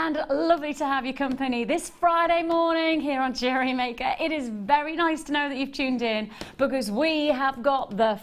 and lovely to have your company this Friday morning here on Jewellery Maker. It is very nice to know that you've tuned in because we have got the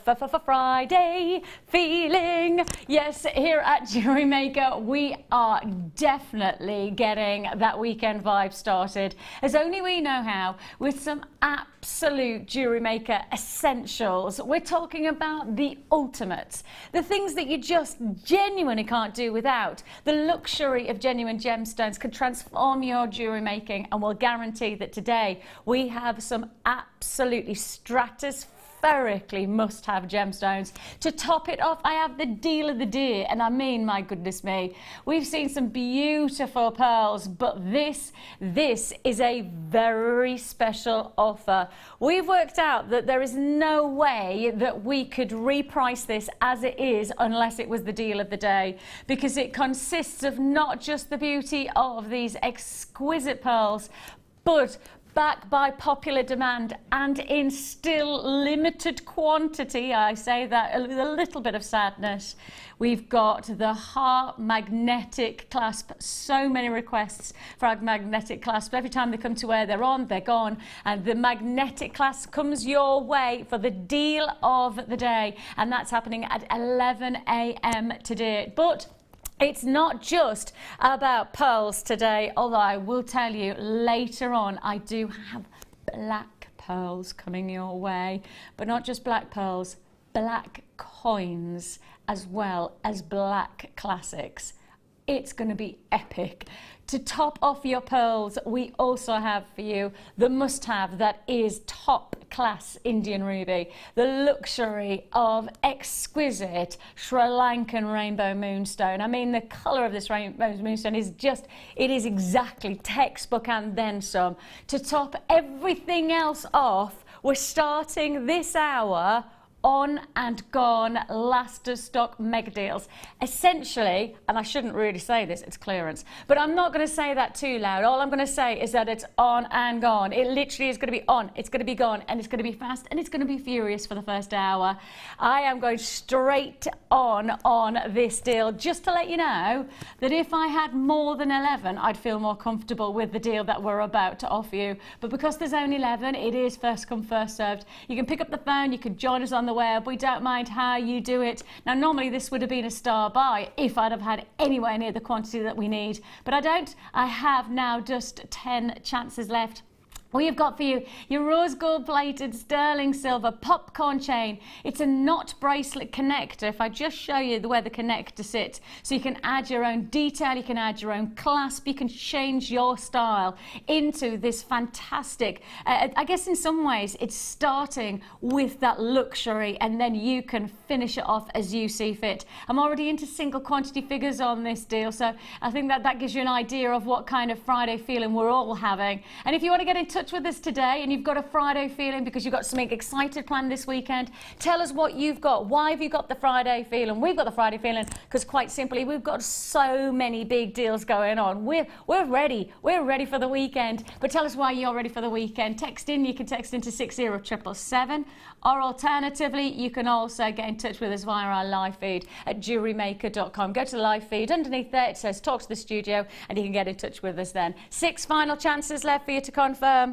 Friday feeling. Yes, here at Jewellery Maker we are definitely getting that weekend vibe started, as only we know how, with some absolute Jewellery Maker essentials. We're talking about the ultimates, the things that you just genuinely can't do without. The luxury of genuine gemstones can transform your jewellery making, and we'll guarantee that today we have some absolutely stratospherically must-have gemstones. To top it off, I have the deal of the day, and I mean, my goodness me, we've seen some beautiful pearls, but this is a very special offer. We've worked out that there is no way that we could reprice this as it is unless it was the deal of the day, because it consists of not just the beauty of these exquisite pearls, but backed by popular demand and in still limited quantity. I say that with a little bit of sadness. We've got the Carr magnetic clasp. So many requests for our magnetic clasp. Every time they come to wear, they're on, they're gone. And the magnetic clasp comes your way for the deal of the day. And that's happening at 11 a.m. today. But it's not just about pearls today, although I will tell you later on I do have black pearls coming your way, but not just black pearls, black coins as well as black classics. It's going to be epic. To top off your pearls, we also have for you the must-have that is top-class Indian ruby, the luxury of exquisite Sri Lankan rainbow moonstone. I mean, the colour of this rainbow moonstone is just, it is exactly textbook and then some. To top everything else off, we're starting this hour on and gone, last of stock mega deals. Essentially, and I shouldn't really say this, it's clearance, but I'm not going to say that too loud. All I'm going to say is that it's on and gone. It literally is going to be on, it's going to be gone, and it's going to be fast, and it's going to be furious for the first hour. I am going straight on this deal, just to let you know that if I had more than 11, I'd feel more comfortable with the deal that we're about to offer you. But because there's only 11, it is first come, first served. You can pick up the phone, you can join us on the web. We don't mind how you do it. Now, normally this would have been a star buy if I'd have had anywhere near the quantity that we need, but I don't. I have now just 10 chances left. We have got for you your rose gold plated sterling silver popcorn chain. It's a knot bracelet connector. If I just show you where the connector sits, so you can add your own detail, you can add your own clasp, you can change your style into this fantastic, I guess in some ways it's starting with that luxury and then you can finish it off as you see fit. I'm already into single quantity figures on this deal, so I think that gives you an idea of what kind of Friday feeling we're all having. And if you want to get in touch with us today and you've got a Friday feeling because you've got something excited planned this weekend, tell us what you've got. Why have you got the Friday feeling? We've got the Friday feeling because, quite simply, we've got so many big deals going on. We're ready. We're ready for the weekend. But tell us why you're ready for the weekend. Text in. You can text into 60777, or alternatively you can also get in touch with us via our live feed at jewellerymaker.com. Go to the live feed. Underneath there it says talk to the studio, and you can get in touch with us then. 6 final chances left for you to confirm.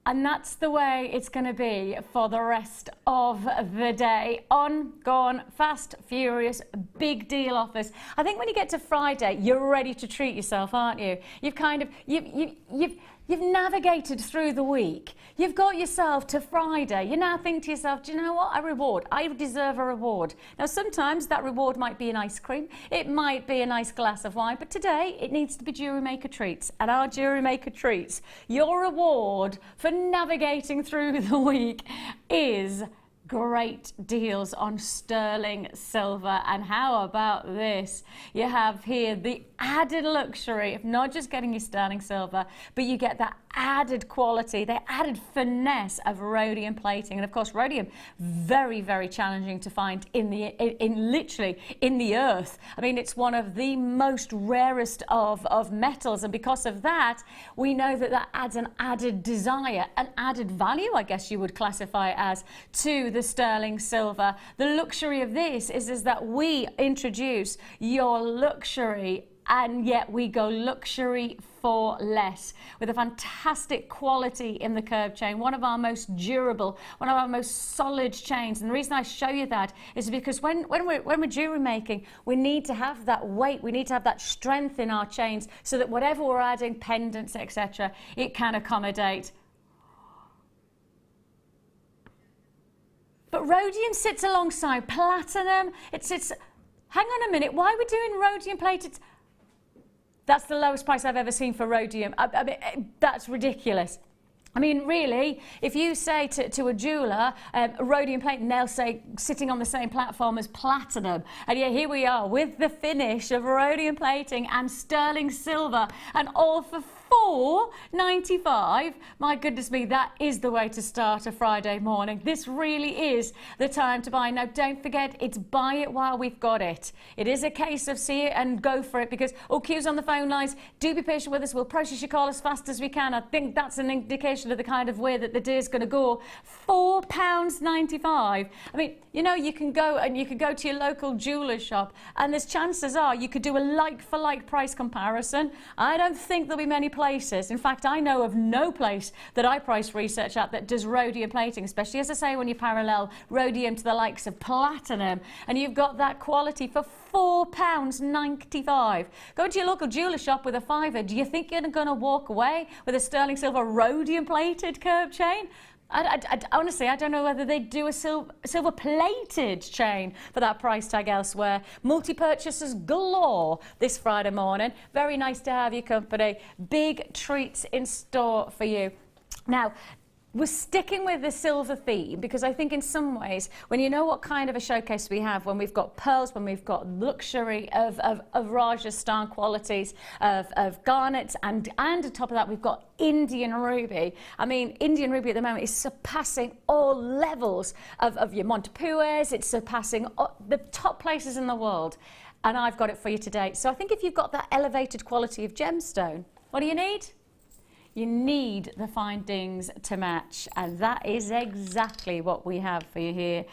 And that's the way it's going to be for the rest of the day. On, gone, fast, furious, big deal offers. I think when you get to Friday, you're ready to treat yourself, aren't you? You've kind of, you've navigated through the week. You've got yourself to Friday. You now think to yourself, do you know what? I deserve a reward. Now, sometimes that reward might be an ice cream. It might be a nice glass of wine. But today, it needs to be Jewellery Maker treats. And our Jewellery Maker treats, your reward for navigating through the week is great deals on sterling silver. And how about this? You have here the added luxury of not just getting your sterling silver, but you get that added quality, the added finesse of rhodium plating. And of course, rhodium, very, very challenging to find literally in the earth. I mean, it's one of the most rarest of metals, and because of that, we know that that adds an added desire, an added value, I guess you would classify it as, to the sterling silver. The luxury of this is that we introduce your luxury, and yet we go luxury for less, with a fantastic quality in the curved chain, one of our most durable, one of our most solid chains. And the reason I show you that is because when we're jewelry making, we need to have that weight, we need to have that strength in our chains, so that whatever we're adding, pendants, etc., it can accommodate. But rhodium sits alongside platinum. It sits. Hang on a minute. Why are we doing rhodium plated? That's the lowest price I've ever seen for rhodium. I mean, that's ridiculous. I mean, really, if you say to a jeweller, rhodium plate, and they'll say sitting on the same platform as platinum. And yet here we are with the finish of rhodium plating and sterling silver, and all for $4.95. My goodness me, that is the way to start a Friday morning. This really is the time to buy. Now, don't forget, it's buy it while we've got it. It is a case of see it and go for it, because all queues on the phone lines. Do be patient with us. We'll process your call as fast as we can. I think that's an indication of the kind of way that the day is going to go. £4.95. I mean, you know, you can go to your local jeweller's shop, and there's chances are you could do a like-for-like price comparison. I don't think there'll be many places. In fact, I know of no place that I price research at that does rhodium plating, especially, as I say, when you parallel rhodium to the likes of platinum, and you've got that quality for £4.95. Go to your local jeweller shop with a fiver. Do you think you're going to walk away with a sterling silver rhodium plated curved chain? Honestly, I don't know whether they'd do a silver plated chain for that price tag elsewhere. Multi-purchasers galore this Friday morning. Very nice to have your company. Big treats in store for you. Now, we're sticking with the silver theme because I think in some ways, when you know what kind of a showcase we have, when we've got pearls, when we've got luxury of Rajasthan qualities, of garnets, and on top of that, we've got Indian ruby. I mean, Indian ruby at the moment is surpassing all levels of your Montepuez. It's surpassing the top places in the world. And I've got it for you today. So I think if you've got that elevated quality of gemstone, what do you need? You need the findings to match, and that is exactly what we have for you here.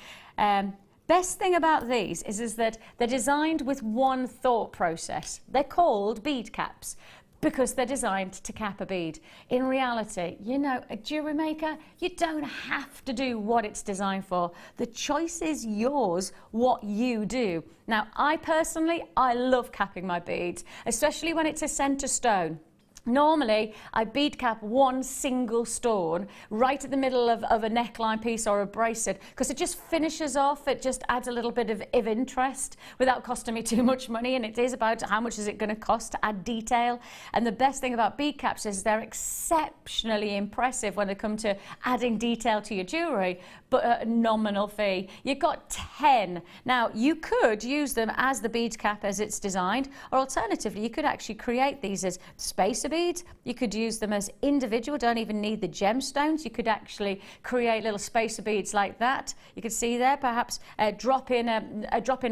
Best thing about these is that they're designed with one thought process. They're called bead caps because they're designed to cap a bead. In reality, you know, a jewellery maker, you don't have to do what it's designed for. The choice is yours, what you do. Now, I personally love capping my beads, especially when it's a centre stone. Normally, I bead cap one single stone right at the middle of a neckline piece or a bracelet because it just finishes off, it just adds a little bit of interest without costing me too much money, and it is about how much is it going to cost to add detail. And the best thing about bead caps is they're exceptionally impressive when they come to adding detail to your jewellery, but at a nominal fee. You've got 10. Now, you could use them as the bead cap as it's designed, or alternatively, you could actually create these as spacer beads. You could use them as individual, don't even need the gemstones. You could actually create little spacer beads like that. You could see there, perhaps drop in a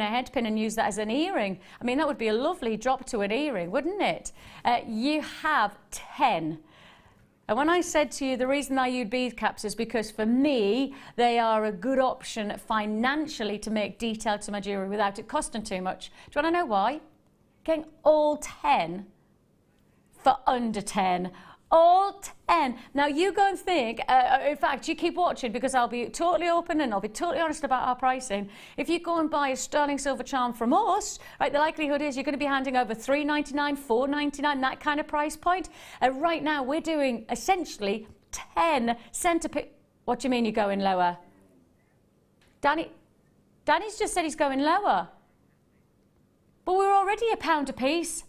head pin and use that as an earring. I mean, that would be a lovely drop to an earring, wouldn't it? You have 10. And when I said to you the reason I use bead caps is because for me they are a good option financially to make detail to my jewellery without it costing too much. Do you want to know why? Getting all 10 for under 10. All 10. Now you go and think, in fact you keep watching because I'll be totally open and I'll be totally honest about our pricing. If you go and buy a sterling silver charm from us, right, the likelihood is you're going to be handing over $3.99, $4.99, that kind of price point. Right now we're doing essentially 10 centre. What do you mean you're going lower? Danny's just said he's going lower. But we're already £1 a piece.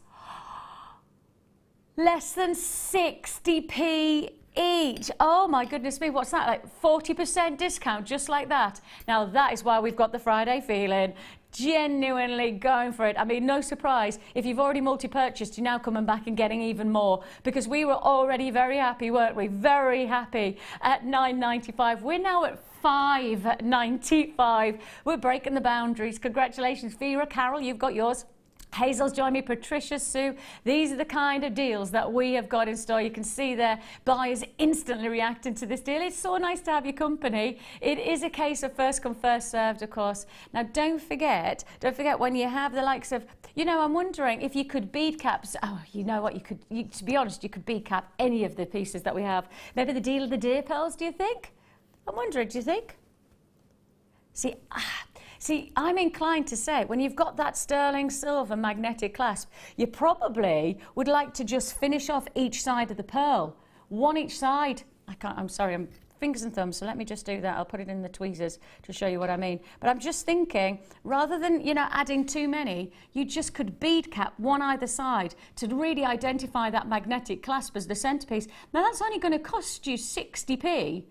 Less than 60p each. Oh my goodness me, what's that, like 40% discount, just like that. Now that is why we've got the Friday feeling. Genuinely going for it. I mean, no surprise if you've already multi-purchased, you're now coming back and getting even more, because we were already very happy, weren't we? Very happy at £9.95. We're now at £5.95. We're breaking the boundaries. Congratulations, Vera, Carol, you've got yours. Hazel's joined me, Patricia, Sue. These are the kind of deals that we have got in store. You can see there, buyers instantly reacting to this deal. It's so nice to have your company. It is a case of first come, first served, of course. Now, don't forget when you have the likes of, you know, I'm wondering if you could bead caps. Oh, you know what, to be honest, you could bead cap any of the pieces that we have. Maybe the deal of the day pearls, do you think? I'm wondering, do you think? See, I'm inclined to say when you've got that sterling silver magnetic clasp, you probably would like to just finish off each side of the pearl. One each side. I'm sorry, I'm fingers and thumbs, so let me just do that. I'll put it in the tweezers to show you what I mean. But I'm just thinking, rather than, you know, adding too many, you just could bead cap one either side to really identify that magnetic clasp as the centerpiece. Now that's only going to cost you 60p.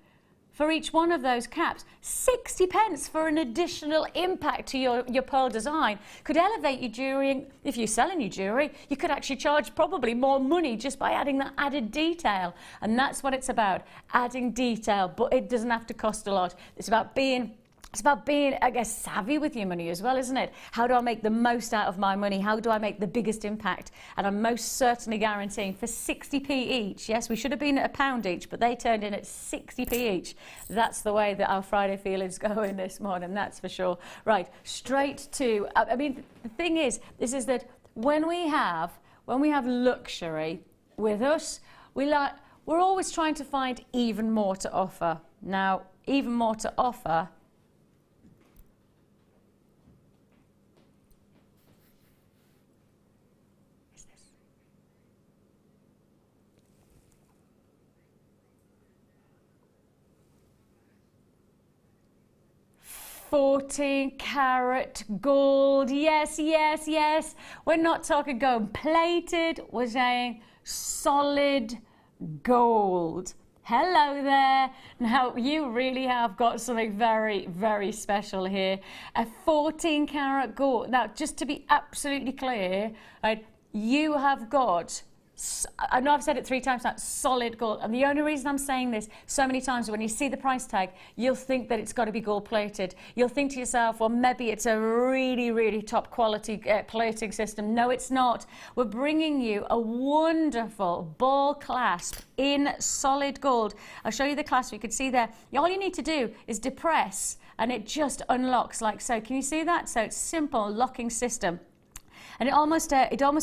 For each one of those caps, 60 pence for an additional impact to your pearl design could elevate your jewellery. If you're selling your jewellery, you could actually charge probably more money just by adding that added detail. And that's what it's about, adding detail, but it doesn't have to cost a lot. It's about being, I guess, savvy with your money as well, isn't it? How do I make the most out of my money? How do I make the biggest impact? And I'm most certainly guaranteeing for 60p each. Yes, we should have been at £1 each, but they turned in at 60p each. That's the way that our Friday feeling's going this morning, that's for sure. Right, straight to, I mean, the thing is that when we have luxury with us, we're always trying to find even more to offer. Now, even more to offer, 14 karat gold. Yes, yes, yes. We're not talking gold plated. We're saying solid gold. Hello there. Now, you really have got something very, very special here. A 14 karat gold. Now, just to be absolutely clear, right, you have got, I know I've said it 3 times now, solid gold. And the only reason I'm saying this so many times is when you see the price tag, you'll think that it's got to be gold plated. You'll think to yourself, well, maybe it's a really, really top quality plating system. No, it's not. We're bringing you a wonderful ball clasp in solid gold. I'll show you the clasp. You can see there. All you need to do is depress and it just unlocks like so. Can you see that? So it's simple locking system. And it almost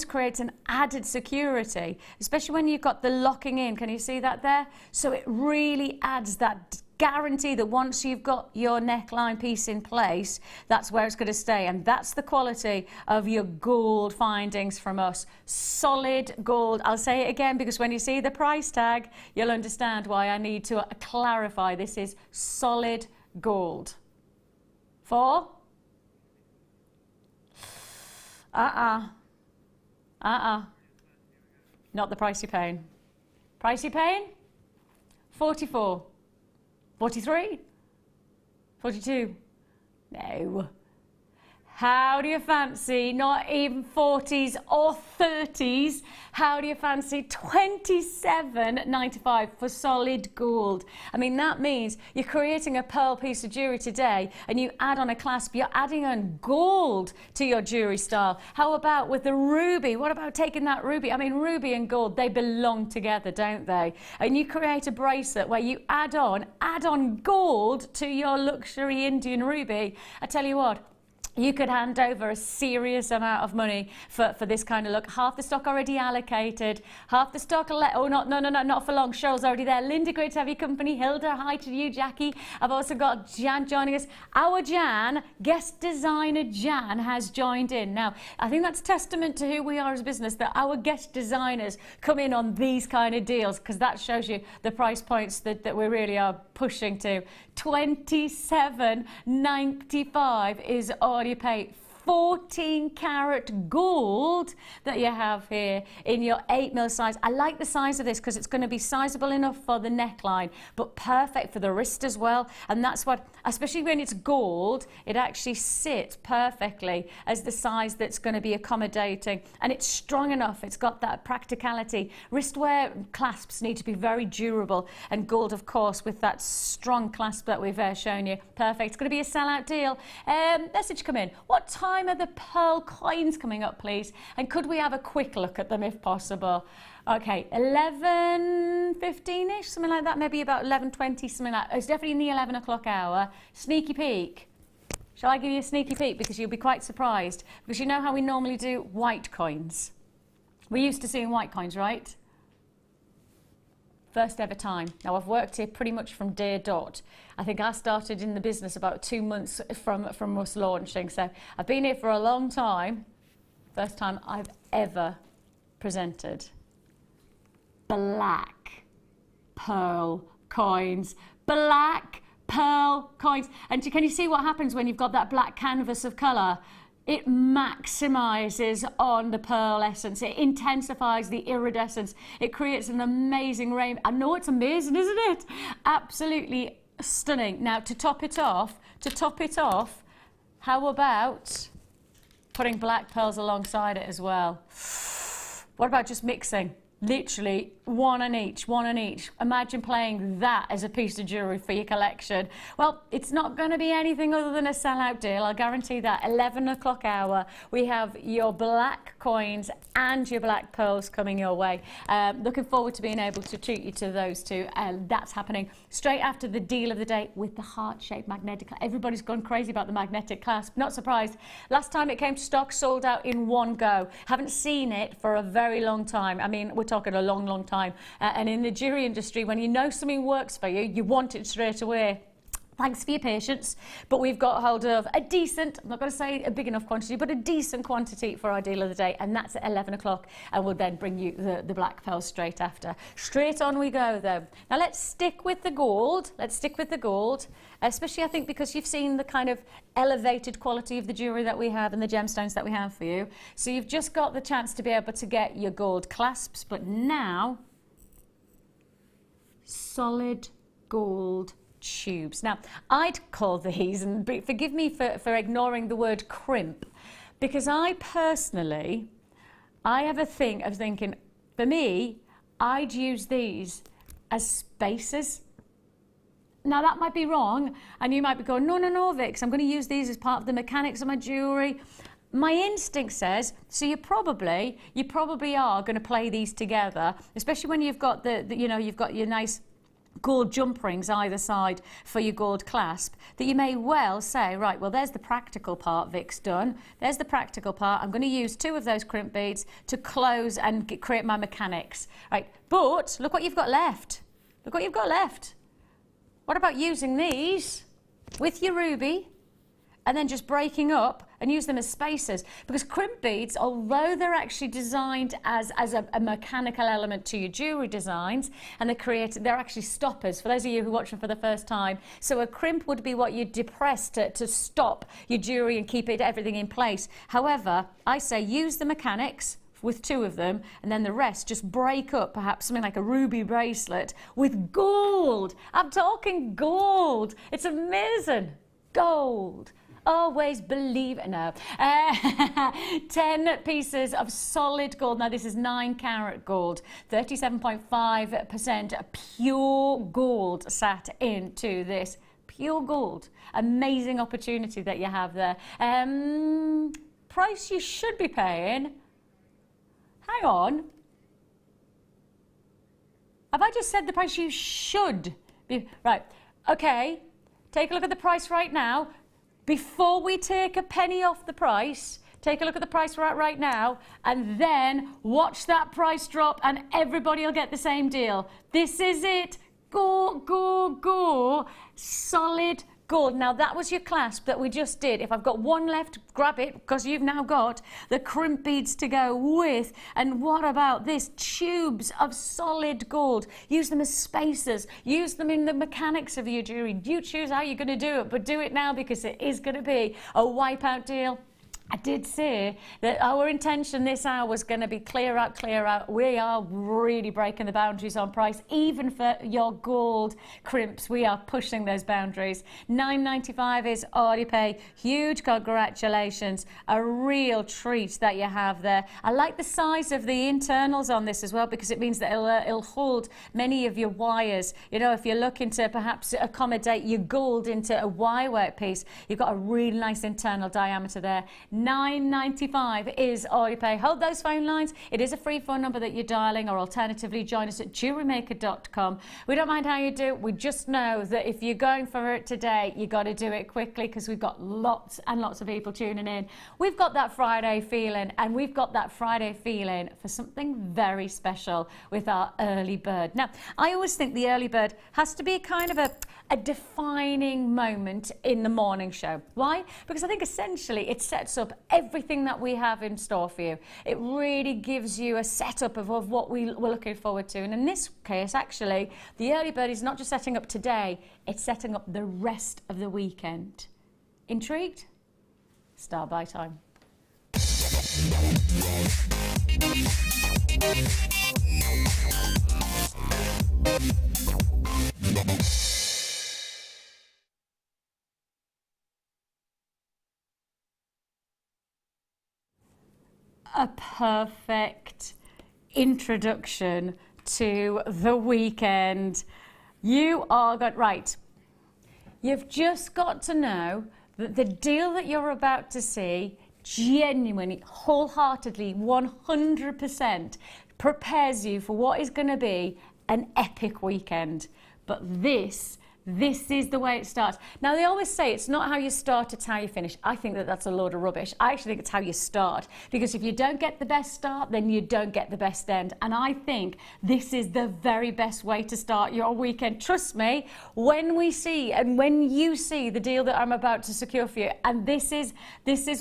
creates an added security, especially when you've got the locking in. Can you see that there? So it really adds that guarantee that once you've got your neckline piece in place, that's where it's going to stay. And that's the quality of your gold findings from us. Solid gold. I'll say it again because when you see the price tag, you'll understand why I need to clarify this is solid gold. For? Not the price you're paying. Price you're paying? 44. 43? 42? No. How do you fancy not even 40s or 30s? How do you fancy £27.95 for solid gold? I mean, that means you're creating a pearl piece of jewellery today and you add on a clasp, you're adding on gold to your jewellery style. How about with the ruby? What about taking that ruby? I mean, ruby and gold, they belong together, don't they? And you create a bracelet where you add on gold to your luxury Indian ruby. I tell you what, you could hand over a serious amount of money for this kind of look. Half the stock already allocated, half the stock, not for long. Cheryl's already there. Linda, great to have your company. Hilda, hi to you. Jackie, I've also got Jan joining us. Our Jan, guest designer Jan, has joined in. Now, I think that's testament to who we are as a business, that our guest designers come in on these kind of deals, because that shows you the price points that we really are pushing to. £27.95 is all you pay. 14 karat gold that you have here in your 8mm size. I like the size of this because it's going to be sizable enough for the neckline, but perfect for the wrist as well. And that's what, especially when it's gold, it actually sits perfectly as the size that's going to be accommodating. And it's strong enough. It's got that practicality. Wristwear clasps need to be very durable. And gold, of course, with that strong clasp that we've shown you. Perfect. It's going to be a sellout deal. Message come in. What time are the pearl coins coming up, please? And could we have a quick look at them if possible? Okay, 11:15ish, something like that, maybe about 11:20, something like that. It's definitely in the 11 o'clock hour. Sneaky peek. Shall I give you a sneaky peek? Because you'll be quite surprised. Because you know how we normally do white coins. We're used to seeing white coins, right? First ever time. Now, I've worked here pretty much from day dot. I think I started in the business about 2 months from us launching. So I've been here for a long time. First time I've ever presented black pearl coins. Black pearl coins. And can you see what happens when you've got that black canvas of colour? It maximizes on the pearl essence. It intensifies the iridescence. It creates an amazing rainbow. I know it's amazing, isn't it? Absolutely stunning. Now, to top it off, how about putting black pearls alongside it as well? What about just mixing? Literally one on each. Imagine playing that as a piece of jewellery for your collection. Well, it's not going to be anything other than a sellout deal, I'll guarantee that. 11 o'clock hour, we have your black coins and your black pearls coming your way. Looking forward to being able to treat you to those two. That's happening straight after the deal of the day with the heart-shaped magnetic. Everybody's gone crazy about the magnetic clasp. Not surprised. Last time it came to stock, sold out in one go. Haven't seen it for a very long time. I mean, we're talking a long time. And in the jewellery industry, when you know something works for you, you want it straight away. Thanks for your patience, but we've got hold of a decent, I'm not going to say a big enough quantity, but a decent quantity for our deal of the day, and that's at 11 o'clock, and we'll then bring you the black pearls straight after. Straight on we go, though. Now let's stick with the gold. Especially, I think, because you've seen the kind of elevated quality of the jewellery that we have and the gemstones that we have for you. So you've just got the chance to be able to get your gold clasps, but now solid gold tubes. Now, I'd call these, and forgive me for ignoring the word crimp, because I personally, I have a thing of thinking, for me, I'd use these as spacers. Now, that might be wrong, and you might be going, no, Vix, I'm going to use these as part of the mechanics of my jewellery. My instinct says, so you probably are going to play these together, especially when you've got you've got your nice gold jump rings either side for your gold clasp, that you may well say, right, well, there's the practical part, Vic's done. There's the practical part. I'm going to use 2 of those crimp beads to close and create my mechanics. Right, but look what you've got left. What about using these with your ruby and then just breaking up and use them as spacers? Because crimp beads, although they're actually designed as a mechanical element to your jewellery designs, and they're actually stoppers for those of you who watch them for the first time. So a crimp would be what you depress to stop your jewellery and keep everything in place. However, I say use the mechanics with 2 of them, and then the rest just break up, perhaps something like a ruby bracelet with gold. I'm talking gold. It's amazing. Gold. Always believe it. No. 10 pieces of solid gold. Now, this is 9 karat gold, 37.5% pure gold sat into this. Pure gold. Amazing opportunity that you have there. Price you should be paying. Hang on. Have I just said the price you should be? Right. Okay. Take a look at the price right now. Before we take a penny off the price, take a look at the price we're at right now, and then watch that price drop, and everybody will get the same deal. This is it. Go. Solid gold. Now, that was your clasp that we just did. If I've got one left, grab it, because you've now got the crimp beads to go with. And what about this? Tubes of solid gold. Use them as spacers. Use them in the mechanics of your jewellery. You choose how you're going to do it, but do it now, because it is going to be a wipeout deal. I did say that our intention this hour was going to be clear out, clear out. We are really breaking the boundaries on price. Even for your gold crimps, we are pushing those boundaries. $9.95 is already pay. Huge congratulations. A real treat that you have there. I like the size of the internals on this as well, because it means that it'll hold many of your wires. You know, if you're looking to perhaps accommodate your gold into a wire work piece, you've got a really nice internal diameter there. $9.95 is all you pay. Hold those phone lines. It is a free phone number that you're dialing, or alternatively join us at jewellerymaker.com. We don't mind how you do it. We just know that if you're going for it today, you got to do it quickly, because we've got lots and lots of people tuning in. We've got that Friday feeling, and we've got that Friday feeling for something very special with our early bird. Now, I always think the early bird has to be kind of a defining moment in the morning show. Why? Because I think essentially it sets up everything that we have in store for you. It really gives you a setup of what we're looking forward to. And in this case, actually, the early bird is not just setting up today, it's setting up the rest of the weekend. Intrigued? Star by time. A perfect introduction to the weekend. You are got right. You've just got to know that the deal that you're about to see genuinely, wholeheartedly, 100% prepares you for what is going to be an epic weekend. But this is the way it starts. Now, they always say it's not how you start, it's how you finish. I think that that's a load of rubbish. I actually think it's how you start. Because if you don't get the best start, then you don't get the best end. And I think this is the very best way to start your weekend. Trust me, when we see and when you see the deal that I'm about to secure for you, and this is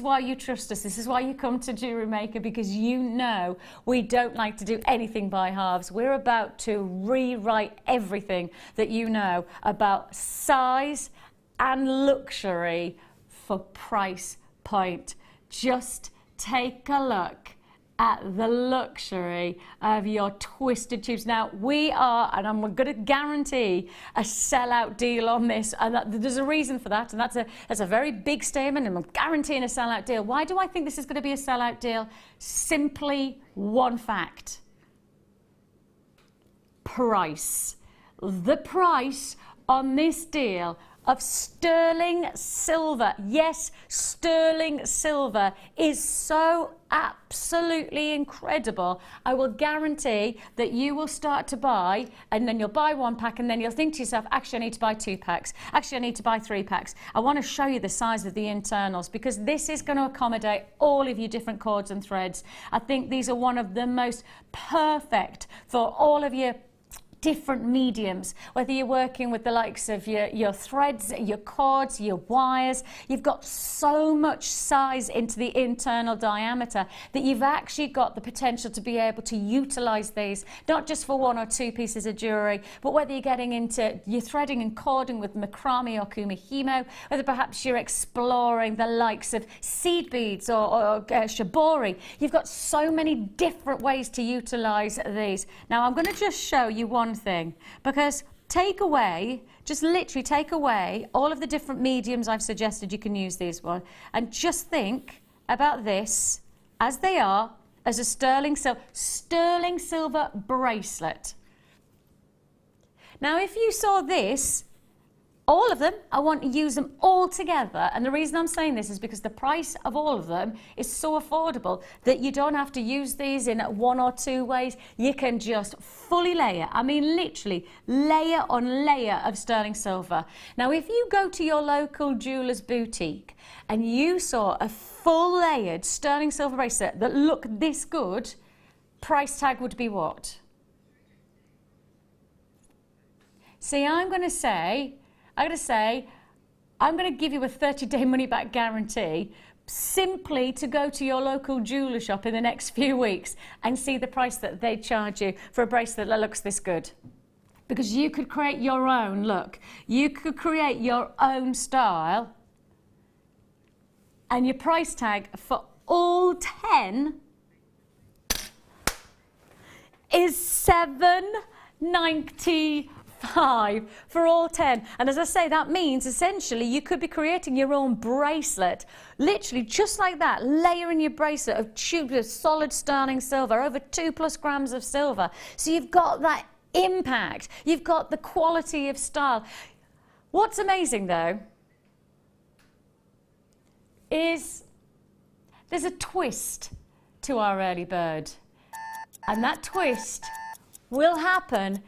why you trust us. This is why you come to Jewellery Maker, because you know we don't like to do anything by halves. We're about to rewrite everything that you know about size and luxury for price point. Just take a look at the luxury of your twisted tubes. Now, we are, and I'm going to guarantee a sellout deal on this, and there's a reason for that, and that's a very big statement, and I'm guaranteeing a sellout deal. Why do I think this is going to be a sellout deal? Simply one fact: price. The price on this deal of sterling silver, yes, sterling silver, is so absolutely incredible. I will guarantee that you will start to buy, and then you'll buy one pack, and then you'll think to yourself, actually I need to buy 2 packs, actually I need to buy 3 packs. I want to show you the size of the internals, because this is going to accommodate all of your different cords and threads. I think these are one of the most perfect for all of your different mediums, whether you're working with the likes of your threads, your cords, your wires. You've got so much size into the internal diameter that you've actually got the potential to be able to utilize these, not just for 1 or 2 pieces of jewelry, but whether you're getting into your threading and cording with macrame or kumihimo, whether perhaps you're exploring the likes of seed beads or shibori. You've got so many different ways to utilize these. Now, I'm going to just show you one thing, because take away, just literally take away all of the different mediums I've suggested you can use these ones, and just think about this as they are, as a sterling silver bracelet. Now, if you saw this, all of them, I want to use them all together, and the reason I'm saying this is because the price of all of them is so affordable that you don't have to use these in 1 or 2 ways. You can just fully layer, I mean literally layer on layer of sterling silver. Now, if you go to your local jeweller's boutique and you saw a full layered sterling silver bracelet that looked this good, price tag would be what? See, I'm going to give you a 30-day money-back guarantee simply to go to your local jeweller shop in the next few weeks and see the price that they charge you for a bracelet that looks this good. Because you could create your own look. You could create your own style And your price tag for all 10 is $7.95 for all 10. And as I say, that means essentially you could be creating your own bracelet, literally just like that, layering your bracelet of tubes of solid sterling silver, over 2+ grams of silver. So you've got that impact, you've got the quality of style. What's amazing though is there's a twist to our early bird, and that twist will happen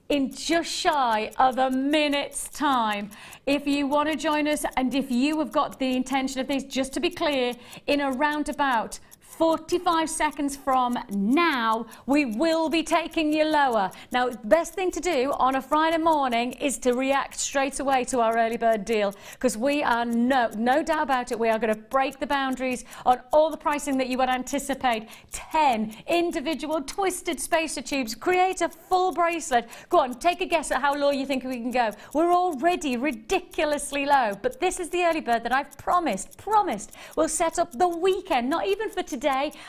in just shy of a minute's time. If you want to join us, and if you have got the intention of this, just to be clear, in around about 45 seconds from now, we will be taking you lower. Now, the best thing to do on a Friday morning is to react straight away to our early bird deal, because we are, no doubt about it, we are going to break the boundaries on all the pricing that you would anticipate. 10 individual twisted spacer tubes, create a full bracelet. Go on, take a guess at how low you think we can go. We're already ridiculously low, but this is the early bird that I've promised will set up the weekend, not even for today.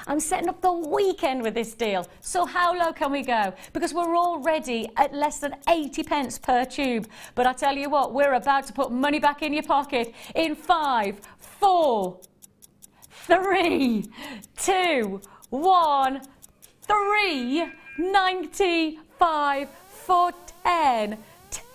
I'm setting up the weekend with this deal. So how low can we go? Because we're already at less than 80 pence per tube. But I tell you what, we're about to put money back in your pocket in 5, 4, 3, 2, 1, $3.95 for 10.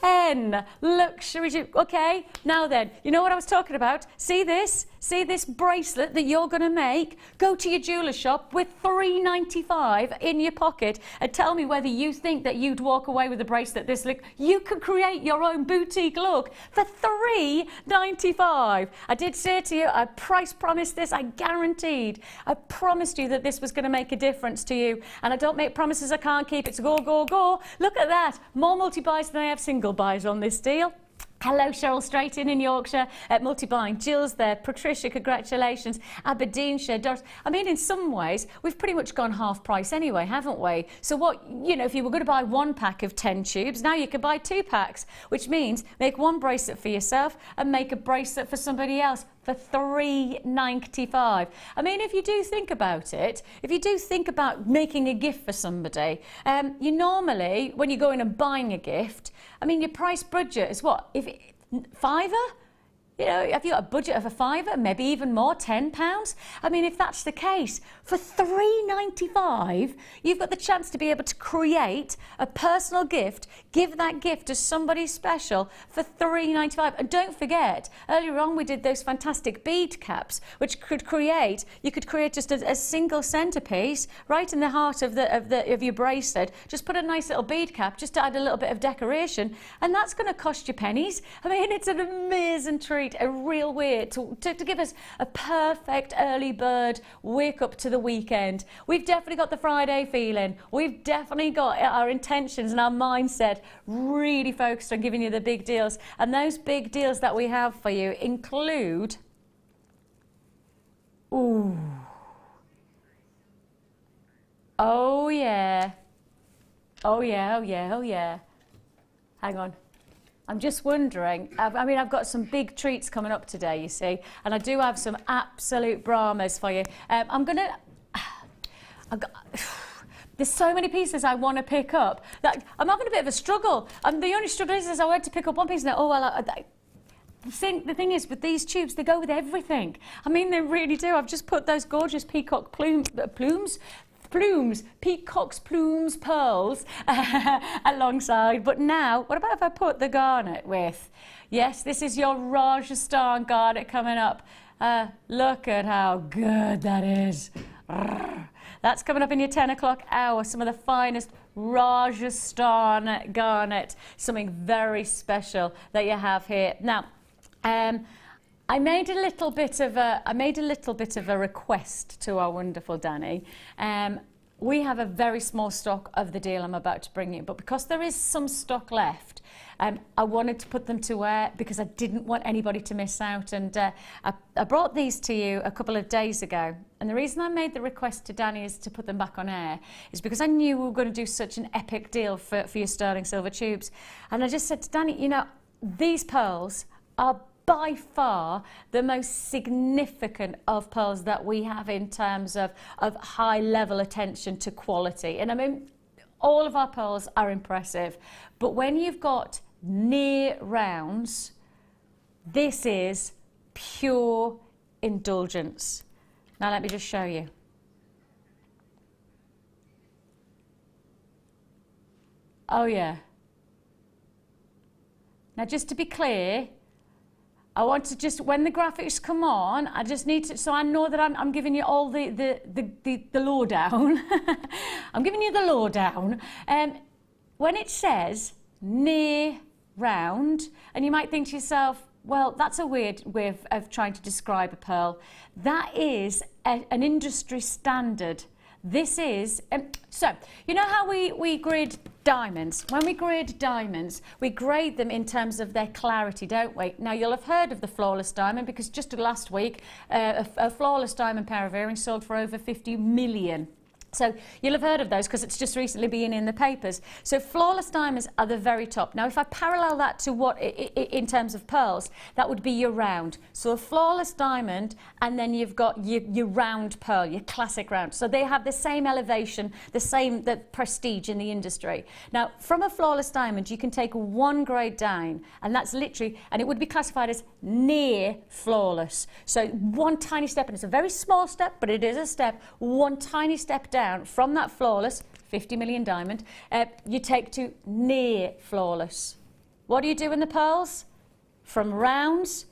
10 luxury tubes. Okay, now then, you know what I was talking about? See this? See this bracelet that you're going to make? Go to your jeweller shop with $3.95 in your pocket and tell me whether you think that you'd walk away with a bracelet this look. You could create your own boutique look for $3.95. I did say to you, I price promised this, I guaranteed. I promised you that this was going to make a difference to you. And I don't make promises I can't keep. It's go, go, go. Look at that. More multi-buys than I have single buys on this deal. Hello, Cheryl Straighton in Yorkshire at Multi-Buying. Jill's there. Patricia, congratulations. Aberdeenshire. Doris. I mean, in some ways, we've pretty much gone half price anyway, haven't we? So what, you know, if you were going to buy 1 pack of 10 tubes, now you could buy 2 packs, which means make 1 bracelet for yourself and make a bracelet for somebody else for $3.95. I mean, if you do think about it, if you do think about making a gift for somebody, you normally, when you go in and buying a gift, I mean, your price budget is what? If £5? You know, have you got a budget of a £5, maybe even more, £10? I mean, if that's the case, for $3.95, you've got the chance to be able to create a personal gift, give that gift to somebody special for $3.95. And don't forget, earlier on we did those fantastic bead caps, which you could create just a single centerpiece right in the heart of your bracelet. Just put a nice little bead cap, just to add a little bit of decoration, and that's going to cost you pennies. I mean, it's an amazing treat. A real way to give us a perfect early bird wake up to the weekend. We've definitely got the Friday feeling. We've definitely got our intentions and our mindset really focused on giving you the big deals. And those big deals that we have for you include, ooh, oh yeah, oh yeah, oh yeah, oh yeah. Hang on. I'm just wondering, I mean, I've got some big treats coming up today, you see, and I do have some absolute Brahmas for you. There's so many pieces I want to pick up that I'm having a bit of a struggle. The only struggle is I went to pick up one piece and the thing is, with these tubes, they go with everything. I mean, they really do. I've just put those gorgeous peacock peacock's plumes, pearls alongside. But now, what about if I put the garnet with? Yes, this is your Rajasthan garnet coming up. Look at how good that is. That's coming up in your 10 o'clock hour. Some of the finest Rajasthan garnet. Something very special that you have here. Now, I made a little bit of a request to our wonderful Danny. We have a very small stock of the deal I'm about to bring you, but because there is some stock left, I wanted to put them to air because I didn't want anybody to miss out. And I brought these to you a couple of days ago. And the reason I made the request to Danny is to put them back on air is because I knew we were going to do such an epic deal for your sterling silver tubes. And I just said to Danny, you know, these pearls are by far the most significant of pearls that we have in terms of high level attention to quality. And I mean, all of our pearls are impressive, but when you've got near rounds, this is pure indulgence. Now let me just show you. Oh yeah. Now just to be clear, I want to just, when the graphics come on, I just need to, so I know that I'm giving you all the lowdown. I'm giving you the lowdown. When it says near round, and you might think to yourself, well, that's a weird way of trying to describe a pearl. That is an industry standard. This is, so you know how we grade diamonds? When we grade diamonds, we grade them in terms of their clarity, don't we? Now you'll have heard of the flawless diamond, because just last week a flawless diamond pair of earrings sold for over 50 million. So you'll have heard of those because it's just recently been in the papers. So flawless diamonds are the very top. Now if I parallel that to what in terms of pearls, that would be your round. So a flawless diamond, and then you've got your round pearl, your classic round. So they have the same elevation, the prestige in the industry. Now from a flawless diamond, you can take one grade down, and that's literally, and it would be classified as near flawless. So one tiny step, and it's a very small step, but it is a step, one tiny step down from that flawless 50 million diamond, you take to near flawless. What do you do in the pearls? From rounds,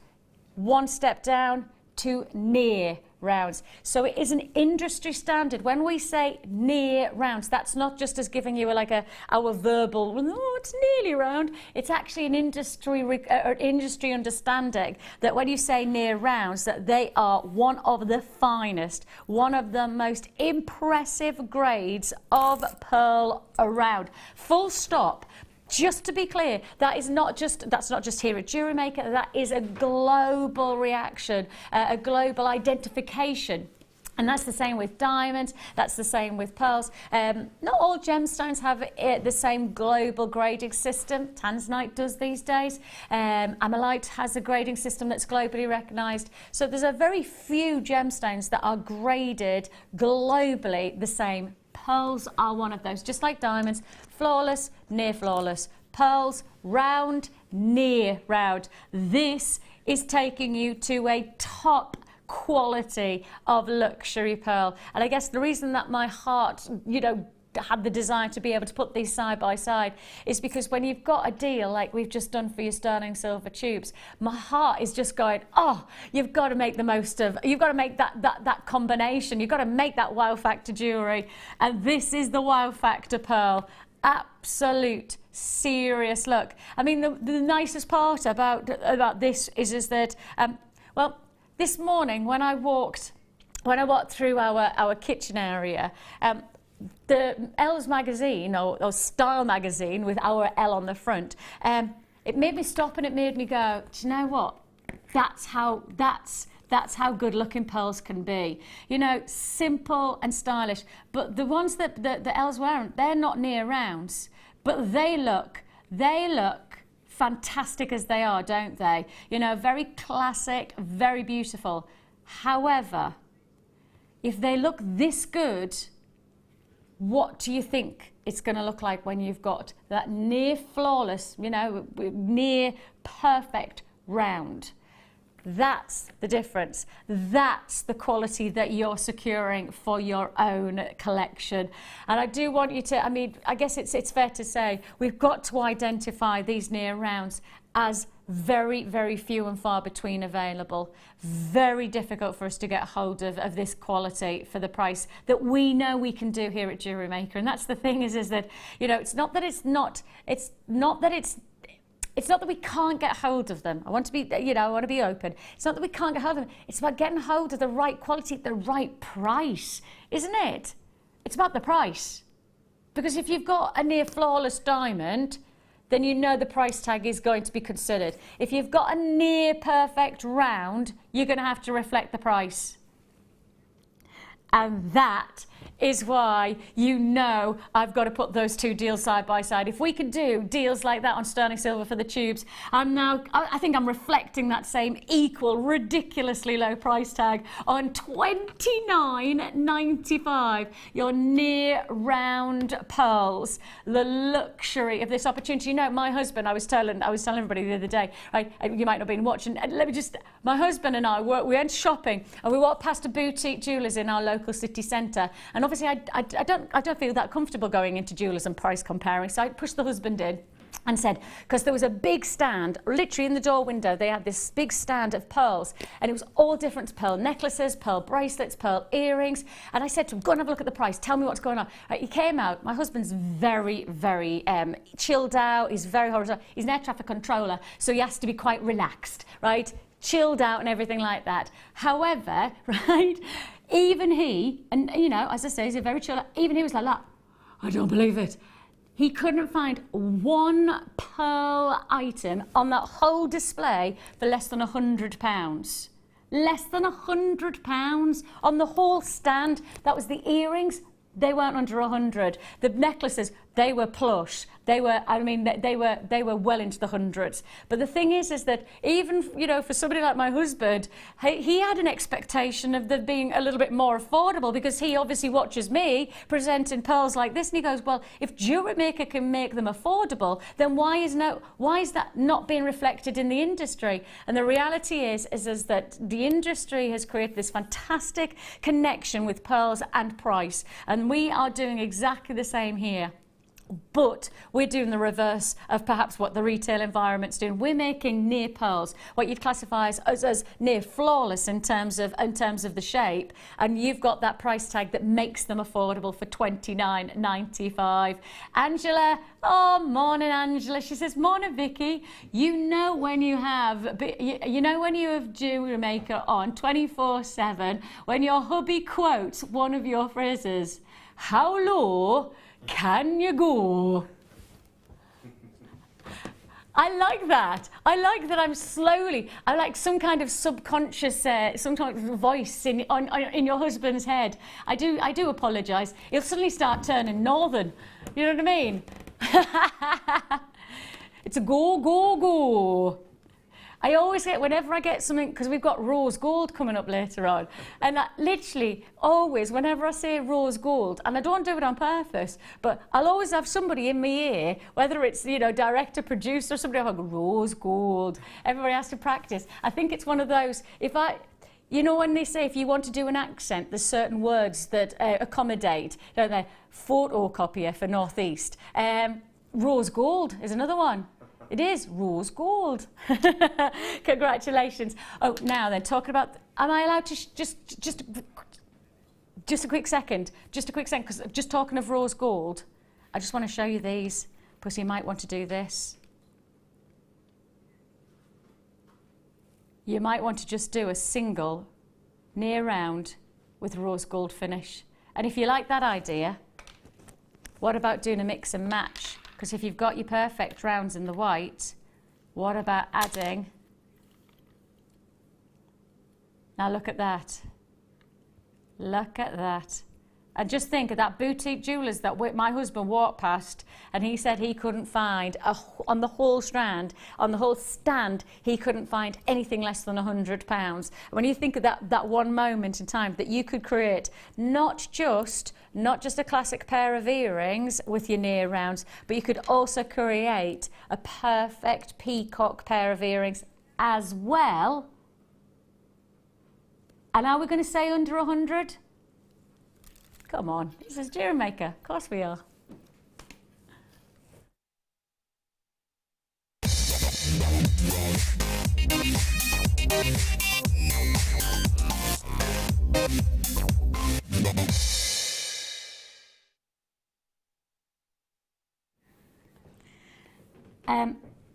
one step down to near rounds. So it is an industry standard. When we say near rounds, that's not just as giving you our verbal, oh, it's nearly round. It's actually an industry understanding that when you say near rounds, that they are one of the finest, one of the most impressive grades of pearl around. Full stop. Just to be clear, that's not just here at Jewellery Maker, that is a global reaction, a global identification. And that's the same with diamonds, that's the same with pearls. Not all gemstones have the same global grading system. Tanzanite does these days. Amethyst has a grading system that's globally recognised. So there's a very few gemstones that are graded globally the same. Pearls are one of those, just like diamonds, flawless, near flawless. Pearls, round, near round. This is taking you to a top quality of luxury pearl. And I guess the reason that my heart, had the desire to be able to put these side by side is because when you've got a deal like we've just done for your sterling silver tubes, my heart is just going, oh, you've got to make the most of, you've got to make that combination, you've got to make that wow factor jewellery, and this is the wow factor pearl. Absolute serious look. I mean, the nicest part about this is that well, this morning when I walked through our kitchen area, the Elle's magazine, or Style magazine with our L on the front, it made me stop and it made me go, do you know what? That's how good looking pearls can be. Simple and stylish. But the ones that the Elle's wearing, they're not near rounds, but they look fantastic as they are, don't they? Very classic, very beautiful. However, if they look this good, what do you think it's going to look like when you've got that near flawless, near perfect round? That's the difference. That's the quality that you're securing for your own collection. And I do want you to, I guess it's fair to say, we've got to identify these near rounds as very, very few and far between available. Very difficult for us to get hold of this quality for the price that we know we can do here at Jewellery Maker. And that's the thing is that, it's not that we can't get hold of them. I want to be, I want to be open. It's not that we can't get hold of them. It's about getting hold of the right quality at the right price, isn't it? It's about the price. Because if you've got a near flawless diamond, then the price tag is going to be considered. If you've got a near perfect round, you're going to have to reflect the price. And that is why you know I've got to put those two deals side by side. If we could do deals like that on sterling silver for the tubes, I think I'm reflecting that same equal, ridiculously low price tag on $29.95. Your near round pearls, the luxury of this opportunity. You know, my husband, I was telling everybody the other day, right, you might not have been watching, my husband and I we went shopping and we walked past a boutique jewellers in our local city centre, and obviously I don't feel that comfortable going into jewellers and price comparing, so I pushed the husband in and said, because there was a big stand, literally in the door window, they had this big stand of pearls, and it was all different pearl necklaces, pearl bracelets, pearl earrings, and I said to him, go and have a look at the price, tell me what's going on. Right, he came out, my husband's very, very chilled out, he's very horizontal, he's an air traffic controller, so he has to be quite relaxed, right? Chilled out and everything like that. However, right, even he, and you know, as I say, he's a very chilled out, even he was like that. I don't believe it. He couldn't find one pearl item on that whole display for less than £100. Less than £100 on the whole stand. That was the earrings. They weren't under 100. The necklaces, they were plush. They were, I mean, they were well into the hundreds. But the thing is that even, you know, for somebody like my husband, he had an expectation of them being a little bit more affordable, because he obviously watches me presenting pearls like this, and he goes, well, if Jewellery Maker can make them affordable, then why is that not being reflected in the industry? And the reality is that the industry has created this fantastic connection with pearls and price, and we are doing exactly the same here. But we're doing the reverse of perhaps what the retail environment's doing. We're making near pearls, what you'd classify as near flawless in terms of the shape, and you've got that price tag that makes them affordable for $29.95. Angela, oh, morning Angela. She says, morning Vicki. You know when you have Jewellery Maker on 24/7, when your hubby quotes one of your phrases, how low can you go? I like that. I like that I'm slowly, I like some kind of subconscious, some kind of voice in your husband's head. I do apologise. He'll suddenly start turning northern. You know what I mean? It's a go, go, go. I always get, whenever I get something, because we've got rose gold coming up later on, and I literally always, whenever I say rose gold, and I don't do it on purpose, but I'll always have somebody in my ear, whether it's, you know, director, producer, or somebody, I'll go, rose gold. Everybody has to practice. I think it's one of those, you know, when they say if you want to do an accent, there's certain words that accommodate, don't they? Photocopier for Northeast. Rose gold is another one. It is rose gold. Congratulations. Oh, now then, talking about, am I allowed to just a quick second, because just talking of rose gold, I just want to show you these, because you might want to do this. You might want to just do a single near round with rose gold finish. And if you like that idea, what about doing a mix and match? Because if you've got your perfect rounds in the white, what about adding? Now look at that. Look at that. And just think of that boutique jewellers that my husband walked past, and he said he couldn't find, on the whole strand, on the whole stand, he couldn't find anything less than £100. When you think of that one moment in time that you could create not just a classic pair of earrings with your near rounds, but you could also create a perfect peacock pair of earrings as well. And are we going to say under 100? Come on, this is Jewellery Maker. Of course we are.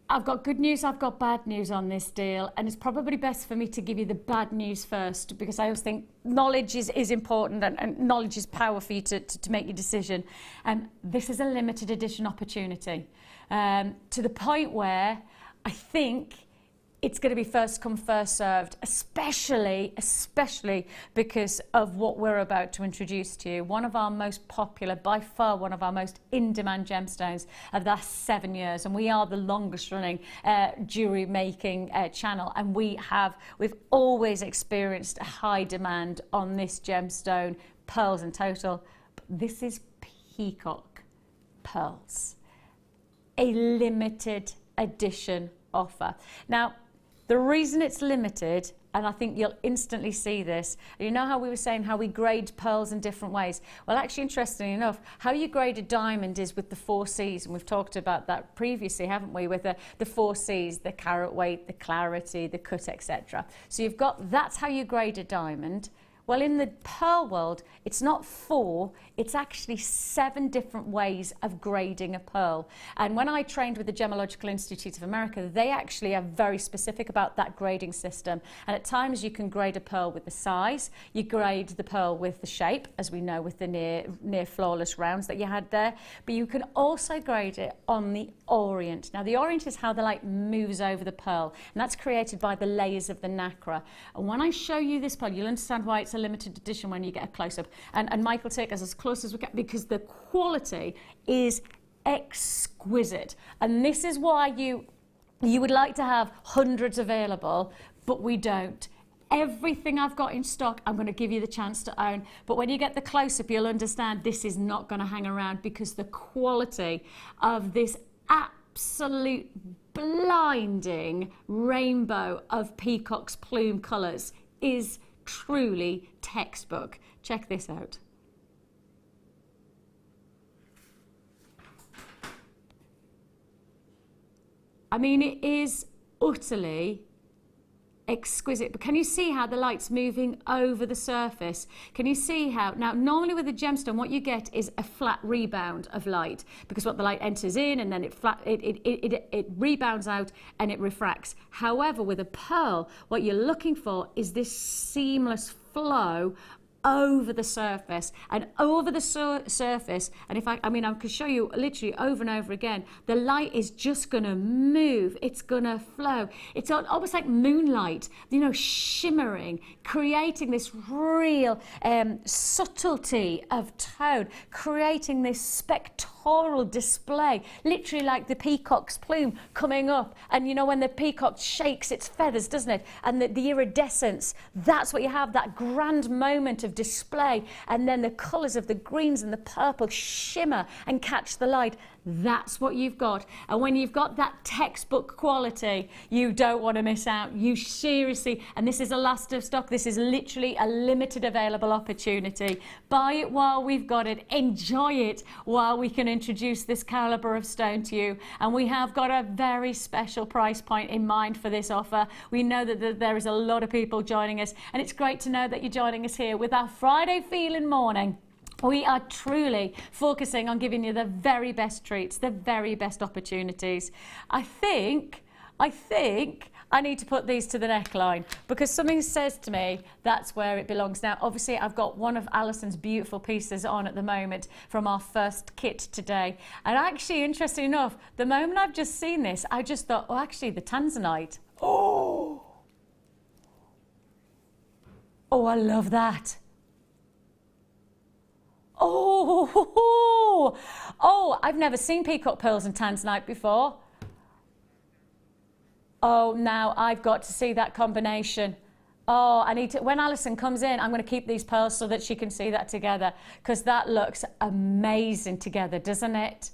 I've got good news, I've got bad news on this deal, and it's probably best for me to give you the bad news first, because I always think knowledge is important, and knowledge is power for you to make your decision. This is a limited edition opportunity, to the point where I think it's going to be first come, first served, especially because of what we're about to introduce to you. One of our most popular, by far one of our most in-demand gemstones of the last 7 years, and we are the longest running jewellery making channel, and we've always experienced a high demand on this gemstone, pearls in total. But this is peacock pearls, a limited edition offer. Now, the reason it's limited, and I think you'll instantly see this, you know how we were saying how we grade pearls in different ways? Well, actually, interestingly enough, how you grade a diamond is with the 4 C's, and we've talked about that previously, haven't we, with the 4 C's, the carat weight, the clarity, the cut, etc. So that's how you grade a diamond. Well, in the pearl world, it's not 4, it's actually 7 different ways of grading a pearl. And when I trained with the Gemological Institute of America, they actually are very specific about that grading system. And at times you can grade a pearl with the size, you grade the pearl with the shape, as we know with the near flawless rounds that you had there, but you can also grade it on the orient. Now, the orient is how the light moves over the pearl, and that's created by the layers of the nacre. And when I show you this pearl, you'll understand why it's a limited edition when you get a close-up. And Mike will take us as close as we can, because the quality is exquisite. And this is why you would like to have hundreds available, but we don't. Everything I've got in stock, I'm going to give you the chance to own. But when you get the close-up, you'll understand this is not going to hang around, because the quality of this absolute blinding rainbow of peacock's plume colours is truly textbook. Check this out. I mean, it is utterly exquisite, but can you see how the light's moving over the surface? Can you see how, now normally with a gemstone what you get is a flat rebound of light, because what the light enters in and then it rebounds out and it refracts. However, with a pearl, what you're looking for is this seamless flow over the surface, and over the surface, and if I could show you literally over and over again, the light is just going to move, it's going to flow. It's almost like moonlight, you know, shimmering, creating this real subtlety of tone, creating this spectral display, literally like the peacock's plume coming up. And you know, when the peacock shakes its feathers, doesn't it, and the iridescence, that's what you have, that grand moment of display, and then the colours of the greens and the purple shimmer and catch the light. That's what you've got. And when you've got that textbook quality, you don't want to miss out. You seriously, and this is a last of stock, this is literally a limited available opportunity. Buy it while we've got it, enjoy it while we can introduce this calibre of stone to you. And we have got a very special price point in mind for this offer. We know that there is a lot of people joining us, and it's great to know that you're joining us here with our Friday feeling morning. We are truly focusing on giving you the very best treats, the very best opportunities. I think I need to put these to the neckline, because something says to me that's where it belongs. Now, obviously, I've got one of Alison's beautiful pieces on at the moment from our first kit today. And actually, interestingly enough, the moment I've just seen this, I just thought, oh, actually, the tanzanite. Oh, I love that. Oh, I've never seen peacock pearls and tanzanite before. Oh, now I've got to see that combination. Oh, I need to, when Alison comes in, I'm going to keep these pearls so that she can see that together, because that looks amazing together, doesn't it?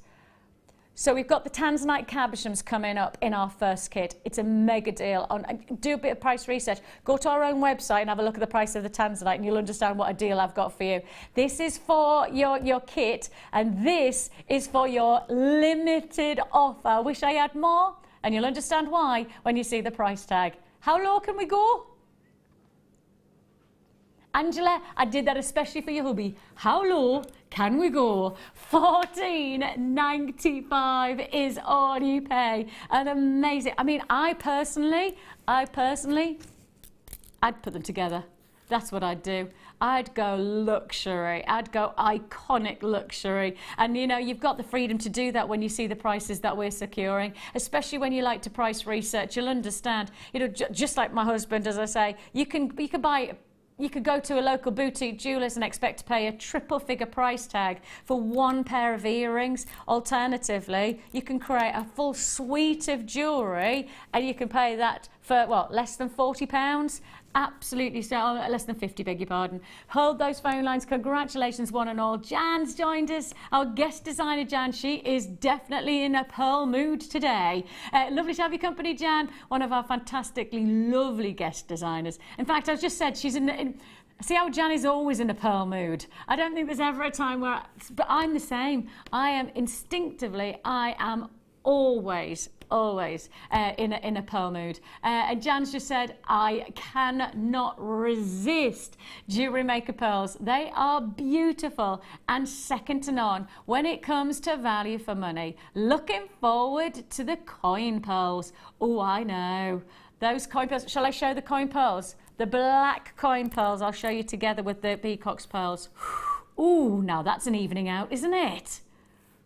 So we've got the tanzanite cabochons coming up in our first kit. It's a mega deal. Do a bit of price research. Go to our own website and have a look at the price of the tanzanite, and you'll understand what a deal I've got for you. This is for your kit, and this is for your limited offer. I wish I had more, and you'll understand why when you see the price tag. How low can we go? Angela, I did that especially for your hubby. How low can we go? $14.95 is all you pay. And amazing. I mean, I personally, I'd put them together. That's what I'd do. I'd go luxury. I'd go iconic luxury. And you know, you've got the freedom to do that when you see the prices that we're securing, especially when you like to price research. You'll understand, you know, just like my husband, as I say, you could go to a local boutique jeweller's and expect to pay a triple figure price tag for one pair of earrings. Alternatively, you can create a full suite of jewellery and you can pay that for, what, less than £40? Absolutely, so less than 50, beg your pardon. Hold those phone lines. Congratulations, one and all. Jan's joined us, our guest designer, Jan. She is definitely in a pearl mood today. Lovely to have your company, Jan, one of our fantastically lovely guest designers. In fact, I just said she's see how Jan is always in a pearl mood. I don't think there's ever a time where, but I'm the same. I am always in a pearl mood. And Jan's just said, I cannot resist Jewellery Maker pearls. They are beautiful and second to none when it comes to value for money. Looking forward to the coin pearls. Oh, I know. Those coin pearls. Shall I show the coin pearls? The black coin pearls I'll show you together with the peacock's pearls. Ooh, now that's an evening out, isn't it?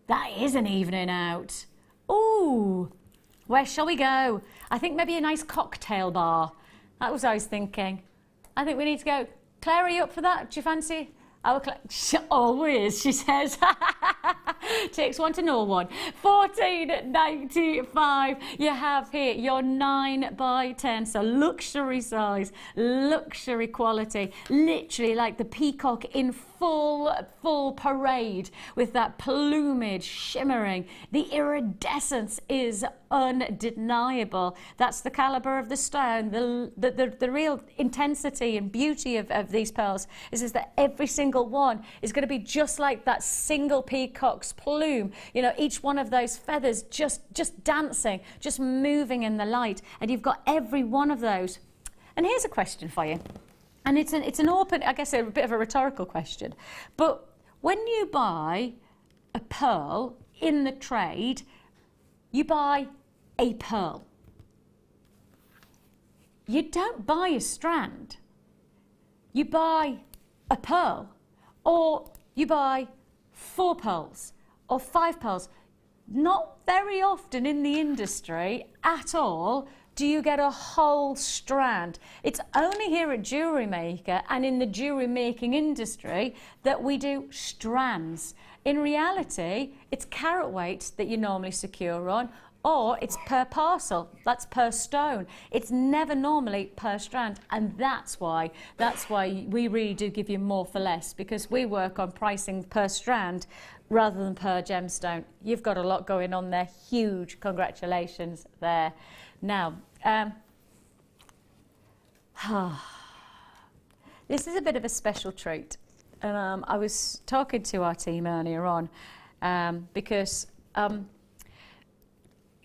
That is an evening out. Ooh. Where shall we go? I think maybe a nice cocktail bar. That was what I was thinking. I think we need to go. Claire, are you up for that? Do you fancy? Always, she says. Takes one to know one. £14.95. You have here your 9 by 10, so luxury size, luxury quality, literally like the peacock in full parade with that plumage shimmering. The iridescence is undeniable. That's the caliber of the stone. The real intensity and beauty of these pearls is that every single one is going to be just like that single peacock's plume. You know, each one of those feathers just dancing, just moving in the light, and you've got every one of those. And here's a question for you. And it's an open, I guess, a bit of a rhetorical question. But when you buy a pearl in the trade, you buy a pearl. You don't buy a strand. You buy a pearl. Or you buy 4 pearls or 5 pearls. Not very often in the industry at all do you get a whole strand. It's only here at Jewellery Maker and in the jewellery making industry that we do strands. In reality, it's carat weight that you normally secure on, or it's per parcel, that's per stone. It's never normally per strand, and that's why we really do give you more for less, because we work on pricing per strand rather than per gemstone. You've got a lot going on there. Huge congratulations there. Now, this is a bit of a special treat. I was talking to our team earlier on because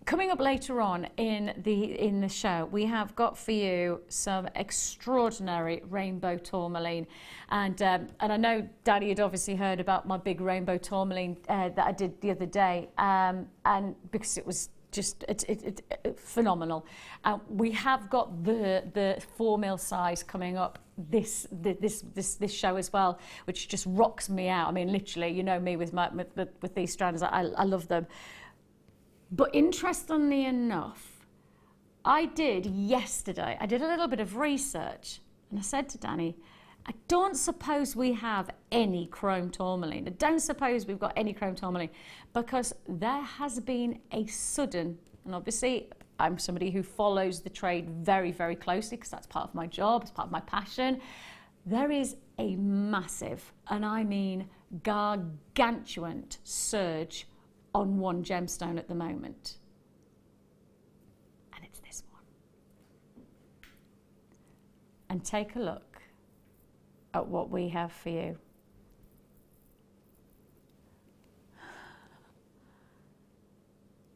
coming up later on in the show, we have got for you some extraordinary rainbow tourmaline, and I know Daddy had obviously heard about my big rainbow tourmaline that I did the other day, and because it was just it's phenomenal. We have got the 4mm size coming up this show as well, which just rocks me out. I mean, literally, you know me with these strands, I love them. But interestingly enough, I did yesterday, I did a little bit of research, and I said to Danny, I don't suppose we have any chrome tourmaline. I don't suppose we've got any chrome tourmaline, because there has been a sudden, and obviously I'm somebody who follows the trade very, very closely because that's part of my job, it's part of my passion. There is a massive, and I mean gargantuan surge on one gemstone at the moment. And it's this one. And take a look at what we have for you.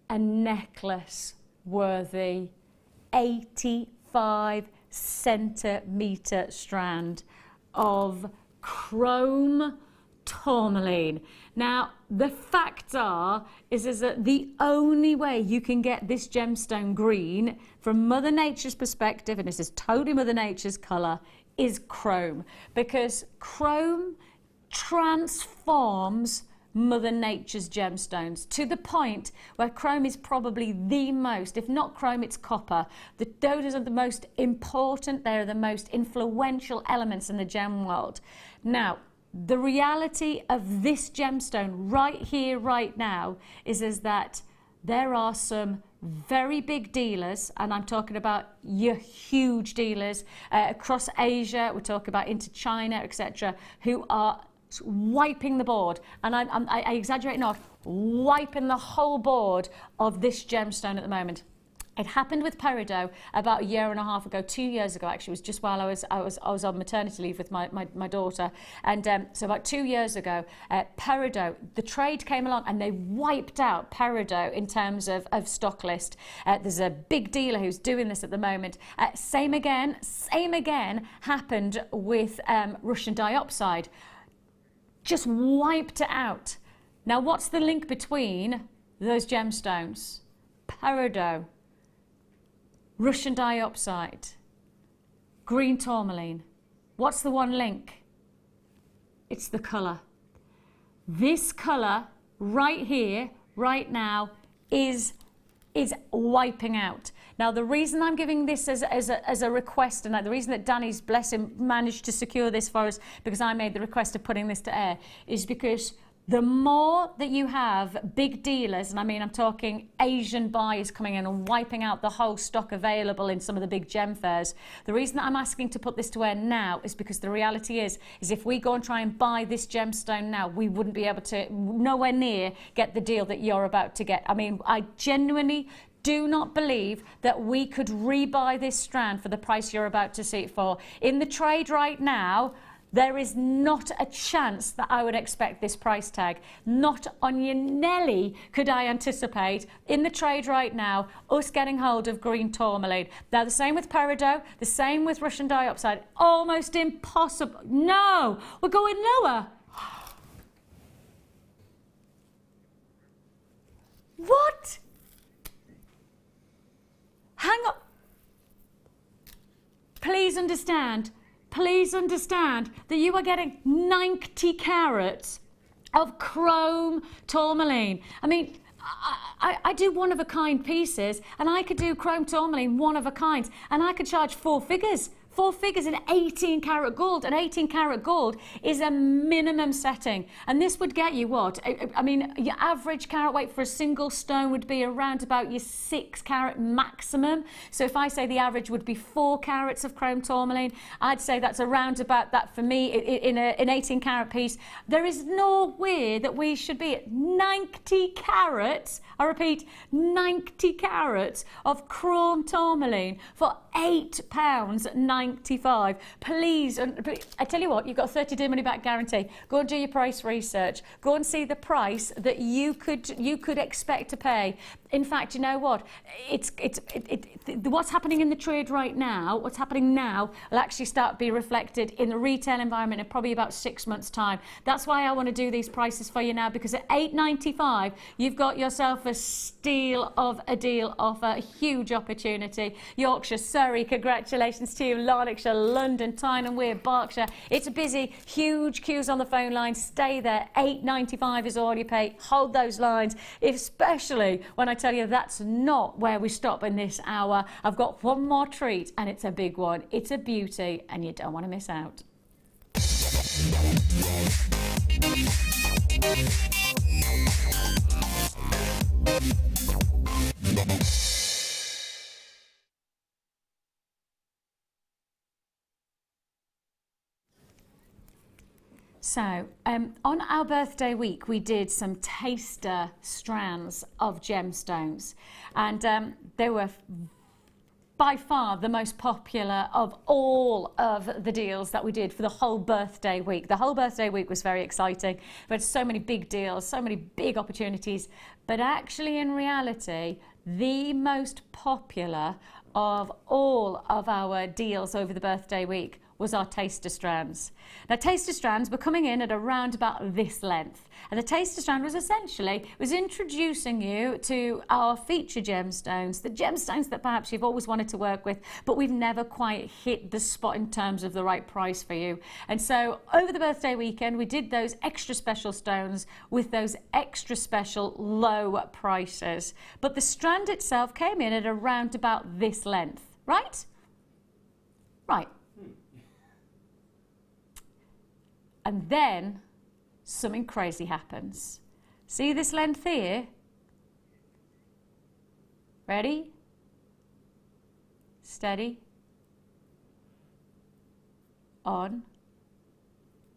A necklace worthy 85 centimetre strand of chrome Tourmaline. Now, the facts is that the only way you can get this gemstone green from Mother Nature's perspective, and this is totally Mother Nature's colour, is chrome. Because chrome transforms Mother Nature's gemstones to the point where chrome is probably the most, if not chrome, it's copper. Those are the most important, they're the most influential elements in the gem world. Now, the reality of this gemstone right here, right now, is that there are some very big dealers, and I'm talking about your huge dealers across Asia, we're talking about into China, etc., who are wiping the board, and I exaggerate not, wiping the whole board of this gemstone at the moment. It happened with peridot about a year and a half ago, 2 years ago actually. It was just while I was on maternity leave with my daughter, and so about 2 years ago, peridot, the trade came along and they wiped out peridot in terms of stock list. There's a big dealer who's doing this at the moment. Same again happened with Russian dioxide. Just wiped it out. Now, what's the link between those gemstones? Peridot, Russian dioxide, green tourmaline. What's the one link? It's the colour. This colour right here, right now, is wiping out. Now, the reason I'm giving this as a request, and the reason that Danny's, bless him, managed to secure this for us, because I made the request of putting this to air, is because the more that you have big dealers, and I mean I'm talking Asian buyers coming in and wiping out the whole stock available in some of the big gem fairs, the reason that I'm asking to put this to air now is because the reality is if we go and try and buy this gemstone now, we wouldn't be able to nowhere near get the deal that you're about to get. I mean, I genuinely do not believe that we could rebuy this strand for the price you're about to see it for. In the trade right now, there is not a chance that I would expect this price tag. Not on your Nelly could I anticipate in the trade right now us getting hold of green tourmaline. Now, the same with peridot, the same with Russian dioxide. Almost impossible. No, we're going lower. What? Hang on. Please understand that you are getting 90 carats of chrome tourmaline. I mean, I do one-of-a-kind pieces, and I could do chrome tourmaline one-of-a-kinds, and I could charge four figures in 18 karat gold, and 18 karat gold is a minimum setting, and this would get you what? I mean, your average carat weight for a single stone would be around about your 6 carat maximum. So if I say the average would be 4 carats of chrome tourmaline, I'd say that's around about that for me in an 18 carat piece. There is no way that we should be at 90 carats, I repeat, 90 carats of chrome tourmaline for £8.95. Please, I tell you what, you've got a 30-day money-back guarantee. Go and do your price research. Go and see the price that you could expect to pay. In fact, you know what? What's happening in the trade right now, what's happening now, will actually start to be reflected in the retail environment in probably about 6 months' time. That's why I want to do these prices for you now, because at £8.95, you've got yourself a steal of a deal offer, a huge opportunity. Yorkshire, Surrey, congratulations to you. Lanarkshire, London, Tyne Wear, Berkshire. It's busy, huge queues on the phone line. Stay there. £8.95 is all you pay. Hold those lines, especially when I tell you that's not where we stop in this hour. I've got one more treat, and it's a big one. It's a beauty, and you don't want to miss out. So, on our birthday week, we did some taster strands of gemstones, and they were by far the most popular of all of the deals that we did for the whole birthday week. The whole birthday week was very exciting. We had so many big deals, so many big opportunities, but actually in reality, the most popular of all of our deals over the birthday week was our taster strands. Now, taster strands were coming in at around about this length. And the taster strand was essentially introducing you to our feature gemstones, the gemstones that perhaps you've always wanted to work with, but we've never quite hit the spot in terms of the right price for you. And so over the birthday weekend, we did those extra special stones with those extra special low prices. But the strand itself came in at around about this length, right? Right. And then something crazy happens. See this length here? Ready? Steady. On.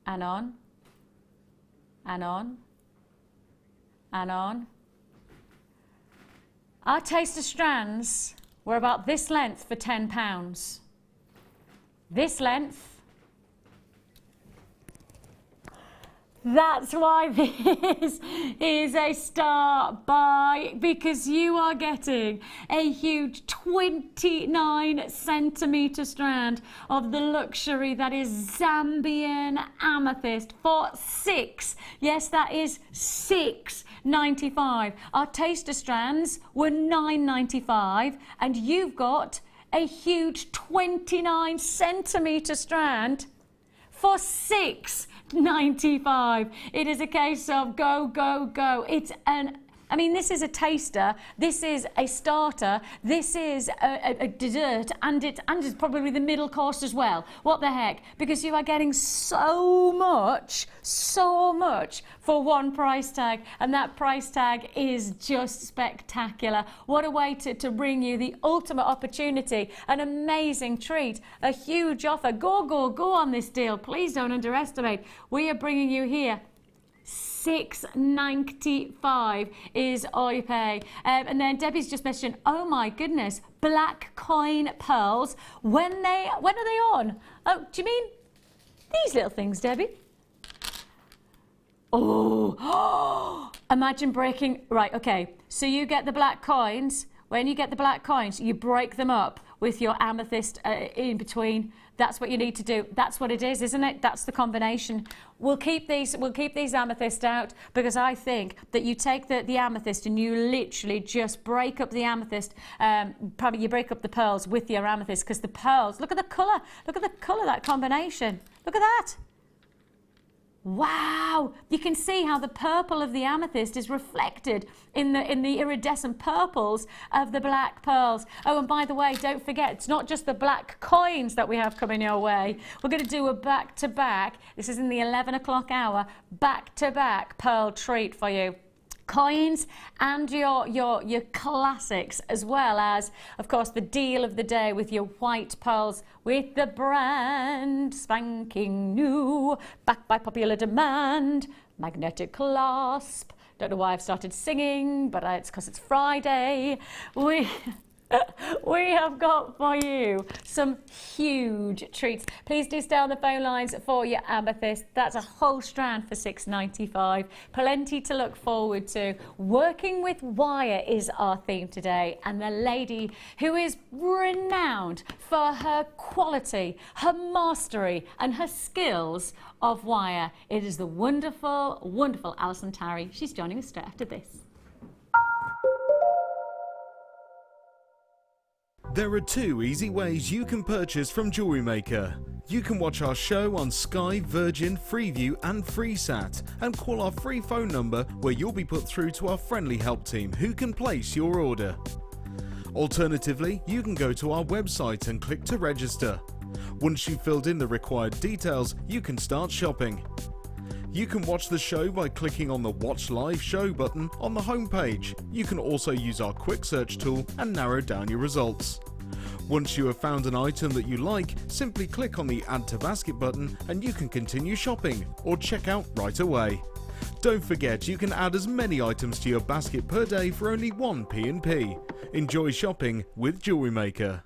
And on. And on. And on. Our taster strands were about this length for £10. This length. That's why this is a start buy, because you are getting a huge 29 centimetre strand of the luxury that is Zambian amethyst for yes, that is £6.95. Our taster strands were £9.95, and you've got a huge 29 centimetre strand for £6.95. It is a case of go, go, go. I mean, this is a taster, this is a starter, this is a dessert, and it's probably the middle course as well. What the heck? Because you are getting so much for one price tag, and that price tag is just spectacular. What a way to bring you the ultimate opportunity, an amazing treat, a huge offer. Go, go, go on this deal. Please don't underestimate. We are bringing you here £6.95 is all you pay. And then Debbie's just mentioned, oh my goodness, black coin pearls. When are they on? Oh, do you mean these little things, Debbie? Oh, imagine breaking, right, okay. So you get the black coins. When you get the black coins, you break them up with your amethyst in between. That's what you need to do. That's what it is, isn't it? That's the combination. We'll keep these amethyst out, because I think that you take the amethyst and you literally just break up the amethyst. Probably you break up the pearls with your amethyst, because the pearls, look at the colour. Look at the colour, that combination. Look at that. Wow, you can see how the purple of the amethyst is reflected in the iridescent purples of the black pearls. Oh, and by the way, don't forget, it's not just the black coins that we have coming your way. We're going to do a back-to-back, this is in the 11 o'clock hour, back-to-back pearl treat for you. Coins and your classics, as well as, of course, the deal of the day with your white pearls with the brand spanking new, backed by popular demand, magnetic clasp. Don't know why I've started singing, but it's because it's Friday. We have got for you some huge treats. Please do stay on the phone lines for your amethyst. That's a whole strand for £6.95. Plenty to look forward to. Working with wire is our theme today, and the lady who is renowned for her quality, her mastery and her skills of wire. It is the wonderful, wonderful Alison. She's joining us straight after this. There are two easy ways you can purchase from Jewellery Maker. You can watch our show on Sky, Virgin, Freeview and FreeSat, and call our free phone number where you'll be put through to our friendly help team who can place your order. Alternatively, you can go to our website and click to register. Once you've filled in the required details, you can start shopping. You can watch the show by clicking on the Watch Live Show button on the homepage. You can also use our quick search tool and narrow down your results. Once you have found an item that you like, simply click on the Add to Basket button and you can continue shopping or check out right away. Don't forget, you can add as many items to your basket per day for only one P&P. Enjoy shopping with Jewellery Maker.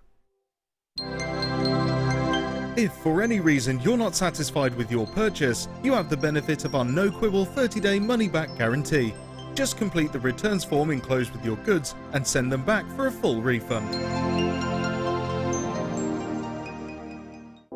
If for any reason you're not satisfied with your purchase, you have the benefit of our no-quibble 30-day money-back guarantee. Just complete the returns form enclosed with your goods and send them back for a full refund.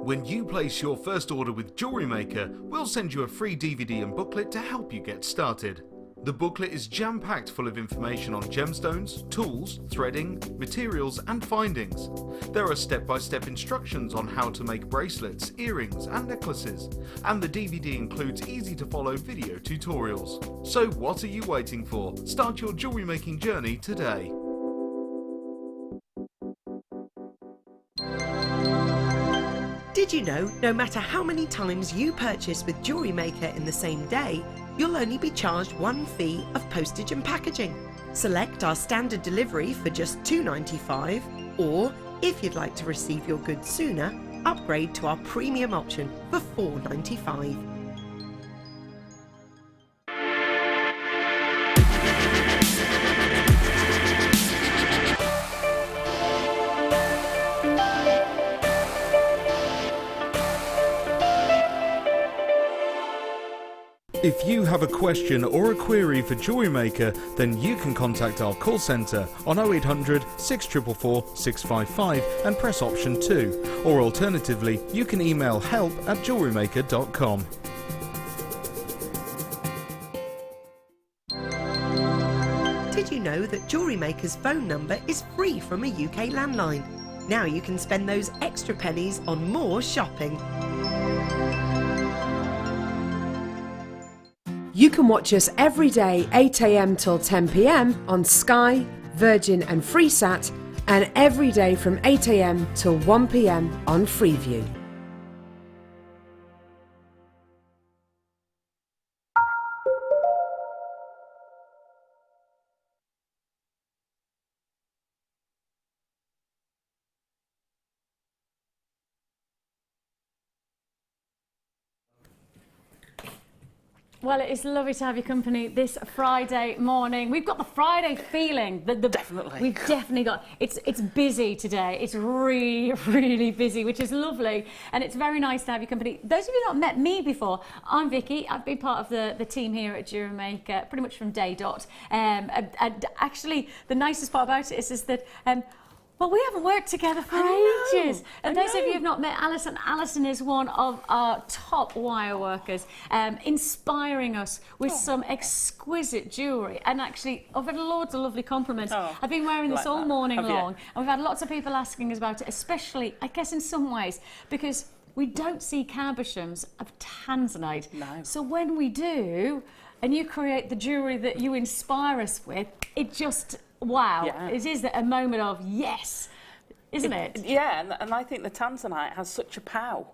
When you place your first order with Jewellery Maker, we'll send you a free DVD and booklet to help you get started. The booklet is jam-packed full of information on gemstones, tools, threading, materials and findings. There are step-by-step instructions on how to make bracelets, earrings and necklaces, and the DVD includes easy-to-follow video tutorials. So what are you waiting for? Start your jewellery making journey today. Did you know, no matter how many times you purchase with Jewellery Maker in the same day, you'll only be charged one fee of postage and packaging. Select our standard delivery for just $2.95, or if you'd like to receive your goods sooner, upgrade to our premium option for $4.95. If you have a question or a query for Jewellery Maker, then you can contact our call centre on 0800 644 655 and press option 2, or alternatively you can email help@jewellerymaker.com. Did you know that Jewellery Maker's phone number is free from a UK landline? Now you can spend those extra pennies on more shopping. You can watch us every day 8 AM till 10 PM on Sky, Virgin and Freesat, and every day from 8 AM till 1 PM on Freeview. Well, it is lovely to have your company this Friday morning. We've got the Friday feeling. Definitely. We've definitely got, it's busy today. It's really, really busy, which is lovely. And it's very nice to have your company. Those of you that have met me before, I'm Vicki. I've been part of the team here at Jewellery Maker pretty much from day dot. And actually, the nicest part about it is that well, we haven't worked together for ages. And those of you who have not met Alison, Alison is one of our top wire workers, inspiring us with some exquisite jewellery. And actually, I've had loads of lovely compliments. I've been wearing this all morning long, and we've had lots of people asking us about it, especially, I guess, in some ways, because we don't see cabochons of tanzanite. No. So when we do, and you create the jewellery that you inspire us with, it just... wow, it is a moment of yes, isn't it? Yeah, and I think the tanzanite has such a pow.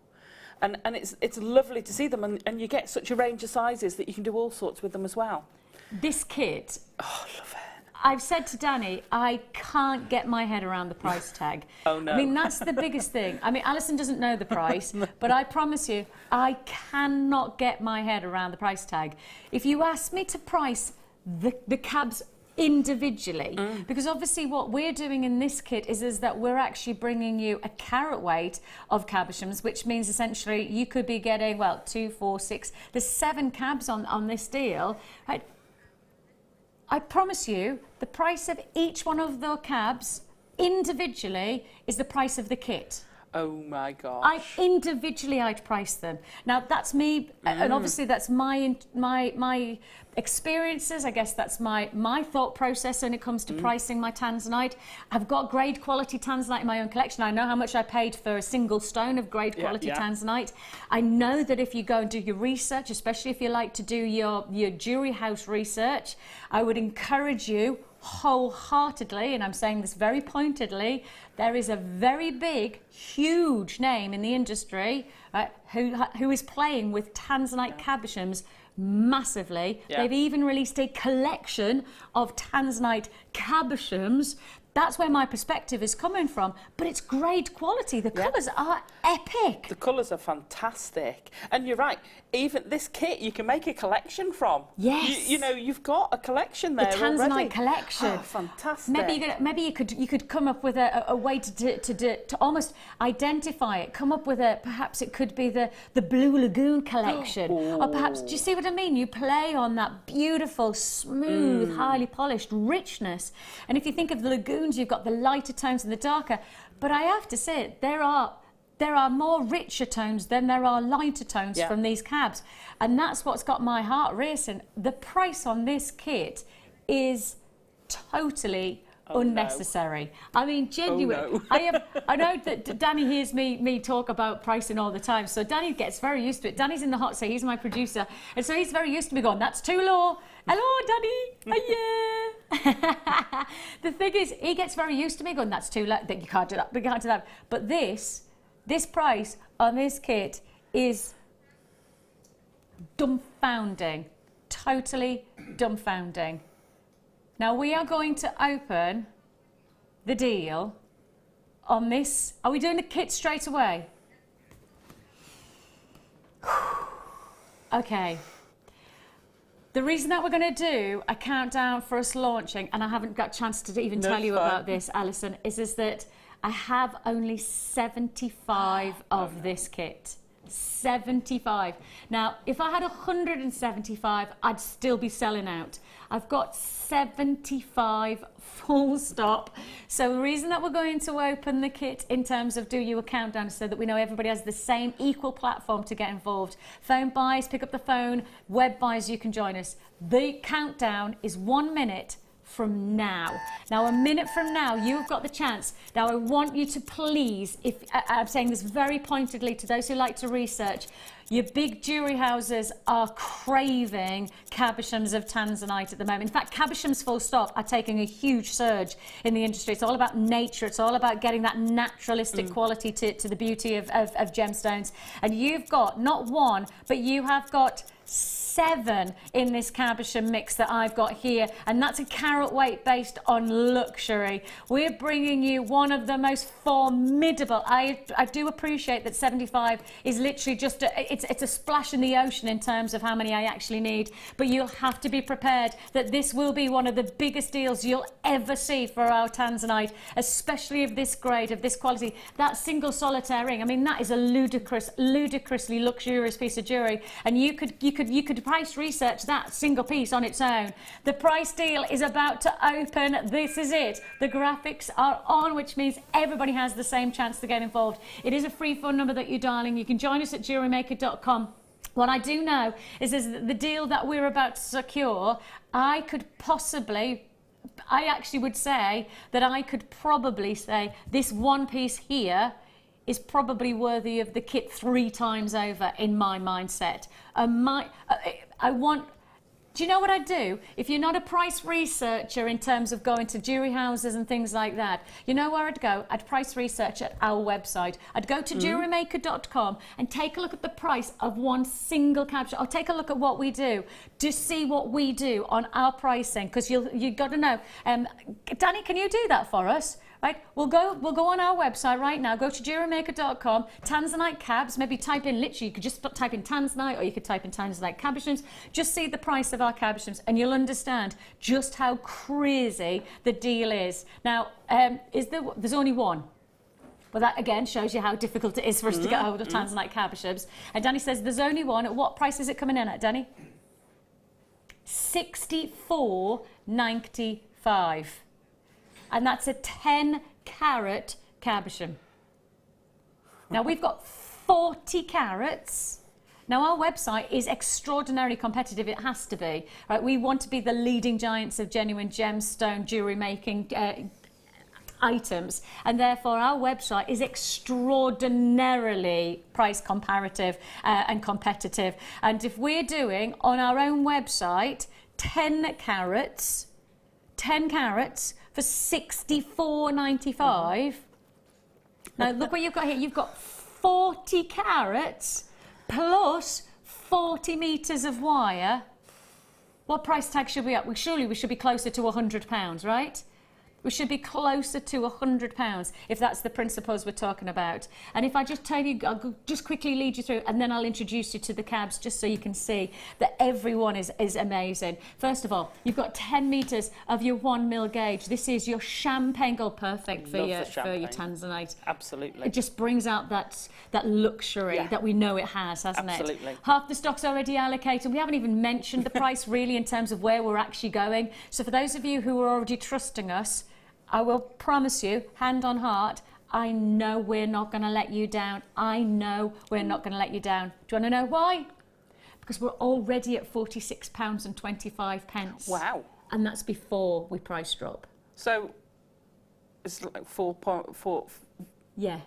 And it's lovely to see them, and you get such a range of sizes that you can do all sorts with them as well. This kit, oh, I love it. I've said to Danny, I can't get my head around the price tag. Oh no. I mean, that's the biggest thing. I mean, Alison doesn't know the price, but I promise you, I cannot get my head around the price tag. If you ask me to price the cabs individually, because obviously what we're doing in this kit is that we're actually bringing you a carat weight of cabochons, which means essentially you could be getting, well, 2, 4, 6, there's 7 cabs on this deal, right? I promise you the price of each one of the cabs individually is the price of the kit. Oh my gosh. I'd price them. Now that's me, and obviously that's my experiences. I guess that's my thought process when it comes to pricing my tanzanite. I've got grade quality tanzanite in my own collection. I know how much I paid for a single stone of grade quality tanzanite. I know that if you go and do your research, especially if you like to do your jewelry house research, I would encourage you wholeheartedly, and I'm saying this very pointedly, there is a very big, huge name in the industry who is playing with tanzanite cabochons massively. They've even released a collection of tanzanite cabochons. That's where my perspective is coming from, but it's grade quality. The colours are epic. The colours are fantastic. And you're right, even this kit you can make a collection from. Yes. You know, you've got a collection there the tanzanite already. collection. Oh, fantastic. Maybe you could come up with a way to almost identify it. Come up with perhaps it could be the Blue Lagoon collection, or perhaps, do you see what I mean? You play on that beautiful, smooth, highly polished richness. And if you think of the lagoons, you've got the lighter tones and the darker. But I have to say, there are there are more richer tones than there are lighter tones from these cabs. And that's what's got my heart racing. The price on this kit is totally unnecessary. No. I mean, genuinely. Oh, no. I know that Danny hears me talk about pricing all the time, so Danny gets very used to it. Danny's in the hot seat, he's my producer, and so he's very used to me going, that's too low. Hello, Danny. Yeah. The thing is, he gets very used to me going, that's too low. That you can't do that. You can't do that. But this price on this kit is dumbfounding. Totally dumbfounding. Now we are going to open the deal on this. Are we doing the kit straight away? Okay. The reason that we're going to do a countdown for us launching, and I haven't got a chance to even tell you about this, Alison, is that I have only 75 of this kit. 75. Now, if I had 175, I'd still be selling out. I've got 75 full stop. So the reason that we're going to open the kit in terms of do you a countdown is so that we know everybody has the same equal platform to get involved. Phone buys, pick up the phone, web buys, you can join us. The countdown is 1 minute from now. Now, a minute from now, you've got the chance. Now, I want you to please, if I'm saying this very pointedly to those who like to research, your big jewellery houses are craving cabochons of tanzanite at the moment. In fact, cabochons full stop are taking a huge surge in the industry. It's all about nature. It's all about getting that naturalistic quality to the beauty of gemstones. And you've got not one, but you have got 7 in this cabochon mix that I've got here, and that's a carat weight based on luxury. We're bringing you one of the most formidable. I do appreciate that 75 is literally just it's a splash in the ocean in terms of how many I actually need, but you'll have to be prepared that this will be one of the biggest deals you'll ever see for our tanzanite, especially of this grade, of this quality. That single solitaire ring, I mean, that is a ludicrously luxurious piece of jewellery, and you could price research that single piece on its own. The price deal is about to open. This is it. The graphics are on, which means everybody has the same chance to get involved. It is a free phone number that you're dialing. You can join us at jewellerymaker.com. What I do know is the deal that we're about to secure, I actually would say that I could probably say this one piece here is probably worthy of the kit 3 times over in my mindset. Do you know what I'd do? If you're not a price researcher in terms of going to jewellery houses and things like that, you know where I'd go? I'd price research at our website. I'd go to jewellerymaker.com and take a look at the price of one single cabochon. I'll take a look at what we do. Just see what we do on our pricing, because you've got to know. Danny, can you do that for us? Right, we'll go on our website right now. Go to jewellerymaker.com. Tanzanite cabs. Maybe type in, literally, you could just type in tanzanite, or you could type in tanzanite cabochons. Just see the price of our cabochons, and you'll understand just how crazy the deal is. Now, there's only one. Well, that again shows you how difficult it is for us to get hold of tanzanite cabochons. And Danny says there's only one. At what price is it coming in at, Danny? $64.95. And that's a 10 carat cabochon. Now we've got 40 carats. Now our website is extraordinarily competitive, it has to be. Right? We want to be the leading giants of genuine gemstone jewellery making items, and therefore our website is extraordinarily price comparative and competitive. And if we're doing on our own website 10 carats for $64.95. Now look what you've got here. You've got 40 carats plus 40 metres of wire. What price tag should we up? Surely we should be closer to £100, right? We should be closer to £100 if that's the principles we're talking about. And if I just tell you, I'll just quickly lead you through, and then I'll introduce you to the cabs just so you can see that everyone is amazing. First of all, you've got 10 metres of your 1mm gauge. This is your champagne gold, perfect for your tanzanite. Absolutely. It just brings out that luxury that we know it has, hasn't it? Absolutely. Half the stock's already allocated. We haven't even mentioned the price really in terms of where we're actually going. So for those of you who are already trusting us, I will promise you, hand on heart, I know we're not going to let you down. I know we're not going to let you down. Do you want to know why? Because we're already at £46.25. Wow. And that's before we price drop. So it's like 4.4 Yeah.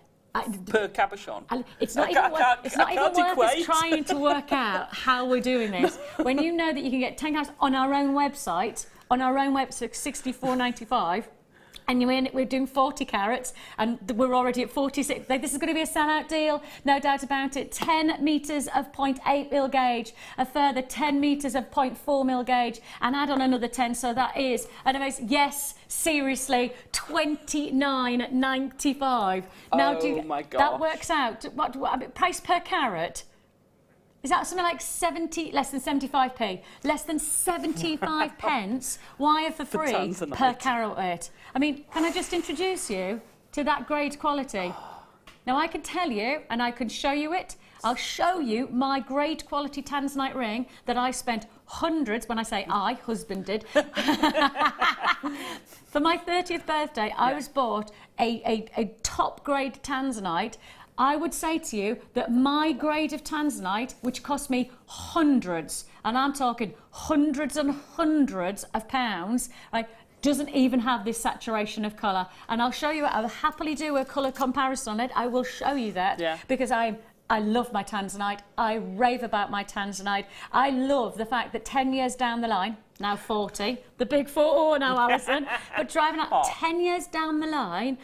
per cabochon. It's not even worth us trying to work out how we're doing this. When you know that you can get 10 carats on our own website, £64.95, and we're doing 40 carats, and we're already at 46. This is going to be a sellout deal, no doubt about it. 10 metres of 0.8 mil gauge, a further 10 metres of 0.4 mil gauge, and add on another 10, so that is an amazing, yes, seriously, £29.95. Now, my gosh. That works out, what price per carat? Is that something like less than 75p? Less than 75 pence wire for free per carat weight. I mean, can I just introduce you to that grade quality? Now, I can tell you, and I can show you it. I'll show you my grade quality tanzanite ring that I spent hundreds, when I say I, husband did. For my 30th birthday, I was bought a top grade tanzanite. I would say to you that my grade of tanzanite, which cost me hundreds, and I'm talking hundreds and hundreds of pounds, right, doesn't even have this saturation of colour. And I'll show you, I'll happily do a colour comparison on it. I will show you that, because I love my tanzanite. I rave about my tanzanite. I love the fact that 10 years down the line, now 40, the big 4 now, Alison, but driving up 10 years down the line,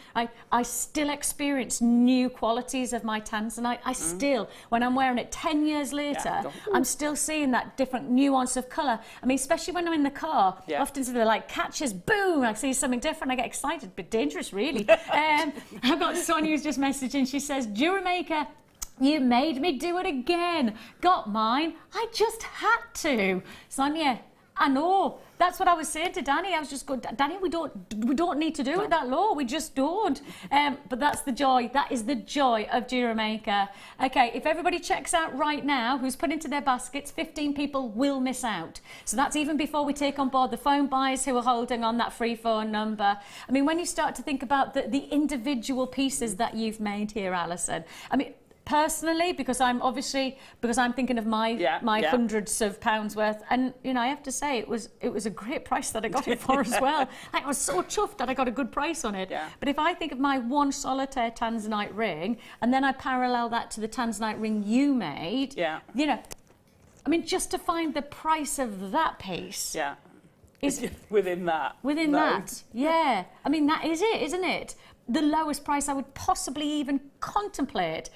I still experience new qualities of my tanzanite. I still, when I'm wearing it 10 years later, I'm still seeing that different nuance of colour. I mean, especially when I'm in the car, often they're like catches, boom, I see something different, I get excited, but dangerous, really. I've got Sonia who's just messaging, she says, Jewellery Maker, you made me do it again. Got mine. I just had to. Sonia, I know. That's what I was saying to Danny. I was just going, Danny, we don't need to do it that low. We just don't. But that's the joy. That is the joy of Jewellery Maker. Okay, if everybody checks out right now, who's put into their baskets, 15 people will miss out. So that's even before we take on board the phone buyers who are holding on that free phone number. I mean, when you start to think about the individual pieces that you've made here, Alison, I mean, personally, because I'm thinking of my hundreds of pounds worth, and you know, I have to say it was a great price that I got it for as well. I was so chuffed that I got a good price on it. But if I think of my one solitaire tanzanite ring, and then I parallel that to the tanzanite ring you made, you know, I mean, just to find the price of that piece, is within that. Yeah. I mean, that is it, isn't it? The lowest price I would possibly even contemplate.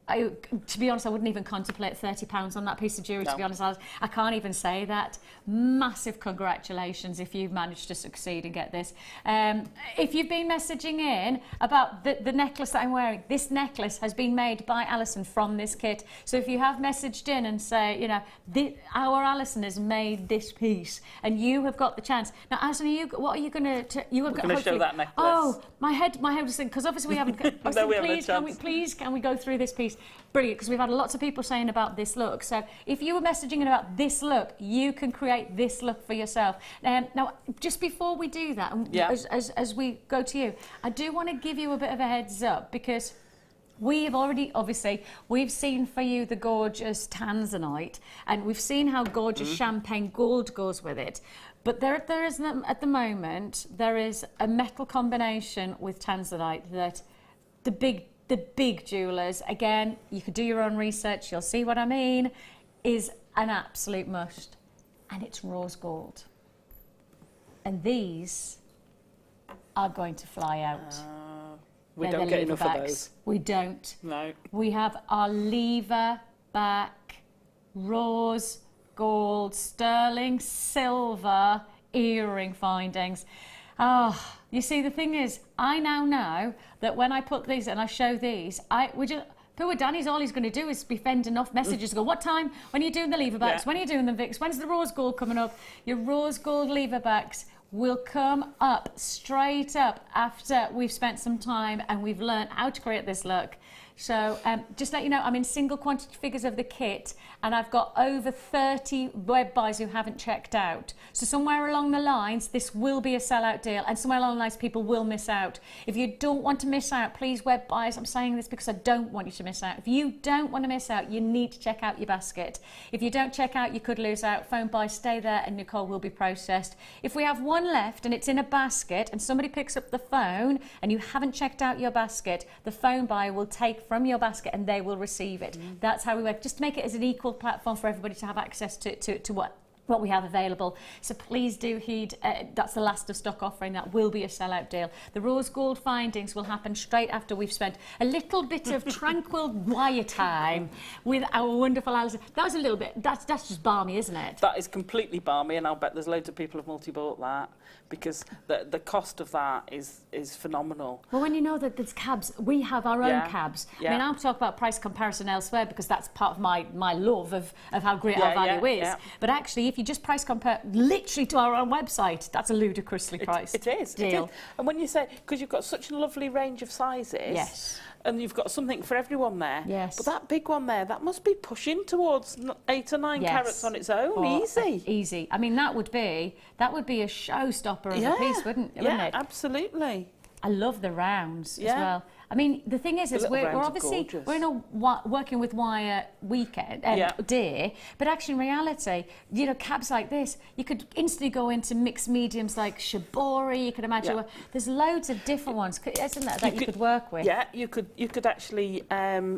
To be honest, I wouldn't even contemplate £30 on that piece of jewellery, to be honest. I can't even say that. Massive congratulations if you've managed to succeed and get this. If you've been messaging in about the necklace that I'm wearing, this necklace has been made by Alison from this kit. So if you have messaged in and say, you know, our Alison has made this piece, and you have got the chance. Now, Alison, what are you going to... We're going to show that necklace. Oh, my head was thinking, because obviously we haven't... Can we go through this piece? Brilliant, because we've had lots of people saying about this look. So if you were messaging in about this look, you can create this look for yourself. Now, just before we do that, as we go to you, I do want to give you a bit of a heads up, because we have already, obviously, we've seen for you the gorgeous tanzanite, and we've seen how gorgeous champagne gold goes with it. But there is, at the moment, there is a metal combination with tanzanite that the big jewellers, again, you could do your own research, you'll see what I mean, is an absolute must. And it's rose gold. And these are going to fly out. We don't get enough of those. We don't. No. We have our lever back, rose gold, sterling silver earring findings. Oh, you see, the thing is, I now know that when I put these and I show these, poor Danny's, all he's going to do is be fending off messages to go, what time? When are you doing the lever backs? When are you doing them, Vicks? When's the rose gold coming up? Your rose gold lever backs will come up straight up after we've spent some time and we've learned how to create this look. So just let you know, I'm in single quantity figures of the kit, and I've got over 30 web buys who haven't checked out. So somewhere along the lines, this will be a sellout deal, and somewhere along the lines, people will miss out. If you don't want to miss out, please, web buyers, I'm saying this because I don't want you to miss out. If you don't want to miss out, you need to check out your basket. If you don't check out, you could lose out. Phone buy, stay there, and your call will be processed. If we have one left and it's in a basket, and somebody picks up the phone and you haven't checked out your basket, the phone buyer will take from your basket and they will receive it. That's how we work, just to make it as an equal platform for everybody to have access to what we have available. So please do heed, that's the last of stock offering. That will be a sellout deal. The rose gold findings will happen straight after we've spent a little bit of tranquil wire time with our wonderful Alison. That was a little bit, that's just balmy, isn't it? That is completely balmy, and I'll bet there's loads of people have multi-bought that, because the cost of that is phenomenal. Well, when you know that there's cabs, we have our own cabs. Yeah. I mean, I'll talk about price comparison elsewhere because that's part of my love of how great our value is. Yeah. But actually, if you just price compare literally to our own website, that's a ludicrously priced deal. It is. And when you say, because you've got such a lovely range of sizes, yes, and you've got something for everyone there. Yes. But that big one there, that must be pushing towards 8 or 9 carats on its own. Easy. Easy. I mean, that would be a showstopper of a piece, wouldn't it? Yeah, absolutely. I love the rounds as well. I mean, the thing is we're obviously we're in a working with wire weekend day, but actually in reality, you know, cabs like this, you could instantly go into mixed mediums like shibori. You could imagine there's loads of different ones, isn't there, that you could work with? Yeah, you could actually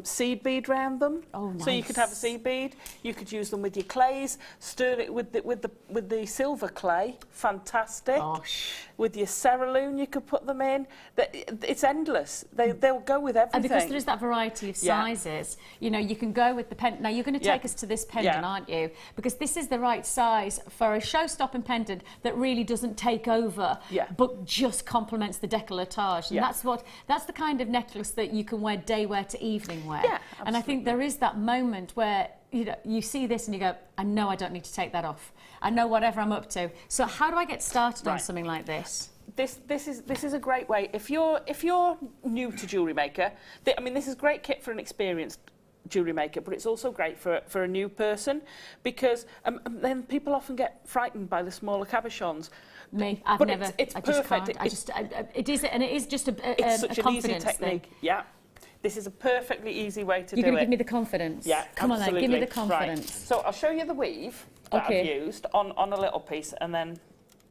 seed bead round them. Oh, nice. So you could have a seed bead. You could use them with your clays. Stir it with the silver clay. Fantastic. Gosh. With your cerulean, you could put them in. It's endless. They'll go with everything. And because there is that variety of sizes, you know, you can go with the pendant. Now, you're going to take us to this pendant, aren't you? Because this is the right size for a show-stopping pendant that really doesn't take over, but just complements the décolletage. And that's the kind of necklace that you can wear day wear to evening wear. Yeah, and I think there is that moment where, you know, you see this and you go, I know I don't need to take that off. I know whatever I'm up to. So how do I get started on something like this? This is a great way. If you're new to Jewellery Maker, I mean, this is a great kit for an experienced jewellery maker, but it's also great for a new person, because then people often get frightened by the smaller cabochons. Me, I've never. It's perfect. It is just it's such an easy technique. Thing. Yeah. This is a perfectly easy way to do it. You're going to give me the confidence. Yeah, Come absolutely. on then, give me the confidence. Right. So I'll show you the weave that I've used on a little piece, and then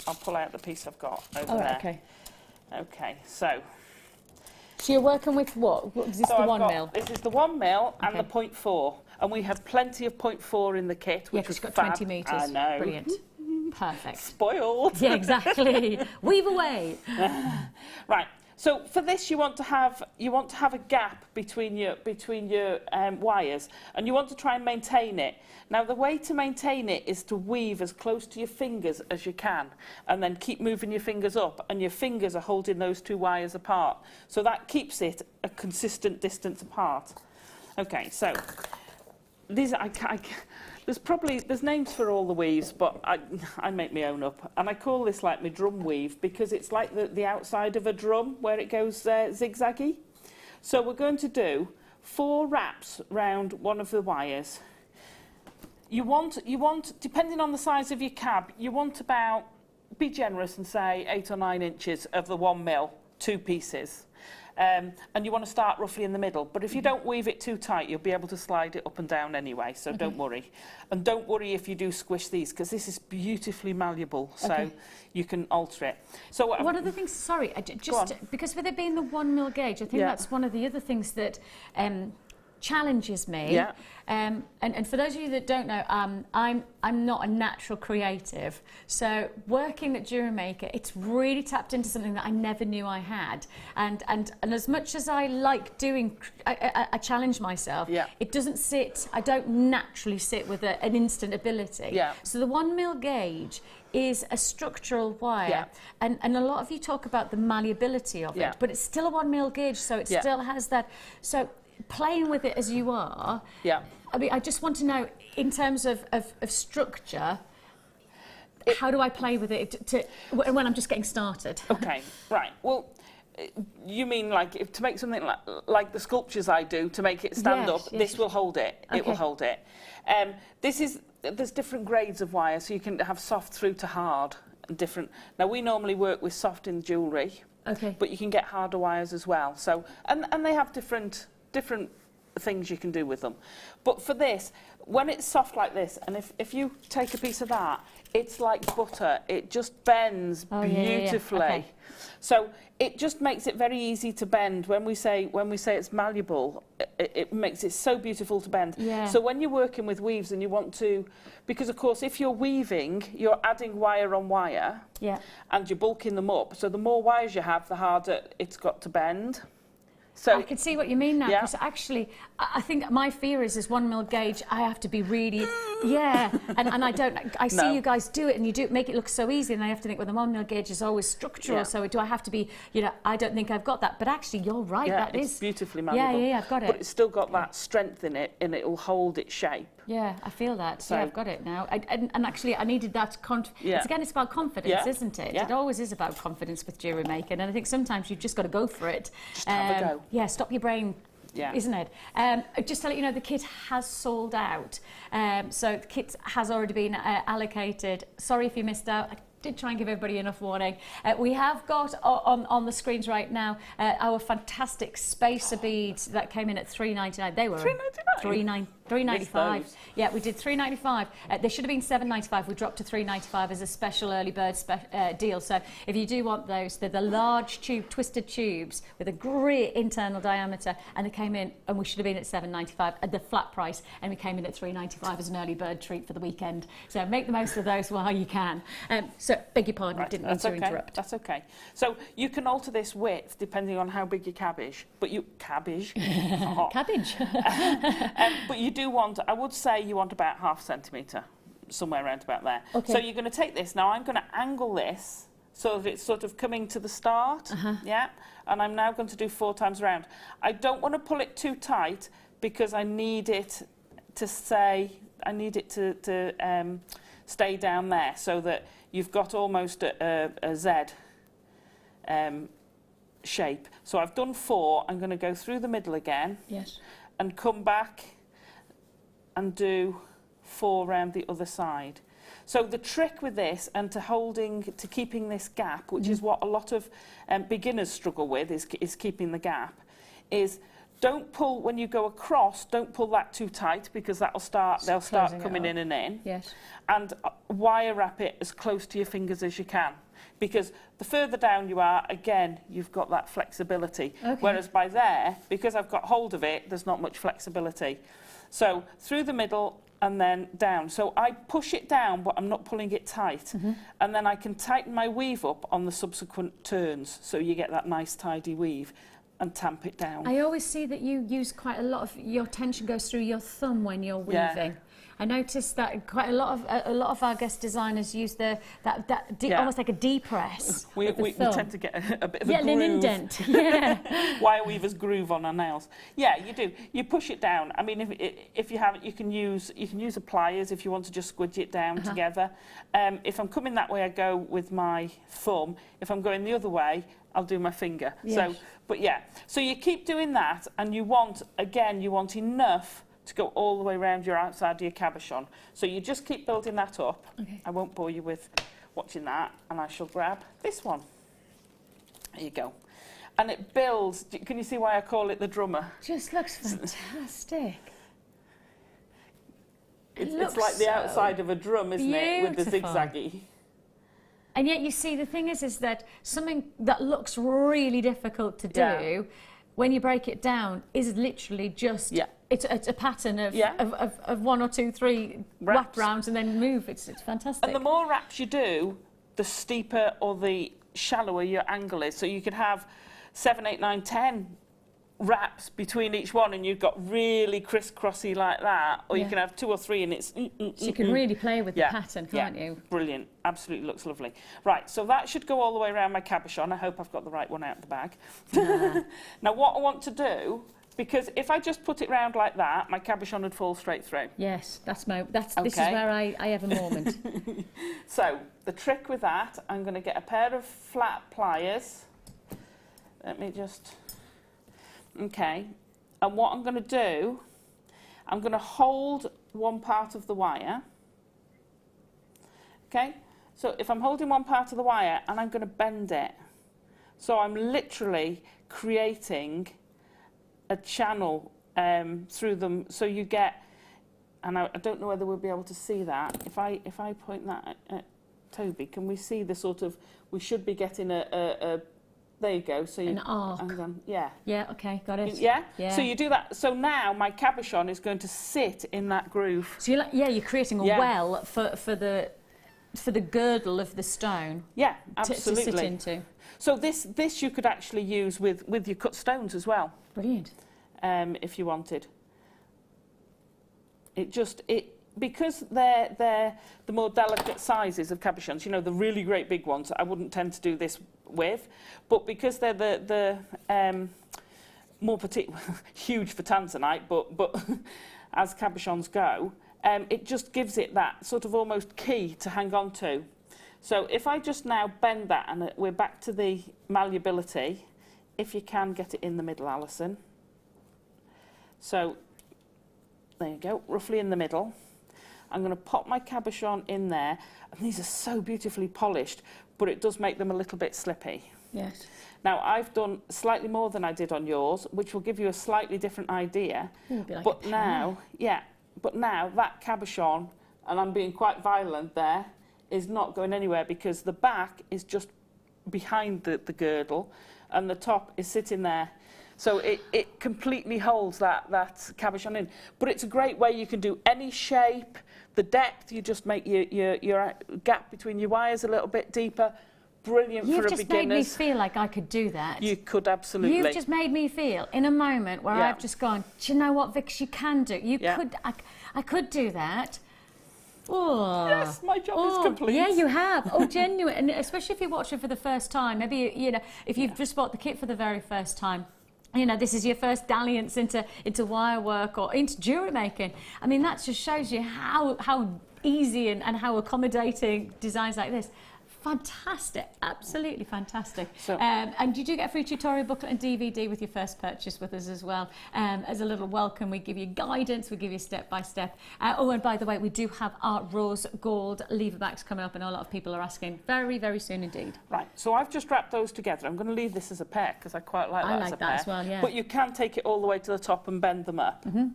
I'll pull out the piece I've got over there. Okay. Okay, so you're working with what? Is this the 1 mil? This is the 1 mil and the 0.4, and we have plenty of 0.4 in the kit, which is got fab. 20 metres. I know. Brilliant. Perfect. Spoiled. Yeah, exactly. Weave away. Right. So for this, you want to have a gap between your wires, and you want to try and maintain it. Now, the way to maintain it is to weave as close to your fingers as you can, and then keep moving your fingers up, and your fingers are holding those 2 wires apart. So that keeps it a consistent distance apart. Okay, so these there's names for all the weaves, but I make my own up, and I call this like my drum weave, because it's like the outside of a drum where it goes zigzaggy. So we're going to do 4 wraps round one of the wires. You want, depending on the size of your cab, you want be generous and say 8 or 9 inches of the 1 mil, 2 pieces. And you want to start roughly in the middle. But if you don't weave it too tight, you'll be able to slide it up and down anyway, so don't worry. And don't worry if you do squish these, because this is beautifully malleable, so you can alter it. So one of the things, sorry, just because with it being the 1 mil gauge, I think that's one of the other things that challenges me. Yeah. And for those of you that don't know, I'm not a natural creative. So working at Jewellery Maker, it's really tapped into something that I never knew I had. And as much as I like doing, I challenge myself. Yeah. It doesn't sit. I don't naturally sit with an instant ability. Yeah. So the 1 mil gauge is a structural wire, and a lot of you talk about the malleability of it, but it's still a 1 mil gauge, so it still has that. So playing with it as you are, I mean, I just want to know, in terms of structure, how do I play with it when I'm just getting started? Okay, right. Well, You mean like if to make something like the sculptures I do to make it stand up? This will hold it. It will hold it. There's different grades of wire, so you can have soft through to hard and different. Now we normally work with soft in jewellery, but you can get harder wires as well. So and they have different things you can do with them. But for this, when it's soft like this, and if you take a piece of that, it's like butter. It just bends beautifully. Okay. So it just makes it very easy to bend. When we say it's malleable, it makes it so beautiful to bend. Yeah. So when you're working with weaves and you want to, because of course if you're weaving, you're adding wire on wire, and you're bulking them up. So the more wires you have, the harder it's got to bend. So I can see what you mean now, because actually, I think my fear is 1 mil gauge. I have to be really, and I don't. I see you guys do it, and you do make it look so easy, and I have to think, well, the 1 mil gauge is always structural. So do I have to be? I don't think I've got that. But actually, you're right. That it's is beautifully malleable. Yeah, I've got it. But it's still got that strength in it, and it will hold its shape. Yeah, I feel that. So I've got it now. And actually, I needed that. It's about confidence, isn't it? Yeah. It always is about confidence with jewellery making, and I think sometimes you've just got to go for it. Just have a go. Yeah, stop your brain. Yeah. Isn't it? Just to let you know, the kit has sold out. So the kit has already been allocated. Sorry if you missed out. I did try and give everybody enough warning. We have got on the screens right now our fantastic spacer beads that came in at $3.99. They were $3.95. Yeah, we did $3.95. They should have been $7.95. We dropped to $3.95 as a special early bird deal. So if you do want those, they're the large twisted tubes with a great internal diameter, and they came in, and we should have been at $7.95 at the flat price, and we came in at $3.95 as an early bird treat for the weekend. So make the most of those while you can. So beg your pardon, I didn't mean to interrupt. That's okay. So you can alter this width depending on how big your cabbage, but cabbage. But you do want, I would say you want about ½ centimetre, somewhere around about there. Okay. So you're going to take this, now I'm going to angle this so that it's sort of coming to the start, and I'm now going to do 4 times around. I don't want to pull it too tight because I need it to stay down there so that you've got almost a Z shape. So I've done 4, I'm going to go through the middle again. Yes. And come back and do 4 around the other side. So the trick with this and to keeping this gap, which is what a lot of beginners struggle with, is keeping the gap, is don't pull, when you go across, don't pull that too tight because they'll start coming in and in. Yes. And wire wrap it as close to your fingers as you can. Because the further down you are, again, you've got that flexibility. Okay. Whereas by there, because I've got hold of it, there's not much flexibility. So through the middle and then down. So I push it down, but I'm not pulling it tight. And then I can tighten my weave up on the subsequent turns, so you get that nice tidy weave, and tamp it down. I always see that you use quite a lot of your tension goes through your thumb when you're weaving. Yeah. I noticed that quite a lot of our guest designers use almost like a D-press. We tend to get a bit of a groove. An indent. Yeah. Wire weaver's groove on our nails. Yeah, you do. You push it down. I mean, if you haven't, you can use a pliers if you want to just squidge it down together. If I'm coming that way, I go with my thumb. If I'm going the other way, I'll do my finger. Yes. So you keep doing that, and you want enough to go all the way around your outside of your cabochon. So you just keep building that up. Okay. I won't bore you with watching that, and I shall grab this one. There you go. And it builds. Can you see why I call it the drummer? Just looks fantastic. It's like the outside of a drum, isn't it, with the zigzaggy. And yet you see, the thing is that something that looks really difficult to do, when you break it down, is literally just it's a pattern of 1 or 2, 3 wrap rounds and then move. It's fantastic. And the more wraps you do, the steeper or the shallower your angle is. So you could have 7, 8, 9, 10 wraps between each one, and you've got really crisscrossy like that, or you can have 2 or 3 and it's so you can really play with the pattern, can't you? Brilliant. Absolutely looks lovely. Right, so that should go all the way around my cabochon. I hope I've got the right one out of the bag. Now what I want to do, because if I just put it round like that, my cabochon would fall straight through. Yes, this is where I have a moment. So the trick with that, I'm going to get a pair of flat pliers. let me just, okay. And what I'm going to do, I'm going to hold one part of the wire. Okay, so if I'm holding one part of the wire and I'm going to bend it, so I'm literally creating a channel through them, so you get, and I don't know whether we'll be able to see that. If I point that at Toby, can we see the sort of, we should be getting a there you go. So an arc. Hang on, yeah. Yeah, okay, got it. Yeah? Yeah. So you do that. So now my cabochon is going to sit in that groove. So you're like, yeah, you're creating a well for the girdle of the stone. Yeah, absolutely. To sit into. So this you could actually use with your cut stones as well. Brilliant. If you wanted. Because they're the more delicate sizes of cabochons, you know, the really great big ones, I wouldn't tend to do this with, but because they're the more huge for tanzanite, but as cabochons go, it just gives it that sort of almost key to hang on to. So if I just now bend that, and we're back to the malleability, if you can get it in the middle, Alison. So there you go, roughly in the middle. I'm going to pop my cabochon in there, and these are so beautifully polished, but it does make them a little bit slippy. Yes. Now, I've done slightly more than I did on yours, which will give you a slightly different idea. Like but now, that cabochon, and I'm being quite violent there, is not going anywhere because the back is just behind the girdle, and the top is sitting there. So it completely holds that cabochon in. But it's a great way you can do any shape. The depth, you just make your gap between your wires a little bit deeper. Brilliant for a beginner. You've just made me feel like I could do that. You could absolutely. You've just made me feel in a moment where I've just gone, do you know what, Vicki, you can do. I could do that. Oh. Yes, my job is complete. Yeah, you have. Oh, genuine. And especially if you're watching for the first time. Maybe, you know, if you've just bought the kit for the very first time. You know, this is your first dalliance into wire work or into jewellery making. I mean, that just shows you how easy and how accommodating designs like this. Fantastic, absolutely fantastic. So, and you do get a free tutorial booklet and DVD with your first purchase with us as well. As a little welcome, we give you guidance, we give you step by step. Oh, and by the way, we do have our rose gold lever backs coming up, and a lot of people are asking very, very soon indeed. Right, so I've just wrapped those together. I'm going to leave this as a pair because I quite like that as a pair. I like that as well, yeah. But you can take it all the way to the top and bend them up. Mm-hmm.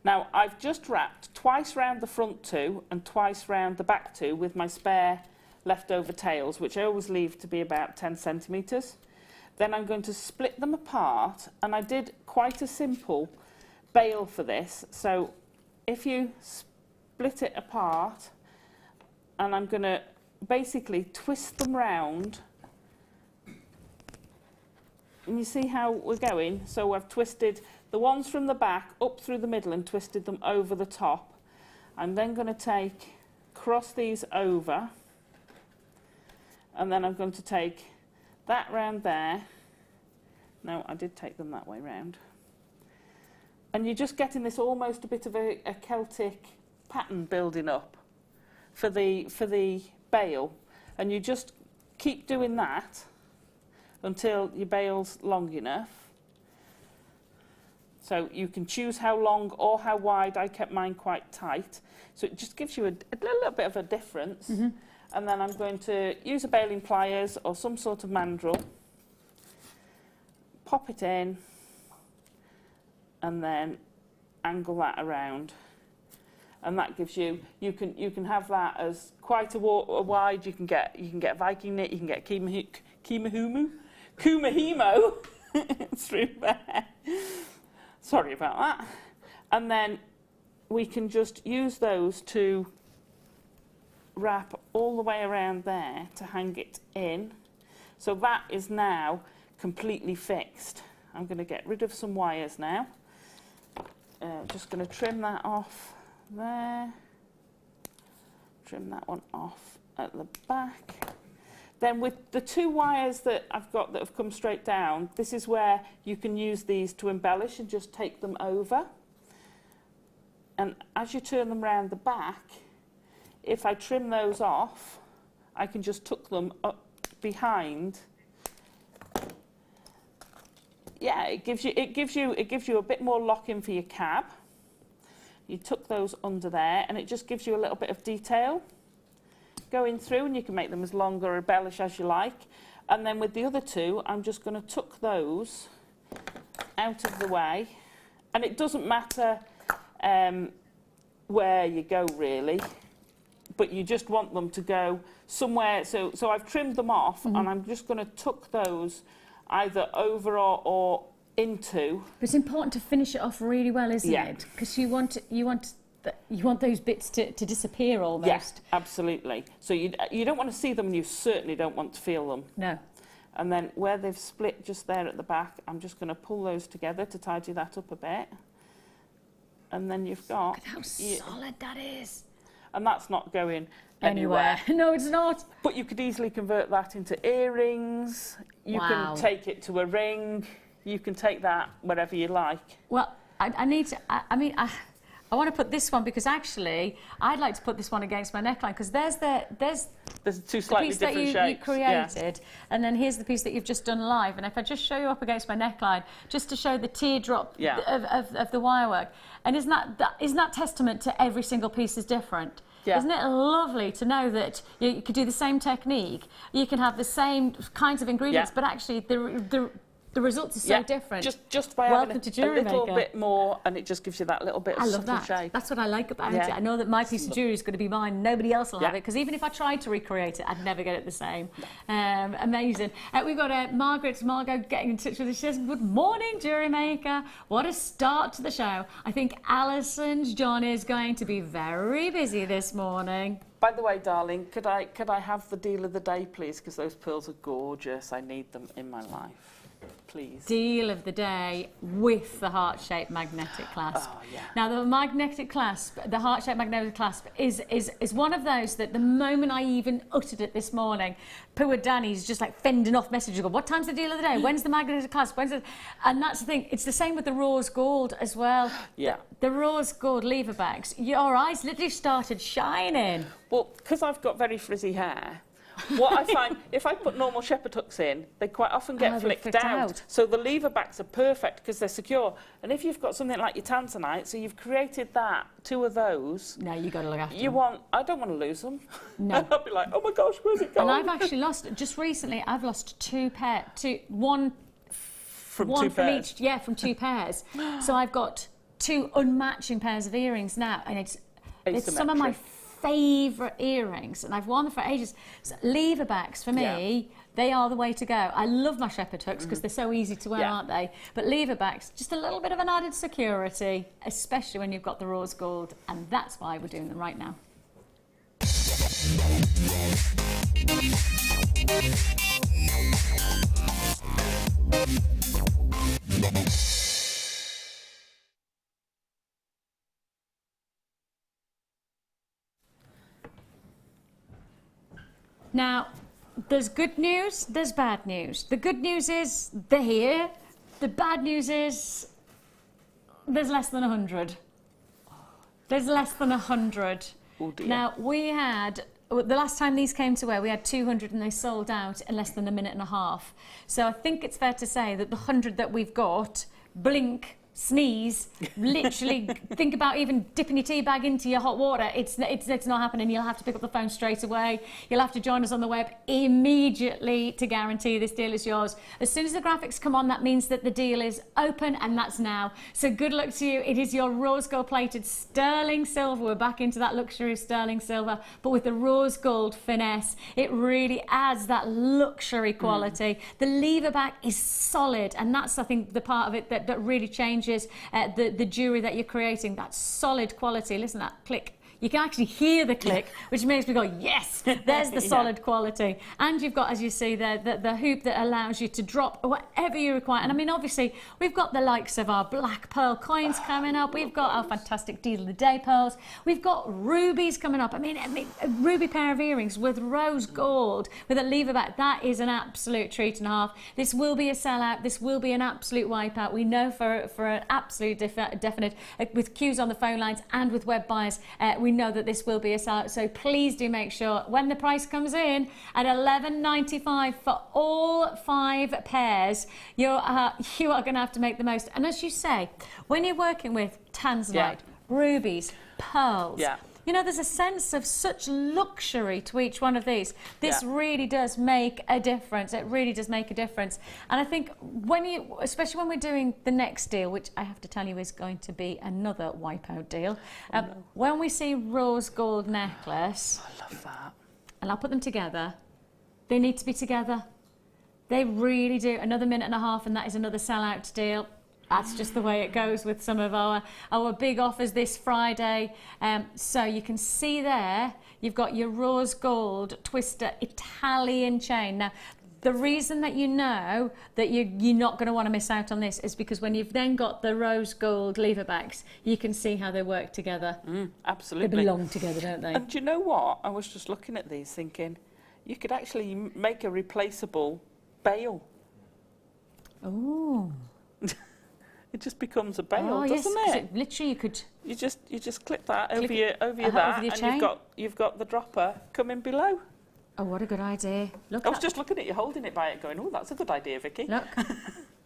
Now, I've just wrapped twice round the front two and twice round the back two with my spare leftover tails, which I always leave to be about 10 centimetres. Then I'm going to split them apart, and I did quite a simple bail for this. So if you split it apart, and I'm going to basically twist them round, and you see how we're going? So I've twisted the ones from the back up through the middle and twisted them over the top. I'm then going to cross these over, and then I'm going to take that round there. No, I did take them that way round. And you're just getting this almost a bit of a Celtic pattern building up for the bail. And you just keep doing that until your bail's long enough. So you can choose how long or how wide. I kept mine quite tight. So it just gives you a little bit of a difference. Mm-hmm. And then I'm going to use a baling pliers or some sort of mandrel, pop it in, and then angle that around. And that gives you can have that as quite a wide. You can get Viking knit, you can get Kumahimo through there. Sorry about that. And then we can just use those to wrap all the way around there to hang it in. So that is now completely fixed. I'm going to get rid of some wires now. Just going to trim that off there. Trim that one off at the back. Then with the two wires that I've got that have come straight down, this is where you can use these to embellish and just take them over. And as you turn them round the back, if I trim those off, I can just tuck them up behind yeah, it gives you a bit more lock-in for your cab. You tuck those under there, and it just gives you a little bit of detail going through, and you can make them as long or embellish as you like. And then with the other two, I'm just going to tuck those out of the way, and it doesn't matter where you go really, but you just want them to go somewhere. So I've trimmed them off, and I'm just going to tuck those either over or into. But it's important to finish it off really well, isn't Yeah. it? Because you want those bits to disappear almost. Yes, absolutely. So you don't want to see them, and you certainly don't want to feel them. No. And then where they've split just there at the back, I'm just going to pull those together to tidy that up a bit. And then you've got... Look at how solid that is. And that's not going anywhere. No, it's not. But you could easily convert that into earrings. You Wow. can take it to a ring. You can take that wherever you like. Well, I need to... I want to put this one because actually I'd like to put this one against my neckline because there's two slightly piece that different you shapes. created, and then here's the piece that you've just done live. And if I just show you up against my neckline, just to show the teardrop of the wirework, and isn't that testament to every single piece is different? Yeah. Isn't it lovely to know that you could do the same technique, you can have the same kinds of ingredients, but actually the results are so different. Just by Welcome having to a Jewellery little Maker. bit more, and it just gives you that little bit of I love subtle that. shape. That's what I like about Yeah. it. I know that my piece of jewellery is going to be mine. Nobody else will have Yeah. it because even if I tried to recreate it, I'd never get it the same. Amazing. We've got Margot getting in touch with us. She says, "Good morning, Jewellery Maker. What a start to the show. I think Alison's John is going to be very busy this morning." By the way, darling, could I have the deal of the day, please? Because those pearls are gorgeous. I need them in my life. Please. Deal of the day with the heart-shaped magnetic clasp. Oh, yeah. Now, the magnetic clasp, the heart-shaped magnetic clasp, is one of those that the moment I even uttered it this morning, poor Danny's just like fending off messages. Go, what time's the deal of the day? When's the magnetic clasp? And that's the thing. It's the same with the rose gold as well. Yeah. The rose gold lever bags. Your eyes literally started shining. Well, because I've got very frizzy hair, what I find, if I put normal shepherd hooks in, they quite often get they're flicked flicked out. out. So the lever backs are perfect because they're secure. And if you've got something like your tanzanite, so you've created that, two of those, No, you got to look after them. I don't want to lose them. No. I'll be like, oh my gosh, where's it gone? And I've actually lost, just recently, I've lost one from one two from pairs. each, from 2 pairs. So I've got 2 unmatching pairs of earrings now, and it's some of my favourite earrings, and I've worn them for ages. So lever backs for me, they are the way to go. I love my shepherd hooks because they're so easy to wear, aren't they? But lever backs, just a little bit of an added security, especially when you've got the rose gold, and that's why we're doing them right now. Now, there's good news, there's bad news. The good news is they're here. The bad news is there's less than 100. There's less than 100. Oh dear. Now, we had, the last time these came to wear, we had 200 and they sold out in less than a minute and a half. So I think it's fair to say that the 100 that we've got, blink, sneeze, literally think about even dipping your tea bag into your hot water. It's not happening. You'll have to pick up the phone straight away. You'll have to join us on the web immediately to guarantee this deal is yours. As soon as the graphics come on, that means that the deal is open, and that's now. So good luck to you. It is your rose gold plated sterling silver. We're back into that luxury sterling silver, but with the rose gold finesse, it really adds that luxury quality. The lever back is solid, and that's, I think, the part of it that really changes the jewellery that you're creating. That solid quality. Listen to that click. You can actually hear the click, which makes me go, yes, there's the solid quality. And you've got, as you see there, the hoop that allows you to drop whatever you require. And I mean, obviously, we've got the likes of our black pearl coins coming up. We've got our fantastic deal of the day pearls. We've got rubies coming up. I mean, a ruby pair of earrings with rose gold, with a lever back. That is an absolute treat and a half. This will be a sellout. This will be an absolute wipeout. We know for an absolute definite, with queues on the phone lines and with web buyers, we we know that this will be a sellout. So please do make sure when the price comes in at $11.95 for all 5 pairs, you are going to have to make the most. And as you say, when you're working with tanzanite, rubies, pearls, you know, there's a sense of such luxury to each one of these. This really does make a difference. It really does make a difference. And I think when you, especially when we're doing the next deal, which I have to tell you is going to be another wipeout deal, when we see rose gold necklace, I love that. And I'll put them together, they need to be together. They really do. Another minute and a half and that is another sellout deal. That's just the way it goes with some of our big offers this Friday. So you can see there, you've got your rose gold twister Italian chain. Now, the reason that you know that you're not going to want to miss out on this is because when you've then got the rose gold lever backs, you can see how they work together. Absolutely. They belong together, don't they? And do you know what? I was just looking at these thinking, you could actually make a replaceable bail. Oh. It just becomes a bail, doesn't it? Literally, you could. You just clip that over Clip your over that, your and chain. you've got the dropper coming below. Oh, what a good idea! Look, I was just looking at you holding it by it, going, "Oh, that's a good idea, Vicky." Look.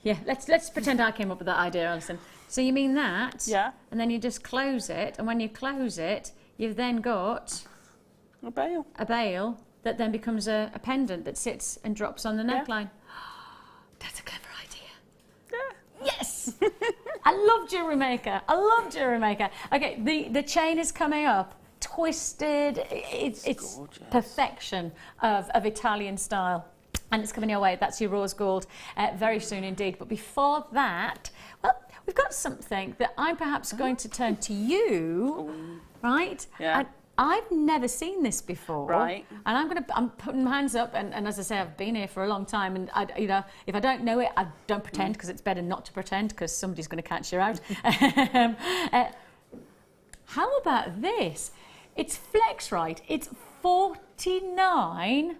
Yeah, let's pretend I came up with that idea, Alison. So you mean that? Yeah. And then you just close it, and when you close it, you've then got A bail. a bail that then becomes a pendant that sits and drops on the neckline. That's a clever idea. Yeah. Yes! I love Jewellery Maker. I love Jewellery Maker. Okay, the chain is coming up, twisted. It's gorgeous. Perfection of Italian style. And it's coming your way. That's your rose gold very soon indeed. But before that, well, we've got something that I'm perhaps going to turn to you, right? Yeah. And I've never seen this before, Right. And I'm putting my hands up, and as I say, I've been here for a long time, and you know, if I don't know it, I don't pretend, because it's better not to pretend, because somebody's going to catch you out. How about this? It's Flexrite. It's 49.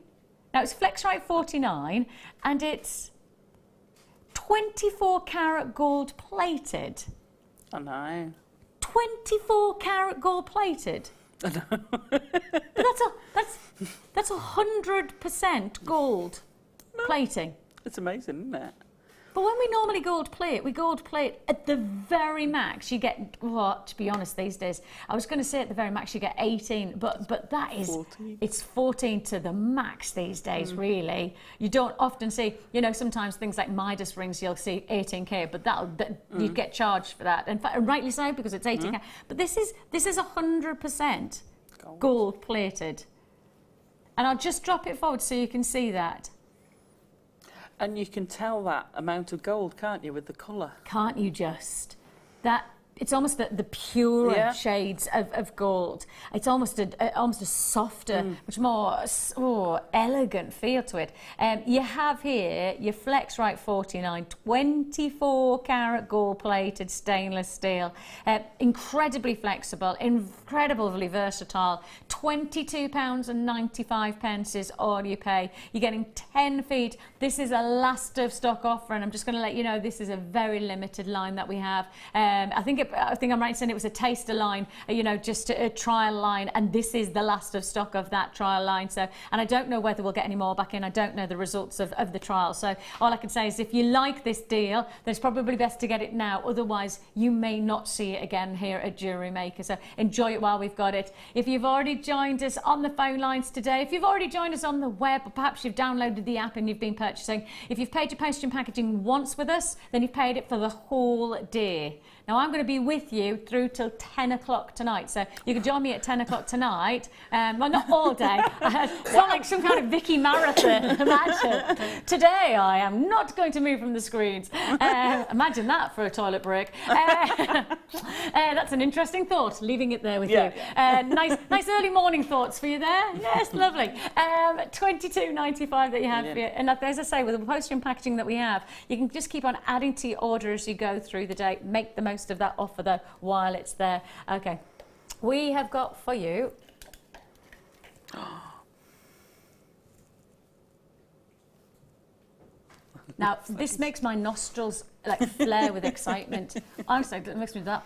Now it's Flexrite 49, and it's 24 karat gold plated. I know. 24 karat gold plated. But that's 100% gold plating. It's amazing, isn't it? But when we normally gold plate, we gold plate at the very max. You get, well, to be honest, these days, I was going to say at the very max you get 18, but that is, 14. It's 14 to the max these days, really. You don't often see, you know, sometimes things like Midas rings, you'll see 18K, but you get charged for that, and rightly so, because it's 18K. But this is 100% gold plated. And I'll just drop it forward so you can see that. And you can tell that amount of gold, can't you, with the colour? Can't you just? That it's almost the purer shades of gold. It's almost a softer, much more elegant feel to it. You have here your Flexrite 49, 24 karat gold plated stainless steel, incredibly flexible, incredibly versatile. £22.95 is all you pay. You're getting 10 feet. This is a last of stock offer, and I'm just going to let you know this is a very limited line that we have. I think I'm right in saying it was a taster line, you know, just a trial line, and this is the last of stock of that trial line. So, and I don't know whether we'll get any more back in. I don't know the results of the trial. So all I can say is if you like this deal, then it's probably best to get it now. Otherwise, you may not see it again here at Jewellery Maker. So enjoy it while we've got it. If you've already joined us on the phone lines today, if you've already joined us on the web, or perhaps you've downloaded the app and you've been purchasing, if you've paid your postage and packaging once with us, then you've paid it for the whole day. Now, I'm going to be with you through till 10 o'clock tonight, so you can join me at 10 o'clock tonight. Well, not all day. It's not like some kind of Vicki marathon. Imagine. Today, I am not going to move from the screens. Imagine that for a toilet break. That's an interesting thought, leaving it there with you. Nice early morning thoughts for you there. Yes, lovely. $22.95 that you have for you. And as I say, with the postage and packaging that we have, you can just keep on adding to your order as you go through the day. Make the most of that offer though while it's there. Okay, we have got for you now this makes my nostrils like flare with excitement. Honestly, it makes me do that.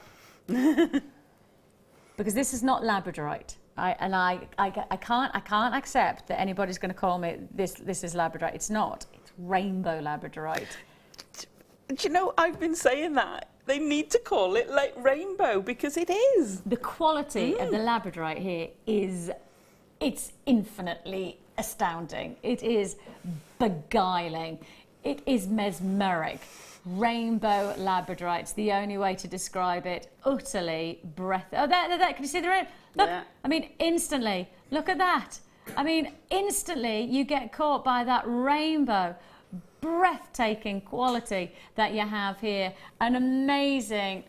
because this is not Labradorite. I can't accept that anybody's going to call me this is Labradorite. It's not. It's rainbow Labradorite. Do you know, I've been saying that. They need to call it like rainbow because it is. The quality of the Labradorite here it's infinitely astounding. It is beguiling. It is mesmeric. Rainbow Labradorite. It's the only way to describe it. Utterly there. Can you see the rain? Look, Yeah. I mean, instantly. Look at that. I mean, instantly you get caught by that rainbow. Breathtaking quality that you have here. An amazing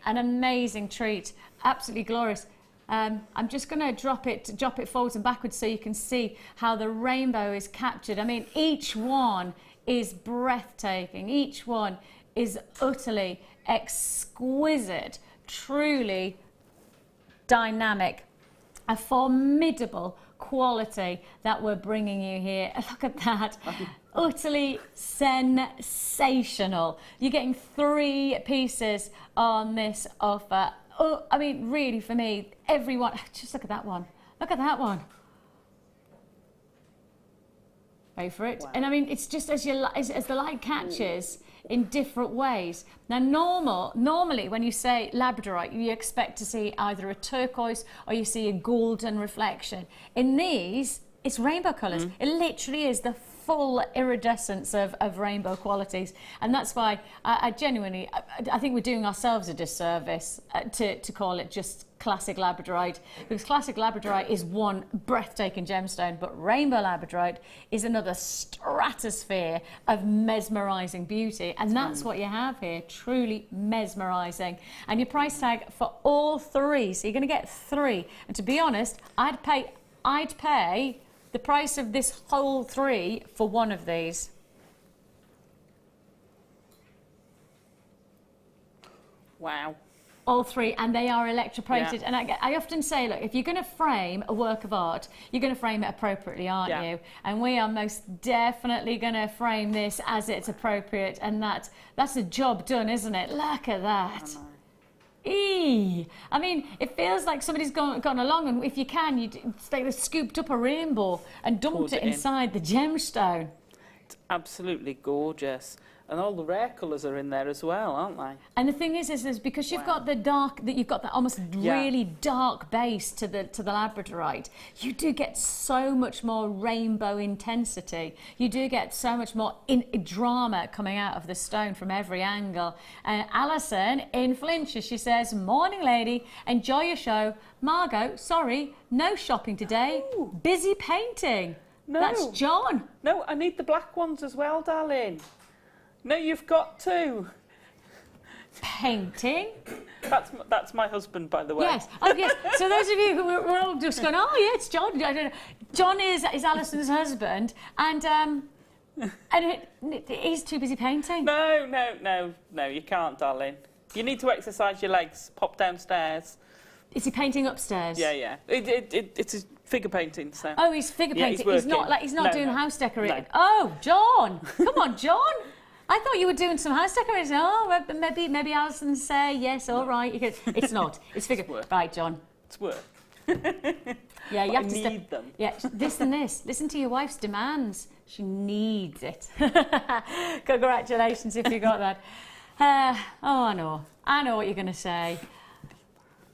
treat. Absolutely glorious. I'm just going to drop it forwards and backwards so you can see how the rainbow is captured. I mean, each one is breathtaking. Each one is utterly exquisite, truly dynamic, a formidable quality that we're bringing you here. Look at that. Utterly sensational. You're getting 3 pieces on this offer. Oh, I mean, really, for me, everyone, just look at that one. Look at that one. Wait for it. Wow. And I mean, it's just as the light catches in different ways. Now, normally when you say Labradorite, you expect to see either a turquoise or you see a golden reflection. In these, it's rainbow colours. It literally is the full iridescence of rainbow qualities, and that's why I genuinely think we're doing ourselves a disservice to call it just classic Labradorite, because classic Labradorite is one breathtaking gemstone, but rainbow Labradorite is another stratosphere of mesmerising beauty, and that's what you have here, truly mesmerising. And your price tag for all 3, so you're going to get 3, and to be honest, I'd pay the price of this whole 3 for one of these. Wow. All 3, and they are electroplated. Yeah. And I often say, look, if you're going to frame a work of art, you're going to frame it appropriately, aren't you? And we are most definitely going to frame this as it's appropriate, and that's a job done, isn't it? Look at that. I mean, it feels like somebody's gone along, and if you can, it's like they scooped up a rainbow and dumped it inside the gemstone. It's absolutely gorgeous. And all the rare colours are in there as well, aren't they? And the thing is because you've got the dark, you've got that almost really dark base to the Labradorite, you do get so much more rainbow intensity. You do get so much more drama coming out of the stone from every angle. Alison in Flintshire, she says, "Morning, lady. Enjoy your show. Margot, sorry, no shopping today. Ooh. Busy painting." No. That's John. No, I need the black ones as well, darling. No, you've got to. Painting? That's my husband, by the way. Yes. Oh, yes. So those of you who were all just going, oh, yeah, it's John. I don't know. John is Alison's husband, and he's too busy painting. No, you can't, darling. You need to exercise your legs. Pop downstairs. Is he painting upstairs? Yeah. It's a figure painting, so. Oh, he's figure painting. He's not doing house decorating. No. Oh, John. Come on, John. I thought you were doing some house decorating. Oh, maybe Alison say yes. All right. You can. It's not. It's figure. It's work. Right, John. It's work. Yeah, you have to need them. Yeah, this and this. Listen to your wife's demands. She needs it. Congratulations if you got that. I know what you're going to say.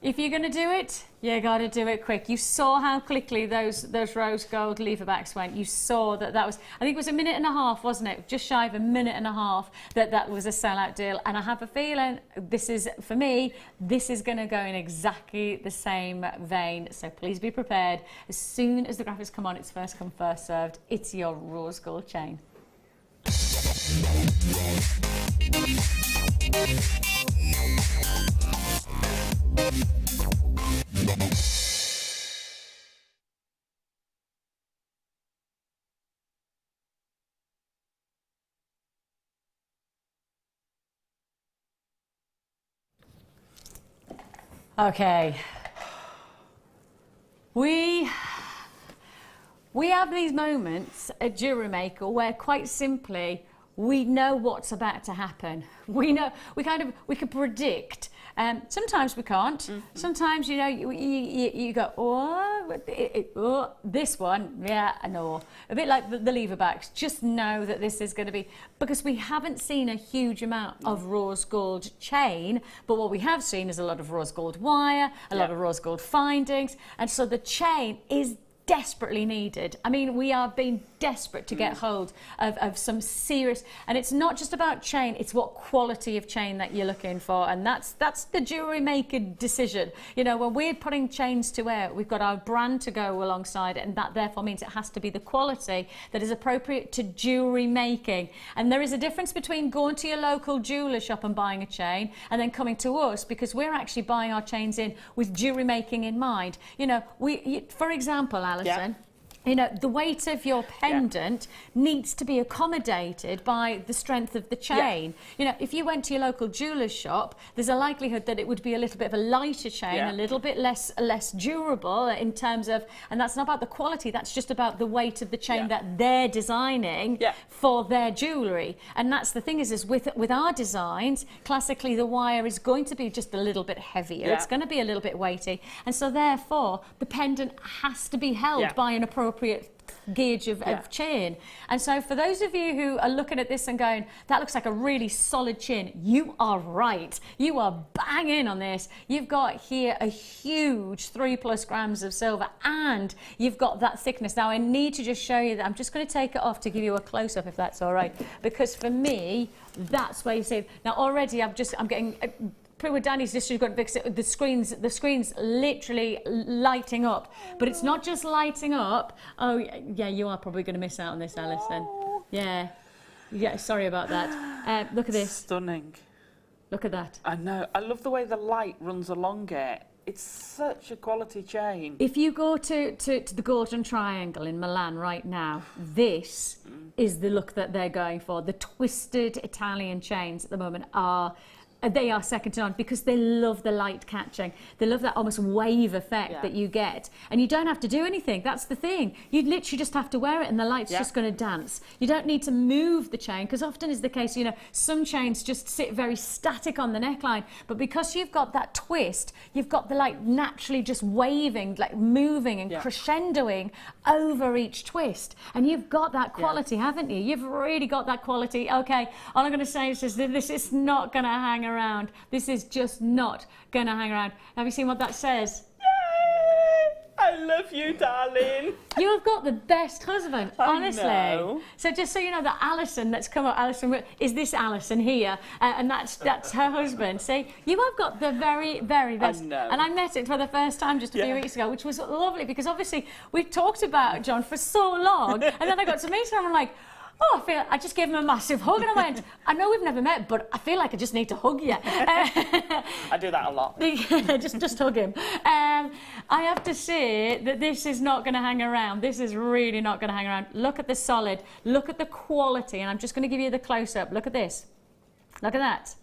If you're going to do it, you got to do it quick. You saw how quickly those rose gold lever backs went. You saw that was, I think it was 1.5 minutes, wasn't it? Just shy of 1.5 minutes that was a sellout deal. And I have a feeling this is, for me, this is going to go in exactly the same vein. So please be prepared. As soon as the graphics come on, it's first come, first served. It's your rose gold chain. Okay. We have these moments at Jewellery Maker where quite simply we know what's about to happen. We know, we can predict. Sometimes we can't. Sometimes, you know, you go, oh, this one, yeah, I know. A bit like the lever backs. Just know that this is going to be, because we haven't seen a huge amount of rose gold chain, but what we have seen is a lot of rose gold wire, a lot of rose gold findings, and so the chain is desperately needed. I mean, we are being desperate to get hold of some serious, and it's not just about chain, it's what quality of chain that you're looking for, and that's the jewellery maker decision. You know, when we're putting chains to wear, we've got our brand to go alongside it, and that therefore means it has to be the quality that is appropriate to jewellery making. And there is a difference between going to your local jeweller shop and buying a chain and then coming to us, because we're actually buying our chains in with jewellery making in mind. You know, for example, Alison, you know, the weight of your pendant needs to be accommodated by the strength of the chain. You know, if you went to your local jeweller's shop, there's a likelihood that it would be a little bit of a lighter chain, a little bit less durable in terms of, and that's not about the quality, that's just about the weight of the chain that they're designing for their jewellery. And that's the thing is with our designs, classically the wire is going to be just a little bit heavier. It's going to be a little bit weighty. And so therefore, the pendant has to be held by an appropriate gauge of chain. And so for those of you who are looking at this and going, that looks like a really solid chain, you are right. You are bang in on this. You've got here a huge 3+ grams of silver, and you've got that thickness. Now I need to just show you that. I'm just going to take it off to give you a close-up, if that's all right, because for me, that's where you see. Now already I'm getting with Danny's just got the screens literally lighting up, but it's not just lighting up. Oh yeah, you are probably going to miss out on this, Alison. Yeah, sorry about that. Look at this. Stunning. Look at that. I know. I love the way the light runs along it. It's such a quality chain. If you go to the Golden Triangle in Milan right now, this is the look that they're going for. The twisted Italian chains at the moment are second to none, because they love the light catching. They love that almost wave effect that you get. And you don't have to do anything. That's the thing. You literally just have to wear it and the light's just going to dance. You don't need to move the chain, because often is the case, you know, some chains just sit very static on the neckline. But because you've got that twist, you've got the light naturally just waving, like moving and crescendoing over each twist. And you've got that quality, haven't you? You've really got that quality. Okay, all I'm going to say is just, this is not going to hang around. This is just not going to hang around. Have you seen what that says? Yay! I love you, darling. You have got the best husband, honestly. I know. So just so you know, that Alison that's come up, Alison, is this Alison here? And that's her husband. See, you have got the very, very best. I know. And I met it for the first time just a few weeks ago, which was lovely, because obviously we talked about John for so long, and then I got to meet him and I'm like, oh, I just gave him a massive hug, and I went, I know we've never met, but I feel like I just need to hug you. I do that a lot. just hug him. I have to say that this is not going to hang around. This is really not going to hang around. Look at the solid. Look at the quality, and I'm just going to give you the close-up. Look at this. Look at that.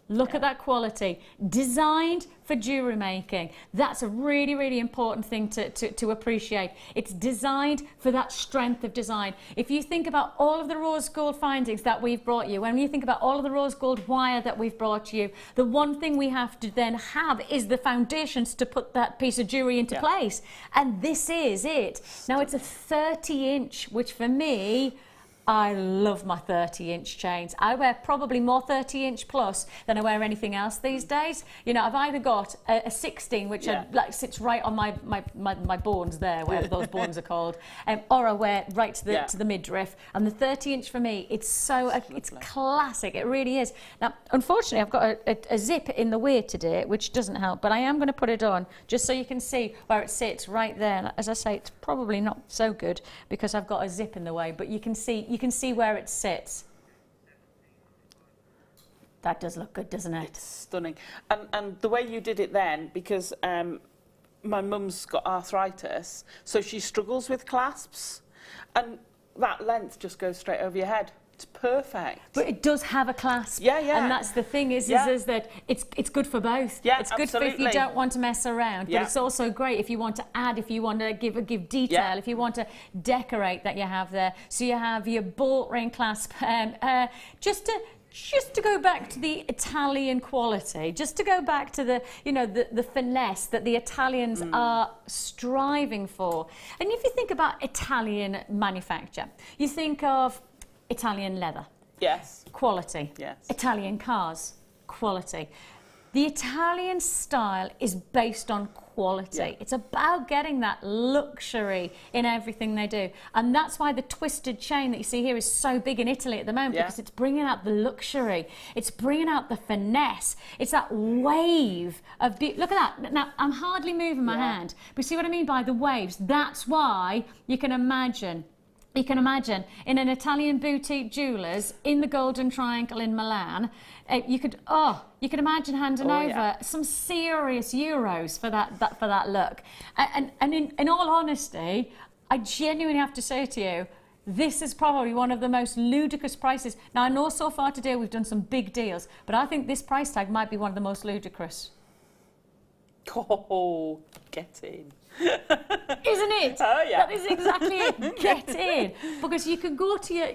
Look at that quality. Designed for jewellery making. That's a really, really important thing to appreciate. It's designed for that strength of design. If you think about all of the rose gold findings that we've brought you, when you think about all of the rose gold wire that we've brought you, the one thing we have to then have is the foundations to put that piece of jewellery into place. And this is it. Now it's a 30-inch, which for me, I love my 30-inch chains. I wear probably more 30-inch plus than I wear anything else these days. You know, I've either got a 16, which like sits right on my bones there, whatever those bones are called, or I wear right to the midriff. And the 30-inch for me, it's it's classic. It really is. Now, unfortunately, I've got a zip in the way today, which doesn't help. But I am going to put it on just so you can see where it sits right there. And as I say, it's probably not so good because I've got a zip in the way, but you can see where it sits. That does look good, doesn't it? It's stunning. And the way you did it then, because my mum's got arthritis, so she struggles with clasps, and that length just goes straight over your head. It's perfect. But it does have a clasp. Yeah, yeah. And that's the thing is that it's good for both. Yeah, it's good absolutely. for if you don't want to mess around, Yeah. but it's also great if you want to add, if you want to give detail, Yeah. if you want to decorate that you have there. So you have your bolt ring clasp. Just to go back to the Italian quality, just to go back to the finesse that the Italians are striving for. And if you think about Italian manufacture, you think of Italian leather, Yes. quality. Yes. Italian cars, quality. The Italian style is based on quality. Yeah. It's about getting that luxury in everything they do. And that's why the twisted chain that you see here is so big in Italy at the moment, Yeah. because it's bringing out the luxury. It's bringing out the finesse. It's that wave of look at that. Now, I'm hardly moving my Yeah. hand, but see what I mean by the waves? That's why you can imagine in an Italian boutique jeweller's in the Golden Triangle in Milan, you could imagine handing over yeah. some serious euros for that look. And in all honesty, I genuinely have to say to you, this is probably one of the most ludicrous prices. Now, I know so far today we've done some big deals, but I think this price tag might be one of the most ludicrous. Oh, get in. Isn't it? Oh, yeah. That is exactly it. Get in. Because you can go to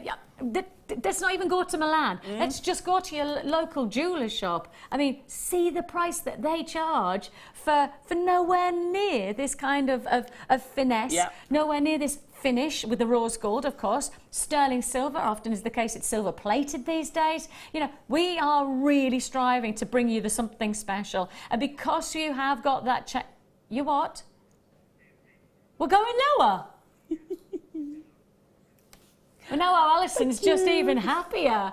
let's not even go to Milan. Let's just go to your local jeweller's shop. I mean, see the price that they charge for nowhere near this kind of finesse, Yeah. nowhere near this finish with the rose gold, of course. Sterling silver, often is the case, it's silver plated these days. You know, we are really striving to bring you the something special. And because you have got that you what? We're going lower. Well, now our Alison's just even happier.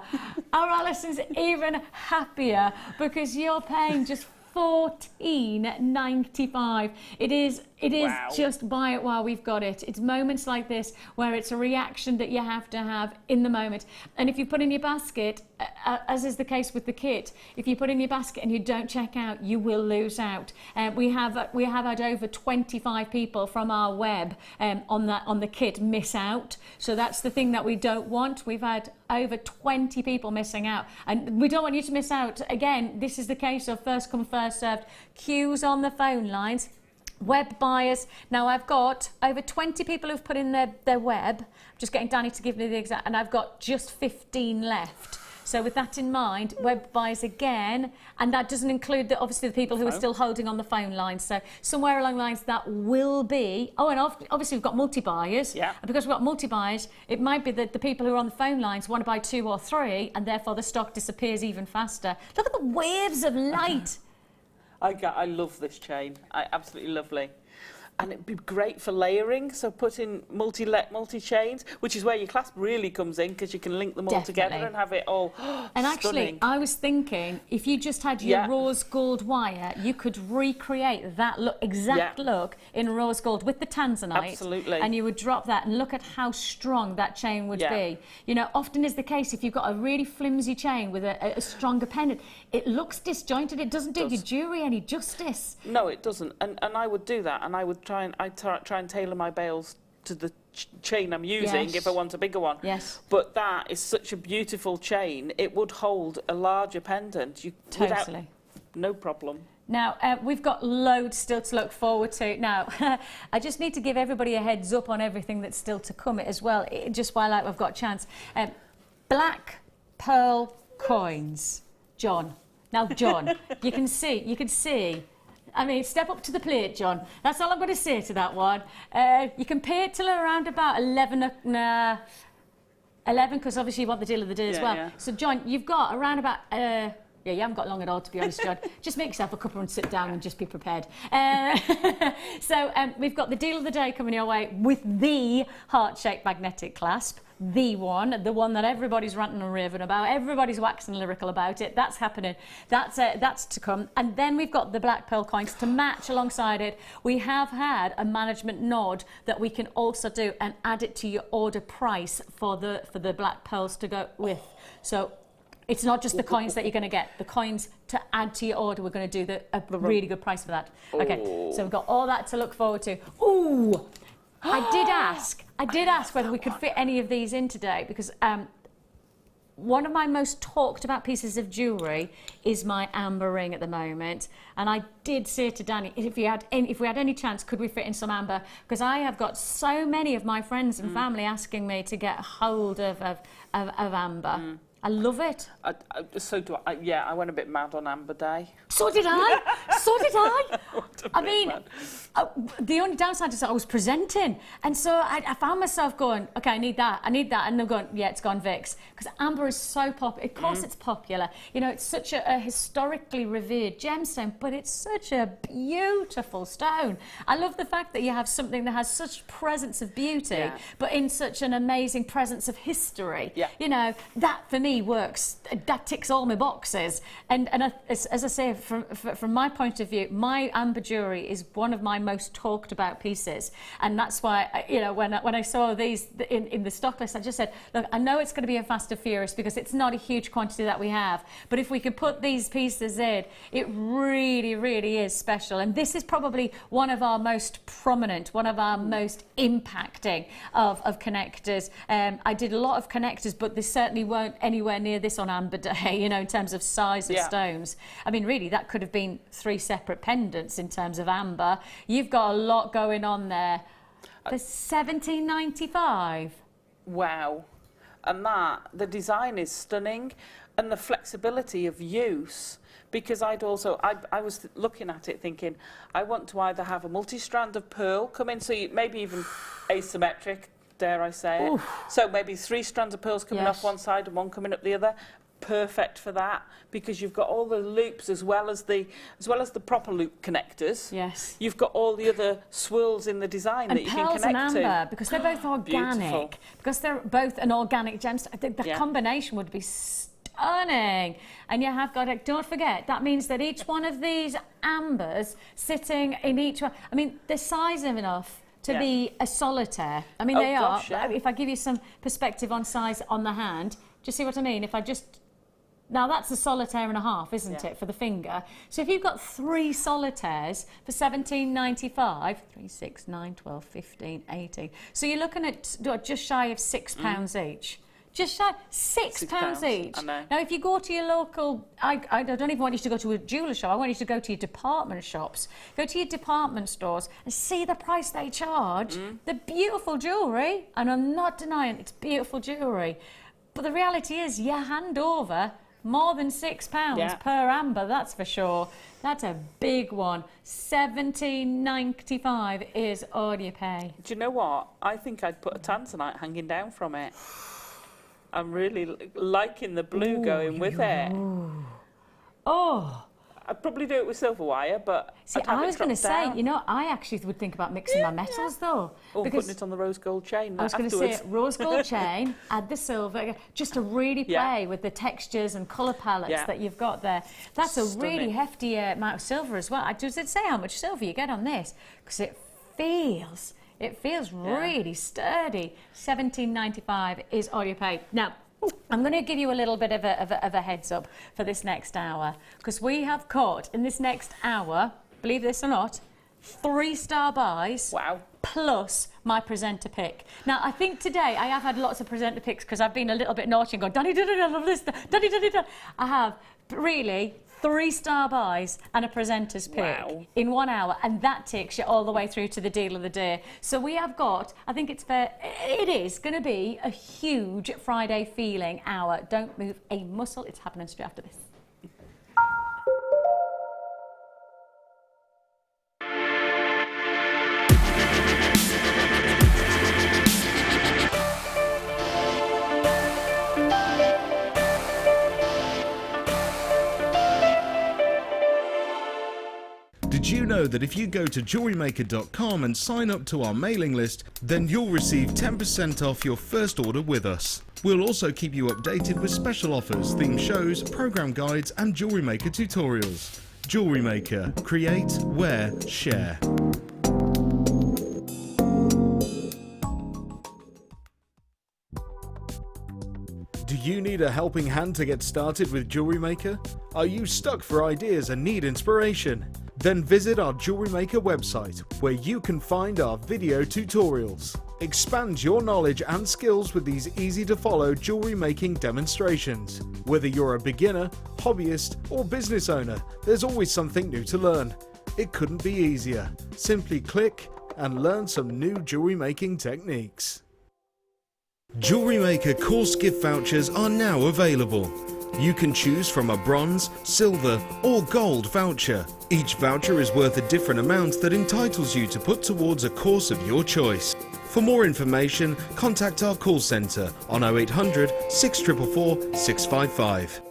Our Alison's even happier because you're paying just $14.95. It is Wow. just buy it while we've got it. It's moments like this where it's a reaction that you have to have in the moment. And if you put in your basket, as is the case with the kit, if you put in your basket and you don't check out, you will lose out. We have had over 25 people from our web on the kit miss out. So that's the thing that we don't want. We've had over 20 people missing out, and we don't want you to miss out. Again, this is the case of first come, first served. Queues on the phone lines. Web buyers. Now I've got over 20 people who've put in their web. I'm just getting Danny to give me the exact, and I've got just 15 left. So with that in mind, web buyers again, and that doesn't include obviously the people who are still holding on the phone lines. So somewhere along the lines that will be. Oh, and obviously we've got multi-buyers. Yeah. And because we've got multi-buyers, it might be that the people who are on the phone lines want to buy 2 or 3, and therefore the stock disappears even faster. Look at the waves of light. I love this chain. Absolutely lovely. And it'd be great for layering, so put in multi-chains, which is where your clasp really comes in, because you can link them all together Definitely. and have it all And stunning. actually, I was thinking, if you just had your Yeah. rose gold wire, you could recreate that exact Yeah. look in rose gold with the tanzanite. Absolutely. And you would drop that and look at how strong that chain would Yeah. be. You know, often is the case, if you've got a really flimsy chain with a stronger pendant, it looks disjointed. It doesn't do your jewellery any justice. No, it doesn't. And I would do that, and I would try and tailor my bails to the chain I'm using Yes. if I want a bigger one. Yes. But that is such a beautiful chain. It would hold a larger pendant. Totally. No problem. Now, we've got loads still to look forward to. Now, I just need to give everybody a heads up on everything that's still to come as well, just while I've got a chance. Black pearl coins. John. Now, John, you can see. I mean, step up to the plate, John. That's all I'm going to say to that one. You can pay it till around about 11, because obviously you want the deal of the day as well. Yeah. So, John, you've got around about... Yeah, you haven't got long at all, to be honest, John. Just make yourself a cuppa and sit down and just be prepared. So we've got the deal of the day coming your way with the heart-shaped magnetic clasp. The one that everybody's ranting and raving about. Everybody's waxing lyrical about it. That's happening. That's to come. And then we've got the black pearl coins to match alongside it. We have had a management nod that we can also do and add it to your order price for the black pearls to go with. So it's not just the coins that you're going to get. The coins to add to your order, we're going to do a really good price for that. Okay, so we've got all that to look forward to. Ooh! I did ask whether we could fit any of these in today, because one of my most talked about pieces of jewellery is my amber ring at the moment. And I did say to Danny, if we had any chance, could we fit in some amber? Because I have got so many of my friends and family asking me to get hold of amber. I love it. So do I. Yeah, I went a bit mad on Amber Day. So did I. So did I. I mean, the only downside is that I was presenting. And so I found myself going, OK, I need that. And they're going, yeah, it's gone Vicks. Because amber is so popular. Of course it's popular. You know, it's such a historically revered gemstone, but it's such a beautiful stone. I love the fact that you have something that has such presence of beauty, but in such an amazing presence of history. Yeah. You know, that for me works. That ticks all my boxes. And as I say, from my point of view, my amber jewellery is one of my most talked about pieces. And that's why, you know, when I saw these in the stock list, I just said, look, I know it's going to be a Fast and Furious because it's not a huge quantity that we have. But if we can put these pieces in, it really, really is special. And this is probably one of our most prominent, one of our most impacting of connectors. I did a lot of connectors, but they certainly weren't anywhere near this on Amber Day, you know, in terms of size of stones. I mean, really, that could have been 3 separate pendants in terms of amber. You've got a lot going on there. For $17.95. Wow. And the design is stunning, and the flexibility of use, because I was looking at it thinking, I want to either have a multi-strand of pearl come in, so maybe even asymmetric, dare I say it. So maybe 3 strands of pearls coming off one side and one coming up the other. Perfect for that, because you've got all the loops as well as the proper loop connectors. Yes. You've got all the other swirls in the design that you can connect and amber, because they're both organic. Beautiful. Because they're both an organic gemstone. The combination would be stunning. And you have got it. Don't forget, that means that each one of these ambers sitting in each one. I mean, they're size enough to be a solitaire. I mean, they are. If I give you some perspective on size on the hand, do you see what I mean? If I just... Now, that's a solitaire and a half, isn't it, for the finger? So if you've got 3 solitaires for $17.95, 3, 6, 9, 12, 15, 18. So you're looking at just shy of £6 each. Just shy, £6 each. I know. Now, if you go to your local, I don't even want you to go to a jeweller shop. I want you to go to your department shops. Go to your department stores and see the price they charge. The beautiful jewellery, and I'm not denying it's beautiful jewellery, but the reality is you hand over more than £6 per amber, that's for sure. That's a big one. $17.95 is all you pay. Do you know what? I think I'd put a tanzanite hanging down from it. I'm really liking the blue going with it. Oh. I'd probably do it with silver wire, but see, I was going to say, you know, I actually would think about mixing my metals though. Or putting it on the rose gold chain. I was going to say rose gold chain, add the silver, just to really play with the textures and colour palettes that you've got there. That's stunning. A really hefty amount of silver as well. I just did say how much silver you get on this, because it feels really sturdy. $17.95 is all you pay. Now, I'm going to give you a little bit of a heads up for this next hour, because we have caught in this next hour, believe this or not, 3-star buys. Wow. Plus my presenter pick. Now, I think today I have had lots of presenter picks because I've been a little bit naughty and gone, Daddy, I love this. Daddy. I have really 3-star buys and a presenter's pick in 1 hour, and that takes you all the way through to the deal of the day. So we have got, I think it is going to be a huge Friday feeling hour. Don't move a muscle. It's happening straight after this. Did you know that if you go to jewellerymaker.com and sign up to our mailing list, then you'll receive 10% off your first order with us. We'll also keep you updated with special offers, theme shows, program guides and Jewellery Maker tutorials. Jewellery Maker. Create, wear, share. Do you need a helping hand to get started with Jewellery Maker? Are you stuck for ideas and need inspiration? Then visit our Jewellery Maker website, where you can find our video tutorials. Expand your knowledge and skills with these easy-to-follow jewellery making demonstrations. Whether you're a beginner, hobbyist or business owner, there's always something new to learn. It couldn't be easier. Simply click and learn some new jewellery making techniques. Jewellery Maker course gift vouchers are now available. You can choose from a bronze, silver or gold voucher. Each voucher is worth a different amount that entitles you to put towards a course of your choice. For more information, contact our call centre on 0800 644 655.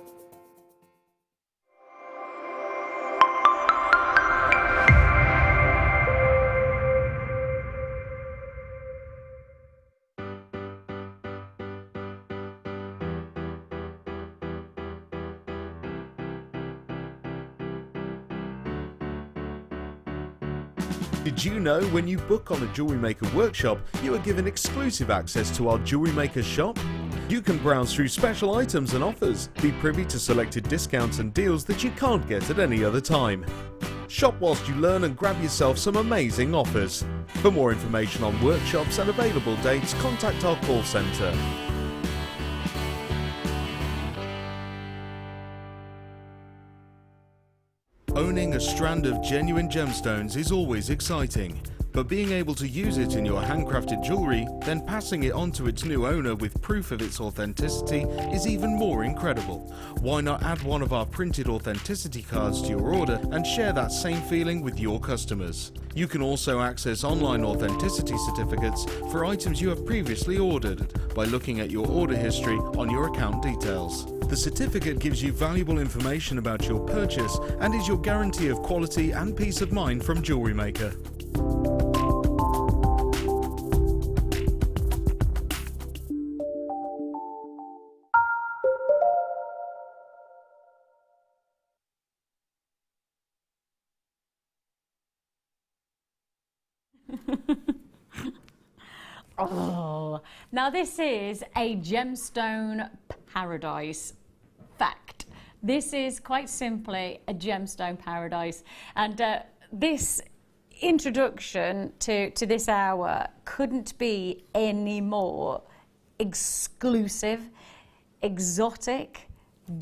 Did you know when you book on a Jewellery Maker workshop, you are given exclusive access to our Jewellery Maker shop? You can browse through special items and offers, be privy to selected discounts and deals that you can't get at any other time. Shop whilst you learn and grab yourself some amazing offers. For more information on workshops and available dates, contact our call centre. Owning a strand of genuine gemstones is always exciting, but being able to use it in your handcrafted jewellery, then passing it on to its new owner with proof of its authenticity is even more incredible. Why not add one of our printed authenticity cards to your order and share that same feeling with your customers? You can also access online authenticity certificates for items you have previously ordered by looking at your order history on your account details. The certificate gives you valuable information about your purchase and is your guarantee of quality and peace of mind from Jewellery Maker. Oh, now this is a gemstone paradise. Fact. This is quite simply a gemstone paradise, and this introduction to this hour couldn't be any more exclusive, exotic,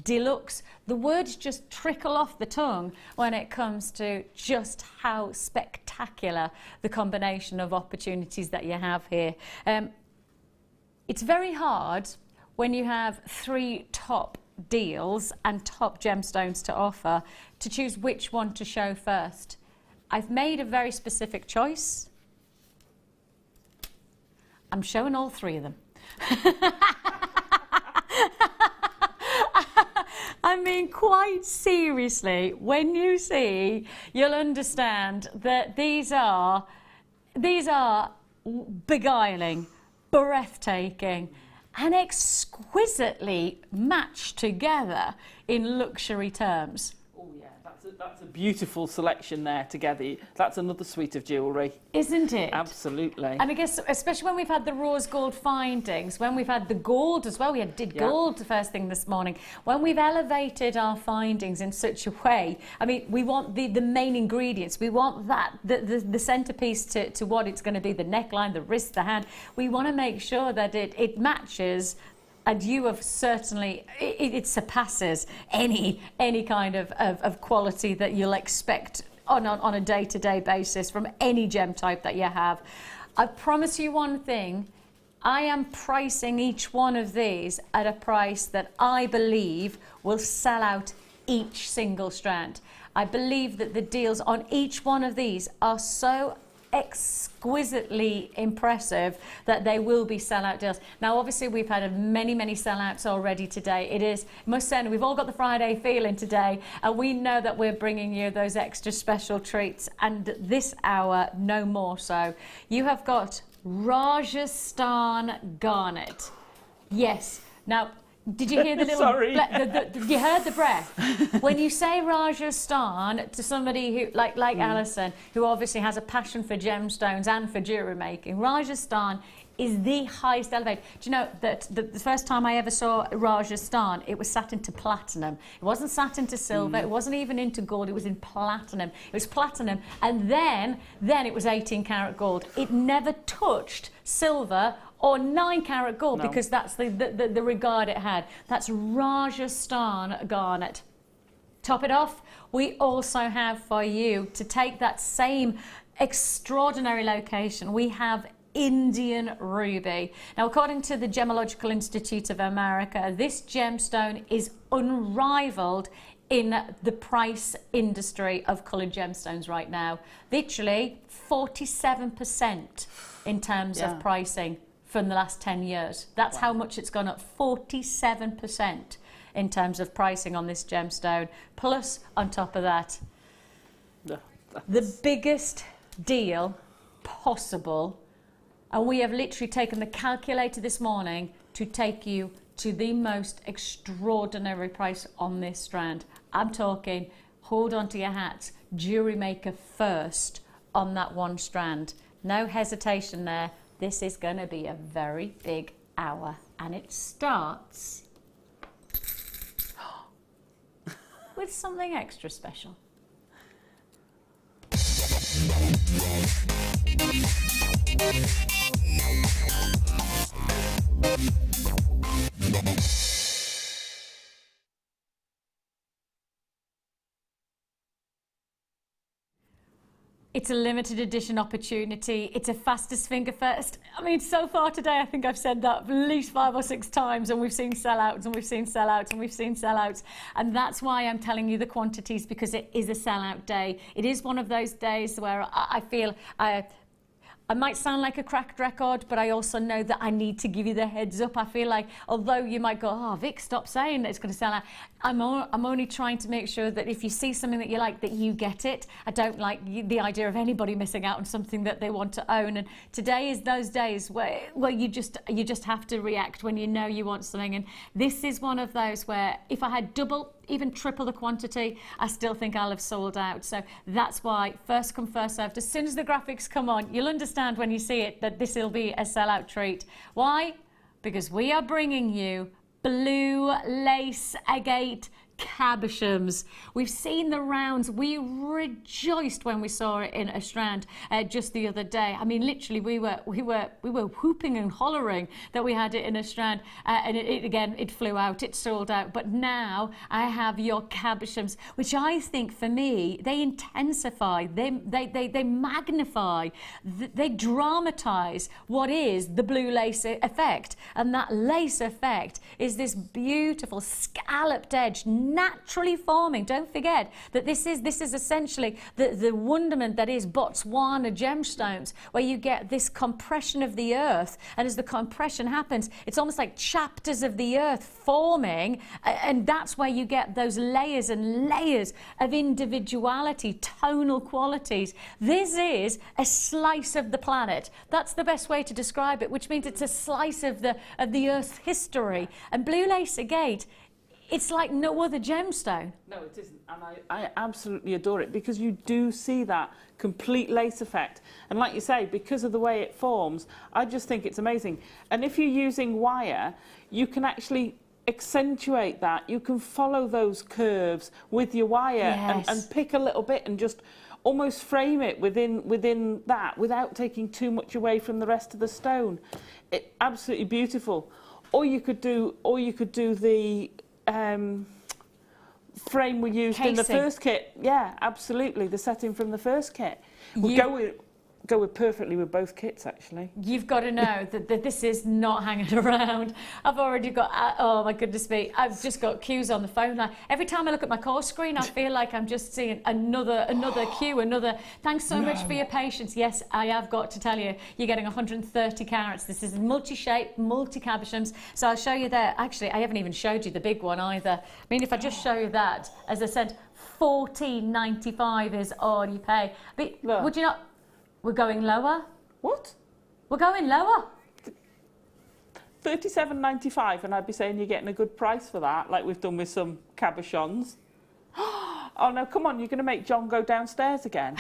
deluxe. The words just trickle off the tongue when it comes to just how spectacular the combination of opportunities that you have here. It's very hard when you have three top deals and top gemstones to offer to choose which one to show first. I've made a very specific choice. I'm showing all three of them. I mean, quite seriously, when you see, you'll understand that these are beguiling, breathtaking, and exquisitely matched together in luxury terms. Oh yeah, that's a beautiful selection there together. That's another suite of jewellery. Isn't it? Absolutely. And I guess, especially when we've had the rose gold findings, when we've had the gold as well, we did gold the first thing this morning. When we've elevated our findings in such a way, I mean, we want the main ingredients. We want that, the centrepiece to what it's going to be, the neckline, the wrist, the hand. We want to make sure that it matches. And you have certainly, it surpasses any kind of quality that you'll expect on a day-to-day basis from any gem type that you have. I promise you one thing, I am pricing each one of these at a price that I believe will sell out each single strand. I believe that the deals on each one of these are so exquisitely impressive that they will be sellout deals. Now obviously we've had many sellouts already today. It is most certainly, we've all got the Friday feeling today, and we know that we're bringing you those extra special treats, and this hour no more so. You have got Rajasthan Garnet. Yes. Now did you hear the little... Sorry. You heard the breath. When you say Rajasthan to somebody who, like Alison, who obviously has a passion for gemstones and for jewellery making, Rajasthan is the highest elevated. Do you know that the first time I ever saw Rajasthan, it was sat into platinum. It wasn't sat into silver. It wasn't even into gold. It was in platinum. It was platinum, and then it was 18 karat gold. It never touched silver or 9 karat gold because that's the regard it had. That's Rajasthan garnet. Top it off, we also have for you, to take that same extraordinary location, we have Indian ruby. Now, according to the Gemological Institute of America, this gemstone is unrivaled in the price industry of coloured gemstones right now. Literally 47% in terms of pricing from the last 10 years. That's how much it's gone up, 47%. In terms of pricing on this gemstone. Plus, on top of that, the biggest deal possible, and we have literally taken the calculator this morning to take you to the most extraordinary price on this strand. I'm talking, hold on to your hats, Jewellery Maker first on that one strand. No hesitation there. This is going to be a very big hour, and it starts with something extra special. It's a limited edition opportunity. It's a fastest finger first. I mean, so far today, I think I've said that at least 5 or 6 times, and we've seen sellouts, and we've seen sellouts, and we've seen sellouts. And that's why I'm telling you the quantities, because it is a sellout day. It is one of those days where I feel I might sound like a cracked record, but I also know that I need to give you the heads up. I feel like, although you might go, oh, Vic, stop saying that it's going to sell out. I'm only trying to make sure that if you see something that you like, that you get it. I don't like the idea of anybody missing out on something that they want to own. And today is those days where you just have to react when you know you want something. And this is one of those where if I had double, even triple the quantity, I still think I'll have sold out. So that's why first come, first served. As soon as the graphics come on, you'll understand when you see it that this will be a sellout treat. Why? Because we are bringing you blue lace agate cabochons. We've seen the rounds. We rejoiced when we saw it in a strand just the other day. I mean, literally, we were whooping and hollering that we had it in a strand, and it flew out. It sold out. But now I have your cabochons, which I think for me they intensify, they magnify, they dramatise what is the blue lace effect, and that lace effect is this beautiful scalloped edge, naturally forming. Don't forget that this is essentially the wonderment that is Botswana gemstones, where you get this compression of the earth, and as the compression happens, it's almost like chapters of the earth forming, and that's where you get those layers and layers of individuality, tonal qualities. This is a slice of the planet. That's the best way to describe it, which means it's a slice of the Earth's history. And blue lace agate, it's like no other gemstone. No, it isn't. And I absolutely adore it, because you do see that complete lace effect. And like you say, because of the way it forms, I just think it's amazing. And if you're using wire, you can actually accentuate that. You can follow those curves with your wire, yes, and pick a little bit and just almost frame it within that without taking too much away from the rest of the stone. It absolutely beautiful. Or you could do the frame we used in the first kit. Yeah, absolutely. The setting from the first kit. We'll go with perfectly with both kits, actually. You've got to know that this is not hanging around. I've already got, oh my goodness me, I've just got queues on the phone line. Every time I look at my call screen, I feel like I'm just seeing another queue, Thanks so much for your patience. Yes, I have got to tell you, you're getting 130 carats. This is multi-shape, multi-cabochons. So I'll show you there. Actually, I haven't even showed you the big one either. I mean, if I just show you that, as I said, $14.95 is all you pay. But would you not? We're going lower. What? We're going lower. $37.95, and I'd be saying you're getting a good price for that, like we've done with some cabochons. Oh no, come on, you're going to make John go downstairs again.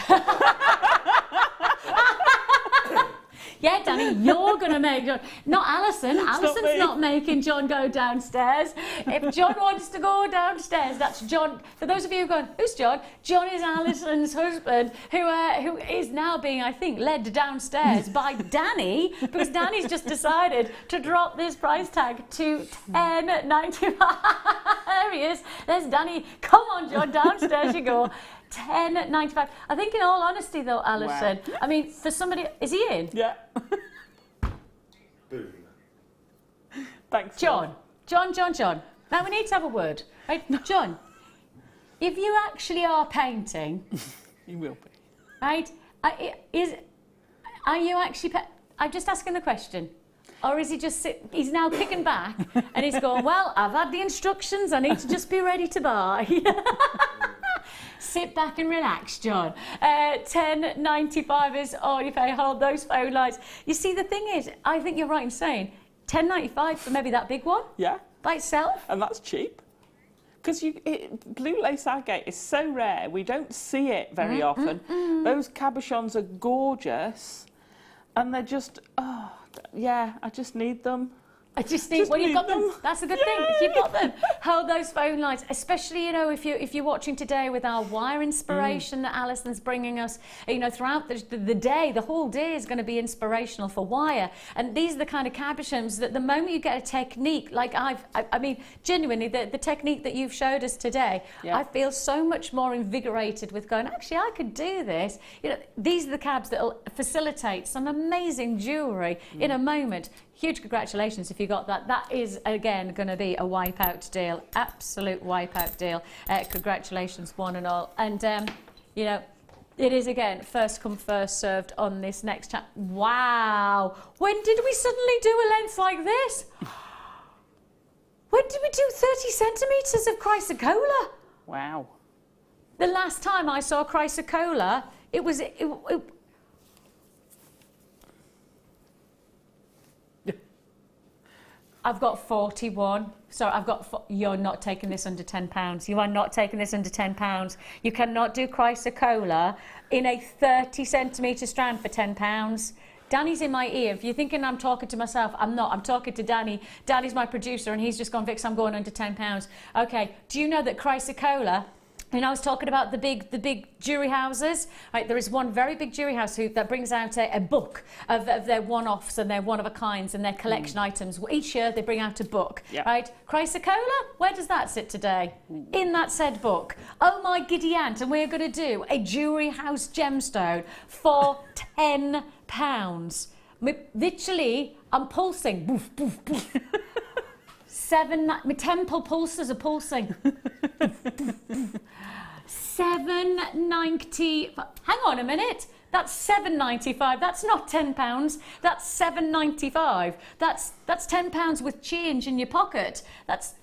Yeah, Danny, you're going to make John. Not Alison. Alison's not making John go downstairs. If John wants to go downstairs, that's John. For those of you going, who's John? John is Alison's husband, who is now being, I think, led downstairs by Danny, because Danny's just decided to drop this price tag to $10.95. There he is. There's Danny. Come on, John, downstairs you go. $10.95. I think, in all honesty, though, Alison, wow. I mean, for somebody, is he in? Yeah. Boom. Thanks, John. John. Now we need to have a word, right? John, if you actually are painting, you will be, right? Are you actually? I'm just asking the question. Or is he just he's now kicking back and he's going, well, I've had the instructions, I need to just be ready to buy. Sit back and relax, John. $10.95 is all you pay. Hold those phone lines. You see, the thing is, I think you're right in saying $10.95 for maybe that big one. Yeah. By itself. And that's cheap. Because blue lace agate is so rare, we don't see it very often. Those cabochons are gorgeous, and they're just, oh, yeah, I just need them. I just think, well, you've got them. That's a good thing. You've got them. Hold those phone lines, especially, you know, if you're watching today with our wire inspiration that Alison's bringing us, you know, throughout the day, the whole day is going to be inspirational for wire. And these are the kind of cabochons that the moment you get a technique, like I mean, genuinely, the technique that you've showed us today, yeah. I feel so much more invigorated with going, actually, I could do this. You know, these are the cabs that will facilitate some amazing jewellery in a moment. Huge congratulations if you got that. That is, again, going to be a wipeout deal. Absolute wipeout deal. Congratulations, one and all. And, you know, it is, again, first come, first served on this next chat. Wow. When did we suddenly do a length like this? When did we do 30 centimetres of chrysocolla? Wow. The last time I saw chrysocolla, it was... I've got 41. Sorry, you're not taking this under £10. You are not taking this under £10. You cannot do chrysocolla in a 30 centimetre strand for £10. Danny's in my ear. If you're thinking I'm talking to myself, I'm not. I'm talking to Danny. Danny's my producer, and he's just gone, Vix, I'm going under £10. Okay, do you know that chrysocolla... And I was talking about the big jewellery houses. Right, there is one very big jewellery house that brings out a book of their one-offs and their one-of-a-kinds and their collection items. Each year they bring out a book. Yep. Right, chrysocolla, where does that sit today? In that said book. Oh my giddy aunt, and we're going to do a jewellery house gemstone for £10. Literally, I'm pulsing. Boof, boof, boof. My temple pulses are pulsing. $7.90. Hang on a minute. That's $7.95. That's not £10. That's $7.95. That's £10 with change in your pocket. That's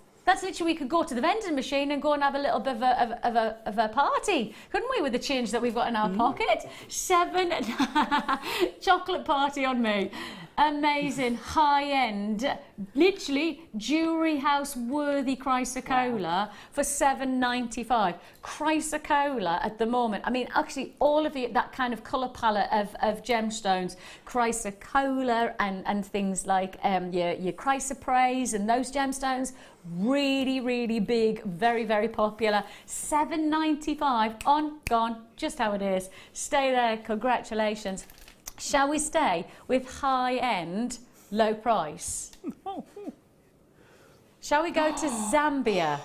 literally, we could go to the vending machine and go and have a little bit of a party, couldn't we, with the change that we've got in our pocket? Chocolate party on me. Amazing, high-end, literally jewellery house worthy chrysocolla for $7.95. Chrysocolla at the moment, I mean, actually all of that kind of colour palette of gemstones, chrysocolla and things like your chrysoprase and those gemstones, really, really big, very, very popular. $7.95, on, gone, just how it is. Stay there, congratulations. Shall we stay with high-end, low price? Shall we go to Zambia?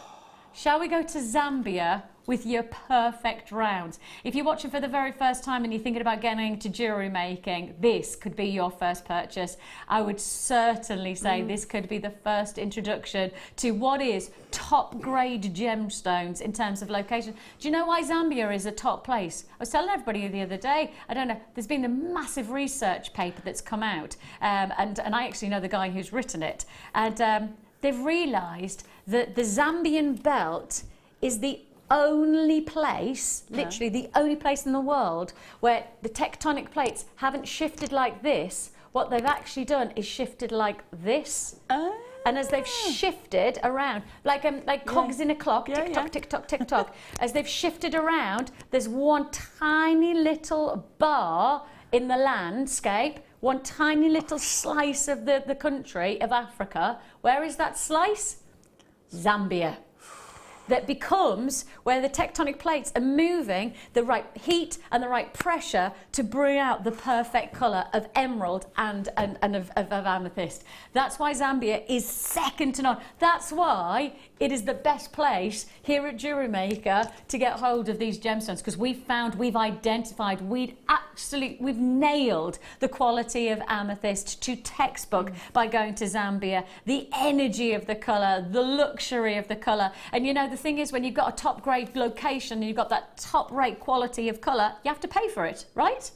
Shall we go to Zambia with your perfect rounds? If you're watching for the very first time and you're thinking about getting into jewellery making, this could be your first purchase. I would certainly say this could be the first introduction to what is top-grade gemstones in terms of location. Do you know why Zambia is a top place? I was telling everybody the other day, I don't know, there's been a massive research paper that's come out, and I actually know the guy who's written it, and they've realised that the Zambian belt is the only place, literally the only place in the world where the tectonic plates haven't shifted like this. What they've actually done is shifted like this. And as they've shifted around, like cogs in a clock, tick tock, tick tock, tick tock, as they've shifted around, there's one tiny little bar in the landscape one tiny little slice of the country of Africa. Where is that slice? Zambia. That becomes where the tectonic plates are moving the right heat and the right pressure to bring out the perfect colour of emerald and of amethyst. That's why Zambia is second to none. That's why it is the best place here at Jewellery Maker to get hold of these gemstones, because we've identified, we've nailed the quality of amethyst to textbook by going to Zambia. The energy of the colour, the luxury of the colour. And you know, the thing is, when you've got a top grade location and you've got that top rate quality of colour, you have to pay for it, right?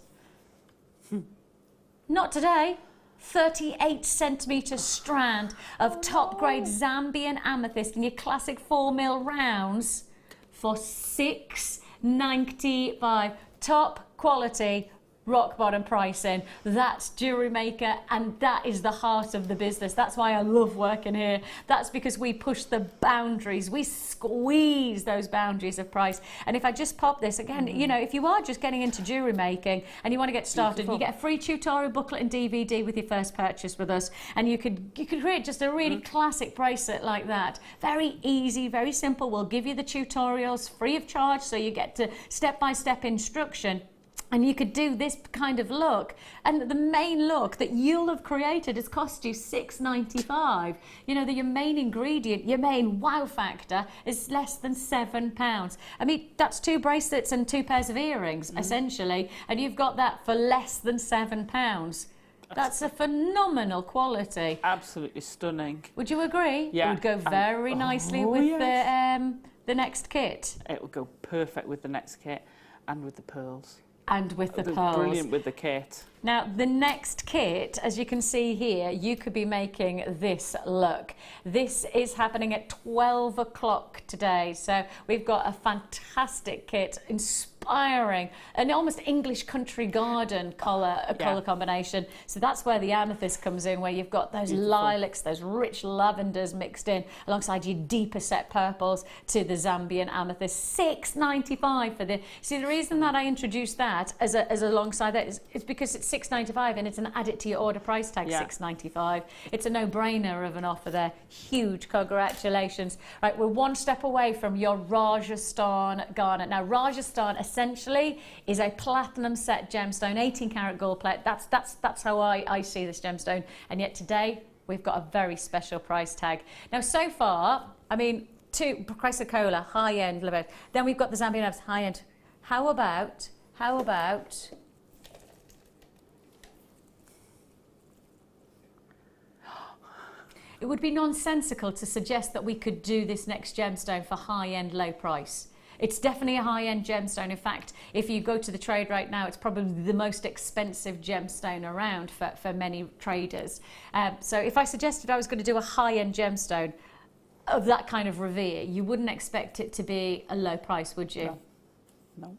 Not today. 38 centimetre strand of top grade Zambian amethyst in your classic 4mm rounds for $6.95. Top quality, rock bottom pricing. That's Jewellery Maker, and that is the heart of the business. That's why I love working here. That's because we push the boundaries, we squeeze those boundaries of price. And if I just pop this again, you know, if you are just getting into jewellery making and you want to get started, you get a free tutorial booklet and DVD with your first purchase with us, and you could create just a really classic bracelet like that. Very easy, very simple. We'll give you the tutorials free of charge, so you get to step-by-step instruction. And you could do this kind of look, and the main look that you'll have created has cost you $6.95. You know, your main ingredient, your main wow factor is less than £7. I mean, that's 2 bracelets and 2 pairs of earrings, essentially, and you've got that for less than £7. That's a phenomenal quality. Absolutely stunning. Would you agree? Yeah. It would go very nicely with the next kit. It would go perfect with the next kit and with the pearls. And with the pearls. Brilliant with the kit. Now, the next kit, as you can see here, you could be making this look. This is happening at 12 o'clock today. So we've got a fantastic kit, inspiring, an almost English country garden colour combination. So that's where the amethyst comes in, where you've got those lilacs, those rich lavenders mixed in, alongside your deeper set purples to the Zambian amethyst. $6.95 for this. See, the reason that I introduced that as alongside that is because it's $6.95 and it's an add it to your order price tag, $6.95. It's a no-brainer of an offer there. Huge congratulations. Right, we're one step away from your Rajasthan garnet. Now, Rajasthan essentially is a platinum set gemstone, 18 karat gold plate. That's how I see this gemstone. And yet today we've got a very special price tag. Now, so far, I mean, Chrysocolla, high end, love it. Then we've got the Zambian amethyst, high end. How about it would be nonsensical to suggest that we could do this next gemstone for high-end, low price. It's definitely a high-end gemstone. In fact, if you go to the trade right now, it's probably the most expensive gemstone around for many traders. So if I suggested I was going to do a high-end gemstone of that kind of revere, you wouldn't expect it to be a low price, would you? No.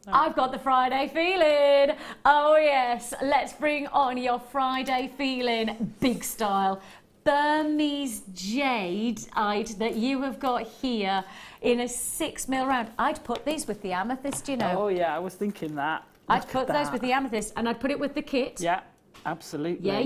I've got the Friday feeling. Oh yes, let's bring on your Friday feeling big style. Burmese jade that you have got here in a 6mm round. I'd put these with the amethyst, you know. Oh yeah, I was thinking that. I'd put those with the amethyst, and I'd put it with the kit. Yeah. Absolutely. Yeah.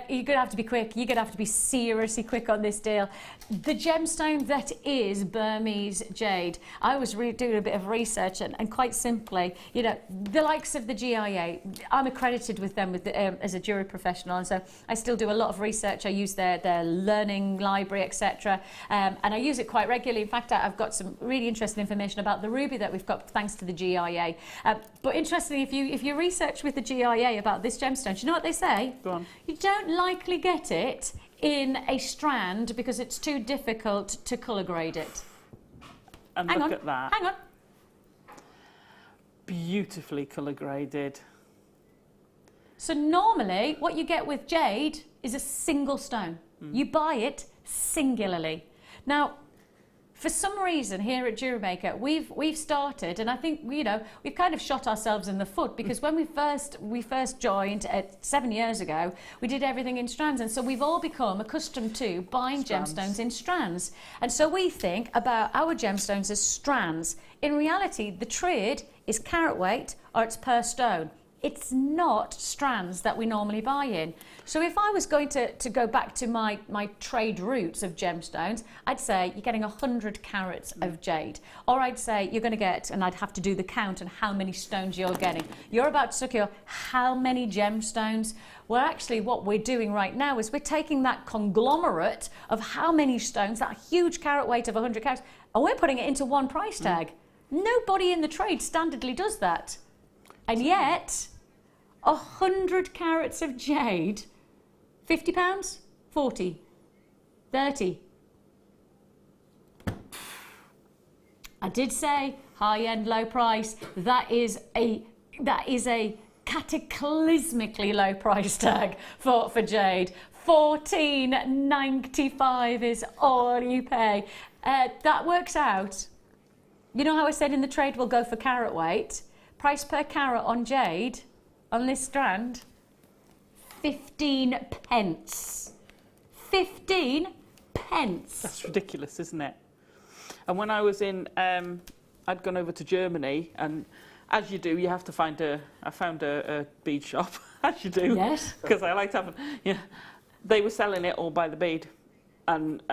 You're going to have to be quick. You're going to have to be seriously quick on this deal. The gemstone that is Burmese jade. I was doing a bit of research, and quite simply, you know, the likes of the GIA, I'm accredited with them as a jewellery professional, and so I still do a lot of research. I use their learning library, etc. And I use it quite regularly. In fact, I've got some really interesting information about the ruby that we've got thanks to the GIA. But interestingly, if you research with the GIA about this gemstone, do you know what they say? Go on. You don't likely get it in a strand because it's too difficult to colour grade it. And look at that. Hang on. Beautifully colour graded. So normally what you get with jade is a single stone. You buy it singularly. Now, for some reason here at Jewellery Maker, we've started, and I think, you know, we've kind of shot ourselves in the foot, because when we first joined 7 years ago, we did everything in strands, and so we've all become accustomed to buying gemstones in strands, and so we think about our gemstones as strands. In reality, the trade is carat weight or it's per stone. It's not strands that we normally buy in. So if I was going to go back to my trade roots of gemstones, I'd say you're getting 100 carats of jade. Or I'd say you're going to get, and I'd have to do the count on how many stones you're getting. You're about to secure how many gemstones? Well, actually what we're doing right now is we're taking that conglomerate of how many stones, that huge carat weight of 100 carats, and we're putting it into one price tag. Nobody in the trade standardly does that. And yet, 100 carats of jade, £50, 40, 30. I did say high-end, low price. That is a cataclysmically low price tag for jade. £14.95 is all you pay. That works out. You know how I said in the trade we'll go for carat weight? Price per carat on jade, on this strand, 15 pence. 15 pence. That's ridiculous, isn't it? And when I was in, I'd gone over to Germany, and as you do, you have to find I found a bead shop, as you do. Yes. Because I like to have, yeah. They were selling it all by the bead, and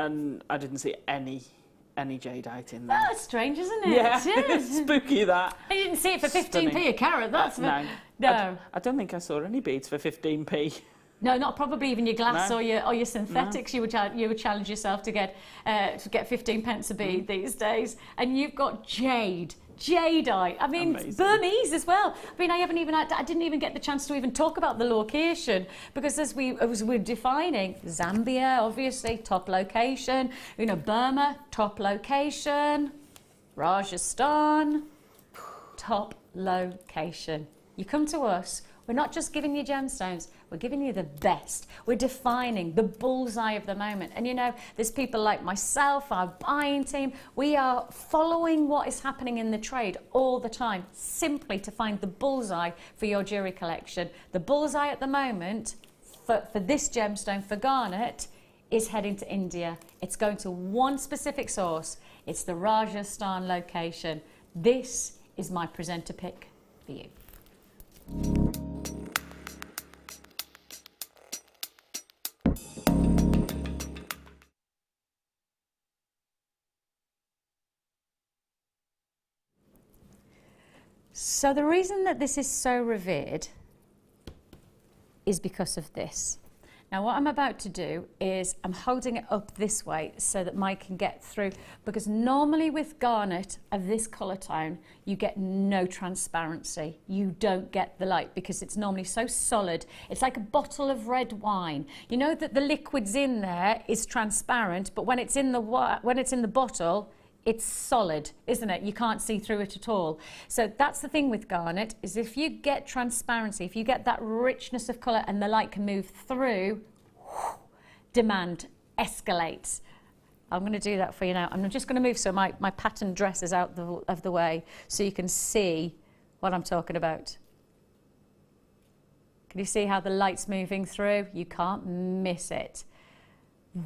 I didn't see any jadeite in there. That's strange, isn't it? Yeah, Yes. spooky that. I didn't see it for 15p a carat. That's no. No. I don't think I saw any beads for 15p. No, not probably even your glass No. or your synthetics. No. You would challenge yourself to get 15 pence a bead these days. And you've got jadeite. I mean, Amazing. Burmese as well. I mean, I didn't even get the chance to even talk about the location, because as we're defining, Zambia, obviously, top location. You know, Burma, top location. Rajasthan, top location. You come to us, we're not just giving you gemstones, we're giving you the best. We're defining the bullseye of the moment. And you know, there's people like myself, our buying team, we are following what is happening in the trade all the time, simply to find the bullseye for your jewellery collection. The bullseye at the moment for this gemstone, for Garnet, is heading to India. It's going to one specific source. It's the Rajasthan location. This is my presenter pick for you. So the reason that this is so revered is because of this. Now what I'm about to do is I'm holding it up this way so that Mike can get through, because normally with garnet of this colour tone you get no transparency. You don't get the light because it's normally so solid. It's like a bottle of red wine. You know that the liquid's in there is transparent, but when it's in the bottle, it's solid, isn't it? You can't see through it at all. So that's the thing with garnet, is if you get transparency, if you get that richness of colour and the light can move through, demand escalates. I'm going to do that for you now. I'm just going to move so my pattern dress is out of the way so you can see what I'm talking about. Can you see how the light's moving through? You can't miss it.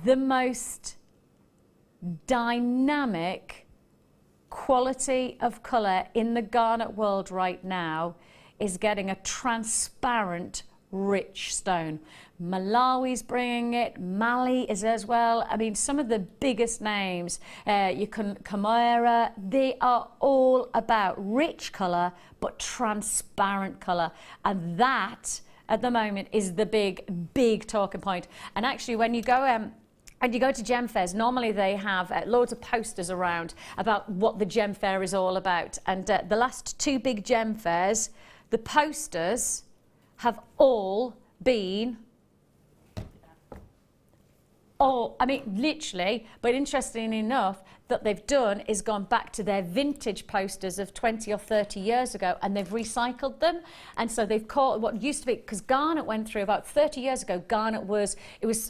The most dynamic quality of colour in the garnet world right now is getting a transparent, rich stone. Malawi's bringing it, Mali is as well. I mean, some of the biggest names, Camara, they are all about rich colour but transparent colour, and that at the moment is the big talking point. And actually when you go to gem fairs, normally they have loads of posters around about what the gem fair is all about. And the last two big gem fairs, the posters have all been, literally, but interestingly enough, that they've done is gone back to their vintage posters of 20 or 30 years ago, and they've recycled them. And so they've caught what used to be, because garnet went through about 30 years ago, garnet was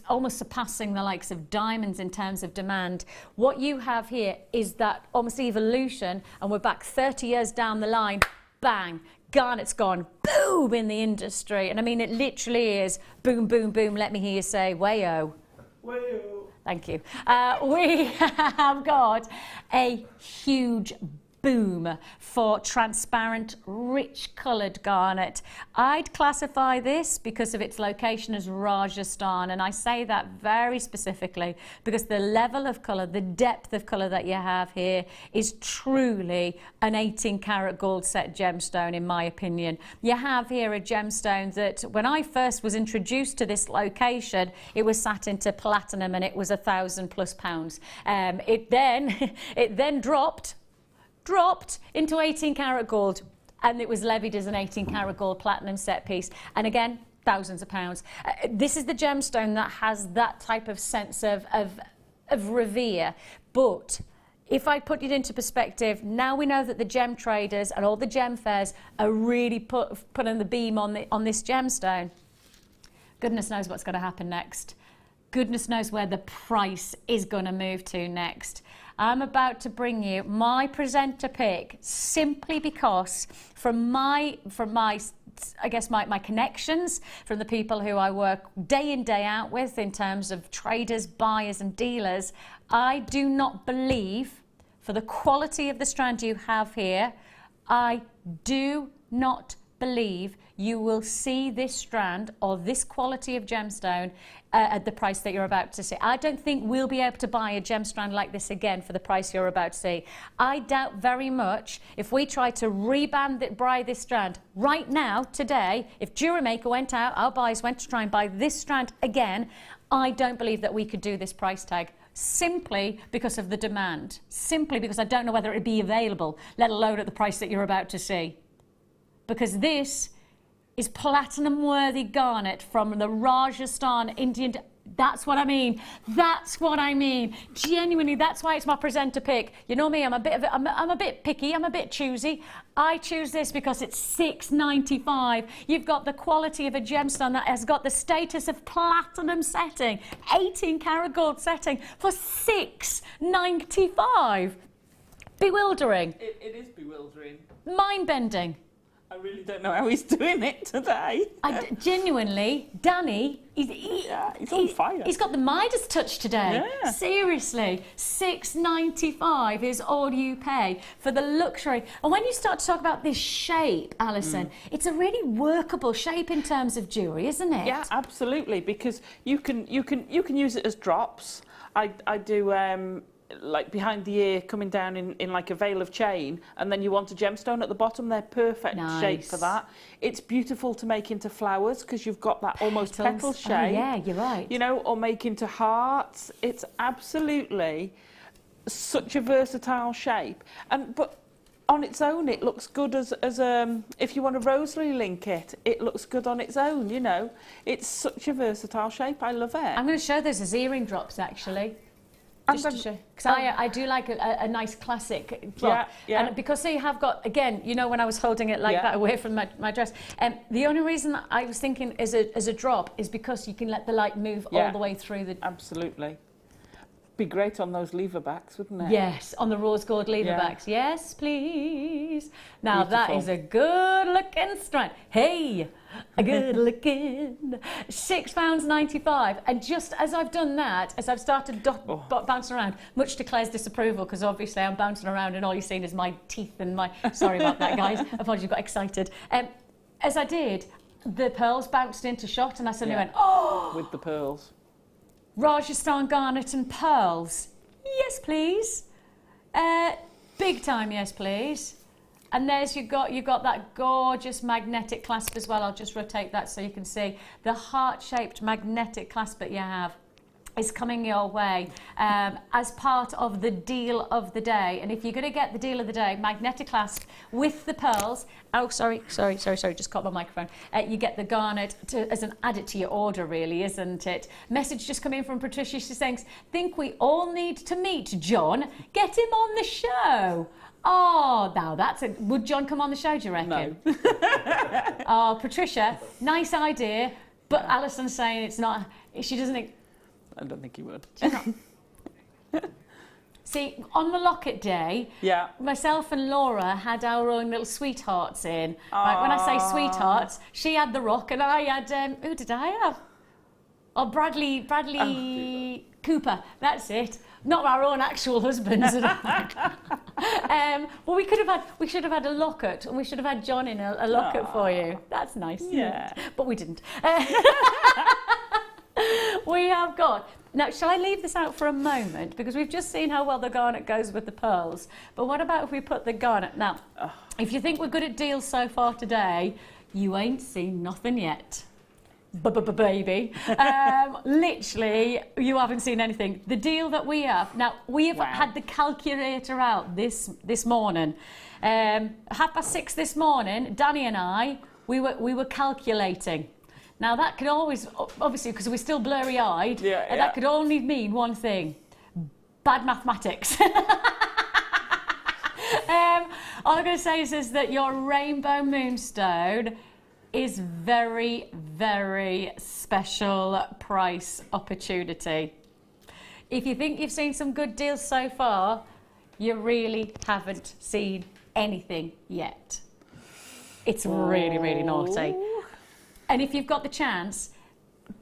almost surpassing the likes of diamonds in terms of demand. What you have here is that almost evolution, and we're back 30 years down the line, bang, garnet's gone boom in the industry. And I mean, it literally is boom, boom, boom. Let me hear you say, wayo. Wayo. Thank you. We have got a huge boom for transparent, rich coloured garnet. I'd classify this, because of its location, as Rajasthan, and I say that very specifically because the level of colour, the depth of colour that you have here is truly an 18 karat gold set gemstone, in my opinion. You have here a gemstone that, when I first was introduced to this location, it was sat into platinum and it was £1,000+. It then dropped into 18 karat gold, and it was levied as an 18 karat gold platinum set piece, and again, thousands of pounds. This is the gemstone that has that type of sense of revere. But if I put it into perspective, now we know that the gem traders and all the gem fairs are really putting the beam on this gemstone. Goodness knows what's going to happen next. Goodness knows where the price is going to move to next. I'm about to bring you my presenter pick, simply because from my connections, from the people who I work day in, day out with in terms of traders, buyers and dealers, I do not believe, for the quality of the strand you have here, I do not believe you will see this strand or this quality of gemstone at the price that you're about to see. I don't think we'll be able to buy a gem strand like this again for the price you're about to see. I doubt very much if we try to buy this strand right now, today, if Jewellery Maker went out, our buyers went to try and buy this strand again, I don't believe that we could do this price tag, simply because of the demand, simply because I don't know whether it'd be available, let alone at the price that you're about to see. Because this is platinum worthy garnet from the Rajasthan Indian. That's what I mean. That's what I mean. Genuinely, that's why it's my presenter pick. You know me, I'm a bit picky, I'm a bit choosy. I choose this because it's £6.95. You've got the quality of a gemstone that has got the status of platinum setting, 18 karat gold setting for £6.95. Bewildering. It is bewildering. Mind-bending. I really don't know how he's doing it today. Genuinely, Danny, he's on fire. He's got the Midas touch today. Yeah. Seriously, £6.95 is all you pay for the luxury. And when you start to talk about this shape, Alison, it's a really workable shape in terms of jewellery, isn't it? Yeah, absolutely, because you can use it as drops. I do like behind the ear, coming down in like a veil of chain, and then you want a gemstone at the bottom. They're perfect shape for that. It's beautiful to make into flowers because you've got that almost petal shape. Oh, yeah, you're right. You know, or make into hearts. It's absolutely such a versatile shape. But on its own, it looks good as if you want to rosary link it, it looks good on its own, you know. It's such a versatile shape. I love it. I'm going to show those as earring drops, actually. Just to show, because I do like a nice classic drop. Yeah. And because they have got, again, you know, when I was holding it like that away from my dress, the only reason that I was thinking as a drop is because you can let the light move all the way through the... Absolutely. Be great on those lever backs, wouldn't it? Yes, on the rose gold lever backs. Yes, please. Now Beautiful. that is a good looking strand. Hey, a good looking. £6.95. And just as I've done that, as I've started bouncing around, much to Claire's disapproval, because obviously I'm bouncing around and all you're seeing is my teeth and my... Sorry about that, guys. Apologies, got excited. As I did, the pearls bounced into shot and I suddenly went, oh! With the pearls. Rajasthan garnet and pearls. Yes, please. Big time, yes, please. And there's you got that gorgeous magnetic clasp as well. I'll just rotate that so you can see the heart-shaped magnetic clasp that you have is coming your way as part of the deal of the day. And if you're going to get the deal of the day, magnetic clasp with the pearls. Oh, sorry, just caught my microphone. You get the garnet as an added to your order, really, isn't it? Message just come in from Patricia. She's saying, think we all need to meet John. Get him on the show. Oh, now that's it. Would John come on the show, do you reckon? No. Oh, Patricia, nice idea. But Alison's saying it's not, she doesn't... I don't think he would. See, on the locket day, myself and Laura had our own little sweethearts in. Right, when I say sweethearts, she had the rock and I had, who did I have? Oh, Bradley Cooper, that's it. Not our own actual husbands. Well, we should have had a locket, and we should have had John in a locket for you. That's nice. Yeah. But we didn't. We have got. Now, shall I leave this out for a moment? Because we've just seen how well the garnet goes with the pearls. But what about if we put the garnet? Now, if you think we're good at deals so far today, you ain't seen nothing yet. Baby. Literally, you haven't seen anything. The deal that we have, now, we have had the calculator out this morning. 6:30 this morning, Danny and I, we were calculating. Now, that could always, obviously, because we're still blurry-eyed, that could only mean one thing: bad mathematics. All I'm going to say is that your rainbow moonstone is very, very special price opportunity. If you think you've seen some good deals so far, you really haven't seen anything yet. It's really, really naughty. And if you've got the chance,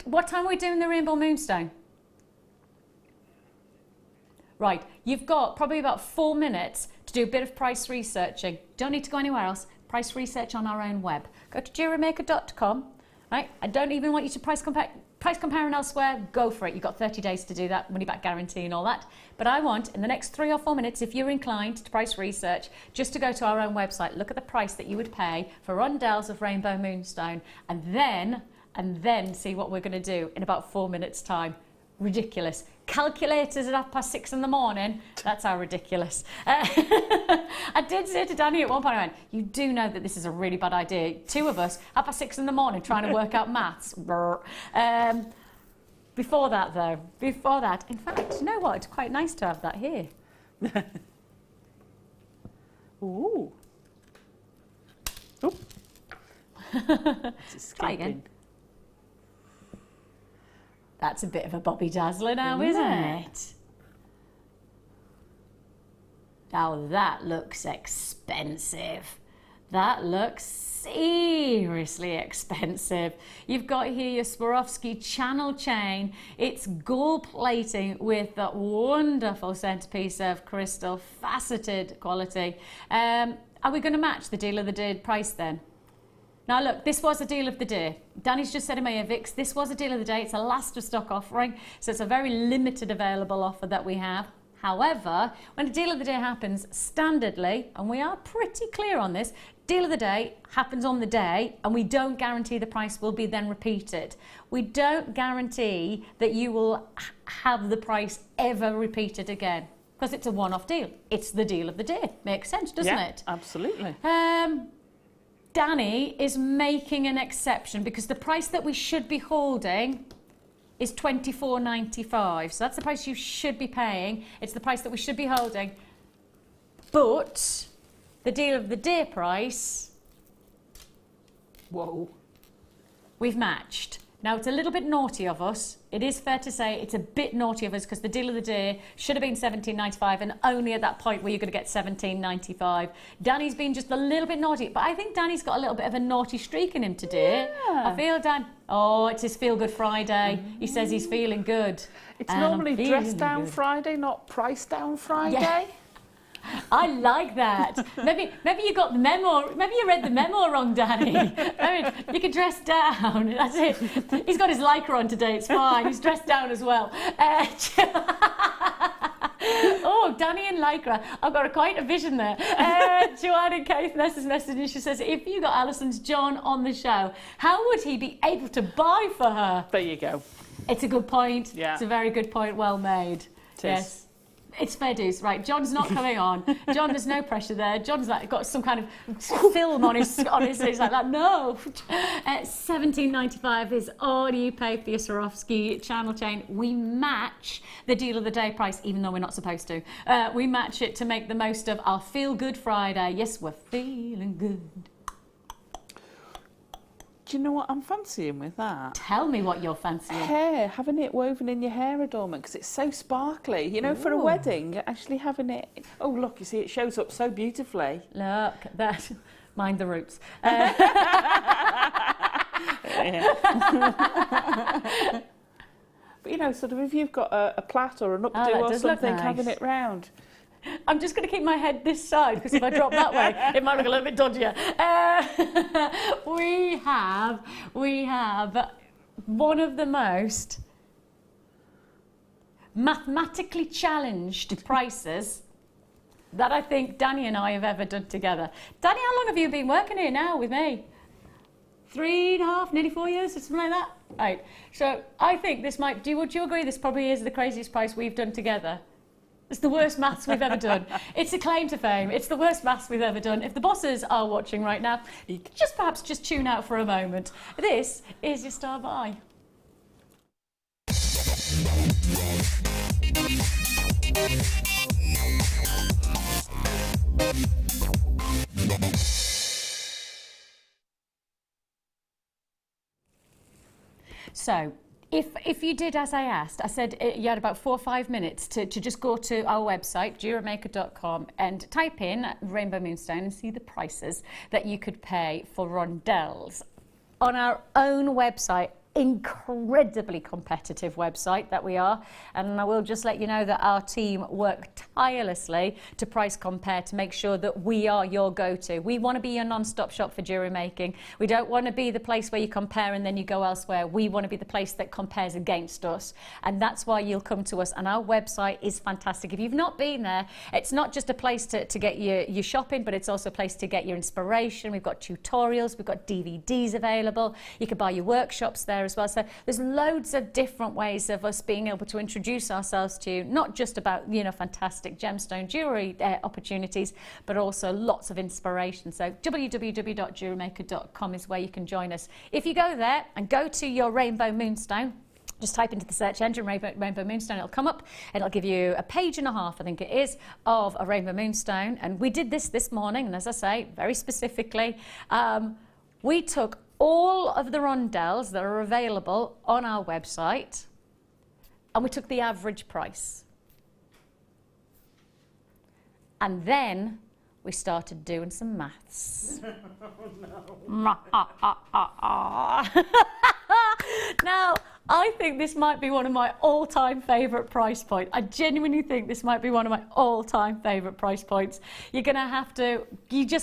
what time are we doing the Rainbow Moonstone? Right, you've got probably about 4 minutes to do a bit of price researching. Don't need to go anywhere else. Price research on our own web. Go to jewellerymaker.com. Right, I don't even want you to price comparing elsewhere. Go for it. You've got 30 days to do that, money back guarantee and all that. But I want, in the next 3 or 4 minutes, if you're inclined to price research, just to go to our own website, look at the price that you would pay for rondelles of Rainbow Moonstone, and then see what we're going to do in about 4 minutes' time. Ridiculous. Calculators at 6:30 in the morning. That's how ridiculous. I did say to Danny at one point, I went, you do know that this is a really bad idea. 2 of us, 6:30 in the morning, trying to work out maths. Before that, though, in fact, you know what? It's quite nice to have that here. Ooh. Oop. Try again. That's a bit of a Bobby Dazzler now, isn't it? Now that looks expensive. That looks seriously expensive. You've got here your Swarovski channel chain. It's gold plating with that wonderful centerpiece of crystal, faceted quality. Are we going to match the deal of the day price then? Now look, this was a deal of the day. Danny's just said in my ear, Vix, this was a deal of the day. It's a last of stock offering, so it's a very limited available offer that we have. However, when a deal of the day happens, standardly, and we are pretty clear on this, deal of the day happens on the day, and we don't guarantee the price will be then repeated. We don't guarantee that you will have the price ever repeated again, because it's a one-off deal. It's the deal of the day. Makes sense, doesn't it? Absolutely. Danny is making an exception because the price that we should be holding is $24.95. So that's the price you should be paying. It's the price that we should be holding. But the deal of the day price, whoa, we've matched. Now, it's a little bit naughty of us. It is fair to say it's a bit naughty of us because the deal of the day should have been $17.95 and only at that point where you're going to get $17.95. Danny's been just a little bit naughty, but I think Danny's got a little bit of a naughty streak in him today. Yeah. I feel, Dan, oh, it's his Feel Good Friday. He says he's feeling good. It's normally Dress Down Friday, not Price Down Friday. Yeah. I like that. Maybe you got the memo. Maybe you read the memo wrong, Danny. I mean, you can dress down. That's it. He's got his lycra on today. It's fine. He's dressed down as well. Oh, Danny and lycra. I've got quite a vision there. Joanne in Caithness has messaged and she says, if you got Alison's John on the show, how would he be able to buy for her? There you go. It's a good point. Yeah. It's a very good point. Well made. Yes. It's fair dues, right? John's not coming on. John, there's no pressure there. John's like got some kind of film on his he's like that. No, $17.95 is all you pay for your Swarovski channel chain. We match the deal of the day price, even though we're not supposed to. We match it to make the most of our Feel Good Friday. Yes, we're feeling good. Do you know what I'm fancying with that? Tell me what you're fancying. Hair, having it woven in your hair adornment because it's so sparkly. You know, Ooh. For a wedding, actually having it. Oh, look, you see, it shows up so beautifully. Look, that. Mind the roots. But you know, sort of if you've got a plait or an updo that or does look something, nice. having it round. I'm just going to keep my head this side because if I drop that way, it might look a little bit dodgier. We have one of the most mathematically challenged prices that I think Danny and I have ever done together. Danny, how long have you been working here now with me? 3.5, nearly 4 years, or something like that? Right. So I think this might, would you agree this probably is the craziest price we've done together? It's the worst maths we've ever done. It's a claim to fame. It's the worst maths we've ever done. If the bosses are watching right now, you can perhaps just tune out for a moment. This is your star buy. So, if you did as I asked, I said you had about 4 or 5 minutes to just go to our website, jewellerymaker.com, and type in Rainbow Moonstone and see the prices that you could pay for rondelles. On our own website, incredibly competitive website that we are, and I will just let you know that our team work tirelessly to price compare to make sure that we are your go-to. We want to be your non-stop shop for jewellery making. We don't want to be the place where you compare and then you go elsewhere. We want to be the place that compares against us, and that's why you'll come to us. And our website is fantastic. If you've not been there, it's not just a place to get your shopping, but it's also a place to get your inspiration. We've got tutorials, we've got DVDs available. You can buy your workshops there as well. So there's loads of different ways of us being able to introduce ourselves to you, not just about, you know, fantastic gemstone jewellery opportunities, but also lots of inspiration. So www.jewellerymaker.com is where you can join us. If you go there and go to your Rainbow Moonstone, just type into the search engine Rainbow Moonstone, it'll come up and it'll give you a page and a half, I think it is, of a Rainbow Moonstone. And we did this morning, and as I say, very specifically, we took all of the rondelles that are available on our website and we took the average price. And then we started doing some maths. Now, I think this might be one of my all-time favourite price points. I genuinely think this might be one of my all-time favourite price points. You're just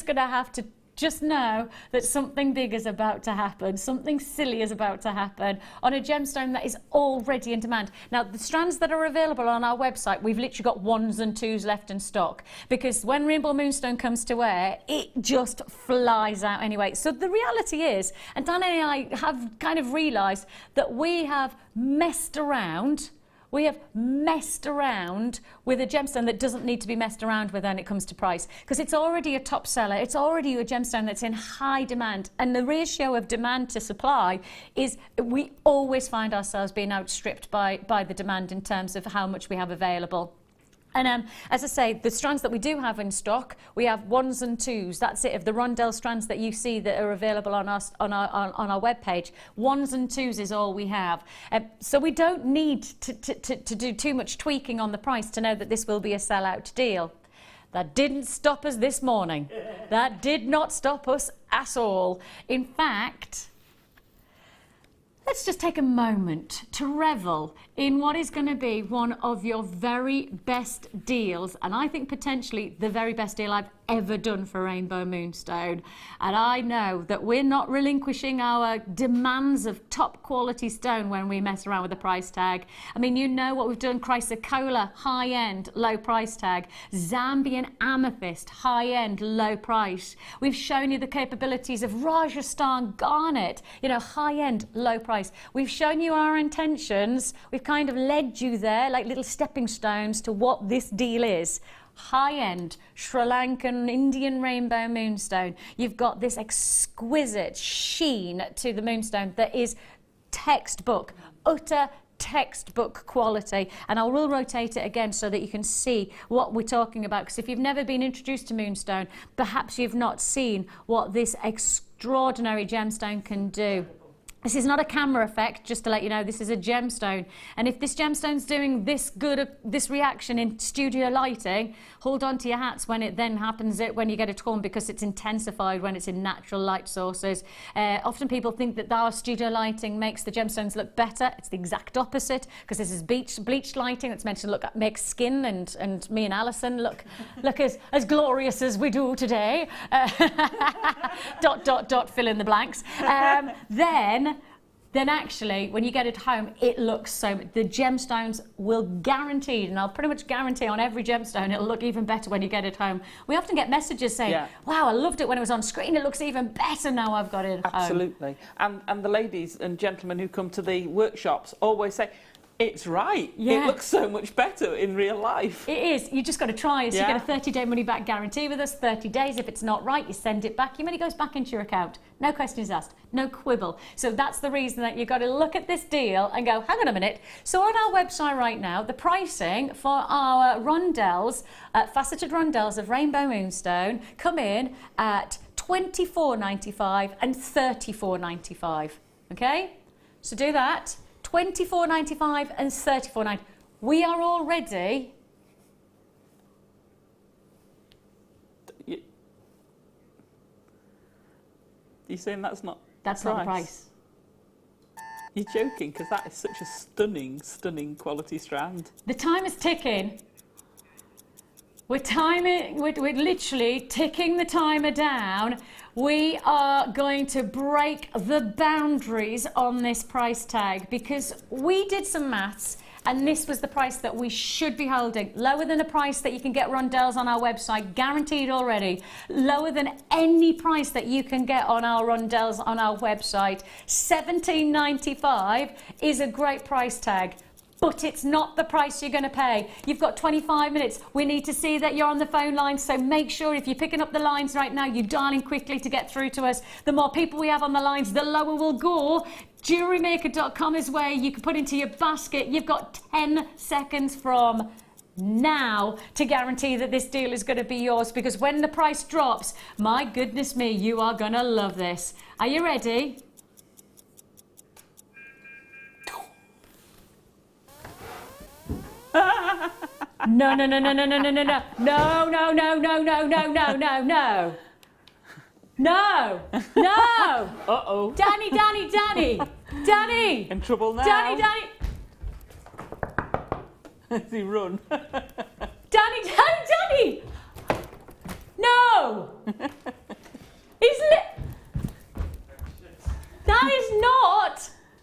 going to have to just know that something big is about to happen, something silly is about to happen on a gemstone that is already in demand. Now, the strands that are available on our website, we've literally got 1s and 2s left in stock, because when Rainbow Moonstone comes to wear, it just flies out anyway. So the reality is, and Dan and I have kind of realised that we have messed around with a gemstone that doesn't need to be messed around with when it comes to price, because it's already a top seller, it's already a gemstone that's in high demand, and the ratio of demand to supply is, we always find ourselves being outstripped by the demand in terms of how much we have available. And as I say, the strands that we do have in stock, we have 1s and 2s. That's it. Of the rondelle strands that you see that are available on our webpage, 1s and 2s is all we have. So we don't need to do too much tweaking on the price to know that this will be a sell-out deal. That didn't stop us this morning. That did not stop us at all. In fact, let's just take a moment to revel in what is going to be one of your very best deals, and I think potentially the very best deal I've ever done for Rainbow Moonstone. And I know that we're not relinquishing our demands of top quality stone when we mess around with the price tag. I mean, you know what we've done: chrysocolla, high end, low price tag; Zambian amethyst, high end, low price. We've shown you the capabilities of Rajasthan garnet, you know, high end, low price. We've shown you our intentions. We've kind of led you there like little stepping stones to what this deal is. High-end Sri Lankan Indian Rainbow Moonstone. You've got this exquisite sheen to the moonstone that is textbook, utter textbook quality. And I will rotate it again so that you can see what we're talking about, because if you've never been introduced to Moonstone, perhaps you've not seen what this extraordinary gemstone can do. This is not a camera effect, just to let you know, this is a gemstone. And if this gemstone's doing this this reaction in studio lighting, hold on to your hats when it then happens when you get it home, because it's intensified when it's in natural light sources. Often people think that our studio lighting makes the gemstones look better. It's the exact opposite, because this is bleached lighting that's meant to make skin and me and Alison look as glorious as we do today. Fill in the blanks. Then actually, when you get it home, it looks so... The gemstones will guaranteed, and I'll pretty much guarantee on every gemstone, it'll look even better when you get it home. We often get messages saying, wow, I loved it when it was on screen, it looks even better now I've got it home. Absolutely. And the ladies and gentlemen who come to the workshops always say, it's right. Yeah. It looks so much better in real life. It is. You just got to try it. So you get a 30-day money-back guarantee with us. 30 days. If it's not right, you send it back. Your money goes back into your account. No questions asked. No quibble. So that's the reason that you've got to look at this deal and go, hang on a minute. So on our website right now, the pricing for our rondelles, faceted rondelles of Rainbow Moonstone, come in at $24.95 and $34.95. Okay? So do that. $24.95 and $34.95. We are already... You're saying that's not That's not the price. You're joking, because that is such a stunning, stunning quality strand. The time is ticking. We're literally ticking the timer down. We are going to break the boundaries on this price tag, because we did some maths and this was the price that we should be holding. Lower than the price that you can get rondelles on our website, guaranteed already. Lower than any price that you can get on our rondelles on our website. $17.95 is a great price tag. But it's not the price you're going to pay. You've got 25 minutes. We need to see that you're on the phone line, so make sure if you're picking up the lines right now, you're dialing quickly to get through to us. The more people we have on the lines, the lower we'll go. Jewellerymaker.com is where you can put into your basket. You've got 10 seconds from now to guarantee that this deal is going to be yours, because when the price drops, my goodness me, you are going to love this. Are you ready? No, no, no, no, no, no, no, no, no, no, no, no, no, no, no, no, no, no. No, no. Uh-oh. Danny. Danny. In trouble now. Danny. As he run. Danny. No.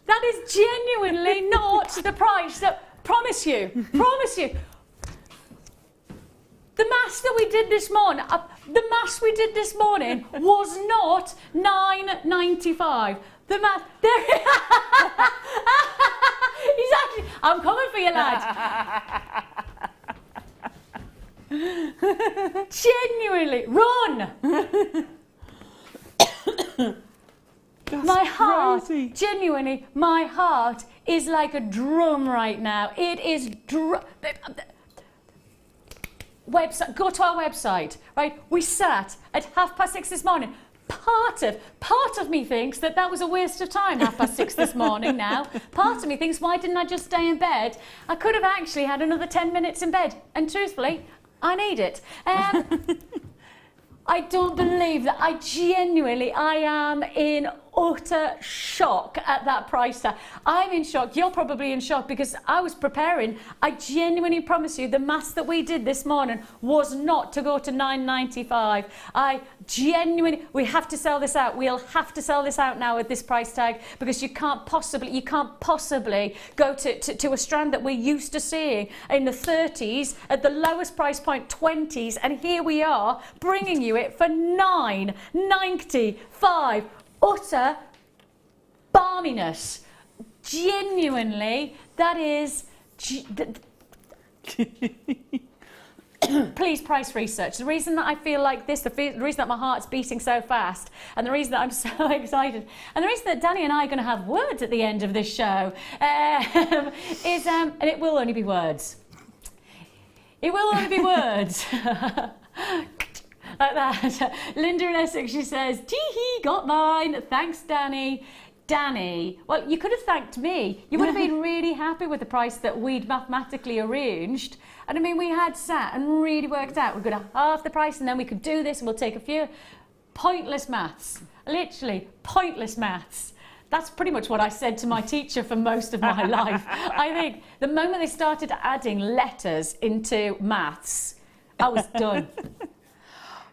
That is genuinely not the price that... Promise you. The maths that we did this morning, was not $9.95. The math, there. He's actually. I'm coming for you, lad. Genuinely, run. My heart, crazy. genuinely, my heart is like a drum right now. It is website. Go to our website, right? We sat at 6:30 this morning. Part of me thinks that was a waste of time, 6:30 this morning now. Part of me thinks, why didn't I just stay in bed? I could have actually had another 10 minutes in bed. And truthfully, I need it. I don't believe that. I am in utter shock at that price tag. I'm in shock. You're probably in shock, because I was preparing. I genuinely promise you, the maths that we did this morning was not to go to $9.95. We have to sell this out. We'll have to sell this out now at this price tag, because you can't possibly go to a strand that we're used to seeing in the 30s at the lowest price point, 20s, and here we are bringing you it for $9.95. Utter balminess. Genuinely, that is... Please price research. The reason that I feel like this, the reason that my heart's beating so fast, and the reason that I'm so excited, and the reason that Danny and I are going to have words at the end of this show is, and it will only be words. It will only be words. Like that. Linda in Essex, she says, tee-hee, got mine. Thanks, Danny. Danny, well, you could have thanked me. You would have been really happy with the price that we'd mathematically arranged. And I mean, we had sat and really worked out we're going to half the price and then we could do this and we'll take a few. Pointless maths, literally pointless maths. That's pretty much what I said to my teacher for most of my life. I think the moment they started adding letters into maths, I was done.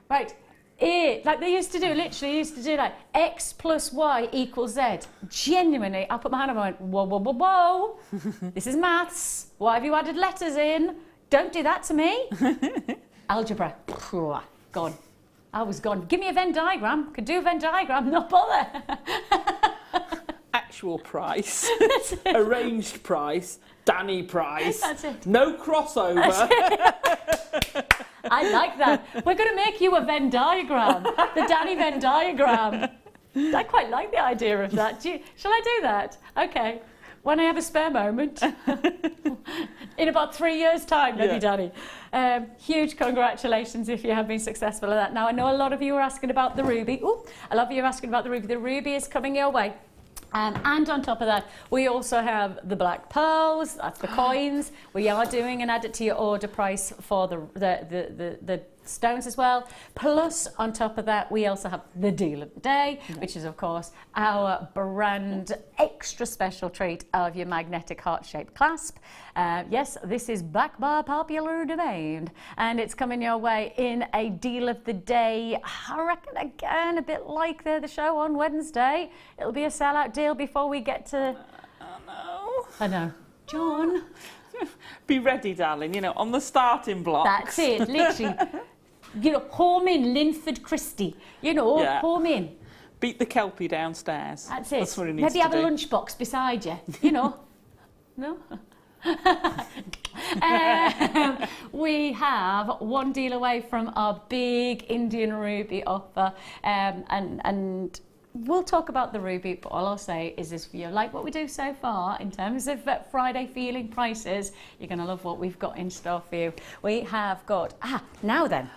Right. Like they used to do, literally used to do like X plus Y equals Z. Genuinely, I put my hand up and went, whoa, whoa, whoa, whoa. This is maths. Why have you added letters in? Don't do that to me. Algebra, gone. I was gone. Give me a Venn diagram. Could do a Venn diagram, not bother. Actual price, arranged price, Danny price. That's it. No crossover. I like that. We're going to make you a Venn diagram, the Danny Venn diagram. I quite like the idea of that. Shall I do that? Okay. When I have a spare moment. In about 3 years' time, maybe, Danny. Huge congratulations if you have been successful at that. Now, I know a lot of you are asking about the ruby. Ooh, a lot of you are asking about the ruby. The ruby is coming your way. And on top of that, we also have the black pearls, that's the coins. We are doing an add it to your order price for the stones as well. Plus, on top of that, we also have the deal of the day, which is, of course, our brand extra special treat of your magnetic heart-shaped clasp. Yes, this is back by popular demand, and it's coming your way in a deal of the day. I reckon, again, a bit like the show on Wednesday. It'll be a sellout deal before we get to... Oh, no. I know. John. Be ready, darling, you know, on the starting blocks. That's it, literally. You know, home in Linford Christie. You know, home in. Beat the Kelpie downstairs. That's it. That's what it needs Maybe have to a do. lunchbox beside you. You know. No? We have one deal away from our big Indian ruby offer, and we'll talk about the ruby, but all I'll say is this: if you like what we do so far in terms of Friday feeling prices, you're going to love what we've got in store for you. We have got, now then,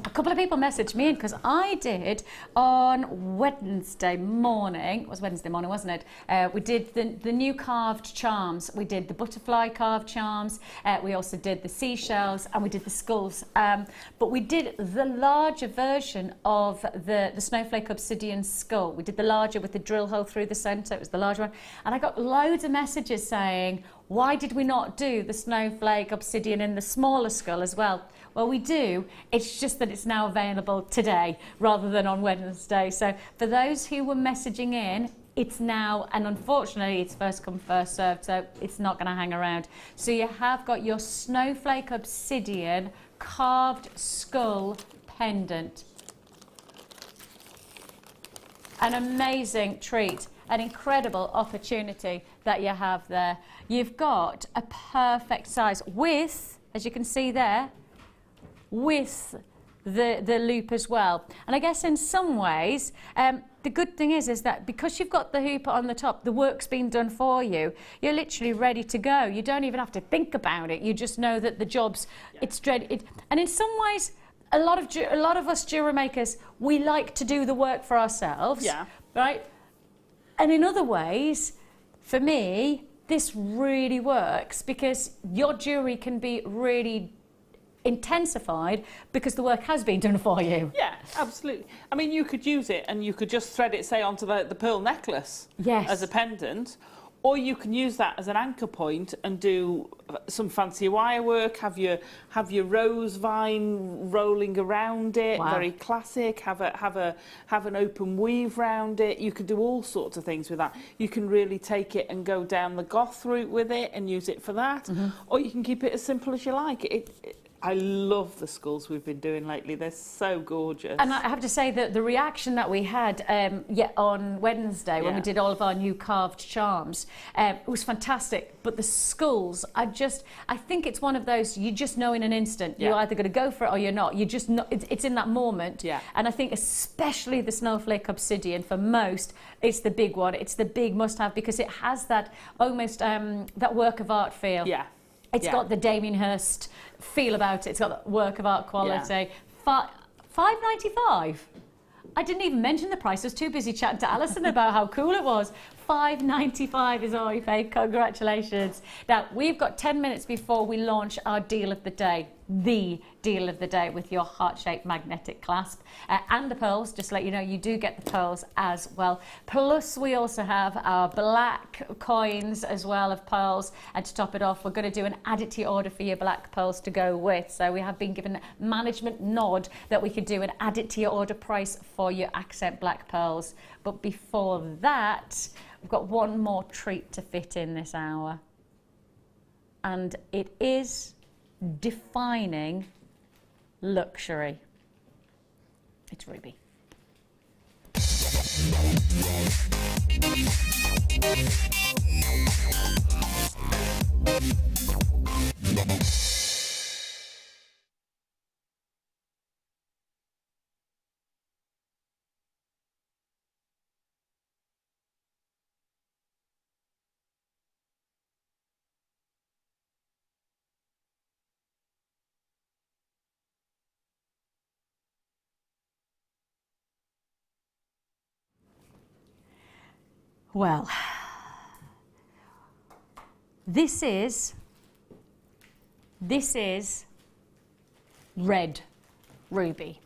a couple of people messaged me in because I did on Wednesday morning. It was Wednesday morning, wasn't it? We did the new carved charms. We did the butterfly carved charms. We also did the seashells and we did the skulls. But we did the larger version of the snowflake obsidian skull. We did the larger with the drill hole through the centre. It was the larger one. And I got loads of messages saying, why did we not do the snowflake obsidian in the smaller skull as well? Well, we do. It's just that it's now available today rather than on Wednesday. So for those who were messaging in, it's now, and unfortunately it's first come, first served, so it's not going to hang around. So you have got your snowflake obsidian carved skull pendant. An amazing treat, an incredible opportunity that you have there. You've got a perfect size with, as you can see there, with the loop as well. And I guess in some ways, the good thing is that because you've got the hoop on the top, the work's been done for you. You're literally ready to go. You don't even have to think about it. You just know that the job's, it's ready. And in some ways, a lot of us jewellery makers, we like to do the work for ourselves, right? And in other ways, for me, this really works because your jewellery can be really intensified because the work has been done for you. Yeah, absolutely. I mean, you could use it and you could just thread it, say, onto the pearl necklace as a pendant, or you can use that as an anchor point and do some fancy wire work, have your rose vine rolling around it, very classic, have an open weave round it. You could do all sorts of things with that. You can really take it and go down the goth route with it and use it for that, or you can keep it as simple as you like. I love the skulls we've been doing lately. They're so gorgeous. And I have to say that the reaction that we had on Wednesday when we did all of our new carved charms, it was fantastic. But the skulls, I think it's one of those, you just know in an instant. You're either going to go for it or you're not. You just know, it's in that moment. And I think especially the snowflake obsidian, for most, it's the big one. It's the big must-have because it has that almost, that work of art feel. It's got the Damien Hirst feel about it. It's got that work of art quality. $5.95. I didn't even mention the price. I was too busy chatting to Alison about how cool it was. $5.95 is all we pay. Congratulations. Now, we've got 10 minutes before we launch our deal of the day, the deal of the day with your heart-shaped magnetic clasp and the pearls. Just to let you know, you do get the pearls as well. Plus, we also have our black coins as well of pearls. And to top it off, we're going to do an add it to your order for your black pearls to go with. So we have been given management nod that we could do an add it to your order price for your accent black pearls. But before that, we've got one more treat to fit in this hour. And it is defining luxury. It's ruby. Well, this is red ruby.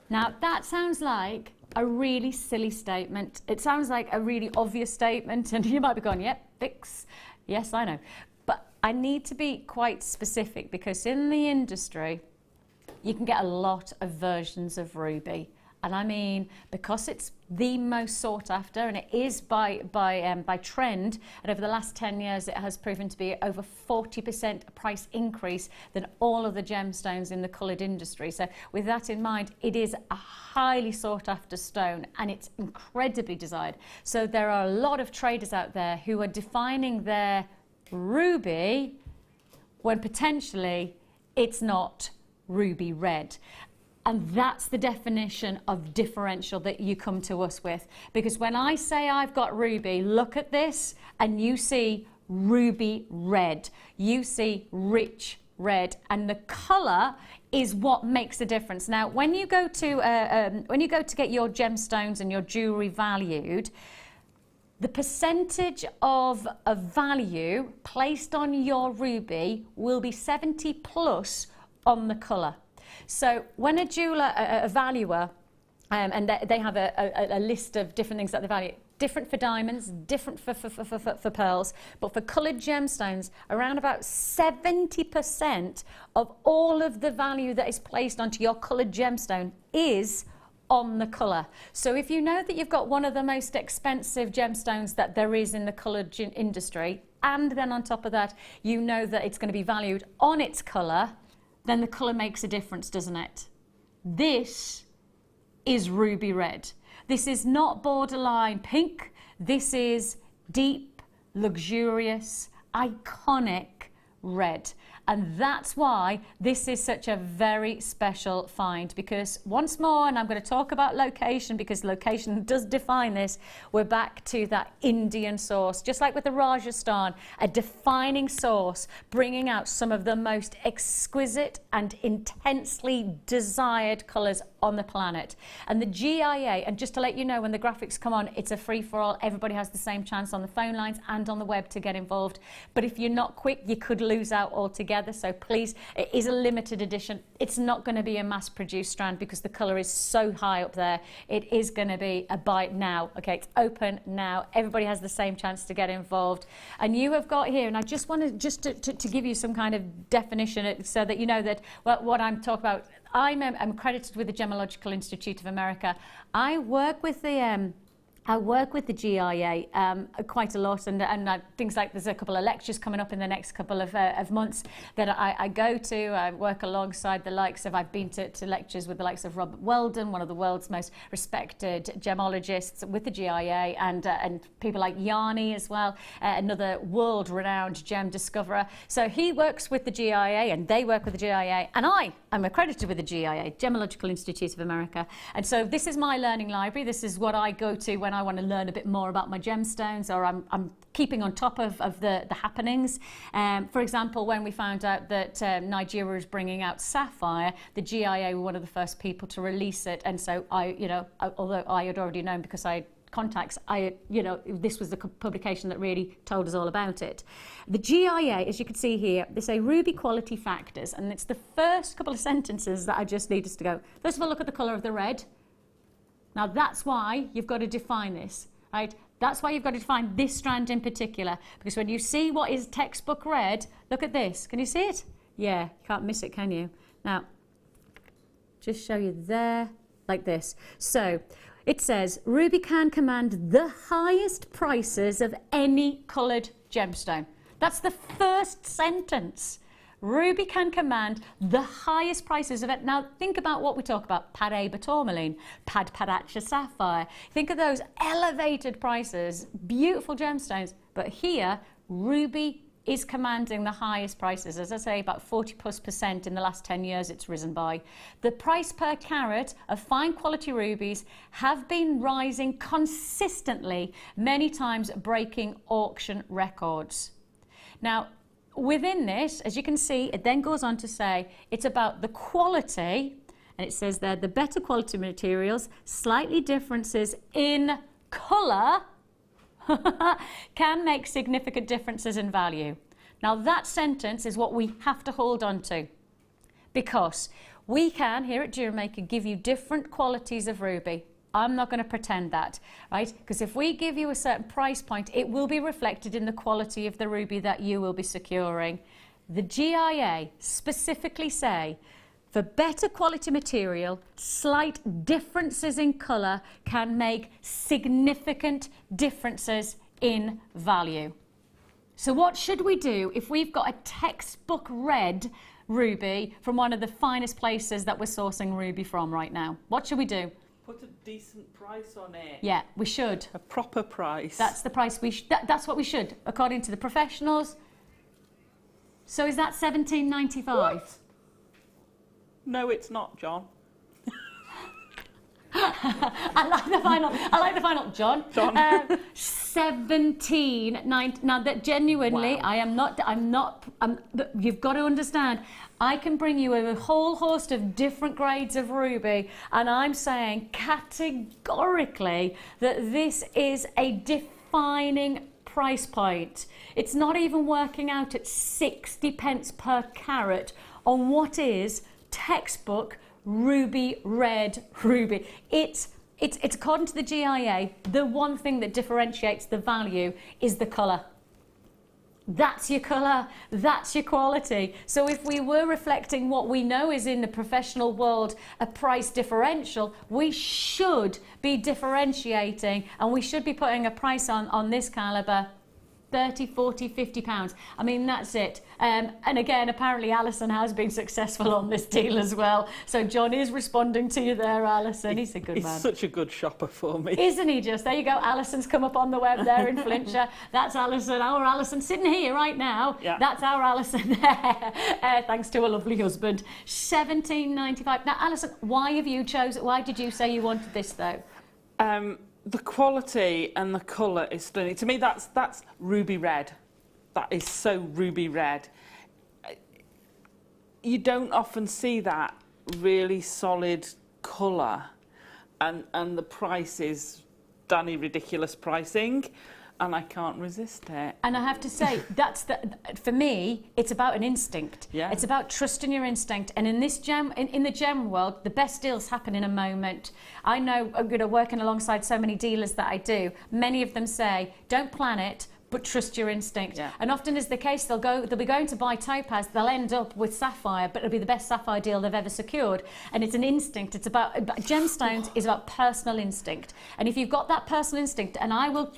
Now that sounds like a really silly statement. It sounds like a really obvious statement, and you might be going, yep, fix. Yes, I know. But I need to be quite specific, because in the industry, you can get a lot of versions of ruby. And I mean, because it's the most sought after, and it is by trend, and over the last 10 years it has proven to be over 40% price increase than all of the gemstones in the coloured industry. So with that in mind, it is a highly sought after stone, and it's incredibly desired. So there are a lot of traders out there who are defining their ruby when potentially it's not ruby red. And that's the definition of differential that you come to us with. Because when I say I've got ruby, look at this and you see ruby red. You see rich red, and the colour is what makes a difference. Now, when you go to get your gemstones and your jewellery valued, the percentage of a value placed on your ruby will be 70 plus on the colour. So when a jeweller, a valuer, and they have a list of different things that they value, different for diamonds, different for pearls, but for coloured gemstones, around about 70% of all of the value that is placed onto your coloured gemstone is on the colour. So if you know that you've got one of the most expensive gemstones that there is in the coloured industry, and then on top of that, you know that it's going to be valued on its colour, then the colour makes a difference, doesn't it? This is ruby red. This is not borderline pink. This is deep, luxurious, iconic red. And that's why this is such a very special find, because once more, and I'm going to talk about location because location does define this, we're back to that Indian source. Just like with the Rajasthan, a defining source, bringing out some of the most exquisite and intensely desired colours on the planet. And the GIA, and just to let you know, when the graphics come on, it's a free-for-all. Everybody has the same chance on the phone lines and on the web to get involved. But if you're not quick, you could lose out altogether. So please, it is a limited edition. It's not going to be a mass-produced strand because the colour is so high up there. It is going to be a buy now. Okay, it's open now. Everybody has the same chance to get involved. And you have got here, and I just want to give you some kind of definition so that you know that what I'm talking about. I'm accredited with the Gemological Institute of America. I work with the GIA quite a lot, and things like there's a couple of lectures coming up in the next couple of months that I go to. I work alongside the likes of, I've been to lectures with the likes of Robert Weldon, one of the world's most respected gemologists with the GIA, and people like Yanni as well, another world-renowned gem discoverer. So he works with the GIA, and they work with the GIA, and I am accredited with the GIA, Gemological Institute of America. And so this is my learning library. This is what I go to when I want to learn a bit more about my gemstones, or I'm keeping on top of the happenings. For example, when we found out that Nigeria was bringing out sapphire, the GIA were one of the first people to release it. And so although I had already known because I contacts, this was the publication that really told us all about it. The GIA, as you can see here, they say ruby quality factors, and it's the first couple of sentences that I just need us to go. First of all, look at the colour of the red. Now that's why you've got to define this, right? That's why you've got to define this strand in particular, because when you see what is textbook red, look at this. Can you see it? Yeah, you can't miss it, can you? Now, just show you there, like this. So it says, ruby can command the highest prices of any coloured gemstone. That's the first sentence. Ruby can command the highest prices of it. Now, think about what we talk about. Paraiba tourmaline, Padpadacha sapphire. Think of those elevated prices, beautiful gemstones. But here, ruby is commanding the highest prices. As I say, about 40+% in the last 10 years it's risen by. The price per carat of fine quality rubies have been rising consistently, many times breaking auction records. Now, within this, as you can see, it then goes on to say it's about the quality, and it says there the better quality materials, slightly differences in colour can make significant differences in value. Now that sentence is what we have to hold on to, because we can, here at Jewellery Maker, give you different qualities of ruby. I'm not going to pretend that, right? Because if we give you a certain price point, it will be reflected in the quality of the ruby that you will be securing. The GIA specifically say, for better quality material, slight differences in colour can make significant differences in value. So what should we do if we've got a textbook red ruby from one of the finest places that we're sourcing ruby from right now? What should we do? Put a decent price on it. Yeah, we should. A proper price. That's the price that's what we should, according to the professionals. So is that $17.95? What? No, it's not, John. I like the final, John. 17.9. Now that genuinely, wow. You've got to understand, I can bring you a whole host of different grades of ruby, and I'm saying categorically that this is a defining price point. It's not even working out at 60 pence per carat on what is textbook ruby red ruby. It's according to the GIA, the one thing that differentiates the value is the colour. That's your colour, that's your quality. So if we were reflecting what we know is in the professional world a price differential, we should be differentiating, and we should be putting a price on this calibre, 30, 40, 50 pounds. I mean, that's it. And again, apparently Alison has been successful on this deal as well. So John is responding to you there, Alison. He's a good man. He's such a good shopper for me. Isn't he just? There you go. Alison's come up on the web there in Flintshire. That's Alison, our Alison, sitting here right now. Yeah. That's our Alison there. Thanks to a lovely husband. $17.95. Now, Alison, why did you say you wanted this though? The quality and the colour is stunning. To me, that's ruby red. That is so ruby red. You don't often see that really solid colour, and the price is Danny ridiculous pricing, and I can't resist it. And I have to say, for me, it's about an instinct. Yeah. It's about trusting your instinct. And in this in the gem world, the best deals happen in a moment. I know, working alongside so many dealers that I do, many of them say, don't plan it, but trust your instinct. Yeah. And often is the case, they'll be going to buy topaz, they'll end up with sapphire, but it'll be the best sapphire deal they've ever secured. And it's an instinct. It's about gemstones is about personal instinct. And if you've got that personal instinct, and I would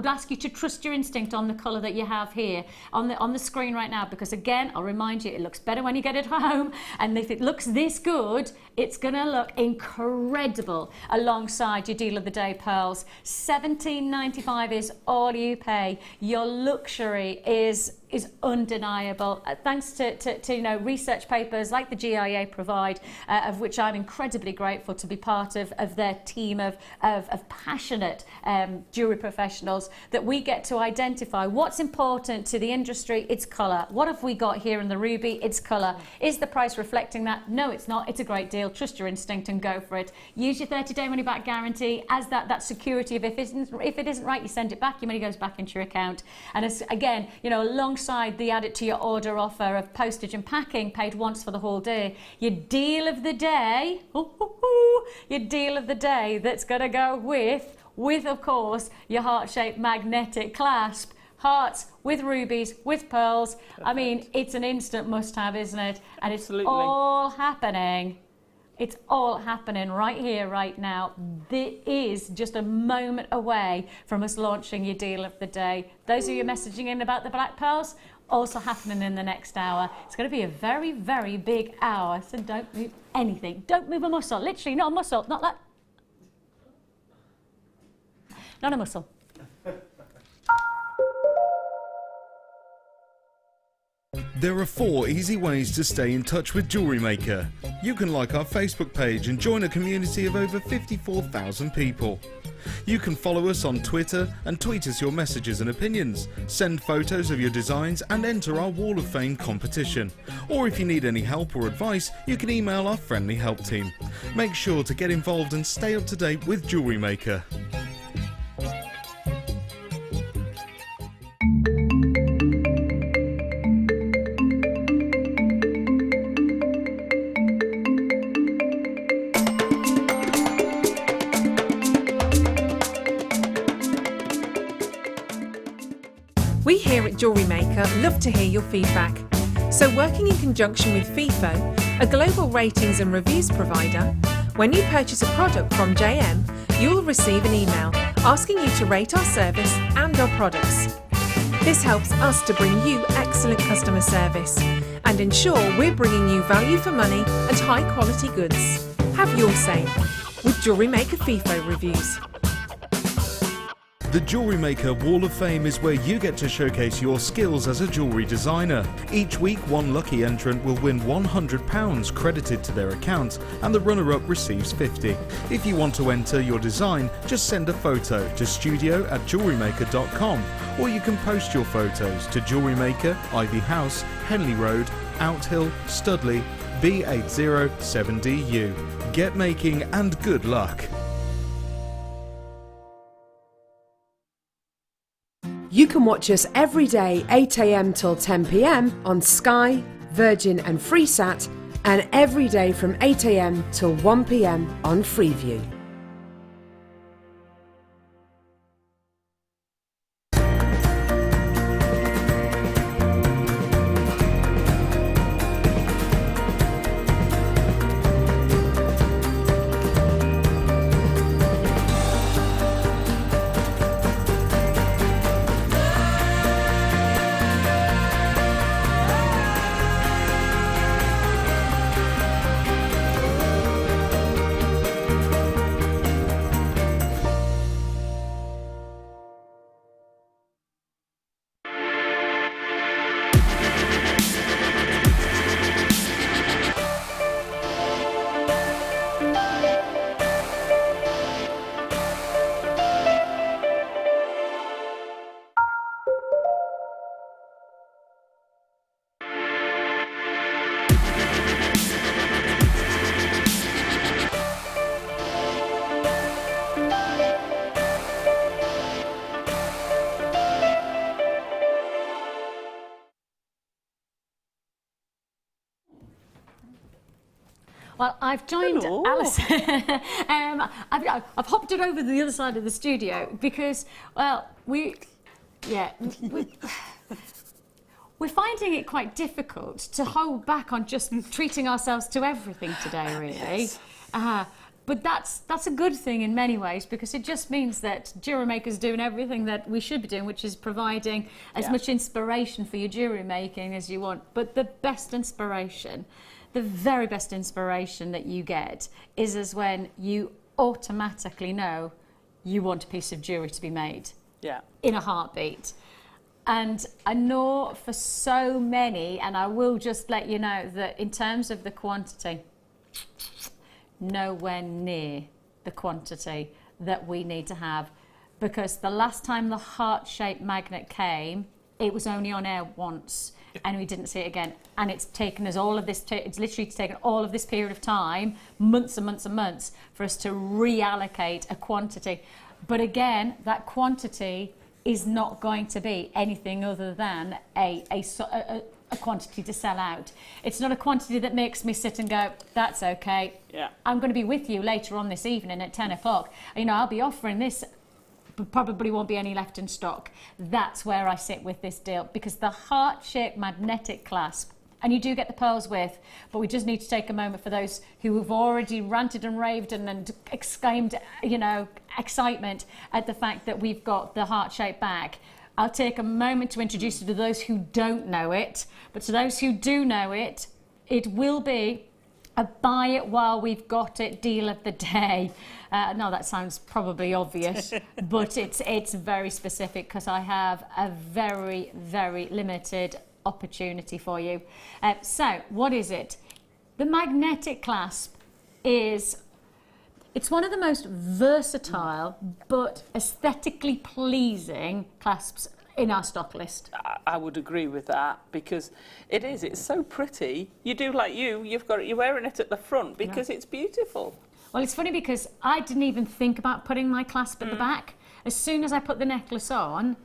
ask you to trust your instinct on the colour that you have here on the screen right now, because again, I'll remind you, it looks better when you get it home, and if it looks this good, it's going to look incredible alongside your deal of the day pearls. $17.95 is all you pay. Your luxury is undeniable, thanks to research papers like the GIA provide, of which I'm incredibly grateful to be part of their team of passionate jewellery professionals, that we get to identify what's important to the industry. It's colour. What have we got here in the ruby? It's colour. Is the price reflecting that? No, it's not. It's a great deal. feel, trust your instinct and go for it. Use your 30-day money-back guarantee as that security of if it isn't right, you send it back, your money goes back into your account. And as, again, you know, alongside the add it to your order offer of postage and packing paid once for the whole day, your deal of the day, your deal of the day that's going to go with of course your heart-shaped magnetic clasp. Hearts with rubies, with pearls. Perfect. I mean, it's an instant must-have, isn't it? And Absolutely. It's all happening. It's all happening right here, right now. This is just a moment away from us launching your deal of the day. Those of you messaging in about the black pearls, also happening in the next hour. It's going to be a very, very big hour, so don't move anything. Don't move a muscle. Literally, not a muscle. Not that. Not a muscle. There are 4 easy ways to stay in touch with Jewellery Maker. You can like our Facebook page and join a community of over 54,000 people. You can follow us on Twitter and tweet us your messages and opinions, send photos of your designs and enter our Wall of Fame competition. Or if you need any help or advice, you can email our friendly help team. Make sure to get involved and stay up to date with Jewellery Maker. We here at Jewellery Maker love to hear your feedback. So working in conjunction with FIFO, a global ratings and reviews provider, when you purchase a product from JM, you'll receive an email asking you to rate our service and our products. This helps us to bring you excellent customer service and ensure we're bringing you value for money and high quality goods. Have your say with Jewellery Maker FIFO reviews. The Jewellery Maker Wall of Fame is where you get to showcase your skills as a jewellery designer. Each week, one lucky entrant will win £100 credited to their account, and the runner-up receives £50. If you want to enter your design, just send a photo to studio@jewellerymaker.com, or you can post your photos to Jewellery Maker, Ivy House, Henley Road, Outhill, Studley, B807DU. Get making and good luck. You can watch us every day 8 a.m. till 10 p.m. on Sky, Virgin and Freesat, and every day from 8 a.m. till 1 p.m. on Freeview. Well, I've joined Hello. Alison. I've hopped it over to the other side of the studio because, well, we're finding it quite difficult to hold back on just treating ourselves to everything today, really. Yes. But that's a good thing in many ways, because it just means that Jewellery Maker's doing everything that we should be doing, which is providing as much inspiration for your jewellery making as you want. But the best inspiration, the very best inspiration that you get is when you automatically know you want a piece of jewellery to be made in a heartbeat. And I know for so many, and I will just let you know that in terms of the quantity, nowhere near the quantity that we need to have, because the last time the heart-shaped magnet came, it was only on air once. and we didn't see it again. And it's taken us all of this, it's literally taken all of this period of time, months and months and months, for us to reallocate a quantity. But again, that quantity is not going to be anything other than a quantity to sell out. It's not a quantity that makes me sit and go, that's okay. Yeah. I'm going to be with you later on this evening at 10 o'clock. You know, I'll be offering this, but probably won't be any left in stock. That's where I sit with this deal, because the heart-shaped magnetic clasp, and you do get the pearls with, but we just need to take a moment for those who have already ranted and raved and exclaimed, you know, excitement at the fact that we've got the heart-shaped bag. I'll take a moment to introduce you to those who don't know it, but to those who do know it, it will be a buy it while we've got it deal of the day. No, that sounds probably obvious, but it's very specific, because I have a very, very limited opportunity for you. So what is it? The magnetic clasp is, it's one of the most versatile but aesthetically pleasing clasps in our stock list. I would agree with that, because it's so pretty. You do like you're wearing it at the front because it's beautiful. Well, it's funny because I didn't even think about putting my clasp at the back. As soon as I put the necklace on,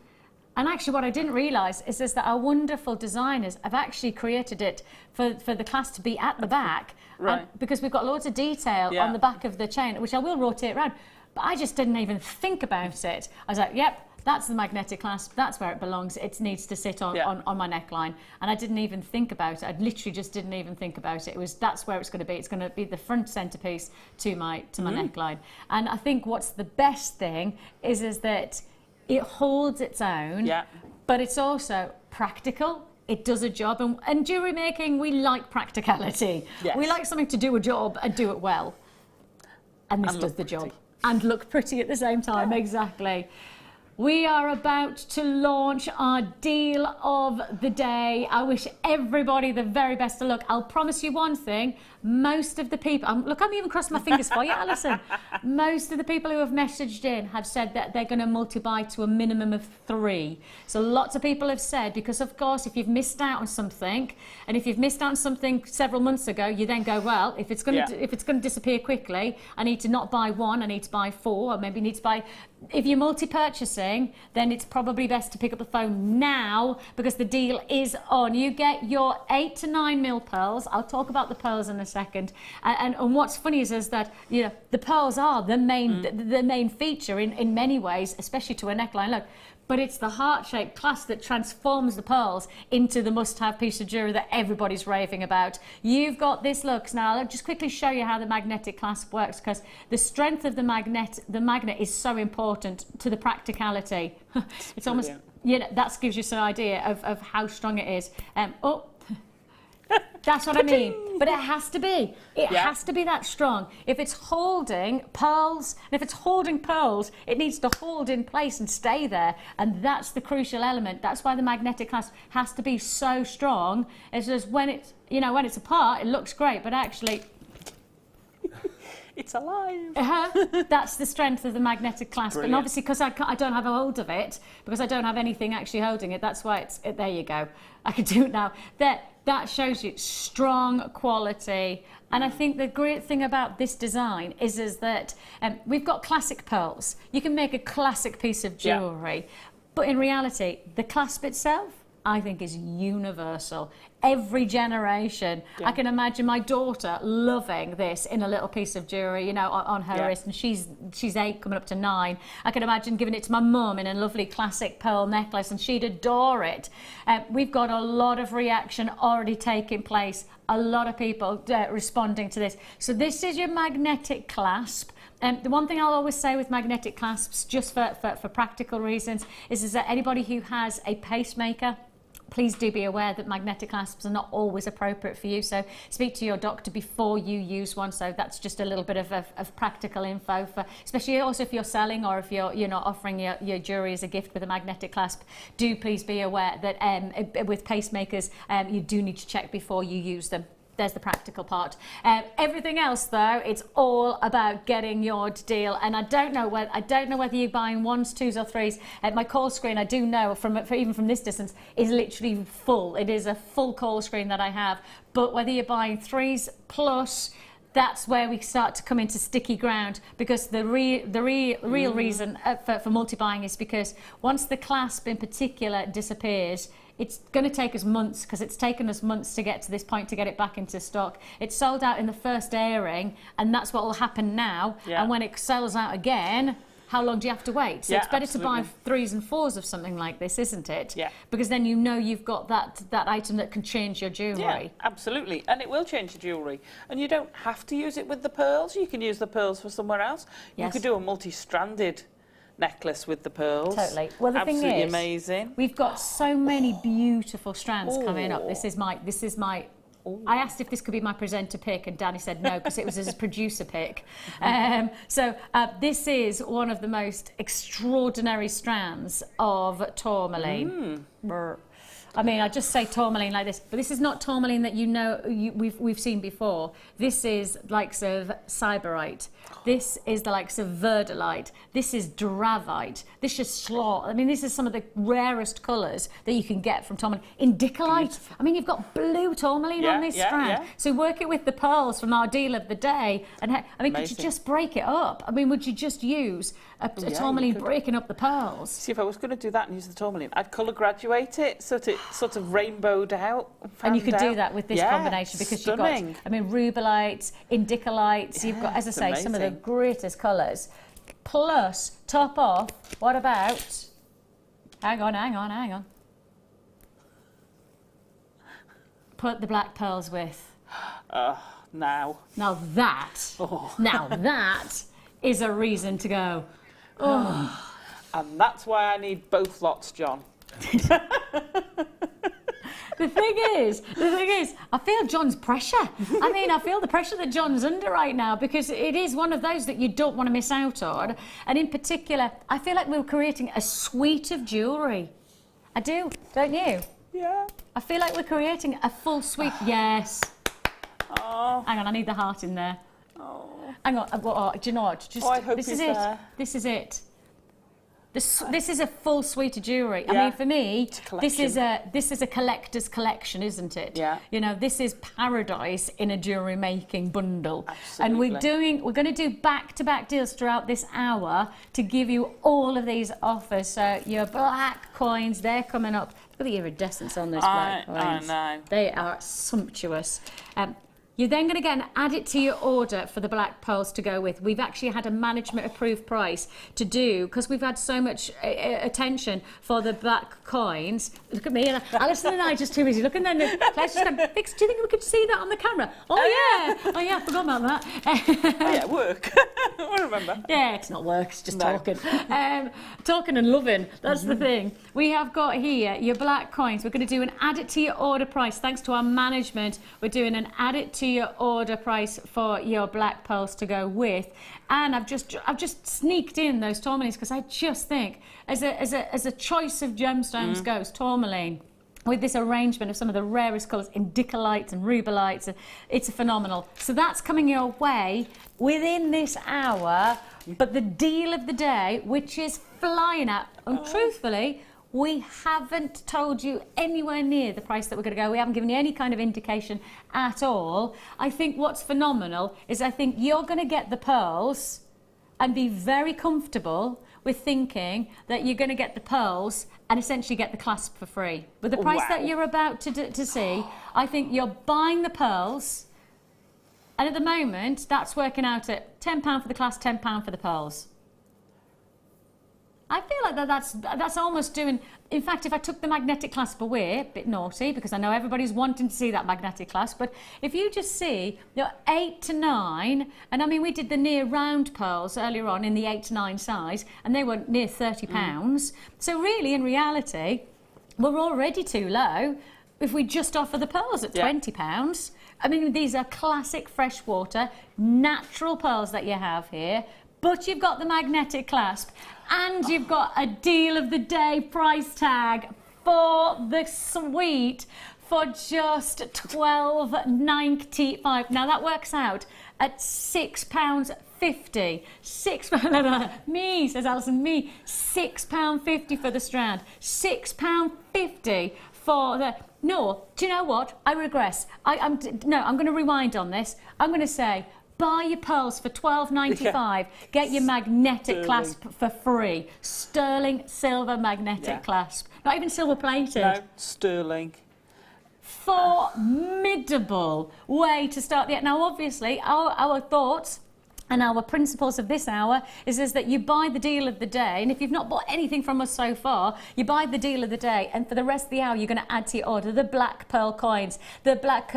and actually what I didn't realise is that our wonderful designers have actually created it for the clasp to be at the back. Right. Because we've got loads of detail on the back of the chain, which I will rotate around. But I just didn't even think about it. I was like, yep, that's the magnetic clasp, that's where it belongs. It needs to sit on my neckline. And I didn't even think about it. I literally just didn't even think about it. That's where it's going to be. It's going to be the front centerpiece to my neckline. And I think what's the best thing is that it holds its own, but it's also practical. It does a job, and jewellery making, we like practicality. Yes. We like something to do a job and do it well. And this does the job. And look pretty at the same time, exactly. We are about to launch our deal of the day. I wish everybody the very best of luck. I'll promise you one thing. Most of the people, I'm even crossing my fingers for you, Alison. Most of the people who have messaged in have said that they're going to multiply to a minimum of 3. So lots of people have said, because of course, if you've missed out on something, and if you've missed out on something several months ago, you then go, well, if it's going to disappear quickly, I need to not buy 1, I need to buy 4, or maybe need to buy. If you're multi-purchasing, then it's probably best to pick up the phone now, because the deal is on. You get your 8 to 9 mil pearls. I'll talk about the pearls in a second. And what's funny is that, you know, the pearls are the main feature in many ways, especially to a neckline look. But it's the heart-shaped clasp that transforms the pearls into the must-have piece of jewellery that everybody's raving about. You've got this look. Now, I'll just quickly show you how the magnetic clasp works, because the strength of the magnet is so important to the practicality. It's almost, you know, that gives you some idea of how strong it is. That's what I mean. But it has to be. It has to be that strong. If it's holding pearls, and if it's holding pearls, it needs to hold in place and stay there. And that's the crucial element. That's why the magnetic clasp has to be so strong. It's just when it's, you know, when it's apart, it looks great, but actually, it's alive. That's the strength of the magnetic clasp. Brilliant. And obviously, because I don't have a hold of it, because I don't have anything actually holding it, that's why there you go. I can do it now. That shows you strong quality. And I think the great thing about this design is that we've got classic pearls. You can make a classic piece of jewellery, but in reality, the clasp itself, I think, is universal. Every generation. I can imagine my daughter loving this in a little piece of jewellery, you know, on her wrist, and she's 8, coming up to 9. I can imagine giving it to my mum in a lovely classic pearl necklace, and she'd adore it. We've got a lot of reaction already taking place. A lot of people responding to this. So this is your magnetic clasp. The one thing I'll always say with magnetic clasps, just for practical reasons, is that anybody who has a pacemaker, please do be aware that magnetic clasps are not always appropriate for you. So speak to your doctor before you use one. So that's just a little bit of practical info, for, especially also if you're selling or if you're not offering your jewellery as a gift with a magnetic clasp. Do please be aware that with pacemakers, you do need to check before you use them. there's the practical part. Everything else, though, it's all about getting your deal. And I don't know whether you're buying 1s, 2s, or 3s. My call screen, I do know even from this distance, is literally full. It is a full call screen that I have. But whether you're buying 3s plus, that's where we start to come into sticky ground, because the real reason for multi-buying is because once the clasp in particular disappears, it's going to take us months, because it's taken us months to get to this point to get it back into stock. It's sold out in the first airing, and that's what will happen now. Yeah. And when it sells out again, how long do you have to wait? So it's better to buy 3s and 4s of something like this, isn't it? Yeah. Because then you know you've got that item that can change your jewellery. Yeah, absolutely. And it will change your jewellery. And you don't have to use it with the pearls. You can use the pearls for somewhere else. Yes. You could do a multi-stranded necklace with the pearls. Totally. Well, the thing is, absolutely amazing. We've got so many beautiful strands coming up. This is my I asked if this could be my presenter pick, and Danny said no, because it was his producer pick. This is one of the most extraordinary strands of Tourmaline. I mean, I just say tourmaline like this, but this is not tourmaline that we've seen before. This is likes of Cyberite. This is the likes of Verdolite. This is Dravite. This is Slot. I mean, this is some of the rarest colours that you can get from tourmaline. Indicolite. Beautiful. I mean, you've got blue tourmaline on this strand. Yeah. So work it with the pearls from our deal of the day. And I mean, could you just break it up? I mean, would you just use a tourmaline breaking up the pearls? See, if I was going to do that and use the tourmaline, I'd colour graduate it so it sort of rainbowed out. And you could do that with this combination, because you've got, I mean, rubelites, indicolites, you've got, as I say, amazing. Some of the greatest colours. Plus, top off, what about, hang on. Put the black pearls with. Now that is a reason to go. Oh. And that's why I need both lots, John. The thing is, I feel John's pressure. I mean, I feel the pressure that John's under right now, because it is one of those that you don't want to miss out on. And in particular, I feel like we're creating a suite of jewellery. I do, don't you? Yeah. I feel like we're creating a full suite. Yes. Oh. Hang on, I need the heart in there. Oh. Hang on. Do you know what? I hope this is it. There. This is it. This is a full suite of jewellery. I mean, for me, this is a collector's collection, isn't it? Yeah. You know, this is paradise in a jewellery making bundle. Absolutely. And we're going to do back-to-back deals throughout this hour to give you all of these offers. So your black coins, they're coming up. Look at the iridescence on those black coins. I know. They are sumptuous. You're then going to get an add it to your order for the black pearls to go with. We've actually had a management approved price to do, because we've had so much attention for the black coins. Look at me, and Alison and I just too busy looking. Then Claire's just going, Vix, do you think we could see that on the camera? Oh yeah, I forgot about that. Work. I remember. Yeah, it's not work, it's just talking. Talking and loving, that's the thing. We have got here your black coins. We're going to do an add it to your order price. Thanks to our management, we're doing an add it to your order price for your black pearls to go with. And I've just sneaked in those tourmalines, because I just think as a choice of gemstones goes, tourmaline, with this arrangement of some of the rarest colours, indicolites and rubelites, it's phenomenal. So that's coming your way within this hour. But the deal of the day, which is flying out, and truthfully, we haven't told you anywhere near the price that we're going to go. We haven't given you any kind of indication at all. I think what's phenomenal is I think you're going to get the pearls and be very comfortable with thinking that you're going to get the pearls and essentially get the clasp for free. With the price that you're about to see, I think you're buying the pearls, and at the moment, that's working out at £10 for the clasp, £10 for the pearls. I feel like that's almost doing. In fact, if I took the magnetic clasp away, a bit naughty, because I know everybody's wanting to see that magnetic clasp, but if you just see your 8 to 9, and I mean, we did the near round pearls earlier on in the 8 to 9 size, and they were near £30. So really, in reality, we're already too low if we just offer the pearls at £20. I mean, these are classic freshwater, natural pearls that you have here. But you've got the magnetic clasp, and you've got a deal of the day price tag for the suite for just £12.95. Now that works out at £6.50. Me, says Alison, me. £6.50 for the strand. £6.50 for the... No, do you know what? I regress. I'm going to rewind on this. I'm going to say, buy your pearls for £12.95. Get your magnetic clasp for free. Sterling silver magnetic clasp. Not even silver plated. No, sterling. Formidable way to start the... Now, obviously, our thoughts and our principles of this hour is that you buy the deal of the day, and if you've not bought anything from us so far, you buy the deal of the day, and for the rest of the hour you're going to add to your order the black pearl coins, the black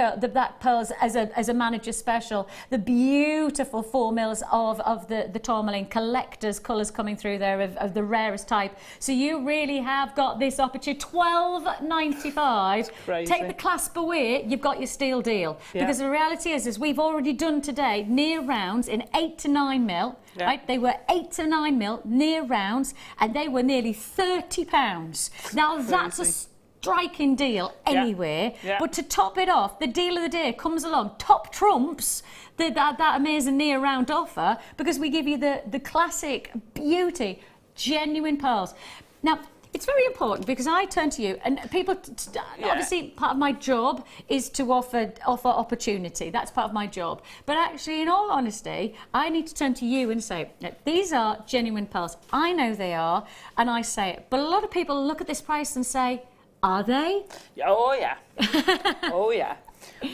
pearls as a manager special, the beautiful 4 mils of the Tourmaline collector's colours coming through there of the rarest type. So you really have got this opportunity. £12.95. Take the clasp away, you've got your steal deal. Because the reality is we've already done today near rounds in 8 to 9 mil, right? They were 8 to 9 mil near rounds, and they were nearly £30. Now that's a striking deal anyway. But to top it off, the deal of the day comes along, top trumps that amazing near round offer, because we give you the classic beauty, genuine pearls. Now, it's very important because I turn to you, and people, obviously part of my job is to offer opportunity. That's part of my job. But actually, in all honesty, I need to turn to you and say, these are genuine pearls. I know they are, and I say it. But a lot of people look at this price and say, are they? Oh, yeah. Oh, yeah.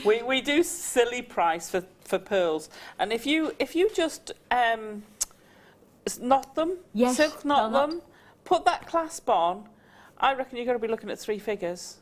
We do silly price for pearls. And if you just knot them, silk knot them, put that clasp on, I reckon you're going to be looking at 3 figures.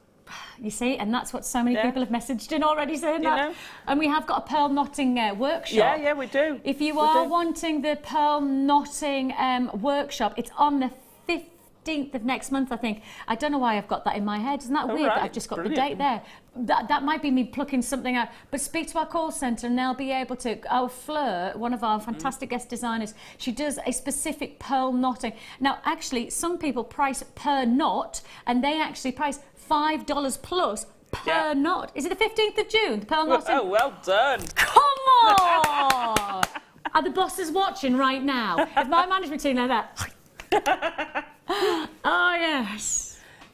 You see, and that's what so many people have messaged in already saying that. And we have got a pearl knotting workshop. Yeah, we do. If you are wanting the pearl knotting workshop, it's on the 15th of next month, I think. I don't know why I've got that in my head. Isn't that weird that I've just got the date there? That might be me plucking something out. But speak to our call centre and they'll be able to... Our Fleur, one of our fantastic guest designers, she does a specific pearl knotting. Now, actually, some people price per knot, and they actually price $5 plus per knot. Is it the 15th of June, the pearl knotting? Oh, well done. Come on! Are the bosses watching right now? Is my management team like that? Oh, yes.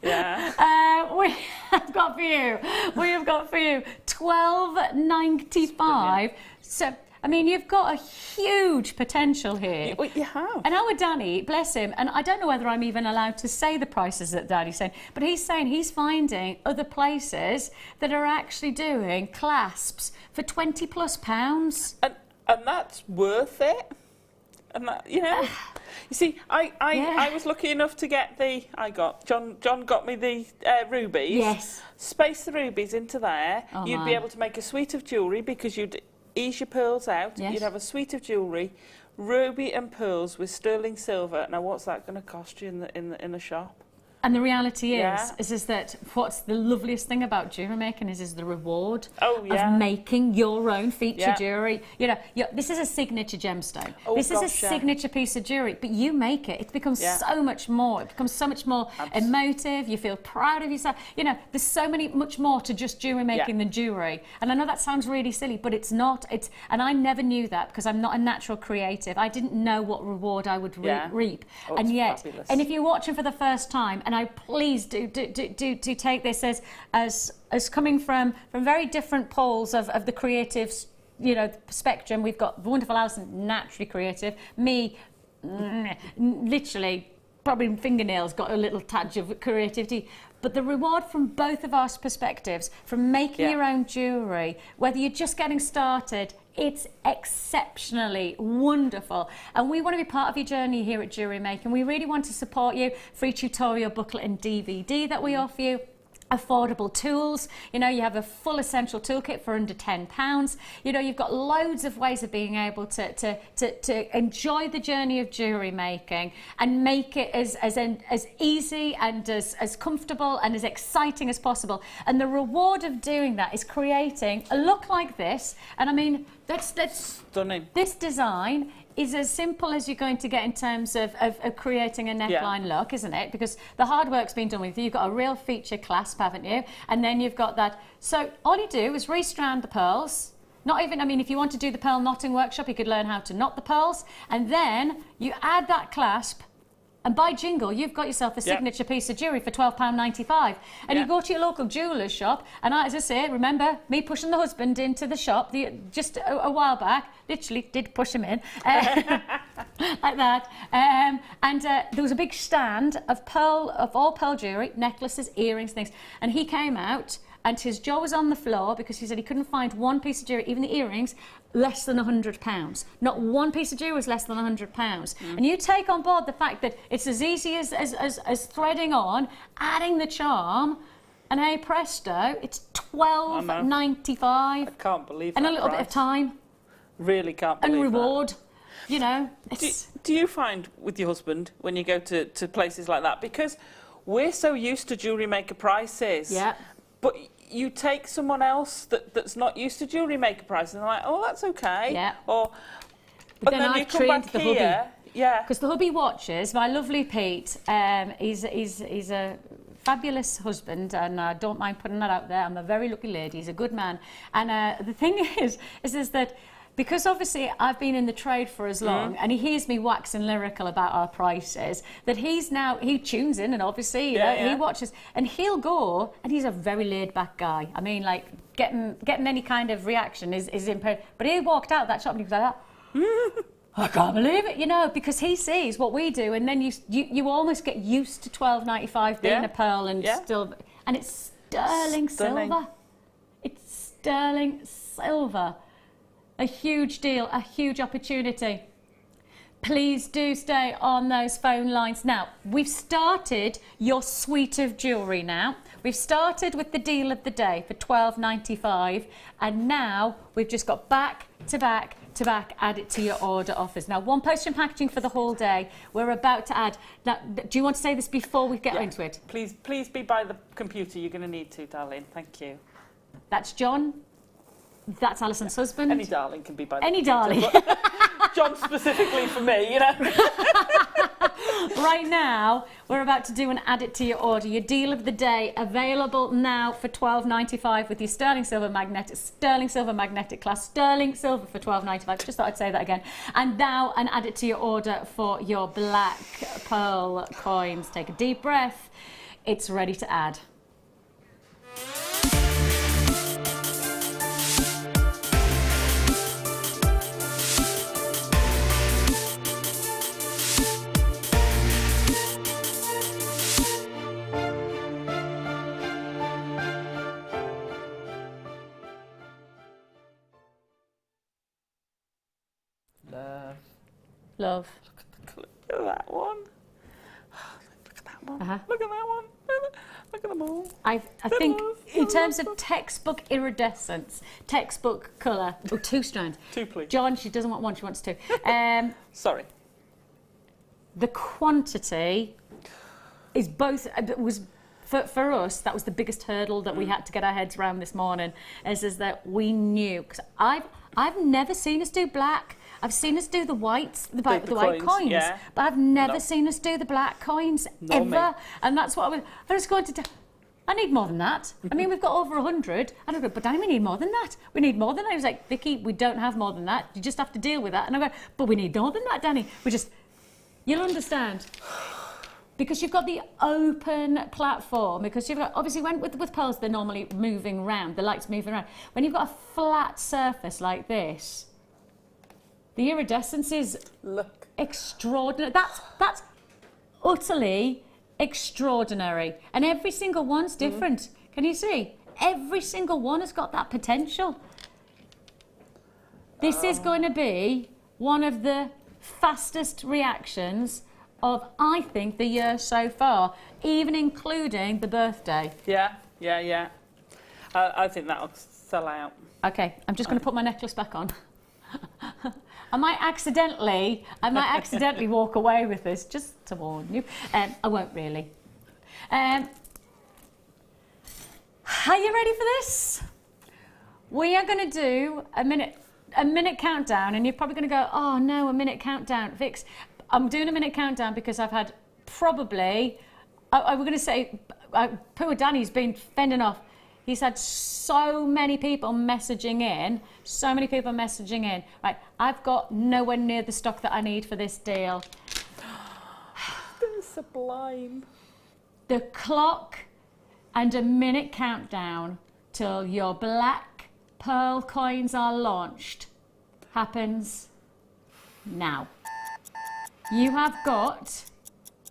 Yeah. We have got for you £12.95. So, I mean, you've got a huge potential here. You have. And our Danny, bless him, and I don't know whether I'm even allowed to say the prices that Danny's saying, but he's saying he's finding other places that are actually doing clasps for £20 plus. And that's worth it. And that, you know, you see, I was lucky enough to get John got me the rubies. Yes. Space the rubies into there. You'd be able to make a suite of jewellery because you'd ease your pearls out. You'd have a suite of jewellery, ruby and pearls with sterling silver. Now, what's that going to cost you in the shop? And the reality is that what's the loveliest thing about jewellery making is the reward of making your own feature jewellery. You know, this is a signature gemstone. This is a signature piece of jewellery, but you make it. It becomes so much more. It becomes so much more emotive. You feel proud of yourself. You know, there's so much more to just jewellery making than jewellery. And I know that sounds really silly, but it's not. And I never knew that because I'm not a natural creative. I didn't know what reward I would reap. Oh, and yet, fabulous. and if you're watching for the first time, and I please do take this as coming from very different poles of the creative, you know, spectrum. We've got wonderful Alison, naturally creative. Me, literally, probably fingernails got a little touch of creativity. But the reward from both of our perspectives, from making your own jewellery, whether you're just getting started, it's exceptionally wonderful. And we want to be part of your journey here at Jewellery Maker. We really want to support you. Free tutorial booklet and DVD that we offer you. Affordable tools, you know, you have a full essential toolkit for under £10. You know, you've got loads of ways of being able to enjoy the journey of jewellery making and make it as easy and as comfortable and as exciting as possible. And the reward of doing that is creating a look like this. And I mean, that's stunning. This design is as simple as you're going to get in terms of creating a neckline look, isn't it? Because the hard work's been done with you. You've got a real feature clasp, haven't you? And then you've got that. So all you do is restrand the pearls. Not even, I mean, if you want to do the pearl knotting workshop, you could learn how to knot the pearls. And then you add that clasp. And by jingle, you've got yourself a signature piece of jewellery for £12.95. And you go to your local jeweller's shop, and as I say, remember me pushing the husband into the shop just a while back, literally did push him in, like that. There was a big stand of all pearl jewellery, necklaces, earrings, things. And he came out, and his jaw was on the floor because he said he couldn't find one piece of jewellery, even the earrings, less than £100. Not one piece of jewellery was less than £100. And you take on board the fact that it's as easy as threading on, adding the charm, and hey presto, it's £12.95. I can't believe that. And a little bit of time. Really can't believe and reward. You know, do you find with your husband when you go to places like that, because we're so used to Jewellery Maker prices, but you take someone else that's not used to Jewellery Maker prices and they're like, oh, that's okay. Or but then you come back the here, hubby. Because the hubby watches. My lovely Pete, he's a fabulous husband, and I don't mind putting that out there. I'm a very lucky lady. He's a good man, and the thing is that. Because obviously I've been in the trade for as long, and he hears me waxing lyrical about our prices, that he tunes in, and obviously he watches, and he'll go, and he's a very laid back guy. I mean, like getting any kind of reaction is imperative. But he walked out that shop and he was like that. I can't believe it, you know, because he sees what we do, and then you almost get used to £12.95 being a pearl and still, and it's sterling silver. It's sterling silver. A huge deal, a huge opportunity. Please do stay on those phone lines. Now, we've started your suite of jewellery now. We've started with the deal of the day for £12.95, and now we've just got back to back add it to your order offers. Now, one postage and packaging for the whole day. We're about to add. Now, do you want to say this before we get into it? Please be by the computer. You're going to need to, darling. Thank you. That's John. That's Alison's husband. Any darling can be by the Any computer, darling. John specifically for me, you know. Right now, we're about to do an add it to your order. Your deal of the day, available now for £12.95 with your sterling silver magnetic class, sterling silver for £12.95. Just thought I'd say that again. And now an add it to your order for your black pearl coins. Take a deep breath. It's ready to add. Love. Look at that one. Look at that one. Look at that one. Look at them all. I think in terms of textbook iridescence, textbook colour, 2 strands. 2, please. John, she doesn't want 1, she wants 2. Sorry. The quantity is both, was for us, that was the biggest hurdle that we had to get our heads around this morning, is that we knew, because I've never seen us do black. I've seen us do the whites, the white coins, but I've never seen us do the black coins ever. And that's what I was going to do. I need more than that. I mean, we've got over 100. I don't go, but Danny, we need more than that. We need more than that. He was like, Vicki, we don't have more than that. You just have to deal with that. And I go, but we need more than that, Danny. You'll understand. Because you've got the open platform, because you've got, obviously with pearls, they're normally moving around, the light's moving around. When you've got a flat surface like this, the iridescence is extraordinary. That's utterly extraordinary. And every single one's different. Can you see? Every single one has got that potential. This is going to be one of the fastest reactions of, I think, the year so far, even including the birthday. Yeah. I think that'll sell out. Okay, I'm just going to put my necklace back on. I might accidentally walk away with this, just to warn you. I won't really. Are you ready for this? We are going to do a minute a minute countdown, and you're probably going to go, oh no, a minute countdown. Vix, I'm doing a minute countdown because I've had probably, I was going to say, poor Danny's been fending off. He's had so many people messaging in, Right, I've got nowhere near the stock that I need for this deal. They're sublime. The clock and a minute countdown till your black pearl coins are launched happens now. You have got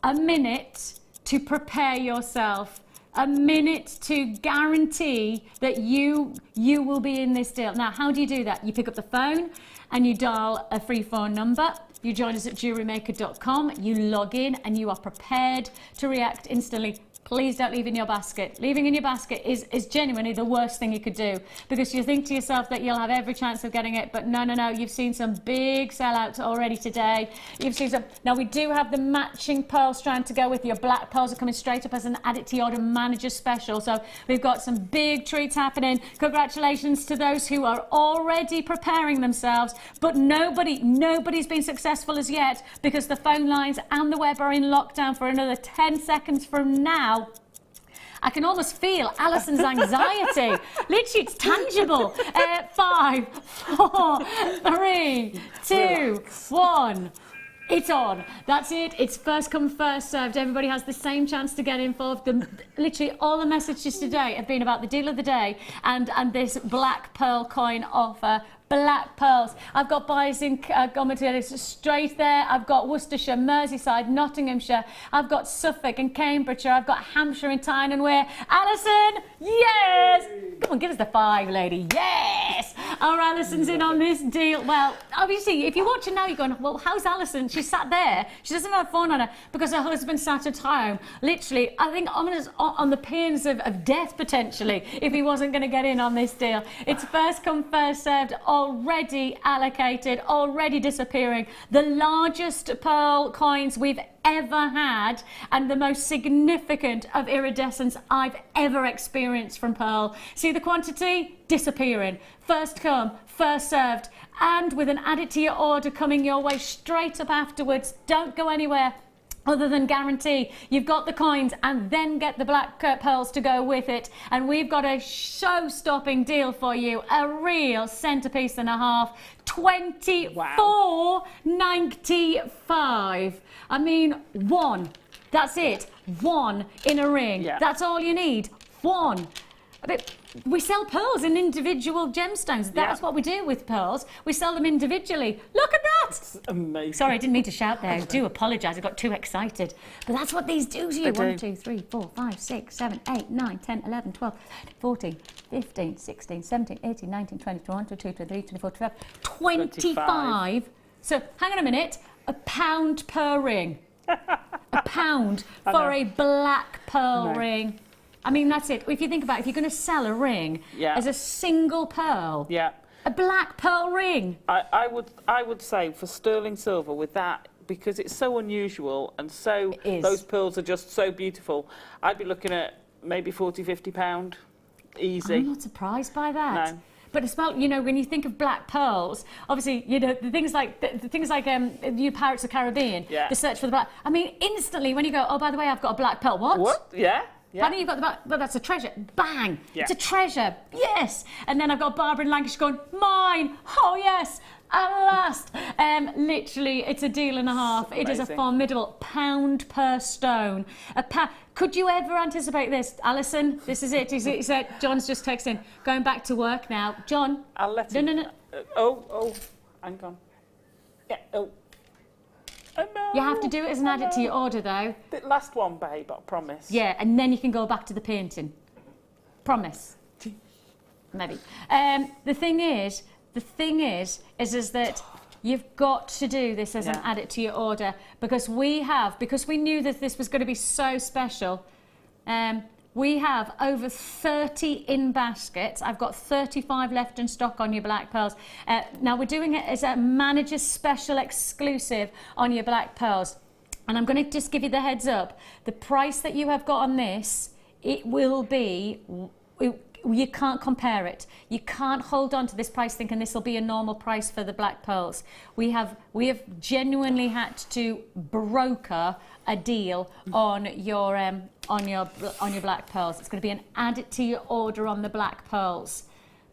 a minute to prepare yourself, a minute to guarantee that you will be in this deal. Now, how do you do that? You pick up the phone and you dial a free phone number. You join us at jewellerymaker.com, you log in, and you are prepared to react instantly. Please don't leave in your basket. Leaving in your basket is genuinely the worst thing you could do, because you think to yourself that you'll have every chance of getting it, but no, you've seen some big sellouts already today. You've seen some. Now, we do have the matching pearl strand to go with your black pearls are coming straight up as an add it to your order manager special. So we've got some big treats happening. Congratulations to those who are already preparing themselves, but nobody's been successful as yet, because the phone lines and the web are in lockdown for another 10 seconds from now. I can almost feel Alison's anxiety. Literally, it's tangible. 5, 4, 3, 2, 1. It's on. That's it. It's first come, first served. Everybody has the same chance to get involved. Literally, all the messages today have been about the deal of the day and this black pearl coin offer. Black pearls. I've got buyers in straight there. I've got Worcestershire, Merseyside, Nottinghamshire. I've got Suffolk and Cambridgeshire. I've got Hampshire and Tyne and Wear. Alison, yes! Come on, give us the 5, lady. Yes! Our Alison's in on this deal. Well, obviously, if you're watching now, you're going, well, how's Alison? She sat there. She doesn't have a phone on her because her husband sat at home. Literally, I think on the pins of death, potentially, if he wasn't going to get in on this deal. It's first come, first served. Already allocated, already disappearing. The largest pearl coins we've ever had, and the most significant of iridescence I've ever experienced from pearl. See the quantity? Disappearing. First come, first served, and with an add it to your order coming your way straight up afterwards. Don't go anywhere other than guarantee you've got the coins and then get the black pearls to go with it. And we've got a show-stopping deal for you, a real centrepiece and a half, $24.95. I mean, one. That's it. One in a ring. Yeah. That's all you need. One. We sell pearls in individual gemstones. That's what we do with pearls. We sell them individually. Look at that! That's amazing. Sorry, I didn't mean to shout there. I do apologise. I got too excited. But that's what these do to you. 1, 2, 3, 4, 5, 6, 7, 8, 9, 10, 11, 12, 14, 15, 16, 17, 18, 19, 20, 21, 22, 23, 24, 25. So, hang on a minute. £1 per ring. £1 for a black pearl ring. I mean, that's it. If you think about it, if you're going to sell a ring as a single pearl, a black pearl ring. I would say for sterling silver with that, because it's so unusual and so those pearls are just so beautiful, I'd be looking at maybe £40, £50 easy. I'm not surprised by that. No. But it's about, you know, when you think of black pearls, obviously, you know, the things like you Pirates of the Caribbean, the search for the black. I mean, instantly when you go, oh, by the way, I've got a black pearl. What? Yeah. Why don't you got the back? Well, that's a treasure. Bang! It's a treasure. Yes. And then I've got Barbara in Lancashire going, mine. Oh yes. At last. Literally, it's a deal and a half. It is a formidable £1 per stone. Could you ever anticipate this, Alison? This is it. He said, John's just texting. Going back to work now. John. I'll let him. No. Hang on. Yeah. Oh. Oh, no. You have to do it as an add it to your order, though. The last one, babe, I promise. Yeah, and then you can go back to the painting. Promise. Maybe. The thing is that you've got to do this as an add it to your order, because we knew that this was going to be so special. We have over 30 in baskets. I've got 35 left in stock on your black pearls. Now we're doing it as a manager special exclusive on your black pearls. And I'm going to just give you the heads up. The price that you have got on this, it will be you can't compare it. You can't hold on to this price thinking this will be a normal price for the black pearls. We have genuinely had to broker a deal on your black pearls. It's going to be an added to your order on the black pearls.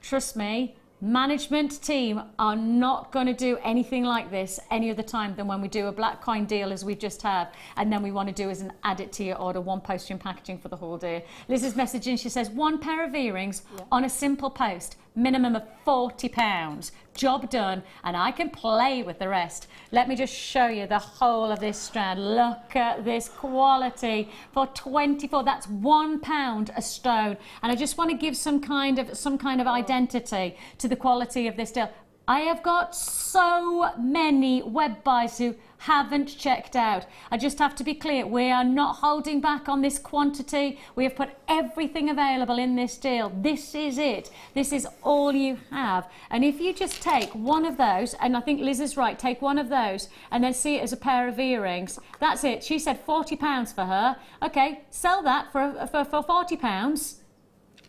Trust me, management team are not going to do anything like this any other time than when we do a black coin deal as we just have, and then we want to do as an added to your order, one postage and packaging for the whole day. Liz is messaging, she says, one pair of earrings on a simple post, minimum of £40. Job done, and I can play with the rest. Let me just show you the whole of this strand. Look at this quality for 24. That's £1 a stone, and I just want to give some kind of identity to the quality of this deal. I have got so many web buys who haven't checked out. I just have to be clear, we are not holding back on this quantity. We have put everything available in this deal. This is it. This is all you have. And if you just take one of those, and I think Liz is right, take one of those and then see it as a pair of earrings. That's it. She said £40 for her. Okay, sell that for £40.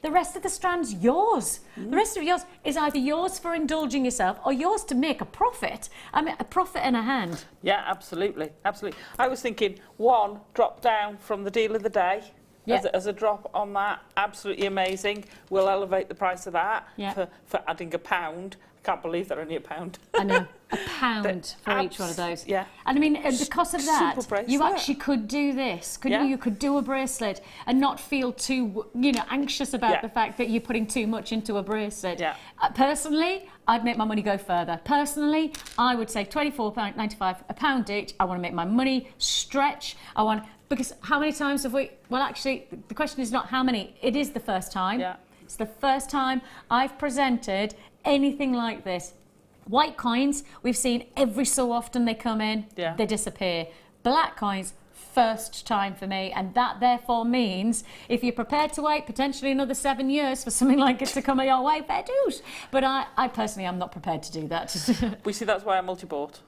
The rest of the strand's yours. The rest of yours is either yours for indulging yourself or yours to make a profit. I mean, a profit in a hand. Yeah, absolutely, absolutely. I was thinking one drop down from the deal of the day as a drop on that. Absolutely amazing. We'll elevate the price of that for adding £1. I can't believe they're only £1. I know, £1 for each one of those. Yeah. And I mean, because of that, you actually could do this, couldn't you? You could do a bracelet and not feel too, anxious about the fact that you're putting too much into a bracelet. Yeah. Personally, I'd make my money go further. Personally, I would say £24.95, £1 each. I want to make my money stretch. Because how many times have we? Well, actually, the question is not how many. It is the first time. Yeah. It's the first time I've presented anything like this. White coins, we've seen every so often they come in, they disappear. Black coins, first time for me, and that therefore means if you're prepared to wait potentially another 7 years for something like it to come your way, fair dues. But I personally am not prepared to do that. We see that's why I multi-bought.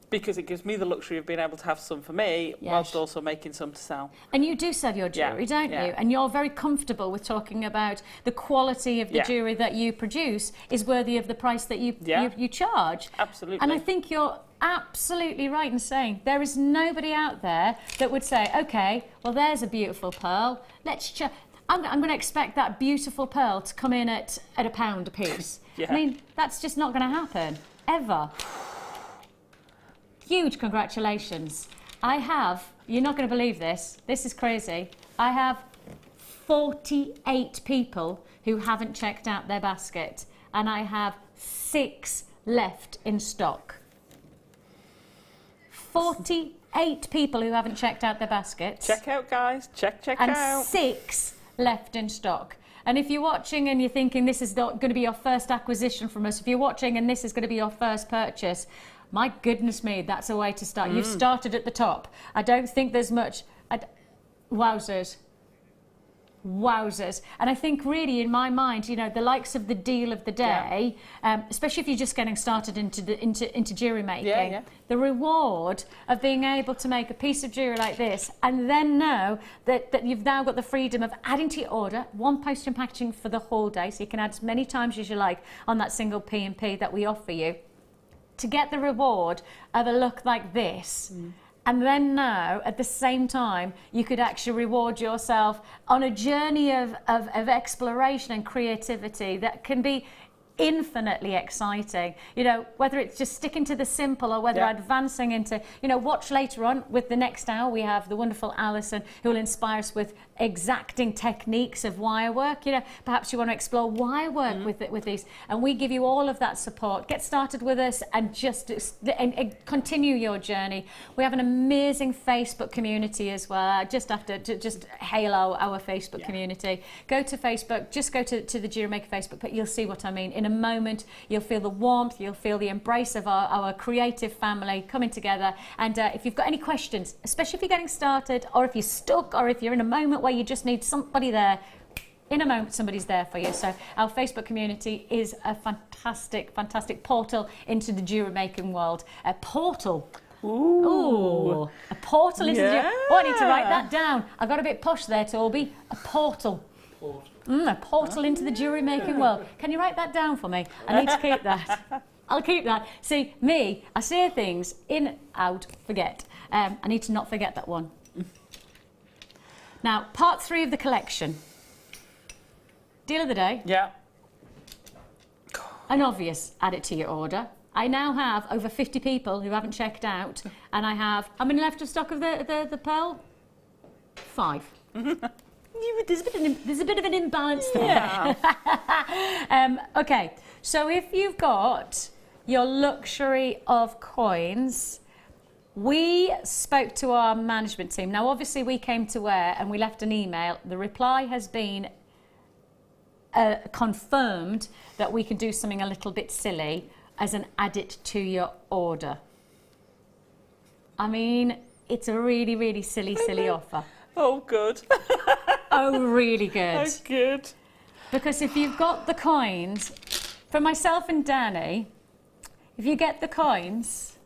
Because it gives me the luxury of being able to have some for me whilst also making some to sell. And you do sell your jewellery, don't you? And you're very comfortable with talking about the quality of the jewellery that you produce is worthy of the price that you charge. Absolutely. And I think you're absolutely right in saying there is nobody out there that would say, okay, well, there's a beautiful pearl. I'm going to expect that beautiful pearl to come in at £1 a piece. I mean, that's just not going to happen, ever. Huge congratulations. You're not going to believe this, this is crazy. I have 48 people who haven't checked out their basket, and I have 6 left in stock. 48 people who haven't checked out their baskets. Check out, guys. Check out. And 6 left in stock. And if you're watching and you're thinking this is going to be your first acquisition from us, if you're watching and this is going to be your first purchase, my goodness me, that's a way to start. You've started at the top. I don't think there's much. Wowzers. Wowzers. And I think really in my mind, the likes of the deal of the day, especially if you're just getting started into jewellery making, the reward of being able to make a piece of jewellery like this and then know that you've now got the freedom of adding to your order, one postage and packaging for the whole day, so you can add as many times as you like on that single P&P that we offer you. To get the reward of a look like this, and then now at the same time you could actually reward yourself on a journey of exploration and creativity that can be infinitely exciting, whether it's just sticking to the simple or whether advancing into, watch later on with the next hour we have the wonderful Alison who will inspire us with exacting techniques of wire work. Perhaps you want to explore wire work with these, and we give you all of that support. Get started with us and just continue your journey. We have an amazing Facebook community as well. I just have to hail our Facebook community. Go to Facebook, just go to the Jewellery Maker Facebook, but you'll see what I mean. In a moment you'll feel the warmth, you'll feel the embrace of our creative family coming together. And if you've got any questions, especially if you're getting started or if you're stuck or if you're in a moment where you just need somebody there, in a moment somebody's there for you. So our Facebook community is a fantastic portal into the jewellery making world. A portal. Ooh. A portal into the jewellery. Oh, I need to write that down. I got a bit posh there, Toby. A portal. A portal into the jewellery making world. Can you write that down for me? I need to keep that. I'll keep that. See, me, I say things, in, out, forget. I need to not forget that one. Now, part 3 of the collection. Deal of the day. Yeah. An obvious, add it to your order. I now have over 50 people who haven't checked out, and I have, how many left of stock of the pearl? 5. There's a bit of an imbalance there. Yeah. Okay, so if you've got your luxury of coins, we spoke to our management team. Now, obviously, we came to where and we left an email. The reply has been confirmed that we can do something a little bit silly as an add it to your order. I mean, it's a really, really silly offer. Oh, good. Oh, really good. Oh, good. Because if you've got the coins, for myself and Danny, if you get the coins,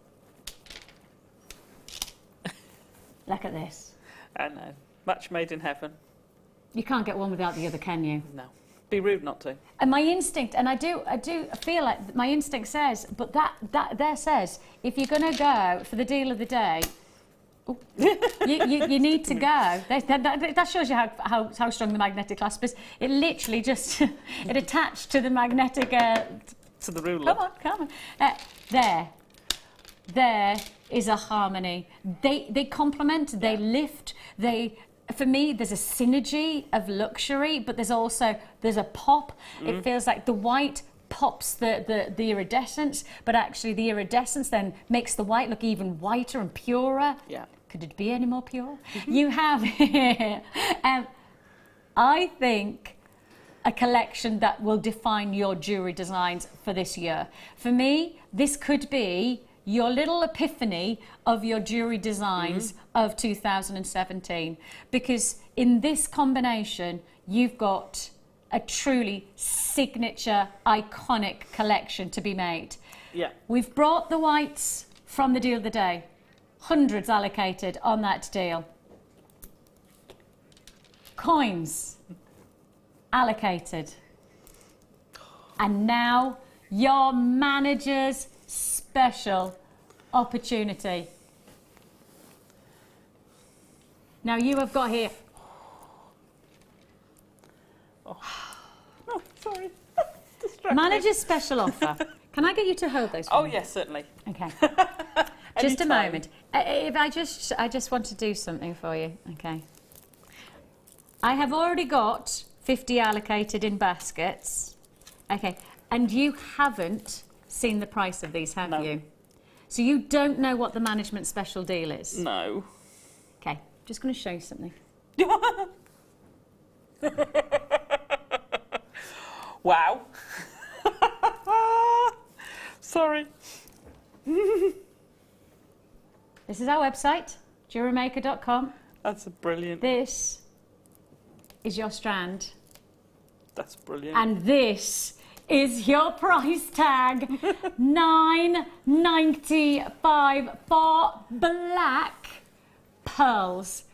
look at this. I know. Match made in heaven. You can't get one without the other, can you? No. Be rude not to. And my instinct, and I do feel like my instinct says, but that there says, if you're going to go for the deal of the day, you need to go. That shows you how strong the magnetic clasp is. It literally just it attached to the magnetic. To the ruler. Come on. There is a harmony. They complement. They lift. For me, there's a synergy of luxury, but there's a pop. It feels like the white pops the iridescence, but actually the iridescence then makes the white look even whiter and purer. Yeah. Could it be any more pure? You have here, I think, a collection that will define your jewellery designs for this year. For me, this could be your little epiphany of your jewellery designs of 2017, because in this combination you've got a truly signature, iconic collection to be made. Yeah. We've brought the whites from the deal of the day, hundreds allocated on that deal. Coins allocated, and now your manager's special opportunity. Now you have got here. Oh, sorry. Manager's special offer. Can I get you to hold those? Oh yes, certainly. Okay. Just a moment. If I just want to do something for you. Okay. I have already got 50 allocated in baskets. Okay. And you haven't seen the price of these, have you? So you don't know what the management special deal is? No. Okay, just going to show you something. Wow. Sorry. This is our website, jewellerymaker.com. That's brilliant. This is your strand. That's brilliant. And this is your price tag. $9.95 for black pearls.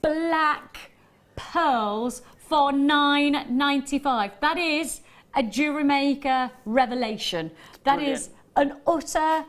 Black pearls for $9.95. That is a Jewellery Maker revelation. That Brilliant. Is an utter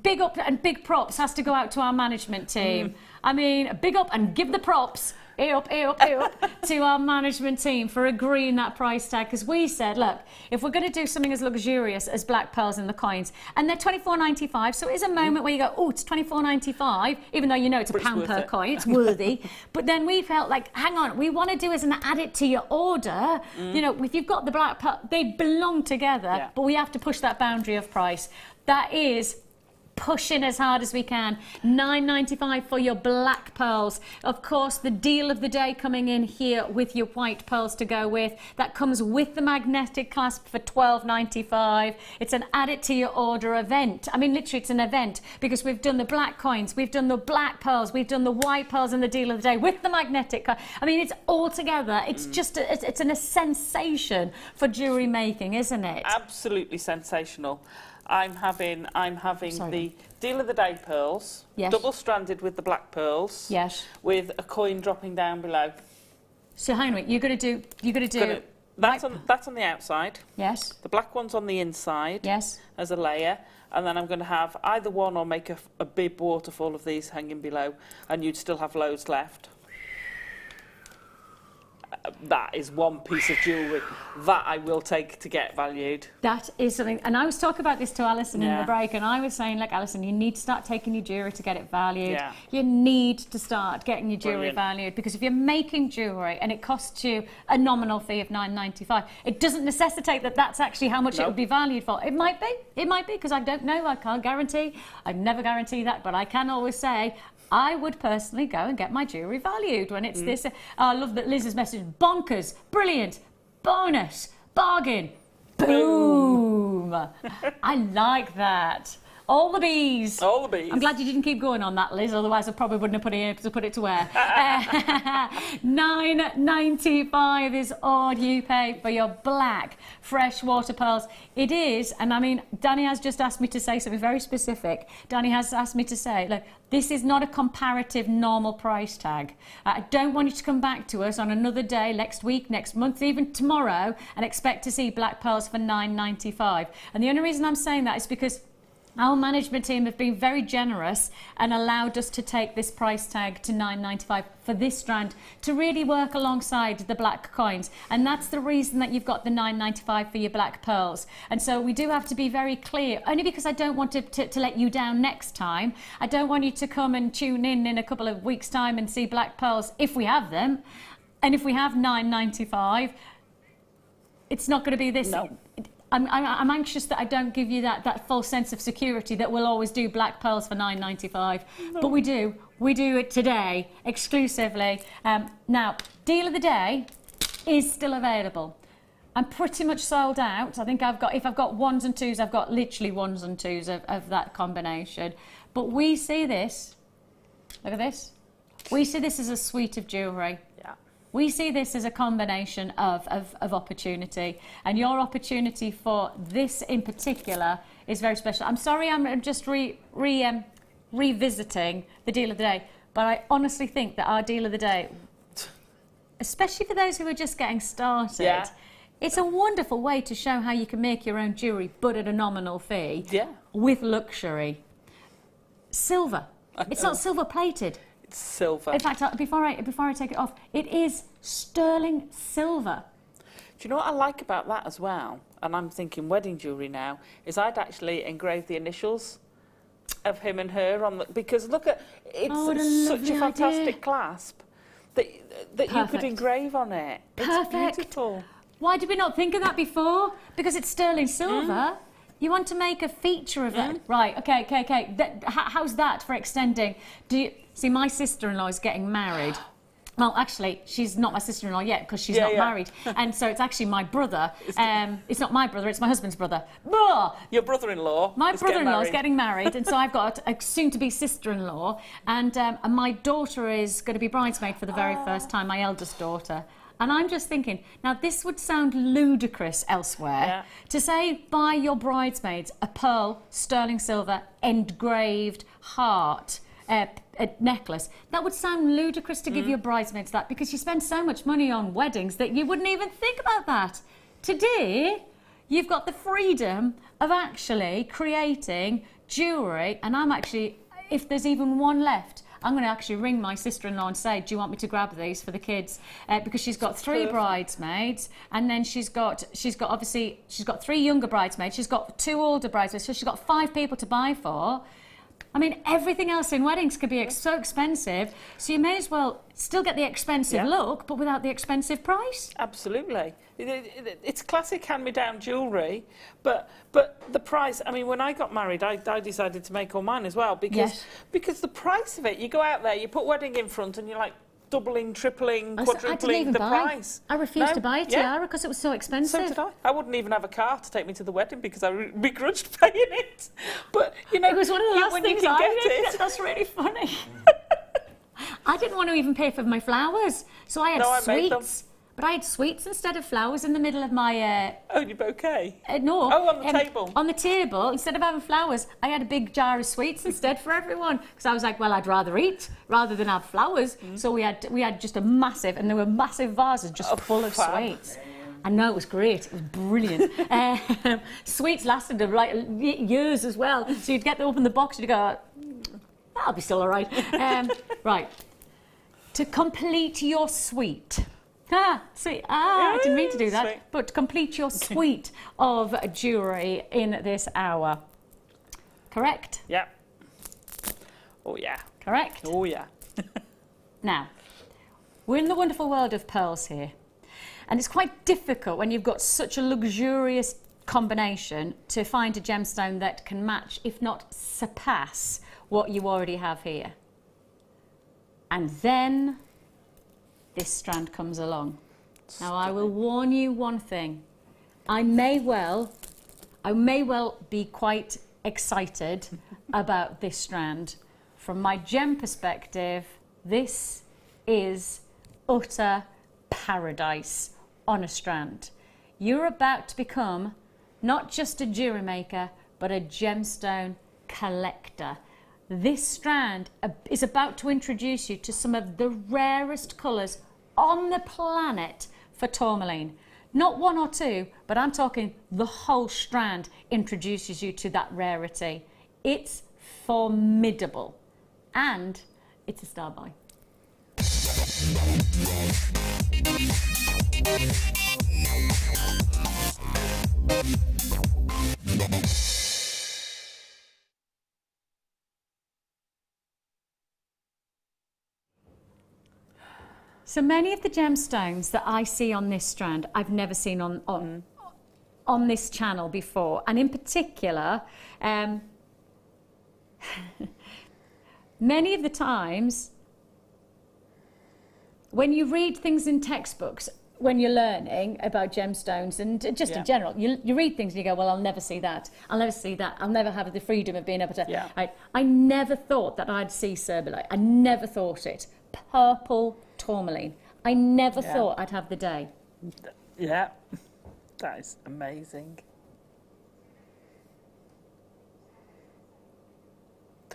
big up, and big props has to go out to our management team. I mean, big up and give the props. Up to our management team for agreeing that price tag, because we said, look, if we're going to do something as luxurious as black pearls in the coins, and they're $24.95, so it is a moment where you go, oh, it's $24.95, even though you know it's a pound per coin, it's worthy. But then we felt like, hang on, we want to do as an add it to your order. You know, if you've got the black pearl, they belong together, but we have to push that boundary of price. That is pushing as hard as we can. $9.95 for your black pearls. Of course, the deal of the day coming in here with your white pearls to go with. That comes with the magnetic clasp for $12.95. It's an add it to your order event. I mean, literally, it's an event, because we've done the black coins, we've done the black pearls, we've done the white pearls in the deal of the day with the magnetic. I mean, it's all together. It's just it's a sensation for jewellery making, isn't it? Absolutely sensational. I'm having the deal of the day pearls, yes, double stranded with the black pearls, yes, with a coin dropping down below. So hang on a minute, you're going to do... That's on the outside. Yes. The black one's on the inside. Yes. As a layer. And then I'm going to have either one or make a big waterfall of these hanging below, and you'd still have loads left. That is one piece of jewellery that I will take to get valued. That is something, and I was talking about this to Alison in the break, and I was saying, look, Alison, you need to start taking your jewellery to get it valued. Yeah. You need to start getting your jewellery valued, because if you're making jewellery and it costs you a nominal fee of £9.95, it doesn't necessitate that that's actually how much it would be valued for. It might be, because I don't know, I can't guarantee, I'd never guarantee that, but I can always say, I would personally go and get my jewellery valued when it's this. I love that Liz's message, bonkers, brilliant, bonus, bargain, boom. I like that. All the bees. All the bees. I'm glad you didn't keep going on that, Liz, otherwise I probably wouldn't have put it to wear. £9.95 is all you pay for your black freshwater pearls. It is, and I mean, Danny has just asked me to say something very specific. Danny has asked me to say, look, this is not a comparative normal price tag. I don't want you to come back to us on another day, next week, next month, even tomorrow, and expect to see black pearls for £9.95. And the only reason I'm saying that is because our management team have been very generous and allowed us to take this price tag to £9.95 for this strand to really work alongside the black coins. And that's the reason that you've got the £9.95 for your black pearls. And so we do have to be very clear, only because I don't want to let you down next time. I don't want you to come and tune in a couple of weeks' time and see black pearls if we have them. And if we have £9.95, it's not going to be this. No. I'm anxious that I don't give you that false sense of security that we'll always do black pearls for £9.95. No. But we do it today exclusively. Now, deal of the day is still available. I'm pretty much sold out. I think if I've got ones and twos, I've got literally ones and twos of that combination. But we see this, look at this. We see this as a suite of jewellery. Yeah. We see this as a combination of opportunity, and your opportunity for this in particular is very special. I'm sorry I'm just revisiting the deal of the day, but I honestly think that our deal of the day, especially for those who are just getting started, it's a wonderful way to show how you can make your own jewellery, but at a nominal fee, with luxury. Silver. It's not silver plated. Silver. In fact, before I take it off, it is sterling silver. Do you know what I like about that as well? And I'm thinking wedding jewellery now, is I'd actually engrave the initials of him and her on the, because look at, it's such a fantastic clasp that you could engrave on it. Perfect. It's beautiful. Why did we not think of that before? Because it's sterling silver. You want to make a feature of it. Right, okay. How's that for extending? See, my sister-in-law is getting married. Well, actually, she's not my sister-in-law yet because she's not married. And so it's actually my brother. It's not my brother, it's my husband's brother. Your brother-in-law My brother-in-law is getting married, and so I've got a soon-to-be sister-in-law. And my daughter is going to be bridesmaid for the very first time, my eldest daughter. And I'm just thinking, now this would sound ludicrous elsewhere, to say buy your bridesmaids a pearl, sterling silver, engraved heart necklace. That would sound ludicrous to give your bridesmaids that, because you spend so much money on weddings that you wouldn't even think about that. Today, you've got the freedom of actually creating jewellery, and I'm actually, if there's even one left, I'm going to actually ring my sister-in-law and say, do you want me to grab these for the kids? Because she's got three bridesmaids, and then she's got 3 younger bridesmaids, she's got 2 older bridesmaids, so she's got 5 people to buy for. I mean, everything else in weddings could be so expensive, so you may as well still get the expensive look, but without the expensive price. Absolutely. It's classic hand-me-down jewellery, but the price, I mean, when I got married, I decided to make all mine as well, because the price of it, you go out there, you put wedding in front, and you're like, doubling, tripling, quadrupling the price. I refused to buy a tiara because it was so expensive. So did I. I wouldn't even have a car to take me to the wedding because I begrudged paying it. But, you know, it was one of the last things I did. That's really funny. I didn't want to even pay for my flowers, so I had sweets. but I had sweets instead of flowers in the middle of my... Oh, your bouquet? No. Oh, on the table. On the table, instead of having flowers, I had a big jar of sweets instead for everyone. Because I was like, well, I'd rather eat rather than have flowers. So we had just a massive, and there were massive vases just full of sweets. I know, it was great. It was brilliant. Sweets lasted like years as well. So you'd get them up in the box and you'd go, that'll be still all right. Right. To complete your suite. Sweet. I didn't mean to do that. Sweet. But to complete your suite of jewellery in this hour. Correct? Yeah. Oh, yeah. Correct? Oh, yeah. Now, we're in the wonderful world of pearls here. And it's quite difficult when you've got such a luxurious combination to find a gemstone that can match, if not surpass, what you already have here. And then this strand comes along. Now I will warn you one thing. I may well be quite excited about this strand. From my gem perspective, this is utter paradise on a strand. You're about to become not just a jewellery maker, but a gemstone collector. This strand is about to introduce you to some of the rarest colours on the planet for tourmaline. Not one or two, but I'm talking the whole strand introduces you to that rarity. It's formidable, and it's a star buy. So many of the gemstones that I see on this strand, I've never seen on this channel before. And in particular, many of the times, when you read things in textbooks, when you're learning about gemstones and just in general, you read things and you go, well, I'll never see that. I'll never see that. I'll never have the freedom of being able to... Yeah. I never thought that I'd see cerbulite. I never thought it. Purple tourmaline. I never thought I'd have the day. Yeah, that is amazing.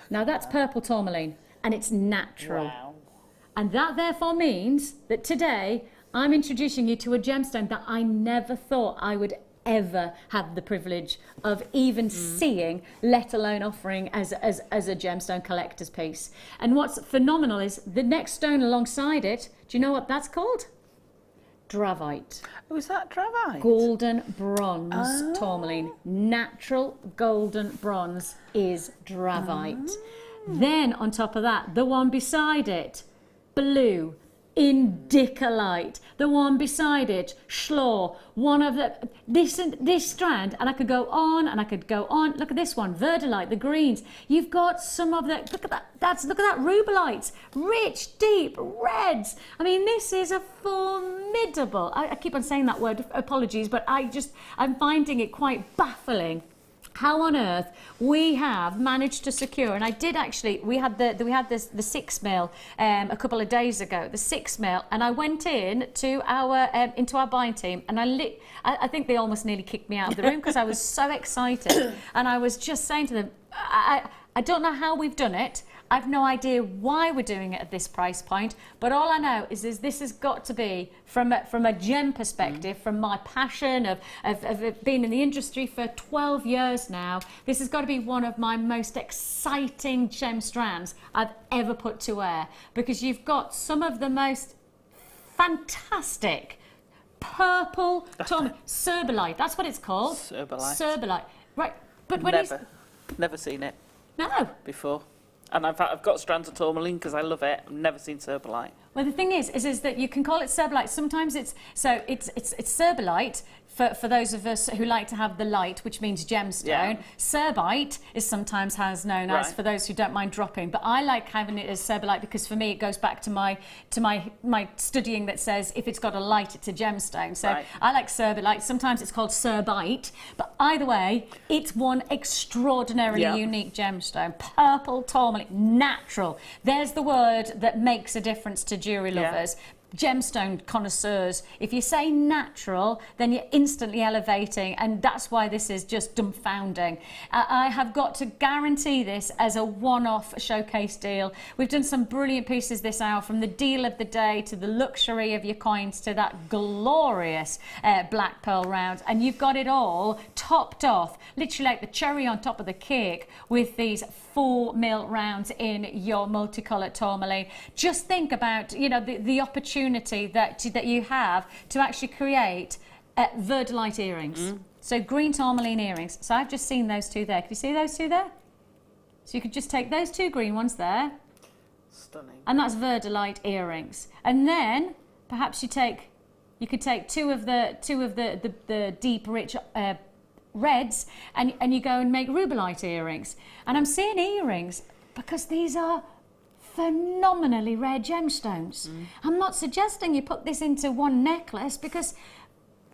Now that's purple tourmaline and it's natural. Wow. And that therefore means that today I'm introducing you to a gemstone that I never thought I would ever have the privilege of even seeing, let alone offering as a gemstone collector's piece. And what's phenomenal is the next stone alongside it, do you know what that's called? Dravite. Oh, is that dravite? Golden bronze tourmaline. Natural golden bronze is dravite. Then on top of that, the one beside it, blue indicolite. The one beside it, schlor. One of the this strand, and I could go on and I could go on. Look at this one, verdolite, the greens. You've got some of the look at that. Look at that rubelites, rich, deep reds. I mean, this is a formidable. I keep on saying that word. Apologies, but I'm finding it quite baffling. How on earth we have managed to secure, and I did actually, we had the 6 mil a couple of days ago, the 6 mil, and I went in to into our buying team, and I think they almost nearly kicked me out of the room because I was so excited, and I was just saying to them, I don't know how we've done it. I've no idea why we're doing it at this price point, but all I know is this has got to be, from a gem perspective, from my passion of being in the industry for 12 years now, this has got to be one of my most exciting gem strands I've ever put to wear, because you've got some of the most fantastic purple cerbulite. That's what it's called. Cerbulite. Right, but when never seen it. No. Before. And I've got strands of tourmaline because I love it. I've never seen cerbulite. Well, the thing is that you can call it cerbulite. Sometimes it's cerbulite for those of us who like to have the light, which means gemstone. Yeah. Cerbite is sometimes known as, for those who don't mind dropping. But I like having it as cerbulite because for me it goes back to my studying that says if it's got a light, it's a gemstone. So I like cerbulite. Sometimes it's called cerbite. But either way, it's one extraordinarily unique gemstone. Purple tourmaline, natural. There's the word that makes a difference to jewellery lovers. gemstone connoisseurs, if you say natural, then you're instantly elevating, and that's why this is just dumbfounding. I have got to guarantee this as a one-off showcase deal. We've done some brilliant pieces this hour, from the deal of the day to the luxury of your coins to that glorious black pearl round, and you've got it all topped off, literally like the cherry on top of the cake, with these 4mm rounds in your multicolored tourmaline. Just think about, you know, the opportunity that you have to actually create verdolite earrings. So green tourmaline earrings. So I've just seen those two there. Can you see those two there? So you could just take those two green ones there. Stunning. And that's verdolite earrings. And then perhaps you could take two of the deep rich reds, and you go and make rubellite earrings. And I'm saying earrings because these are phenomenally rare gemstones. I'm not suggesting you put this into one necklace, because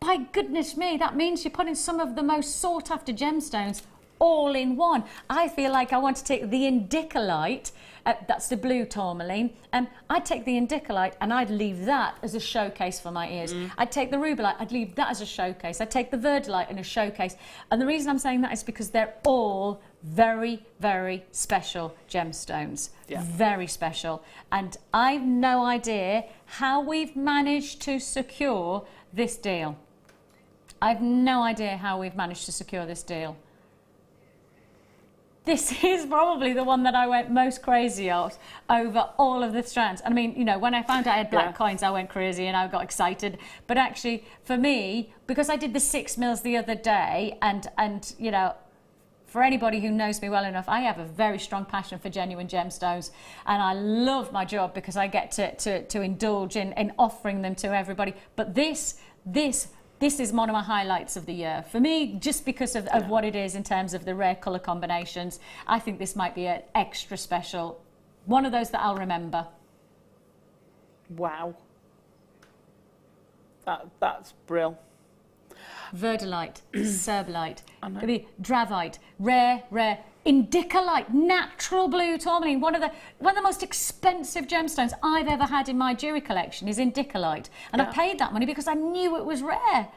by goodness me, that means you're putting some of the most sought after gemstones all in one. I feel like I want to take the indicolite, that's the blue tourmaline, I'd take the indicolite and I'd leave that as a showcase for my ears. I'd take the rubellite, I'd leave that as a showcase. I'd take the verdolite in a showcase. And the reason I'm saying that is because they're all very, very special gemstones. Yeah. Very special. And I've no idea how we've managed to secure this deal. I've no idea how we've managed to secure this deal. This is probably the one that I went most crazy of over all of the strands. I mean, you know, when I found out I had black coins, I went crazy and I got excited. But actually, for me, because I did the 6mm the other day, and you know, for anybody who knows me well enough, I have a very strong passion for genuine gemstones, and I love my job because I get to indulge in offering them to everybody. But this is one of my highlights of the year. For me, just because of what it is in terms of the rare colour combinations, I think this might be an extra special. One of those that I'll remember. Wow. That's brill. Verdolite, serbalite, dravite, rare, indicolite, natural blue tourmaline. One of the most expensive gemstones I've ever had in my jewellery collection is indicolite, and I paid that money because I knew it was rare.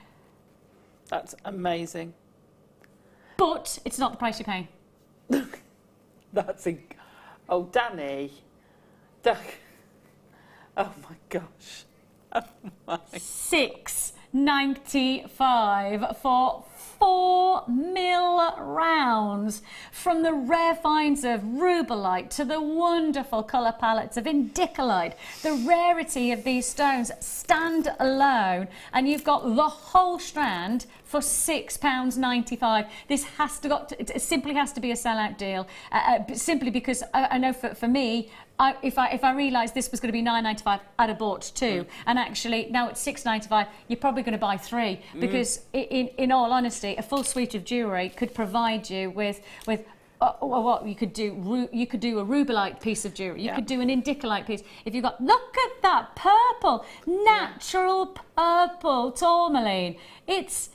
That's amazing. But it's not the price you're paying. Oh, Danny. Oh my gosh. Oh my. $6.95 for 4mm rounds, from the rare finds of rubellite to the wonderful colour palettes of indicolite. The rarity of these stones stand alone, and you've got the whole strand for £6.95. This has to it simply has to be a sellout deal, simply because I know for me, if I realised this was going to be $9.95, I'd have bought two. And actually, now it's $6.95, you're probably going to buy three, because in all honesty, a full suite of jewellery could provide you with what you could do. You could do a rubellite piece of jewellery. You could do an indicolite piece. If you got, look at that purple, natural purple tourmaline. It's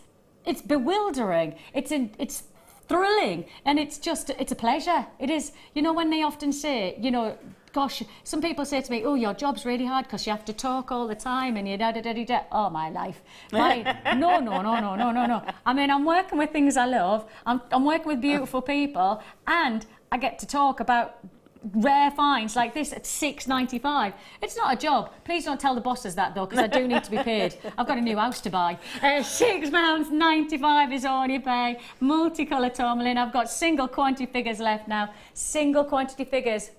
bewildering. It's thrilling, and it's a pleasure. It is. You know, when they often say, you know, gosh, some people say to me, oh, your job's really hard because you have to talk all the time and you da-da-da-da-da. Oh, my life. No. I mean, I'm working with things I love. I'm working with beautiful people, and I get to talk about rare finds like this at $6.95. It's not a job. Please don't tell the bosses that, though, because I do need to be paid. I've got a new house to buy. £6.95 is all you pay. Multicolour tourmaline. I've got single quantity figures left now. Single quantity figures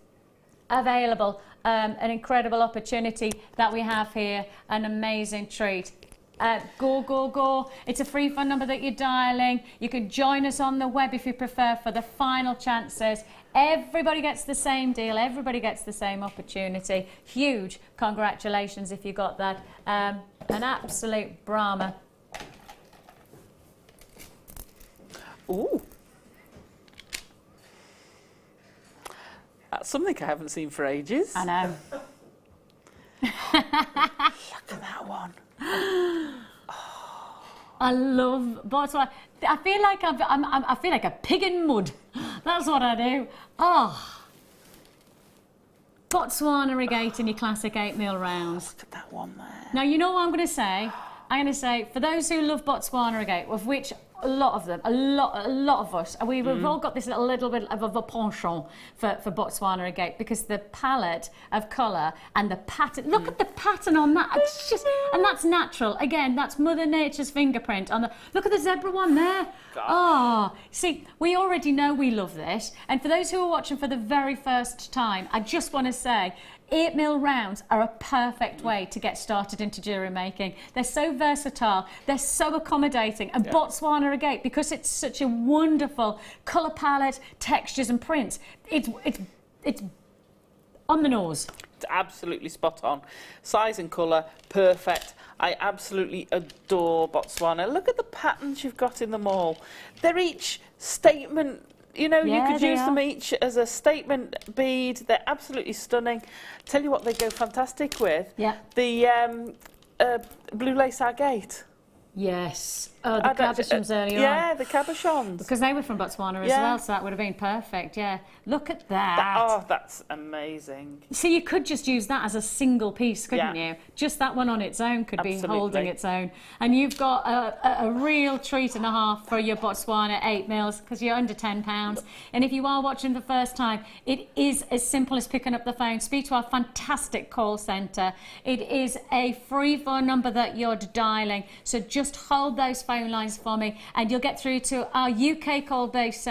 available. An incredible opportunity that we have here. An amazing treat. Go. It's a free phone number that you're dialing. You can join us on the web if you prefer for the final chances. Everybody gets the same deal. Everybody gets the same opportunity. Huge congratulations if you got that. An absolute Brahma. Ooh. That's something I haven't seen for ages. I know. Look at that one. I love bottle. I feel like I feel like a pig in mud. That's what I do. Oh. Botswana agate in your classic 8mm rounds. Look at that one there. Now, you know what I'm going to say? I'm going to say, for those who love Botswana agate, of which a lot of them, a lot of us, we've all got this little bit of a penchant for Botswana agate, because the palette of colour and the pattern, look at the pattern on that, it's just, and that's natural. Again, that's Mother Nature's fingerprint on the, look at the zebra one there. Oh, see, we already know we love this. And for those who are watching for the very first time, I just want to say, 8mm rounds are a perfect way to get started into jewellery making. They're so versatile, they're so accommodating, and Botswana agate, because it's such a wonderful colour palette, textures and prints, it's on the nose. It's absolutely spot on. Size and colour, perfect. I absolutely adore Botswana. Look at the patterns you've got in them all. They're each statement. You know, you could use them each as a statement bead. They're absolutely stunning. Tell you what, they go fantastic with. Yeah. The blue lace agate. Yes. Oh, the cabochons earlier on. Yeah, the cabochons. Because they were from Botswana as well, so that would have been perfect, yeah. Look at that. Oh, that's amazing. So you could just use that as a single piece, couldn't you? Just that one on its own could be holding its own. And you've got a real treat and a half for your Botswana 8mm, because you're under £10. And if you are watching the first time, it is as simple as picking up the phone, speak to our fantastic call centre. It is a free phone number that you're dialing, so just hold those phone lines for me and you'll get through to our UK-based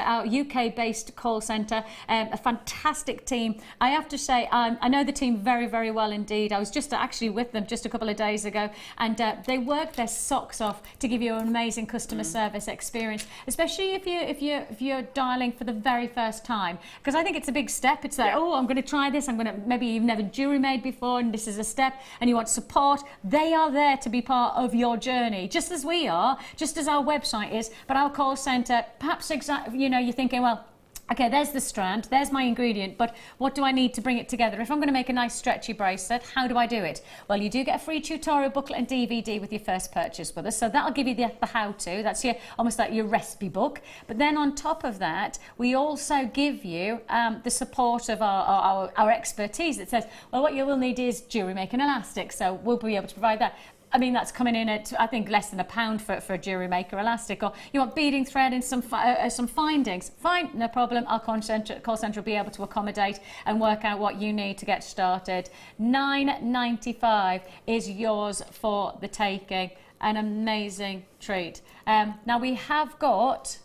call centre, a fantastic team. I have to say, I know the team very, very well indeed. I was just actually with them just a couple of days ago, and they work their socks off to give you an amazing customer service experience, especially if you're dialing for the very first time, because I think it's a big step. It's like, oh, I'm going to try this. Maybe you've never jewellery made before, and this is a step, and you want support. They are there to be part of your journey, just as we are, just as our website is. But our call centre, perhaps you're thinking, well, okay, there's the strand, there's my ingredient, but what do I need to bring it together? If I'm going to make a nice stretchy bracelet, how do I do it? Well, you do get a free tutorial booklet and DVD with your first purchase with us, so that'll give you the how-to. That's almost like your recipe book. But then on top of that, we also give you the support of our expertise that says, well, what you will need is jewellery making elastic, so we'll be able to provide that. I mean, that's coming in at, I think, less than £1 for a Jewellery Maker elastic. Or you want beading thread and some findings. Fine, no problem. Our call centre will be able to accommodate and work out what you need to get started. £9.95 is yours for the taking. An amazing treat. Now, we have got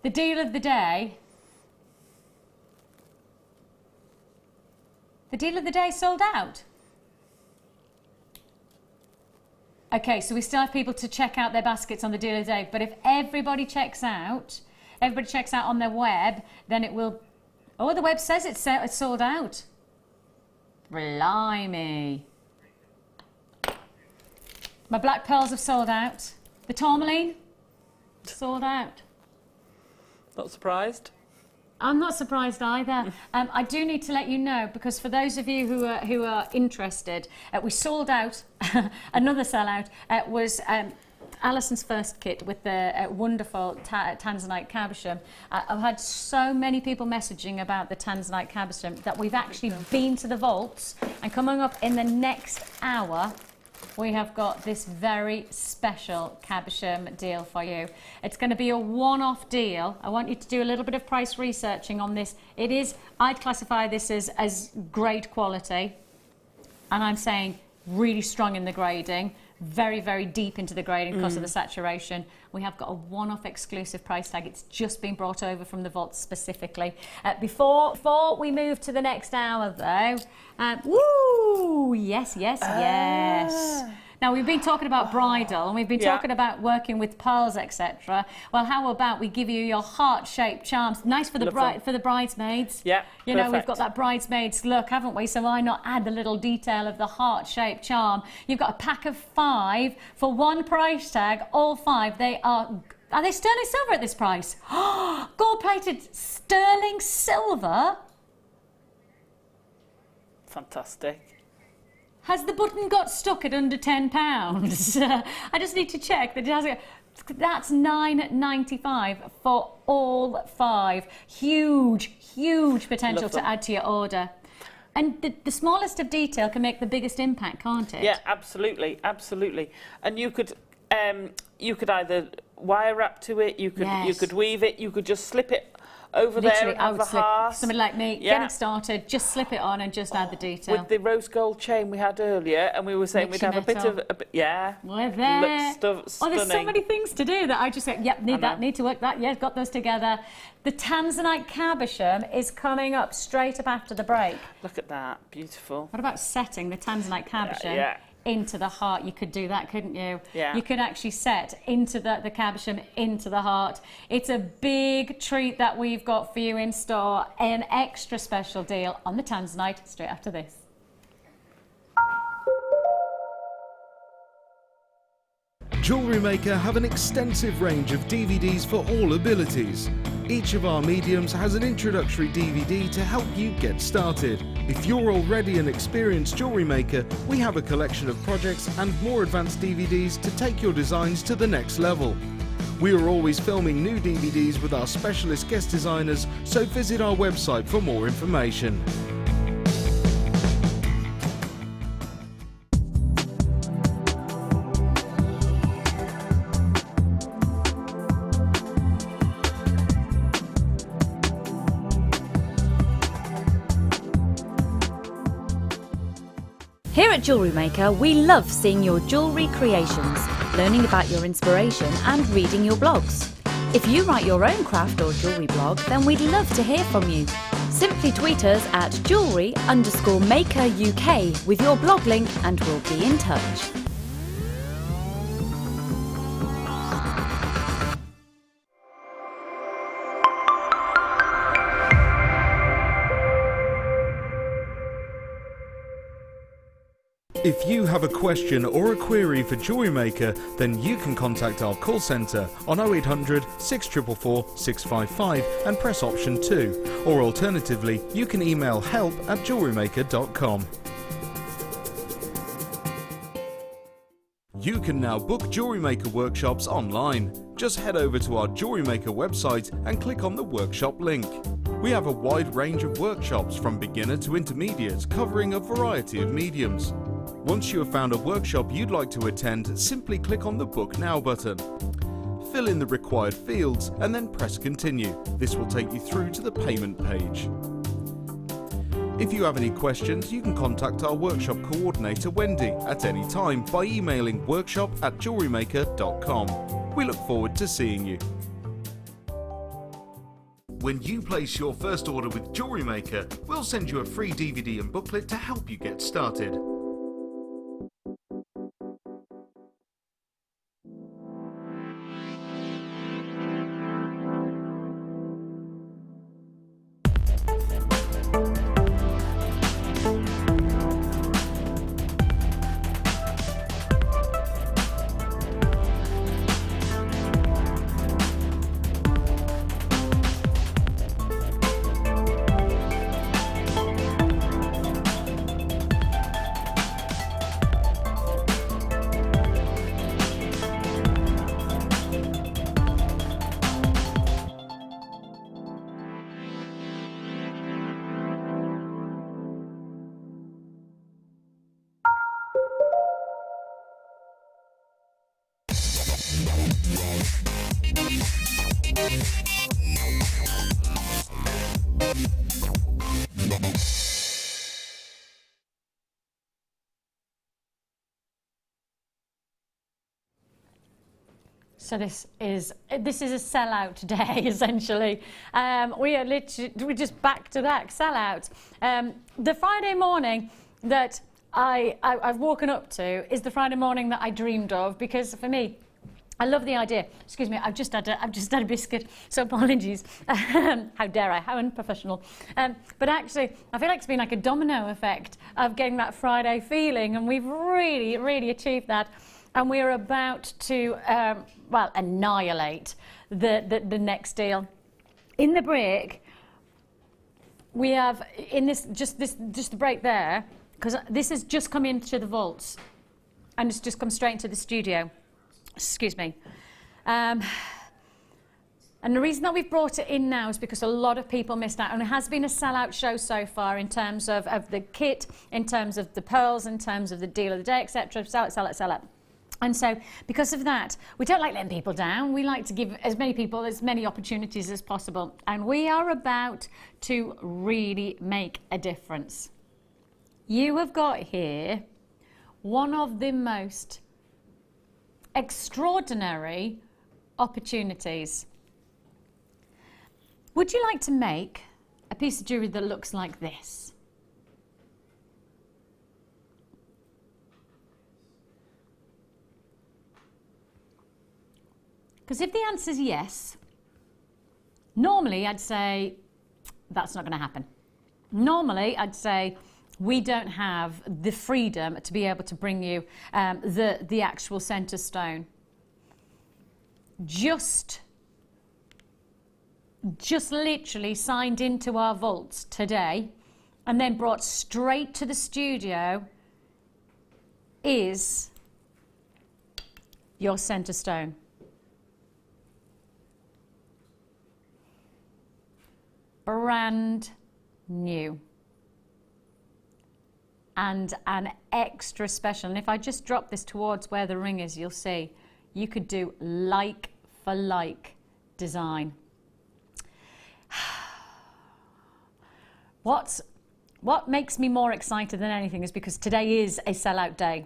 the deal of the day. The deal of the day sold out. Okay, so we still have people to check out their baskets on the deal of the day, but if everybody checks out on their web, then it will... Oh, the web says it's sold out. Blimey. My black pearls have sold out. The Tourmaline, sold out. Not surprised? I'm not surprised either. I do need to let you know, because for those of you who are interested, we sold out. Another sellout was Alison's first kit with the wonderful Tanzanite cabochon. I've had so many people messaging about the Tanzanite cabochon that we've actually been to the vaults, and coming up in the next hour, we have got this very special cabochon deal for you. It's going to be a one-off deal. I want you to do a little bit of price researching on this. It is, I'd classify this as great quality, and I'm saying really strong in the grading, very, very deep into the grading because of the saturation. We have got a one-off exclusive price tag. It's just been brought over from the vault specifically. Before we move to the next hour, though, woo! Yes. Now, we've been talking about bridal, and we've been talking about working with pearls, etc. Well, how about we give you your heart-shaped charms? Nice for the bridesmaids. Yeah, you know, we've got that bridesmaids look, haven't we? So why not add the little detail of the heart-shaped charm? You've got a pack of 5 for one price tag. All 5. Are they sterling silver at this price? Gold-plated sterling silver. Fantastic. Has the button got stuck at under £10? I just need to check that it hasn't. That's £9.95 for all 5. Huge, huge potential to add to your order. And the smallest of detail can make the biggest impact, can't it? Yeah, absolutely, absolutely. And you could either wire wrap to it, you could weave it, you could just slip it over there and have a heart. Somebody like me, getting started, just slip it on and just add the detail. With the rose gold chain we had earlier, and we were saying we'd have a bit of, We're there. Looks stunning. There's so many things to do that I just go, yep, need to work that, yeah, got those together. The Tanzanite cabochon is coming up straight up after the break. Look at that, beautiful. What about setting the Tanzanite cabochon into the heart? You could do that, couldn't you? Yeah. You could actually set into the cabochon into the heart. It's a big treat that we've got for you in store. An extra special deal on the Tanzanite straight after this. Jewellery Maker have an extensive range of DVDs for all abilities. Each of our mediums has an introductory DVD to help you get started. If you're already an experienced jewellery maker, we have a collection of projects and more advanced DVDs to take your designs to the next level. We are always filming new DVDs with our specialist guest designers, so visit our website for more information. Here at Jewellery Maker, we love seeing your jewellery creations, learning about your inspiration and reading your blogs. If you write your own craft or jewellery blog, then we'd love to hear from you. Simply tweet us at jewellery_maker UK with your blog link and we'll be in touch. If you have a question or a query for Jewellery Maker, then you can contact our call centre on 0800 644 655 and press option 2, or alternatively you can email help@jewellerymaker.com. You can now book Jewellery Maker workshops online. Just head over to our Jewellery Maker website and click on the workshop link. We have a wide range of workshops from beginner to intermediate, covering a variety of mediums. Once you have found a workshop you'd like to attend, simply click on the Book Now button. Fill in the required fields and then press Continue. This will take you through to the payment page. If you have any questions, you can contact our workshop coordinator Wendy at any time by emailing workshop@jewellerymaker.com. We look forward to seeing you. When you place your first order with Jewellery Maker, we'll send you a free DVD and booklet to help you get started. So this is a sellout day, essentially. We're just back-to-back sellouts. The Friday morning that I've woken up to is the Friday morning that I dreamed of, because for me, I love the idea. Excuse me, I've just had a biscuit, so apologies. How dare I? How unprofessional. But actually, I feel like it's been like a domino effect of getting that Friday feeling, and we've really, really achieved that. And we're about to, annihilate the next deal. In the break, we have just the break there. because this has just come into the vaults and it's just come straight into the studio. Excuse me. And the reason that we've brought it in now is because a lot of people missed out, and it has been a sellout show so far in terms of the kit, in terms of the pearls, in terms of the deal of the day, etc. Sell it, sell it, sell it. And so because of that, we don't like letting people down. We like to give as many people as many opportunities as possible. And we are about to really make a difference. You have got here one of the most extraordinary opportunities. Would you like to make a piece of jewellery that looks like this? Because if the answer is yes, normally I'd say that's not going to happen. Normally I'd say we don't have the freedom to be able to bring you the actual centre stone. Just literally signed into our vaults today and then brought straight to the studio is your centre stone. Brand new. And an extra special. And if I just drop this towards where the ring is, you'll see you could do like for like design. What makes me more excited than anything is because today is a sellout day.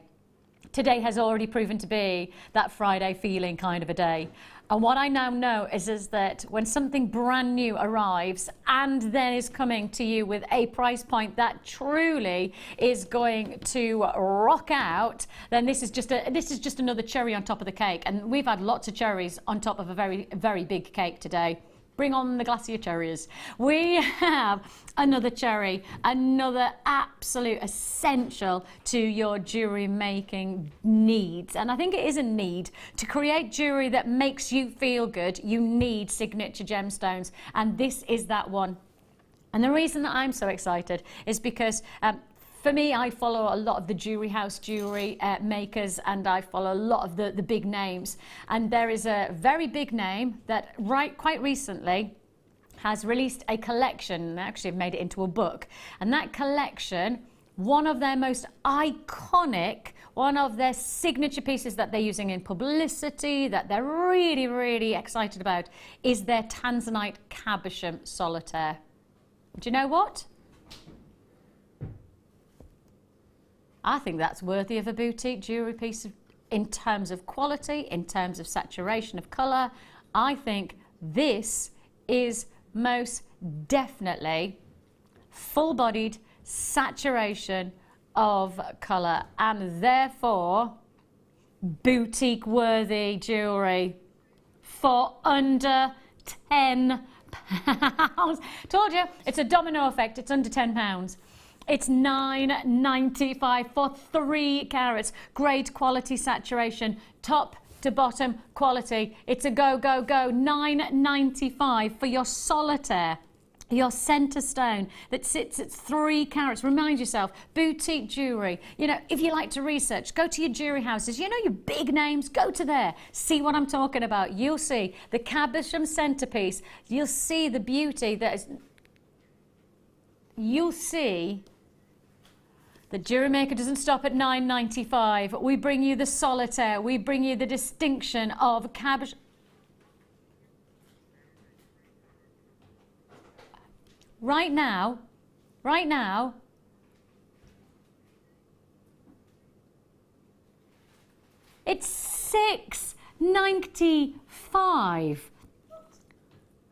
Today has already proven to be that Friday feeling kind of a day. And what I now know is that when something brand new arrives and then is coming to you with a price point that truly is going to rock out, then this is just another cherry on top of the cake. And we've had lots of cherries on top of a very, very big cake today. Bring on the glacier cherries. We have another cherry, another absolute essential to your jewellery making needs. And I think it is a need. To create jewellery that makes you feel good, you need signature gemstones. And this is that one. And the reason that I'm so excited is because for me, I follow a lot of the jewellery house jewellery makers, and I follow a lot of the big names. And there is a very big name that quite recently has released a collection, actually made it into a book. And that collection, one of their most iconic, one of their signature pieces that they're using in publicity, that they're really, really excited about, is their Tanzanite Cabochon solitaire. Do you know what? I think that's worthy of a boutique jewellery piece in terms of quality, in terms of saturation of colour. I think this is most definitely full-bodied saturation of colour and therefore boutique-worthy jewellery for under £10. Told you, it's a domino effect, it's under £10. It's $9.95 for 3 carats. Great quality saturation, top to bottom quality. It's a go, go, go. $9.95 for your solitaire, your centre stone that sits at 3 carats. Remind yourself, boutique jewellery. You know, if you like to research, go to your jewellery houses. You know your big names, go to there. See what I'm talking about. You'll see the Cabochon centrepiece. You'll see the beauty that is... You'll see the Jewellery Maker doesn't stop at $9.95. We bring you the solitaire. We bring you the distinction of Cabochon. Right now, it's $6.95.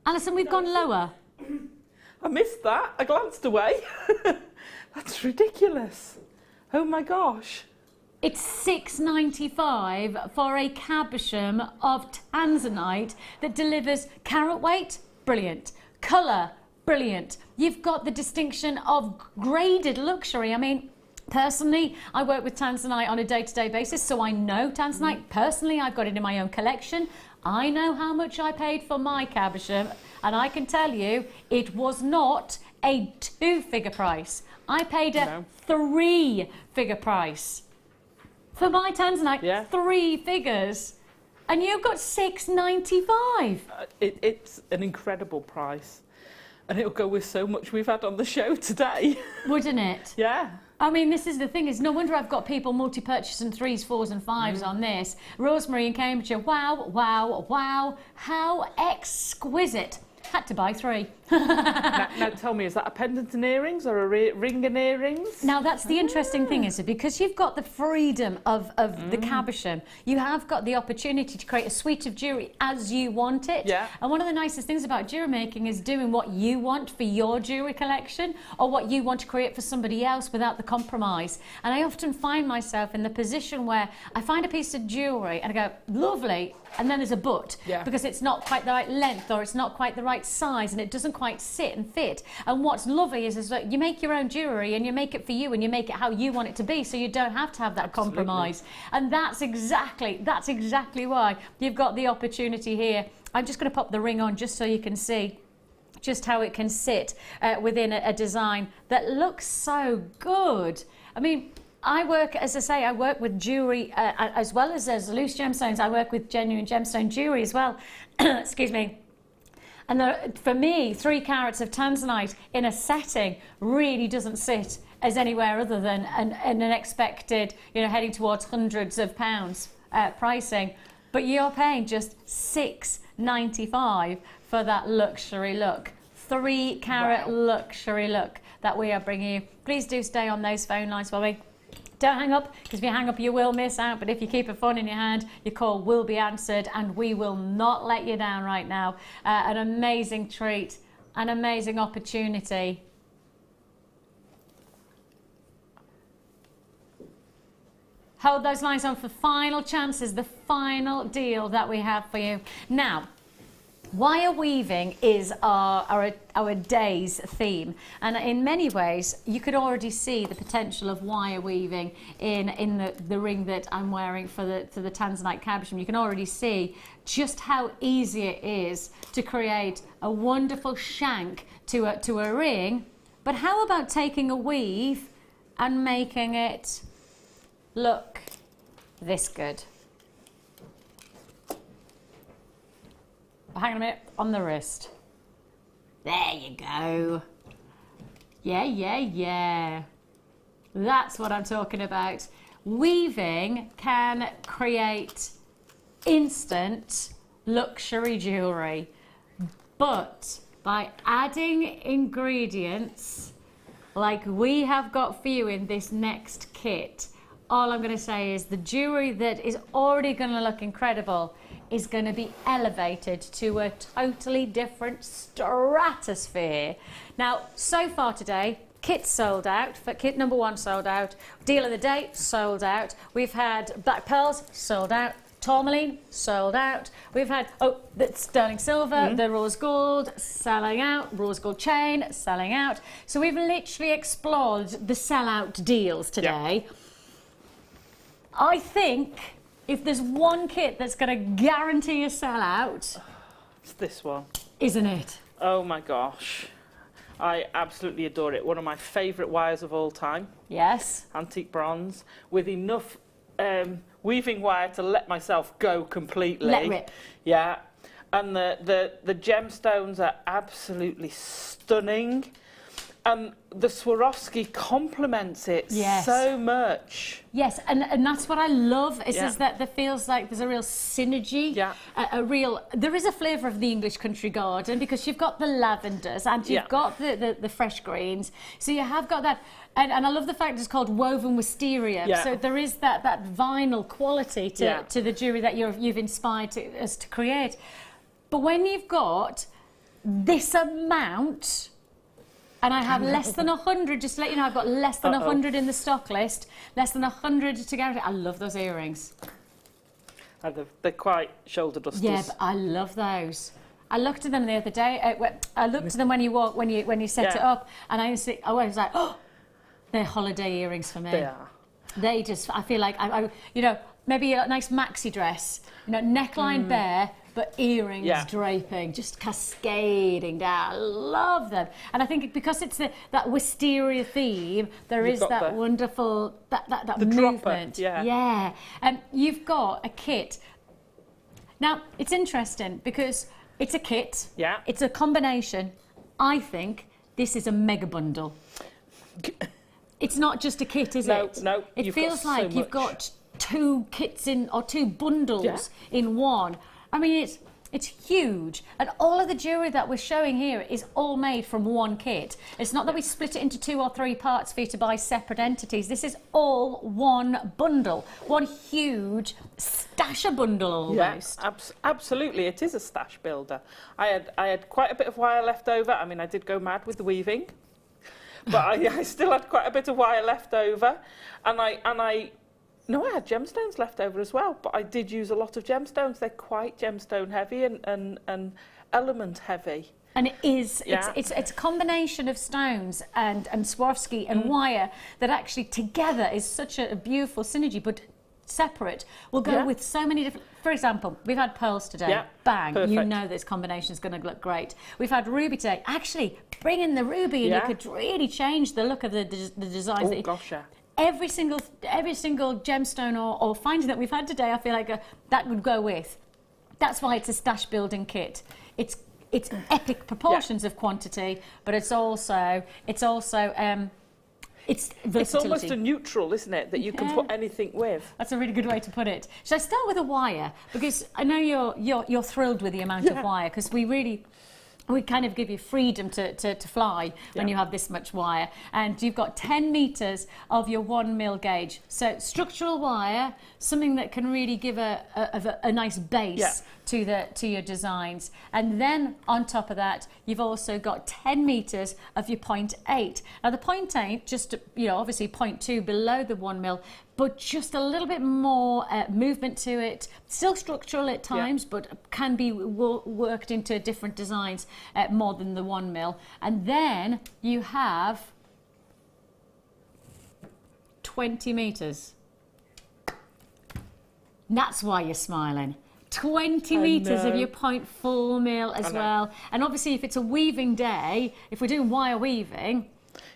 Alison, we've gone lower. I missed that. I glanced away. That's ridiculous. Oh my gosh. It's $6.95 for a cabochon of tanzanite that delivers carat weight, brilliant. Colour, brilliant. You've got the distinction of graded luxury. I mean, personally, I work with tanzanite on a day-to-day basis, so I know tanzanite. Personally, I've got it in my own collection. I know how much I paid for my cabochon, and I can tell you it was not a 2-figure price. I paid a 3-figure price for my tanzanite. Yeah. 3 figures, and you've got $6.95. It's an incredible price, and it'll go with so much we've had on the show today. Wouldn't it? Yeah. I mean, this is the thing, is no wonder I've got people multi-purchasing 3s, 4s and 5s on this. Rosemary in Cambridgeshire, wow, wow, wow, how exquisite. Had to buy 3. now tell me, is that a pendant and earrings or a ring and earrings? Now that's the interesting thing, is it? Because you've got the freedom of the cabochon, you have got the opportunity to create a suite of jewellery as you want it. Yeah. And one of the nicest things about jewellery making is doing what you want for your jewellery collection, or what you want to create for somebody else without the compromise. And I often find myself in the position where I find a piece of jewellery and I go, lovely, and then there's a but, because it's not quite the right length or it's not quite the right size and it doesn't quite sit and fit. And what's lovely is that you make your own jewellery and you make it for you and you make it how you want it to be, so you don't have to have that compromise. And that's exactly why you've got the opportunity here. I'm just going to pop the ring on just so you can see just how it can sit within a design that looks so good. I mean, I work, as I say, I work with jewellery as well as loose gemstones. I work with genuine gemstone jewellery as well. Excuse me. And for me, 3 carats of tanzanite in a setting really doesn't sit as anywhere other than an expected, you know, heading towards hundreds of pounds pricing. But you're paying just $6.95 for that luxury look. 3 carat luxury look that we are bringing you. Please do stay on those phone lines for me. Don't hang up, because if you hang up you will miss out, but if you keep a phone in your hand, your call will be answered and we will not let you down right now. An amazing treat, an amazing opportunity. Hold those lines on for final chances, the final deal that we have for you. Now, wire weaving is our day's theme, and in many ways you could already see the potential of wire weaving in the ring that I'm wearing for the tanzanite cabochon. You can already see just how easy it is to create a wonderful shank to a ring. But how about taking a weave and making it look this good? Hang on a minute, on the wrist. There you go. Yeah. That's what I'm talking about. Weaving can create instant luxury jewellery, but by adding ingredients like we have got for you in this next kit, all I'm going to say is the jewellery that is already going to look incredible is going to be elevated to a totally different stratosphere. Now, so far today, kit sold out. For kit number 1 sold out. Deal of the day sold out. We've had black pearls sold out. Tourmaline sold out. We've had the sterling silver, the rose gold selling out. Rose gold chain selling out. So we've literally explored the sellout deals today. Yeah. I think if there's one kit that's going to guarantee a sellout, It's this one. Isn't it? Oh my gosh. I absolutely adore it. One of my favourite wires of all time. Yes. Antique bronze with enough weaving wire to let myself go completely. Let rip. Yeah. And the gemstones are absolutely stunning. And the Swarovski complements it so much. Yes, and that's what I love, is that there feels like there's a real synergy, there is a flavour of the English country garden, because you've got the lavenders and you've got the fresh greens, so you have got that, and I love the fact it's called woven wisteria, so there is that vinyl quality to the jewellery that you've inspired us to create. But when you've got this amount, and I have less than 100, just to let you know, I've got less than 100 in the stock list, less than 100 to guarantee. I love those earrings. They're quite shoulder dusters. Yeah, but I love those. I looked at them the other day. I looked at them when you set it up, and I was like, oh, they're holiday earrings for me. They are. I feel like, you know, maybe a nice maxi dress, you know, neckline bare, but earrings Yeah. draping, just cascading down. I love them. And I think because it's that wisteria theme, there You've is got that the- wonderful, that the dropper, movement. yeah. Yeah. You've got a kit. Now, it's interesting because it's a kit. Yeah. It's a combination. I think this is a mega bundle. It's not just a kit, is No, it? no, It you've feels got so like you've much. got 2 kits in, or 2 bundles Yeah. in one. I mean, it's huge, and all of the jewellery that we're showing here is all made from one kit. It's not that we split it into 2 or 3 parts for you to buy separate entities. This is all one bundle, one huge stasher bundle almost. Yeah, absolutely. It is a stash builder. I had quite a bit of wire left over. I mean, I did go mad with the weaving, but I still had quite a bit of wire left over, and I had gemstones left over as well. But I did use a lot of gemstones. They're quite gemstone heavy and element heavy. And it is, Yeah. it's a combination of stones and Swarovski and wire that actually together is such a beautiful synergy, but separate will go Yeah. with so many different, for example, we've had pearls today, Yeah, bang, you perfect. know this combination is going to look great. We've had ruby today, actually bring in the ruby and Yeah. you could really change the look of the designs. Oh that you- gosh, yeah. Every single gemstone or finding that we've had today, I feel like that would go with. That's why it's a stash building kit. It's epic proportions of quantity, but it's also it's versatility. It's almost a neutral, isn't it? That you can Yeah. put anything with. That's a really good way to put it. Should I start with a wire? Because I know you're thrilled with the amount of Yeah. wire, because we kind of give you freedom to fly when Yeah. you have this much wire. And you've got 10 metres of your 1 mil gauge. So structural wire, something that can really give a nice base Yeah. to your designs. And then on top of that, you've also got 10 metres of your 0.8. Now the 0.8, just, obviously 0.2 below the 1 mil, but just a little bit more movement to it. Still structural at times, but can be worked into different designs more than the 1 mil. And then you have 20 metres. That's why you're smiling. 20 metres of know. your 0.4 mil as I know. well. And obviously if it's a weaving day, if we're doing wire weaving,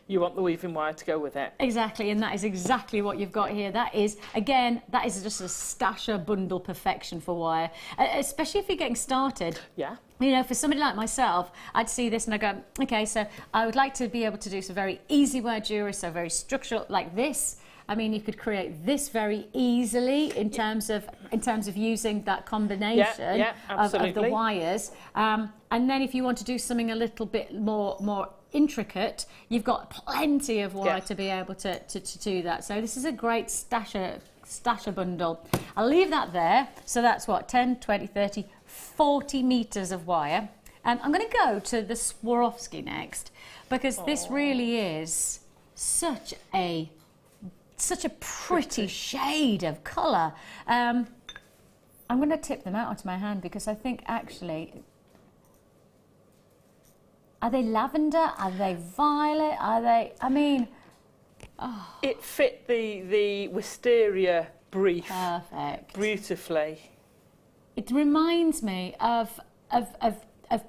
You want the weaving wire to go with it. exactly, and that is exactly what you've got here. That is just a stasher bundle perfection for wire, especially if you're getting started. Yeah. For somebody like myself, I'd see this and I go, okay, so I would like to be able to do some very easy wear jewellery, so very structural, like this. I mean, you could create this very easily in terms of using that combination of the absolutely. wires. And then if you want to do something a little bit more intricate, you've got plenty of wire Yeah. to be able to do that. So this is a great stasher bundle. I'll leave that there. So that's what, 10, 20, 30, 40 metres of wire. And I'm going to go to the Swarovski next, because this really is such a pretty shade of colour. I'm going to tip them out onto my hand, because I think actually, are they lavender? Are they violet? Are they, I mean, It fit the wisteria brief perfect. beautifully. It reminds me of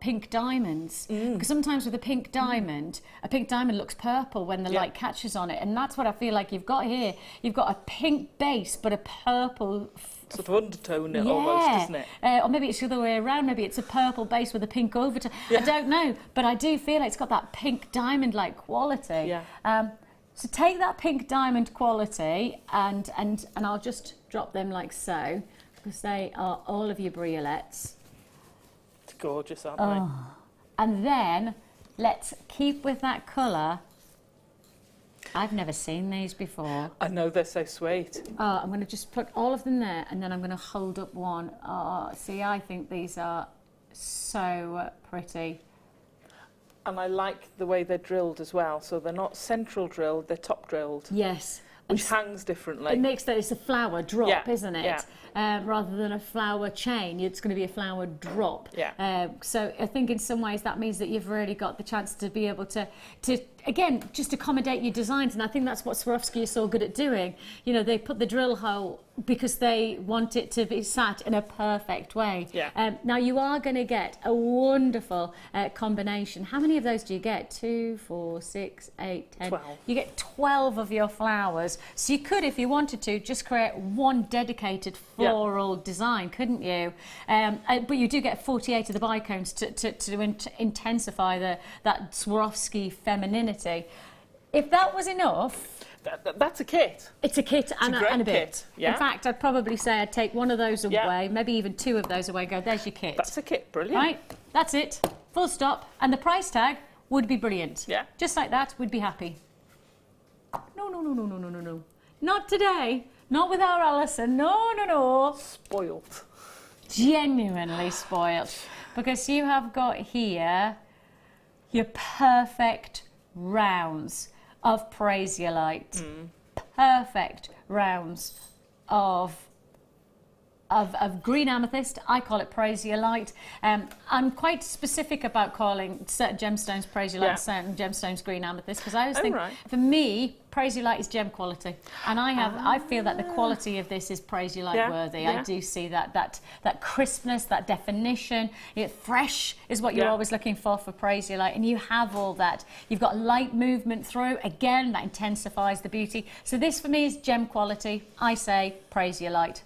pink diamonds, because sometimes with a pink diamond looks purple when the Yeah. light catches on it, and that's what I feel like you've got here. You've got a pink base but a purple Sort of undertone it almost, isn't it? Or maybe it's the other way around. Maybe it's a purple base with a pink overtone. I don't know, but I do feel like it's got that pink diamond-like quality. Yeah. So take that pink diamond quality and I'll just drop them like so, because they are all of your briolets. It's gorgeous, aren't they? And then let's keep with that colour. I've never seen these before. I know, they're so sweet. I'm going to just put all of them there, and then I'm going to hold up one. See, I think these are so pretty. And I like the way they're drilled as well. So they're not central drilled, they're top drilled, Yes. which hangs differently. It makes that it's a flower drop, Yeah, isn't it? Rather than a flower chain, it's going to be a flower drop. Yeah. So I think in some ways that means that you've really got the chance to be able to again, just accommodate your designs, and I think that's what Swarovski is so good at doing. You know, they put the drill hole because they want it to be sat in a perfect way. Yeah. Now you are going to get a wonderful combination. How many of those do you get? 2, 4, 6, 8, 10. 12. You get 12 of your flowers. So you could, if you wanted to, just create one dedicated floral design, couldn't you? But you do get 48 of the bicones to intensify that Swarovski femininity. If that was enough... That's a kit. It's a kit and a bit. Kit, yeah. In fact, I'd probably say I'd take one of those away, maybe even 2 of those away, and go, there's your kit. That's a kit, brilliant. Right, that's it, full stop. And the price tag would be brilliant. Yeah. Just like that, we'd be happy. No. Not today. Not with our Alison. No. Spoilt. Genuinely spoilt. Because you have got here your perfect rounds of Prasiolite, perfect rounds of green amethyst. I call it Prasiolite. I'm quite specific about calling certain gemstones Prasiolite and certain gemstones green amethyst, because I always think, for me, Prasiolite is gem quality, and I feel that the quality of this is Prasiolite worthy. I do see that crispness, that definition. Fresh is what you're always looking for Prasiolite, and you have all that. You've got light movement through, again, that intensifies the beauty. So this for me is gem quality. I say Prasiolite.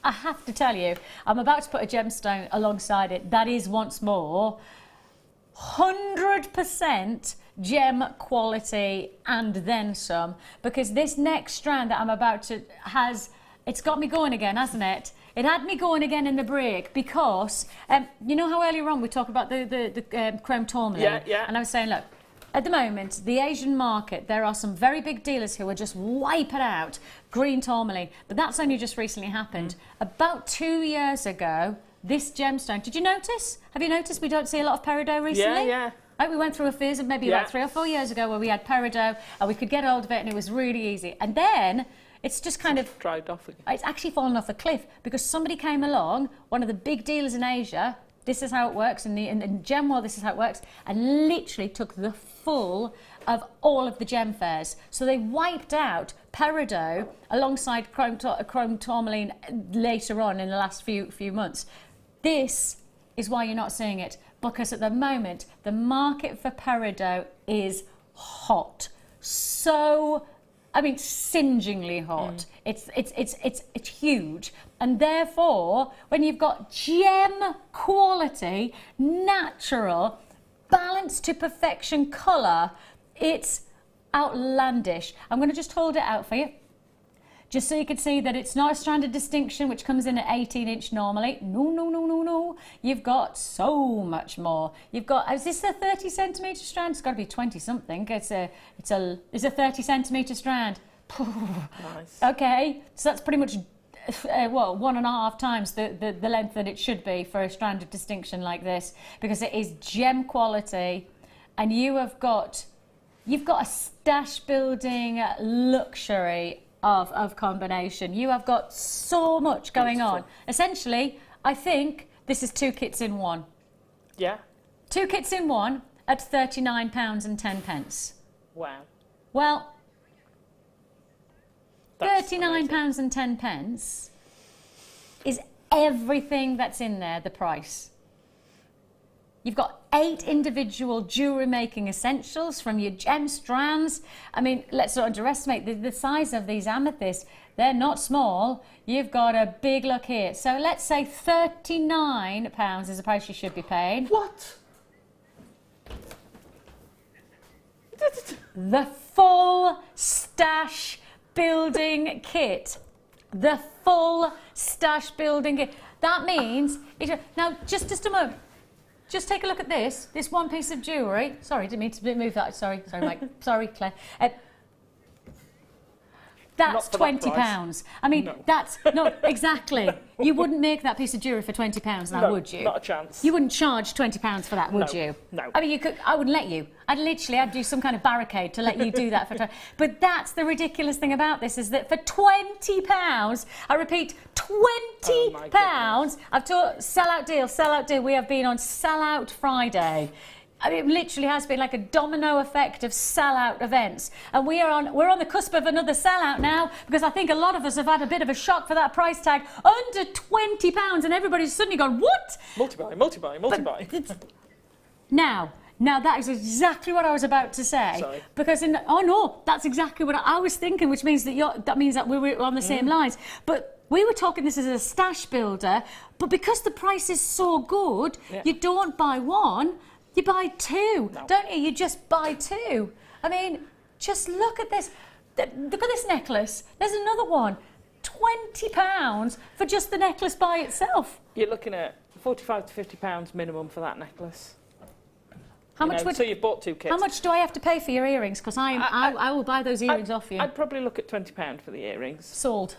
I have to tell you, I'm about to put a gemstone alongside it that is once more 100% gem quality and then some, because this next strand that I'm about to it's got me going again, hasn't it? It had me going again in the break, because you know how earlier on we talked about the chrome tourmaline? Yeah. And I was saying, look, at the moment, the Asian market, there are some very big dealers who are just wiping out green tourmaline, but that's only just recently happened. About 2 years ago, this gemstone, did you notice? Have you noticed we don't see a lot of peridot recently? Yeah. Like we went through a phase of maybe about 3 or 4 years ago where we had peridot and we could get hold of it and it was really easy. And then it's just kind of dried off again. It's actually fallen off a cliff because somebody came along, one of the big dealers in Asia. This is how it works in gem world. This is how it works, and literally took the full of all of the gem fairs. So they wiped out peridot alongside chrome tourmaline later on in the last few months. This is why you're not seeing it, because at the moment the market for peridot is hot. So, I mean, singeingly hot. It's huge, and therefore, when you've got gem quality, natural, balanced to perfection colour, it's outlandish. I'm going to just hold it out for you, just so you can see that it's not a stranded distinction, which comes in at 18-inch normally. No. You've got so much more. You've got, is this a 30-centimetre strand? It's got to be 20-something. It's a 30-centimetre strand. Nice. Okay, so that's pretty much, 1.5 times the length that it should be for a strand of distinction like this, because it is gem quality, and you've got a stash building luxury of combination. You have got so much going on. Essentially, I think this is 2 kits in one. Yeah. 2 kits in one at £39.10. Wow. Well, That's £39.10 is everything that's in there, the price. You've got 8 individual jewellery making essentials from your gem strands. I mean, let's not underestimate the size of these amethysts. They're not small. You've got a big look here. So let's say £39 is the price you should be paying. What? The full stash building kit. The full stash building kit. That means, now just a moment. Just take a look at this one piece of jewellery. Sorry, didn't mean to move that. Sorry, Mike. Sorry, Claire. That's £20. I mean, that's not exactly. You wouldn't make that piece of jewellery for £20 now, would you? Not a chance. You wouldn't charge £20 for that, would you? No. I mean, you could. I wouldn't let you. I'd do some kind of barricade to let you do that for. But that's the ridiculous thing about this, is that for £20, I repeat, £20. I've taught sellout deal. We have been on sellout Friday. I mean, it literally has been like a domino effect of sellout events, and we're on the cusp of another sellout now, because I think a lot of us have had a bit of a shock for that price tag, under £20, and everybody's suddenly gone, what? Multi-buy. Now that is exactly what I was about to say. Sorry. Because that's exactly what I was thinking, which means that we're on the same lines. But we were talking this as a stash builder, but because the price is so good, you don't buy one, you buy two, don't you? You just buy two. I mean, just look at this. Look at this necklace. There's another one. £20 for just the necklace by itself. You're looking at £45 to £50 minimum for that necklace. So you've bought 2 kits. How much do I have to pay for your earrings? Because I will buy those earrings off you. I'd probably look at £20 for the earrings. Sold.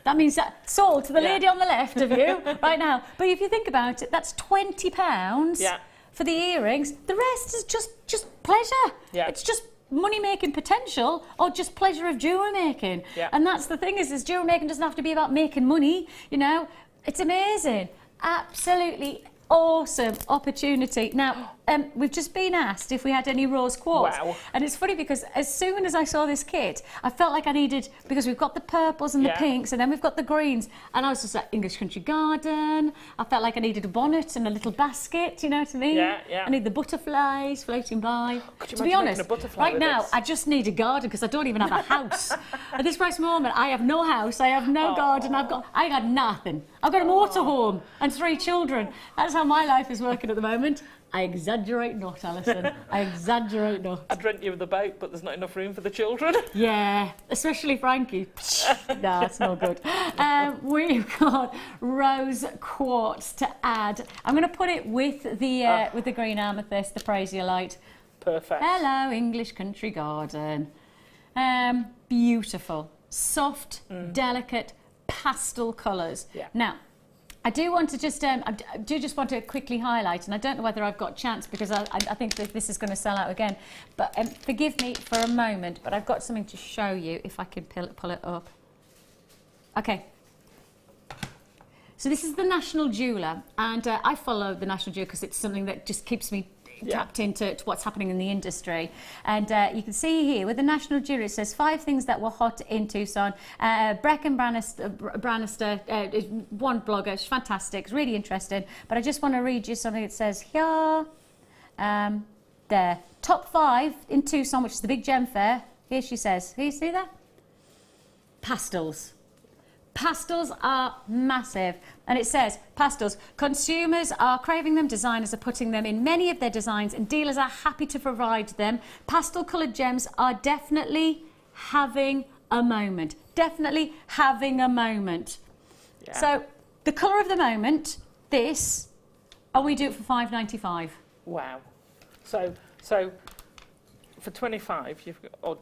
That means sold to the lady on the left of you right now. But if you think about it, that's £20 for the earrings. The rest is just pleasure. Yeah. It's just money-making potential or just pleasure of jewellery making. Yeah. And that's the thing is jewellery making doesn't have to be about making money, It's amazing. Absolutely awesome opportunity. Now, we've just been asked if we had any rose quartz. Wow. And it's funny because as soon as I saw this kit, I felt like I needed, because we've got the purples and the pinks, and then we've got the greens, and I was just like, English country garden. I felt like I needed a bonnet and a little basket, you know what I mean? Yeah. I need the butterflies floating by. To be honest, right now, I just need a garden because I don't even have a house. At this precise moment, I have no house, I have no garden, I got nothing. I've got a motorhome and 3 children. That's how my life is working at the moment. I exaggerate not, Alison. I exaggerate not. I'd rent you the boat, but there's not enough room for the children. Yeah, especially Frankie. No, it's no good. We've got rose quartz to add. I'm going to put it with the green amethyst, the Prasiolite. Perfect. Hello, English country garden. Beautiful, soft, delicate pastel colours. Yeah. Now, I do want to just want to quickly highlight, and I don't know whether I've got a chance because I think that this is going to sell out again, but forgive me for a moment, but I've got something to show you if I can pull it up. Okay. So this is the National Jeweller, and I follow the National Jeweller because it's something that just keeps me tapped into what's happening in the industry. And you can see here with the National Jeweller, it says 5 things that were hot in Tucson. Brecken Bannister is one blogger. She's fantastic. It's really interesting. But I just want to read you something that says here. There. Top 5 in Tucson, which is the big gem fair. Here she says. Can you see that? Pastels. Pastels are massive, and it says pastels. Consumers are craving them, designers are putting them in many of their designs, and dealers are happy to provide them. Pastel coloured gems are definitely having a moment. Definitely having a moment. Yeah. So the colour of the moment, this, and we do it for $5.95. Wow. So for 25, you've got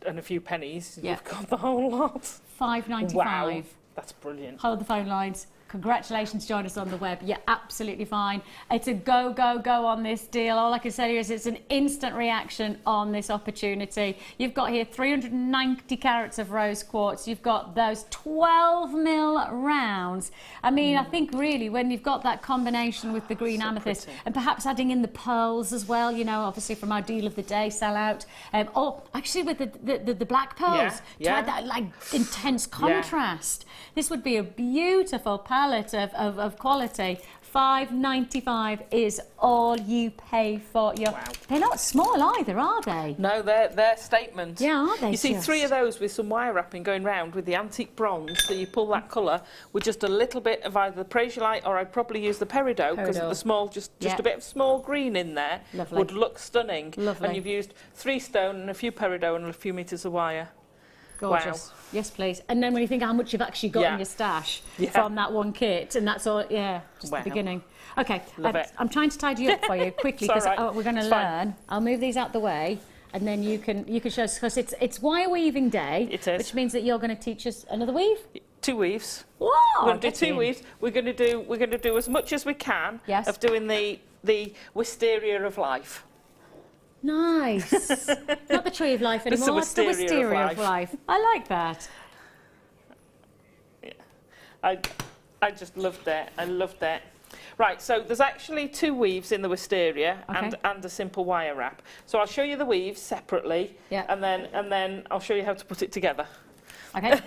and a few pennies. You've got the whole lot. $5.95. Wow, that's brilliant. Hold the phone lines. Congratulations, join us on the web. You're absolutely fine. It's a go, go, go on this deal. All I can say is it's an instant reaction on this opportunity. You've got here 390 carats of rose quartz. You've got those 12 mil rounds. I mean, I think really when you've got that combination with the green amethyst pretty. And perhaps adding in the pearls as well, you know, obviously from our deal of the day sellout. Or actually with the black pearls to add that like intense contrast. This would be a beautiful palette of quality. $5.95 is all you pay for your. Wow. They're not small either, are they? No, they're statement. Yeah, are they? You see 3 of those with some wire wrapping going round with the antique bronze, so you pull that colour with just a little bit of either the Prasiolite or I'd probably use the peridot because the small, just a bit of small green in there would look stunning. Lovely. And you've used 3 stone and a few peridot and a few metres of wire. Gorgeous. Wow. Yes, please. And then when you think how much you've actually got in your stash from that one kit, and that's all, just the beginning. Okay, I'm trying to tidy up for you quickly because we're going to learn. I'll move these out the way, and then you can show us because it's wire weaving day. It is. Which means that you're going to teach us another weave. 2 weaves. Whoa! We're going to do 2 weaves. We're going to do as much as we can of doing the wisteria of life. Nice. Not the tree of life anymore. It's the wisteria of life. I like that. Yeah. I just loved it. I loved it. Right, so there's actually 2 weaves in the wisteria Okay. and a simple wire wrap. So I'll show you the weaves separately, Yeah. and then I'll show you how to put it together. Okay.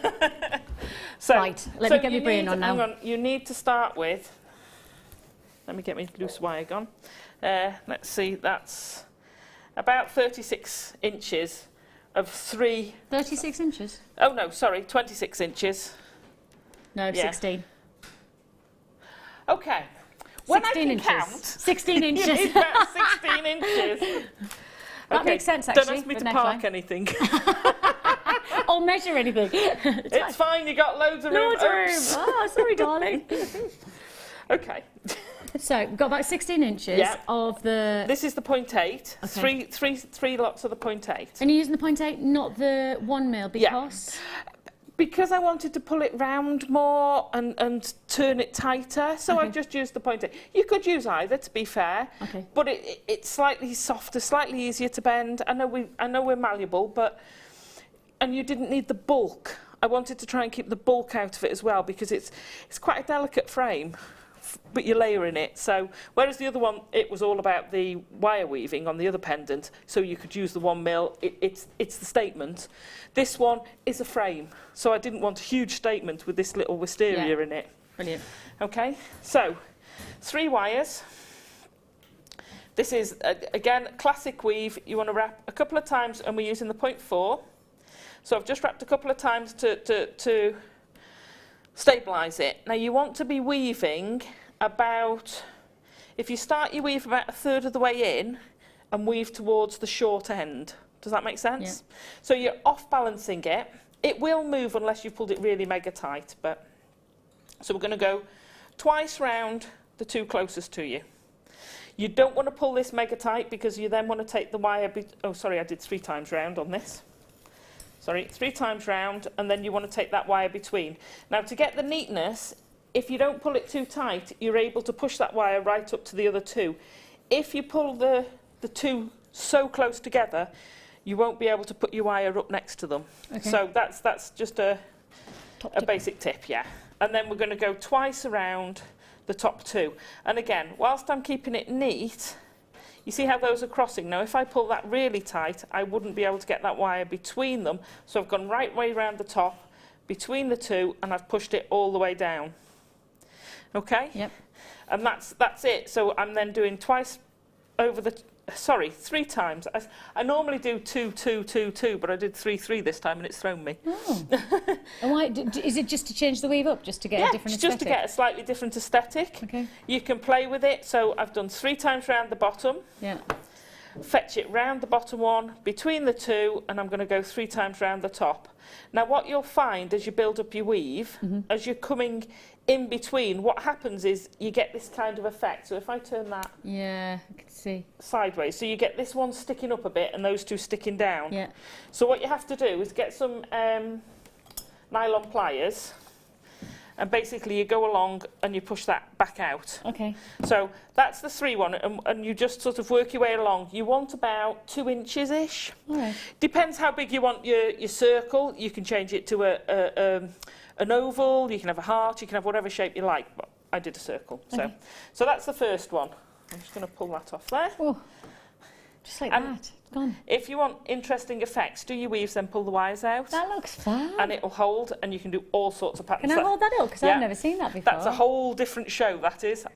So, Right, let me get my brain on now. Hang on, you need to start with, let me get my loose wire gone. Let's see, that's about 36 inches of 3... 36 inches? Oh no, sorry, 26 inches. No, Yeah. 16. Okay. When 16 I can inches. count, 16 you inches. need about 16 inches. That makes sense, Don't actually, ask me with to neckline. park anything. Or measure anything. It's fine, you got loads of room. Loads of room. Oops. Oh, sorry, darling. Okay. So, we've got about 16 inches Yeah. of the... This is the 0.8. Okay. Three lots of the 0.8. And you're using the 0.8, not the 1 mil, because... Because I wanted to pull it round more and turn it tighter, so I just used the 0.8. You could use either, to be fair, Okay. but it's slightly softer, slightly easier to bend. I know we're malleable, but and you didn't need the bulk. I wanted to try and keep the bulk out of it as well, because it's quite a delicate frame, but you're layering it. So whereas the other one, it was all about the wire weaving on the other pendant, so you could use the 1 mil. It's the statement. This one is a frame, so I didn't want a huge statement with this little wisteria in it. Brilliant. Okay, so 3 wires. This is again classic weave. You want to wrap a couple of times, and we're using the 0.4. So I've just wrapped a couple of times to stabilise it. Now you want to be weaving about, if you start your weave about 1/3 of the way in and weave towards the short end. Does that make sense? Yeah. So you're off balancing it. It will move unless you've pulled it really mega tight. But so we're going to go twice round the 2 closest to you. You don't want to pull this mega tight, because you then want to take the wire... Oh, sorry, I did 3 times round on this. Sorry, 3 times round, and then you want to take that wire between. Now, to get the neatness, if you don't pull it too tight, you're able to push that wire right up to the other 2. If you pull the 2 so close together, you won't be able to put your wire up next to them. Okay. So that's just a basic tip, yeah. And then we're going to go twice around the top 2. And again, whilst I'm keeping it neat, you see how those are crossing? Now, if I pull that really tight, I wouldn't be able to get that wire between them. So I've gone right way around the top, between the 2, and I've pushed it all the way down. Okay? Yep. And that's it. So I'm then doing twice over the... Sorry, 3 times. I normally do 2, 2, 2, 2, but I did 3, 3 this time, and it's thrown me. Oh. And why, is it just to change the weave up, just to get a different just aesthetic? to get a slightly different aesthetic. Okay. You can play with it. So I've done 3 times round the bottom. Yeah. Fetch it round the bottom one, between the 2, and I'm going to go 3 times round the top. Now, what you'll find as you build up your weave, as you're coming in between, what happens is you get this kind of effect. So if I turn that Yeah, I can see. sideways, so you get this one sticking up a bit and those 2 sticking down. Yeah. So what you have to do is get some nylon pliers, and basically you go along and you push that back out. Okay. So that's the 3 one, and you just sort of work your way along. You want about 2 inches-ish. All right. Depends how big you want your circle. You can change it to an oval, you can have a heart, you can have whatever shape you like, but I did a circle. Okay. So that's the first one. I'm just going to pull that off there. Oh, just like And- that. It's gone. If you want interesting effects, do your weaves, then pull the wires out. That looks fun. And it'll hold, and you can do all sorts of patterns. Can I hold that up? Because Yeah. I've never seen that before. That's a whole different show, that is.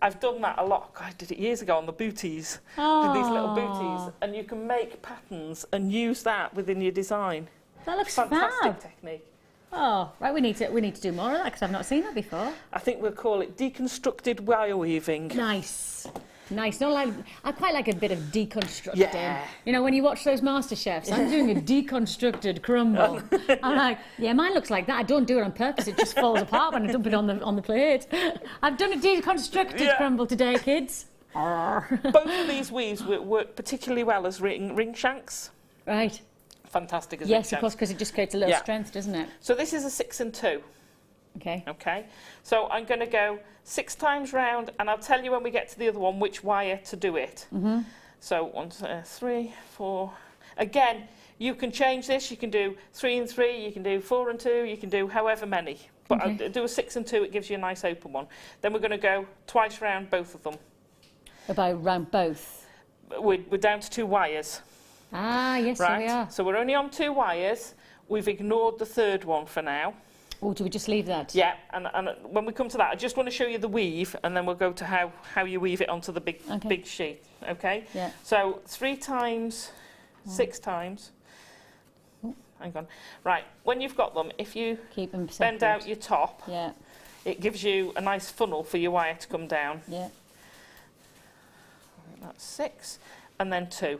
I've done that a lot. God, I did it years ago on the booties. Did these little booties. And you can make patterns and use that within your design. That looks Fantastic fab. technique. Oh, right, we need to do more of that, because I've not seen that before. I think we'll call it deconstructed wire weaving. Nice. Nice. Not like, I quite like a bit of deconstructing. Yeah. You know, when you watch those master chefs, I'm doing a deconstructed crumble. I'm like, yeah, mine looks like that. I don't do it on purpose. It just falls apart when I dump it on the plate. I've done a deconstructed crumble today, kids. Both of these weaves work particularly well as ring shanks. Right. Fantastic as ring Yes, of shanks. course, because it just creates a little Yeah. strength, doesn't it? So this is a 6 and 2. Okay. Okay, so I'm going to go 6 times round, and I'll tell you when we get to the other one which wire to do it. So 1, 2, 3, 4. Again, You can change this. You can do 3 and 3. You can do 4 and 2. You can do however many. But Okay. I'll do a 6 and 2. It gives you a nice open one. Then we're going to go twice round both of them. About round both. We're down to 2 wires. Ah, yes, here we are. So we're only on 2 wires. We've ignored the third one for now. Or do we just leave that? Yeah, and when we come to that, I just want to show you the weave, and then we'll go to how you weave it onto the big sheet. Okay. Yeah. So 3 times, 6 times. Hang on. Right. When you've got them, if you Keep them bend separate. out your top, Yeah, it gives you a nice funnel for your wire to come down. yeah. That's 6, and then 2.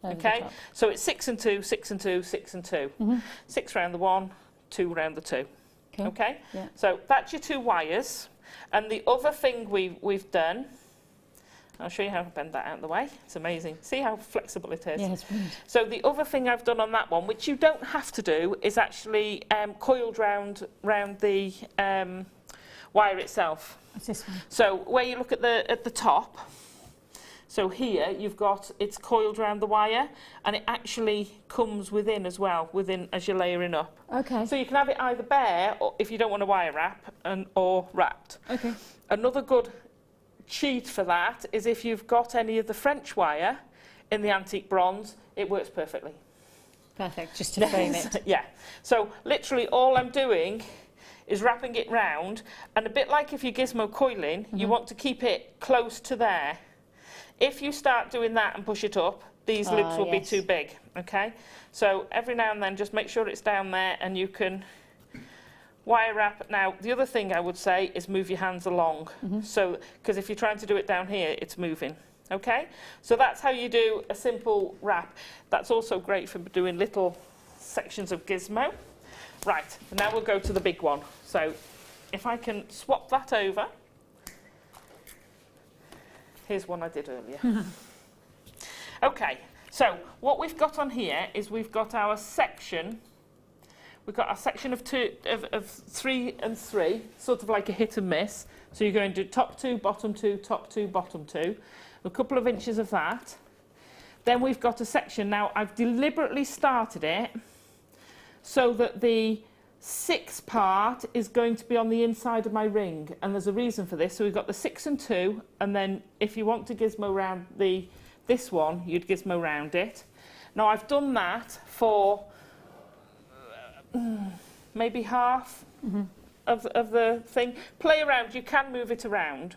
Over the Okay. top. So it's 6 and 2, 6 and 2, 6 and 2. 6 round the 1, 2 round the 2. Cool. Okay. Yeah. So that's your 2 wires, and the other thing we've done. I'll show you how to bend that out of the way. It's amazing. See how flexible it is. Yeah, it's brilliant. So the other thing I've done on that one, which you don't have to do, is actually coiled round the wire itself. What's this one? So where you look at the top, so here you've got it's coiled round the wire, and it actually comes within as well, as you're layering up. Okay. So you can have it either bare, or if you don't want a wire wrap, or wrapped. Okay. Another good cheat for that is if you've got any of the French wire in the antique bronze, it works perfectly. Perfect, just to frame it. Yeah. So literally all I'm doing is wrapping it round, and a bit like if you're gizmo coiling, you want to keep it close to there. If you start doing that and push it up, these loops will be yes. too big, okay? So every now and then just make sure it's down there, and you can wire wrap. Now, the other thing I would say is move your hands along. So, because if you're trying to do it down here, it's moving. Okay? So that's how you do a simple wrap. That's also great for doing little sections of gizmo. Right, now we'll go to the big one. So if I can swap that over. Here's one I did earlier. Okay, so what we've got on here is we've got our section. We've got our section of 3 and 3, sort of like a hit and miss. So you're going to do top 2, bottom 2, top 2, bottom 2. A couple of inches of that. Then we've got a section. Now, I've deliberately started it so that the 6 part is going to be on the inside of my ring. And there's a reason for this. So we've got the 6 and 2. And then if you want to gizmo round this one, you'd gizmo round it. Now, I've done that for maybe half of the thing. Play around, you can move it around.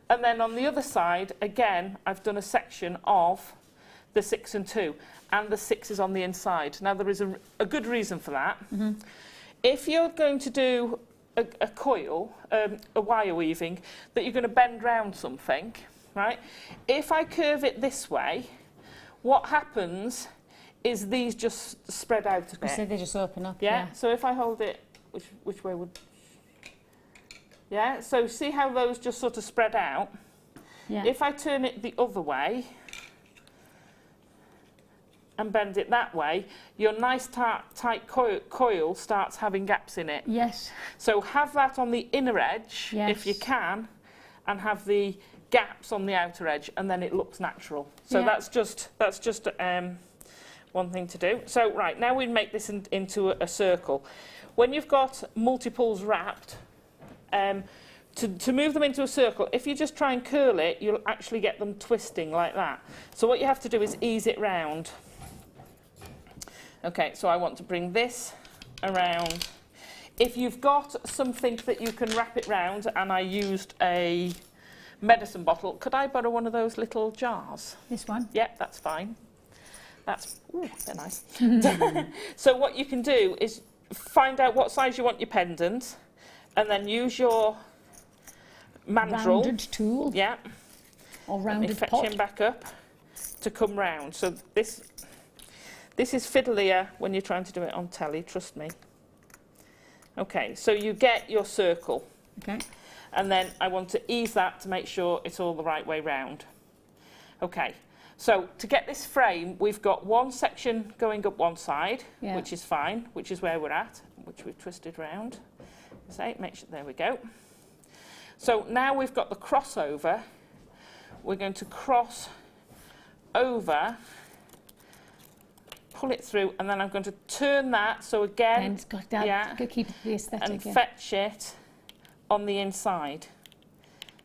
And then on the other side, again, I've done a section of the 6 and 2, and the 6 is on the inside. Now, there is a good reason for that. If you're going to do a coil, a wire weaving, that you're going to bend round something, right? If I curve it this way, what happens is these just spread out a bit. So they just open up. Yeah. So if I hold it, which way would? Yeah. So see how those just sort of spread out. Yeah. If I turn it the other way and bend it that way, your nice tight coil starts having gaps in it. Yes. So have that on the inner edge if you Yes. can, and have the gaps on the outer edge, and then it looks natural. So Yeah. that's just one thing to do. So right, now we make this into a circle. When you've got multiples wrapped, to move them into a circle, if you just try and curl it, you'll actually get them twisting like that. So what you have to do is ease it round. Okay, so I want to bring this around. If you've got something that you can wrap it round, and I used a medicine bottle, could I borrow one of those little jars? This one. Yeah, that's fine. They're nice. So what you can do is find out what size you want your pendant, and then use your mandrel. Rounded tool. Yeah. Or Let me rounded fetch pot. him back up to come round. So this is fiddlier when you're trying to do it on telly, trust me. Okay, so you get your circle. Okay. And then I want to ease that to make sure it's all the right way round. Okay, so to get this frame, we've got one section going up one side, Yeah. which is fine, which is where we're at, which we've twisted round. So make sure, there we go. So now we've got the crossover. We're going to cross over, pull it through, and then I'm going to turn that, so again, And it's got that, yeah, to keep the aesthetic. and Yeah. fetch it on the inside.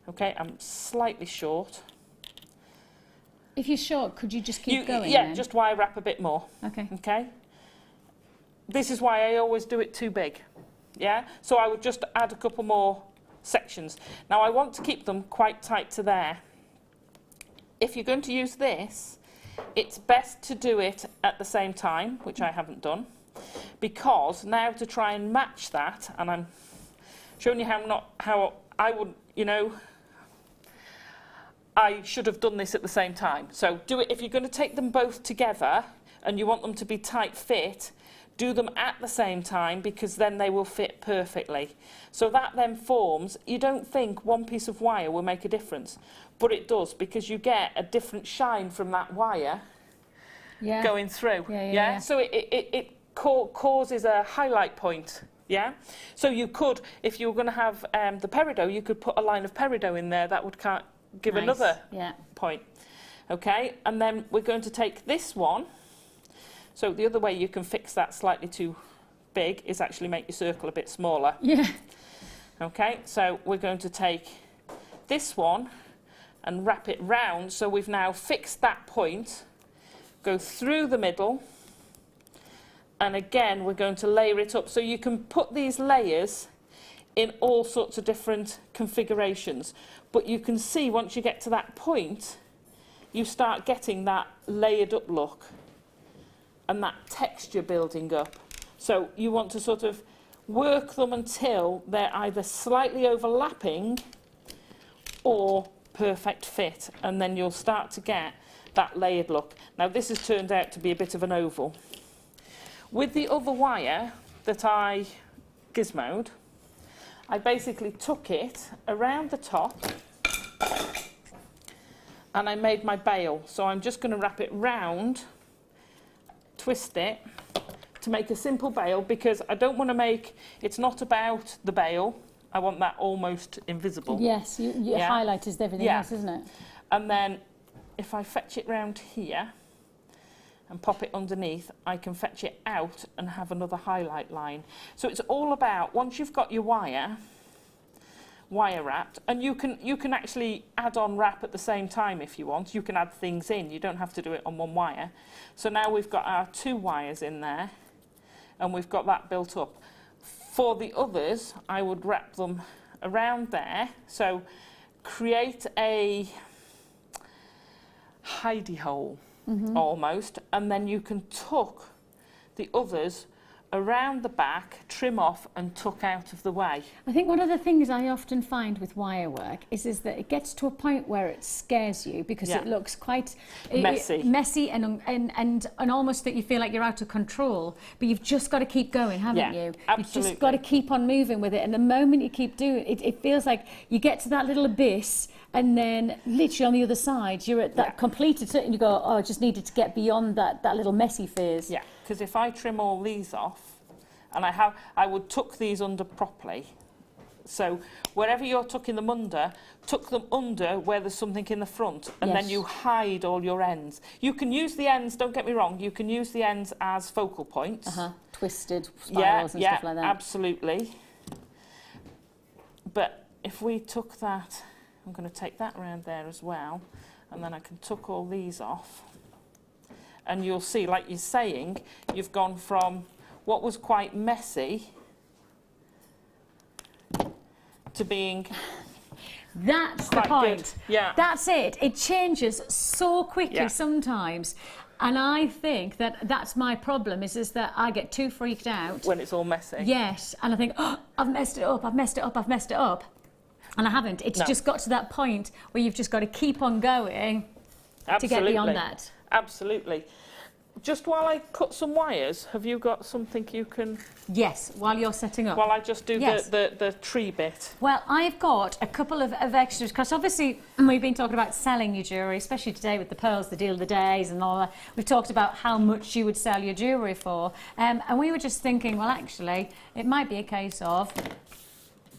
Okay, I'm slightly short. If you're short, could you just keep going? Yeah, then? just wire wrap a bit more. Okay. Okay. This is why I always do it too big. Yeah, so I would just add a couple more sections. Now I want to keep them quite tight to there. If you're going to use this, it's best to do it at the same time, which I haven't done, because now to try and match that, and I'm showing you how I would, you know, I should have done this at the same time. So do it if you're going to take them both together and you want them to be tight fit. Do them at the same time, because then they will fit perfectly. So that then forms, you don't think one piece of wire will make a difference, but it does, because you get a different shine from that wire Yeah. going through. Yeah. So it causes a highlight point. Yeah. So you could, if you were going to have the peridot, you could put a line of peridot in there that would give Nice. another Yeah. point. Okay. And then we're going to take this one. So the other way you can fix that slightly too big is actually make your circle a bit smaller. Yeah. Okay, so we're going to take this one and wrap it round. So we've now fixed that point, go through the middle, and again we're going to layer it up. So you can put these layers in all sorts of different configurations, but you can see once you get to that point, you start getting that layered up look and that texture building up. So you want to sort of work them until they're either slightly overlapping or perfect fit, and then you'll start to get that layered look. Now this has turned out to be a bit of an oval. With the other wire that I gizmoed, I basically took it around the top and I made my bail. So I'm just going to wrap it round, twist it to make a simple bail, because I don't want to make, it's not about the bail, I want that almost invisible. Yes, your Yeah. highlight is everything Yeah. else, isn't it? And then if I fetch it round here and pop it underneath, I can fetch it out and have another highlight line. So it's all about, once you've got your wire wrapped, and you can actually add on wrap at the same time if you want. You can add things in, you don't have to do it on one wire. So now we've got our 2 wires in there and we've got that built up. For the others, I would wrap them around there, so create a hidey hole almost, and then you can tuck the others around the back, trim off and tuck out of the way. I think one of the things I often find with wire work is that it gets to a point where it scares you, because Yeah. it looks quite Messy. and almost that you feel like you're out of control. But you've just got to keep going, haven't Yeah, you? You've absolutely. just got to keep on moving with it. And the moment you keep doing it, it feels like you get to that little abyss, and then literally on the other side, you're at that Yeah. completed, and you go, oh, I just needed to get beyond that little messy phase. Yeah, because if I trim all these off, and I would tuck these under properly. So wherever you're tucking them under, tuck them under where there's something in the front, and then Yes. you hide all your ends. You can use the ends, don't get me wrong, you can use the ends as focal points. Twisted spirals and stuff like that. Absolutely. But if we took that, I'm going to take that around there as well, and then I can tuck all these off. And you'll see, like you're saying, you've gone from what was quite messy to being That's the quite point. good. Yeah. That's it. It changes so quickly Yeah. sometimes. And I think that's my problem, is that I get too freaked out. when it's all messy. Yes. And I think, oh, I've messed it up, I've messed it up, I've messed it up. And I haven't. It's No. just got to that point where you've just got to keep on going to get beyond that. Absolutely. Just while I cut some wires, have you got something you can... Yes, while you're setting up. While I just do Yes. the tree bit. Well, I've got a couple of extras, because obviously we've been talking about selling your jewellery, especially today with the pearls, the deal of the days and all that. We've talked about how much you would sell your jewellery for. And we were just thinking, well, actually, it might be a case of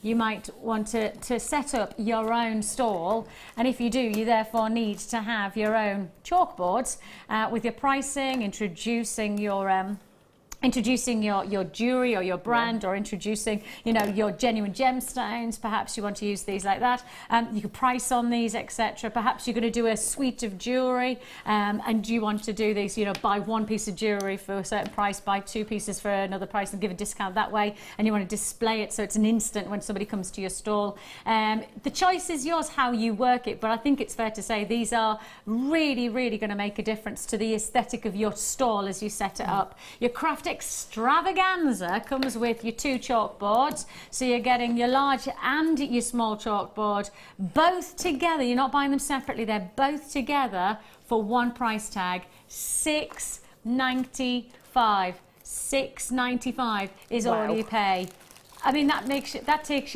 you might want to set up your own stall, and if you do, you therefore need to have your own chalkboards with your pricing, introducing your jewellery or your brand, or introducing, you know, your genuine gemstones. Perhaps you want to use these like that. You could price on these, etc. Perhaps you're going to do a suite of jewellery, and you want to do these, you know, buy one piece of jewellery for a certain price, buy two pieces for another price, and give a discount that way. And you want to display it so it's an instant when somebody comes to your stall. The choice is yours how you work it, but I think it's fair to say these are really, really going to make a difference to the aesthetic of your stall as you set it up. Your craft extravaganza comes with your two chalkboards, so you're getting your large and your small chalkboard both together. You're not buying them separately, they're both together for one price tag, $6.95. $6.95 is all you pay. I mean, that takes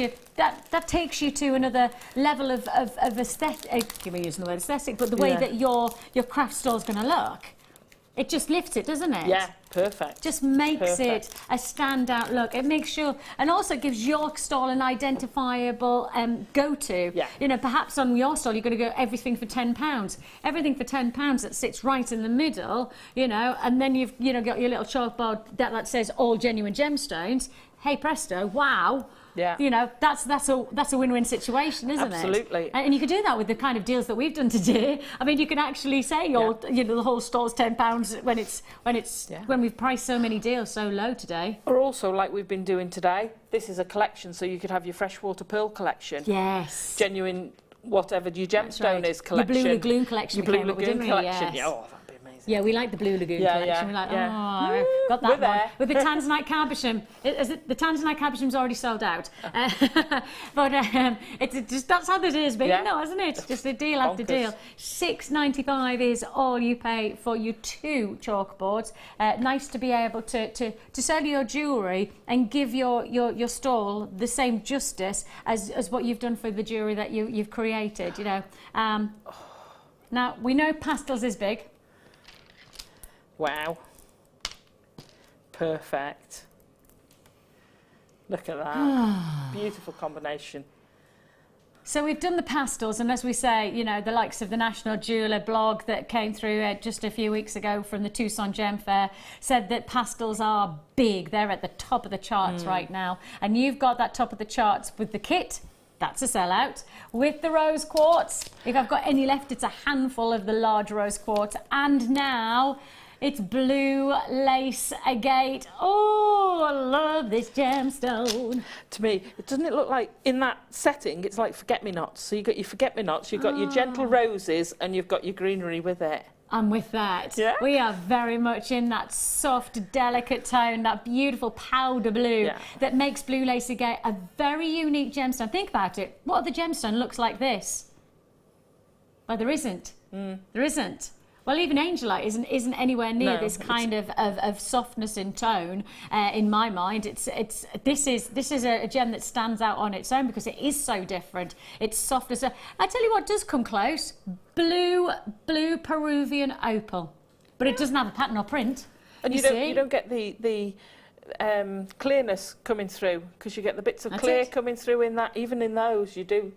you to another level of aesthetic. Give me using the word aesthetic, but the way that your craft store's going to look. It just lifts it, doesn't it? Yeah, perfect. Just makes it a standout look. It makes sure, and also gives your stall an identifiable go-to. Yeah. You know, perhaps on your stall you're going to go everything for £10. Everything for £10 that sits right in the middle, you know, and then you've, you know, got your little chalkboard that says all genuine gemstones. Hey presto, wow. Yeah. You know, that's a win-win situation, isn't it? Absolutely. And you could do that with the kind of deals that we've done today. I mean, you can actually say, you know, the whole store's £10 when we've priced so many deals so low today. Or also, like we've been doing today, this is a collection, so you could have your freshwater pearl collection. Yes. Genuine, whatever your gemstone is collection. Your Blue Lagoon collection. Your Blue Lagoon collection. Yes. Oh, that'd be amazing. Yeah, we like the Blue Lagoon collection. We're like, oh, got that one. There. With the Tanzanite Cabochon. The Tanzanite Cabochon's already sold out. But it's just, that's how it is, but you know, isn't it? It's just a deal after deal. $6.95 is all you pay for your two chalkboards. Nice to be able to sell your jewellery and give your stall the same justice as what you've done for the jewellery that you've created, you know. Now, we know pastels is big. Wow. Perfect. Look at that. Beautiful combination. So we've done the pastels, and as we say, you know, the likes of the National Jeweller blog that came through just a few weeks ago from the Tucson Gem Fair said that pastels are big. They're at the top of the charts right now. And you've got that top of the charts with the kit. That's a sellout. With the rose quartz, if I've got any left, it's a handful of the large rose quartz. And now it's blue lace agate. Oh, I love this gemstone. To me, doesn't it look like, in that setting, it's like forget-me-nots. So you've got your forget-me-nots, you've got your gentle roses, and you've got your greenery with it. And with that, we are very much in that soft, delicate tone, that beautiful powder blue that makes blue lace agate a very unique gemstone. Think about it. What other gemstone looks like this? Well, there isn't. There isn't. Well, even Angelite isn't anywhere near this kind of softness in tone. In my mind, this is a gem that stands out on its own because it is so different. It's softness. I tell you what does come close: blue Peruvian opal, but it doesn't have a pattern or print. And you don't get the clearness coming through, because you get the bits of clear coming through in that. Even in those, you do.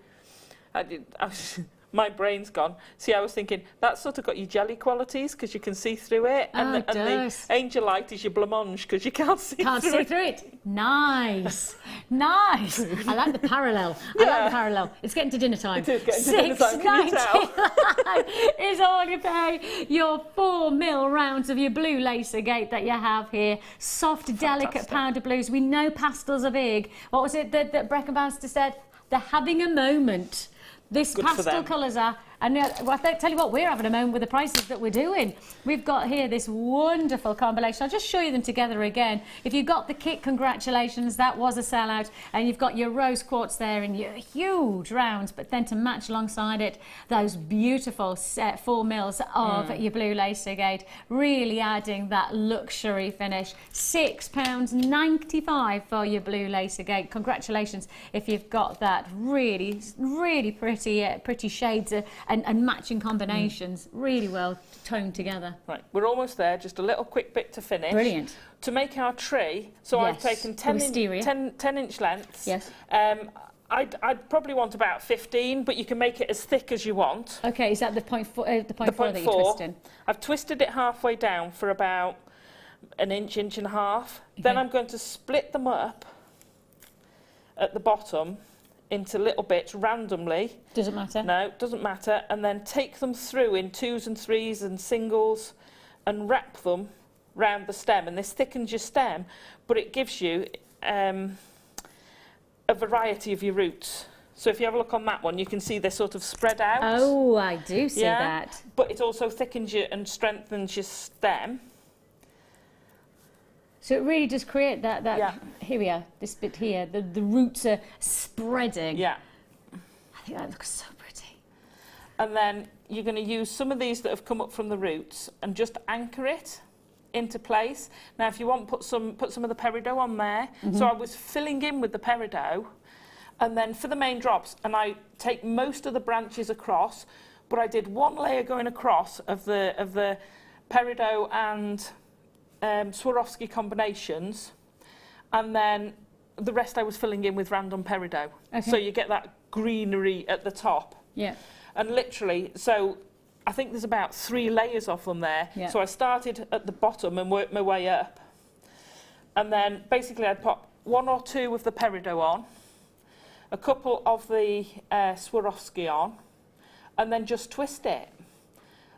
My brain's gone. See, I was thinking, that's sort of got your jelly qualities because you can see through it. And, it does. The Angelite is your blancmange because you can't see through it. Nice. Nice. I like the parallel. I like the parallel. It's getting to dinner time. It is getting to dinner time. Can you tell? Is all you pay. Your 4 mil rounds of your blue lace agate that you have here. Soft, delicate powder blues. We know pastels are big. What was it that Brecon Bannister said? They're having a moment. This pastel colours are, and well, I tell you what, we're having a moment with the prices that we're doing. We've got here this wonderful combination. I'll just show you them together again. If you got the kit, congratulations, that was a sellout. And you've got your rose quartz there in your huge rounds, but then to match alongside it, those beautiful 4 mils of your blue lace agate, really adding that luxury finish. £6.95 for your blue lace agate. Congratulations if you've got that really, really pretty shades and matching combinations, really well toned together. Right, we're almost there. Just a little quick bit to finish. Brilliant. To make our tree, so I've taken 10-inch lengths. Yes. I'd probably want about 15, but you can make it as thick as you want. Okay, is that the point four that you're twisting? I've twisted it halfway down for about an inch and a half. Okay. Then I'm going to split them up at the bottom into little bits randomly. Doesn't matter? No, doesn't matter. And then take them through in 2s and 3s and singles and wrap them round the stem. And this thickens your stem, but it gives you a variety of your roots. So if you have a look on that one, you can see they're sort of spread out. Oh, I do see that. But it also thickens you and strengthens your stem. So it really does create that here we are, this bit here, the roots are spreading. Yeah. I think that looks so pretty. And then you're going to use some of these that have come up from the roots and just anchor it into place. Now if you want, put some of the peridot on there. So I was filling in with the peridot, and then for the main drops, and I take most of the branches across, but I did one layer going across of the peridot and Swarovski combinations, and then the rest I was filling in with random peridot. Okay. So you get that greenery at the top. Yeah. And literally, so I think there's about 3 layers of them there. Yeah. So I started at the bottom and worked my way up. And then basically I'd pop 1 or 2 of the peridot on, a couple of the Swarovski on, and then just twist it.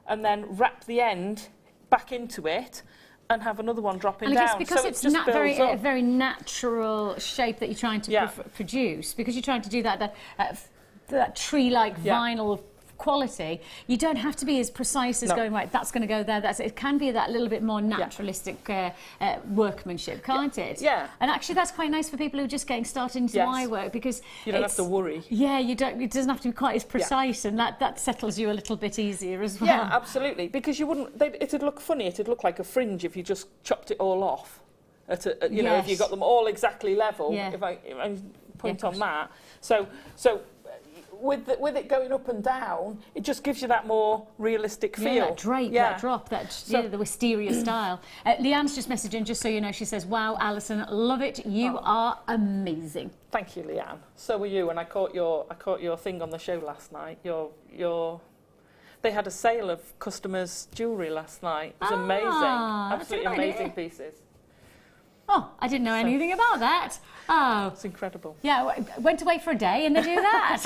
And then wrap the end back into it and have another one dropping down. And I guess because it's not a very natural shape that you're trying to produce, because you're trying to do that tree-like vinyl quality, you don't have to be as precise as going, right, that's going to go there. It can be that little bit more naturalistic workmanship, can't it? Yeah. And actually that's quite nice for people who are just getting started into wire work, because you don't have to worry. Yeah, you don't. It doesn't have to be quite as precise, and that settles you a little bit easier as well. Yeah, absolutely. Because you wouldn't. It'd look funny. It'd look like a fringe if you just chopped it all off. You know, if you got them all exactly level. Yeah. If I point on that. So. With it going up and down, it just gives you that more realistic feel. Yeah, that drape, that drop, the wisteria style. Leanne's just messaging, just so you know, she says, wow, Alison, love it. You are amazing. Thank you, Leanne. So were you, and I caught your thing on the show last night. They had a sale of customers' jewellery last night. It was amazing. Absolutely amazing pieces. Oh, I didn't know anything about that. Oh, it's incredible. Yeah, I went away for a day and they do that.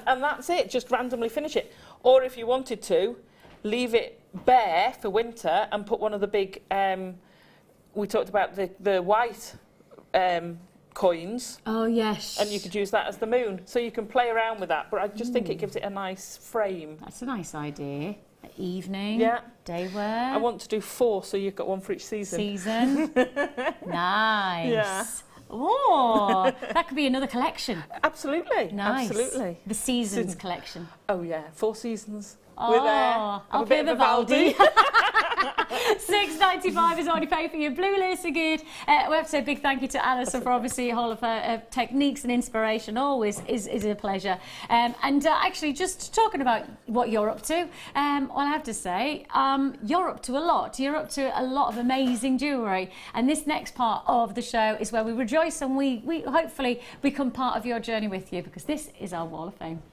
and that's it. Just randomly finish it. Or if you wanted to, leave it bare for winter and put one of the big. We talked about the white coins. Oh yes. And you could use that as the moon, so you can play around with that. But I just think it gives it a nice frame. That's a nice idea. Evening, day wear. I want to do 4, so you've got one for each season. Nice. Yeah. Oh, that could be another collection. Absolutely. Nice. Absolutely. The seasons collection. Oh yeah, 4 seasons. Oh, I'll pay Vivaldi. £6.95 is already paid for your blue lace geared. We have to say a big thank you to Alison for obviously all of her techniques and inspiration. Always is a pleasure. Actually, just talking about what you're up to, well, I have to say, you're up to a lot. You're up to a lot of amazing jewellery. And this next part of the show is where we rejoice and we hopefully become part of your journey with you, because this is our Wall of Fame.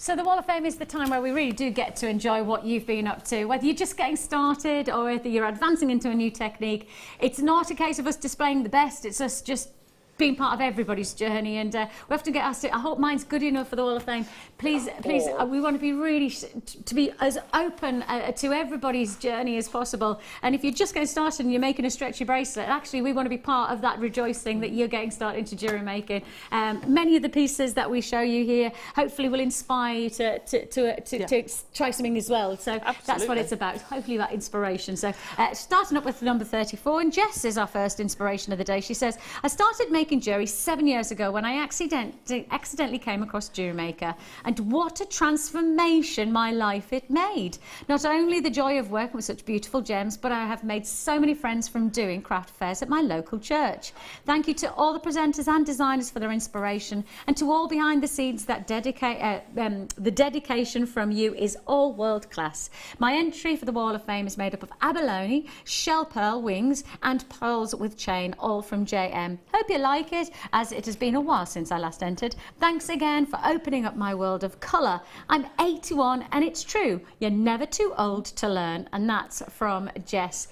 So the Wall of Fame is the time where we really do get to enjoy what you've been up to, whether you're just getting started or whether you're advancing into a new technique. It's not a case of us displaying the best, it's us just being part of everybody's journey, and we often get asked, I hope mine's good enough for the Wall of Fame. Please, we want to be really, to be as open to everybody's journey as possible. And if you're just getting started and you're making a stretchy bracelet, actually we want to be part of that rejoicing that you're getting started into jewellery making. Many of the pieces that we show you here hopefully will inspire you to try something as well. So that's what it's about, hopefully about inspiration. So starting up with number 34, and Jess is our first inspiration of the day. She says, I started making making jewellery 7 years ago when I accidentally came across Jewellery Maker, and what a transformation my life it made. Not only the joy of working with such beautiful gems, but I have made so many friends from doing craft fairs at my local church. Thank you to all the presenters and designers for their inspiration, and to all behind the scenes that the dedication from you is all world class. My entry for the Wall of Fame is made up of abalone, shell pearl wings and pearls with chain, all from JM. Hope you like it, as it has been a while since I last entered. Thanks again for opening up my world of colour. I'm 81 and it's true, you're never too old to learn. And that's from Jess.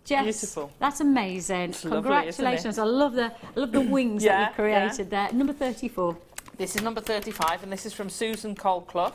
Jess, beautiful. That's amazing. It's Congratulations. lovely, I love the wings that you created there. Number 34. This is number 35, and this is from Susan Colclough.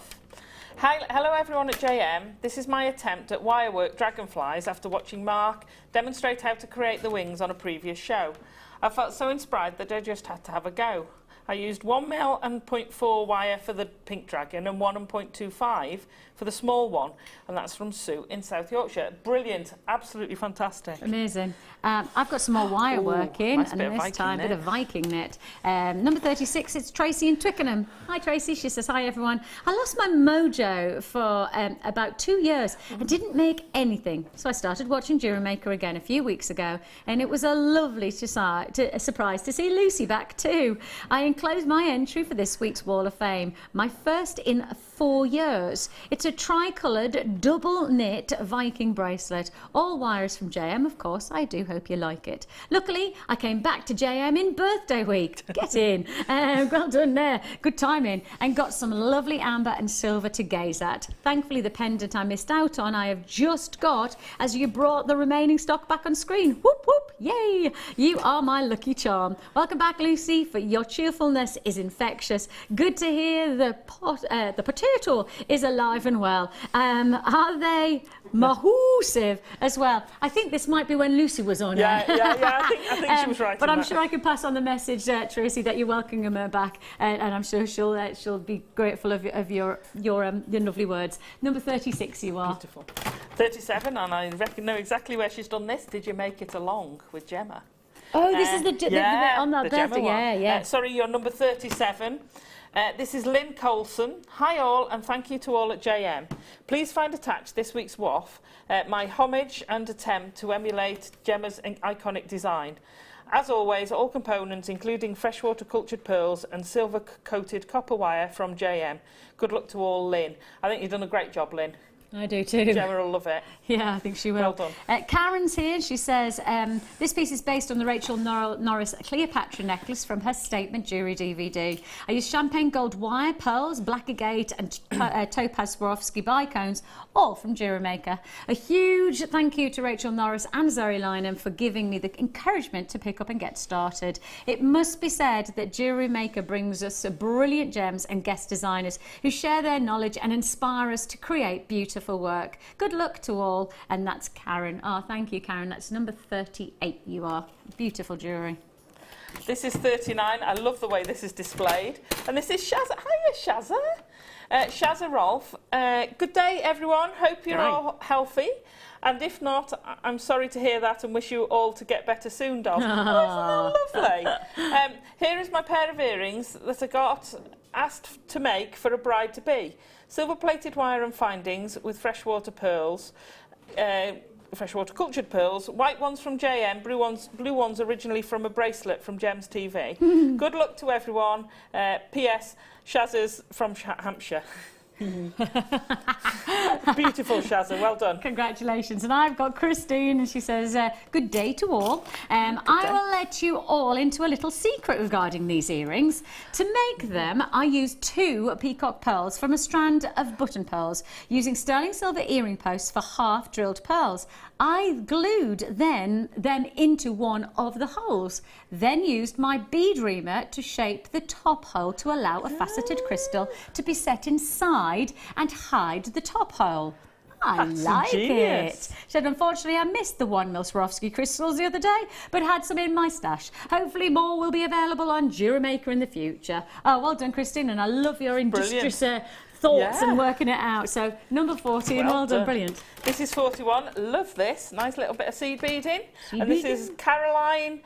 Hi, hello everyone at JM. This is my attempt at wirework dragonflies after watching Mark demonstrate how to create the wings on a previous show. I felt so inspired that I just had to have a go. I used 1mm and 0.4 wire for the pink dragon and 1 and 0.25 for the small one, and that's from Sue in South Yorkshire. Brilliant, absolutely fantastic. Amazing. I've got some more wire work in, nice and bit of this Viking time a bit knit. of Viking knit. Number 36, it's Tracy in Twickenham. Hi Tracy, she says, hi everyone. I lost my mojo for about 2 years. I didn't make anything, so I started watching Jewellery Maker again a few weeks ago, and it was a lovely surprise to see Lucy back too. I enclosed my entry for this week's Wall of Fame, my first in 4 years. It's a tri-coloured double knit Viking bracelet, all wires from JM, of course. I do hope you like it. Luckily, I came back to JM in birthday week. Get in. Well done there. Good timing. And got some lovely amber and silver to gaze at. Thankfully, the pendant I missed out on, I have just got as you brought the remaining stock back on screen. Whoop, whoop. Yay. You are my lucky charm. Welcome back, Lucy, for your cheerfulness is infectious. Good to hear the potato is alive and well. Are they mahoosive as well? I think this might be when Lucy was on. Yeah, I think she was right. But I'm sure I can pass on the message, Tracy, that you're welcoming her back, and I'm sure she'll be grateful of your lovely words. Number 36, you are. Beautiful. 37, and I know exactly where she's done this. Did you make it along with Gemma? Oh, this is the on that birthday. Yeah. Sorry, you're number 37. This is Lynn Colson. Hi all, and thank you to all at JM. Please find attached this week's WOF my homage and attempt to emulate Gemma's iconic design. As always, all components, including freshwater cultured pearls and silver-coated copper wire from JM. Good luck to all, Lynn. I think you've done a great job, Lynn. I do too. Gemma will love it. Yeah, I think she will. Well done. Karen's here. She says, this piece is based on the Rachel Norris Cleopatra necklace from her Statement Jewellery DVD. I used champagne gold wire, pearls, black agate and topaz Swarovski bicones, all from Jewellery Maker. A huge thank you to Rachel Norris and Zoe Lynham for giving me the encouragement to pick up and get started. It must be said that Jewellery Maker brings us brilliant gems and guest designers who share their knowledge and inspire us to create beautiful work. Good luck to all. And that's Karen. Oh, thank you, Karen. That's number 38 you are. Beautiful jewellery. This is 39. I love the way this is displayed. And this is Shazza. Hiya, Shazza. Shazza Rolfe. Good day, everyone. Hope you're all healthy. And if not, I'm sorry to hear that and wish you all to get better soon, doll. Oh, isn't that lovely? Here is my pair of earrings that I got asked to make for a bride-to-be. Silver-plated wire and findings with freshwater pearls, freshwater cultured pearls, white ones from JM, blue ones originally from a bracelet from Gems TV. Good luck to everyone. P.S. Shazza's from Hampshire. Beautiful, Shazza, well done. Congratulations. And I've got Christine, and she says, good day to all. I will let you all into a little secret regarding these earrings. To make them, I used 2 peacock pearls from a strand of button pearls, using sterling silver earring posts for half drilled pearls. I glued them into one of the holes, then used my bead reamer to shape the top hole to allow a faceted crystal to be set inside and hide the top hole. I like it. She said, unfortunately, I missed the 1 mil Swarovski crystals the other day, but had some in my stash. Hopefully more will be available on Jewellery Maker in the future. Oh, well done, Christine, and I love your industrious thoughts and working it out. So, number 14, well done, brilliant. This is 41. Love this. Nice little bit of seed beading. And this is Caroline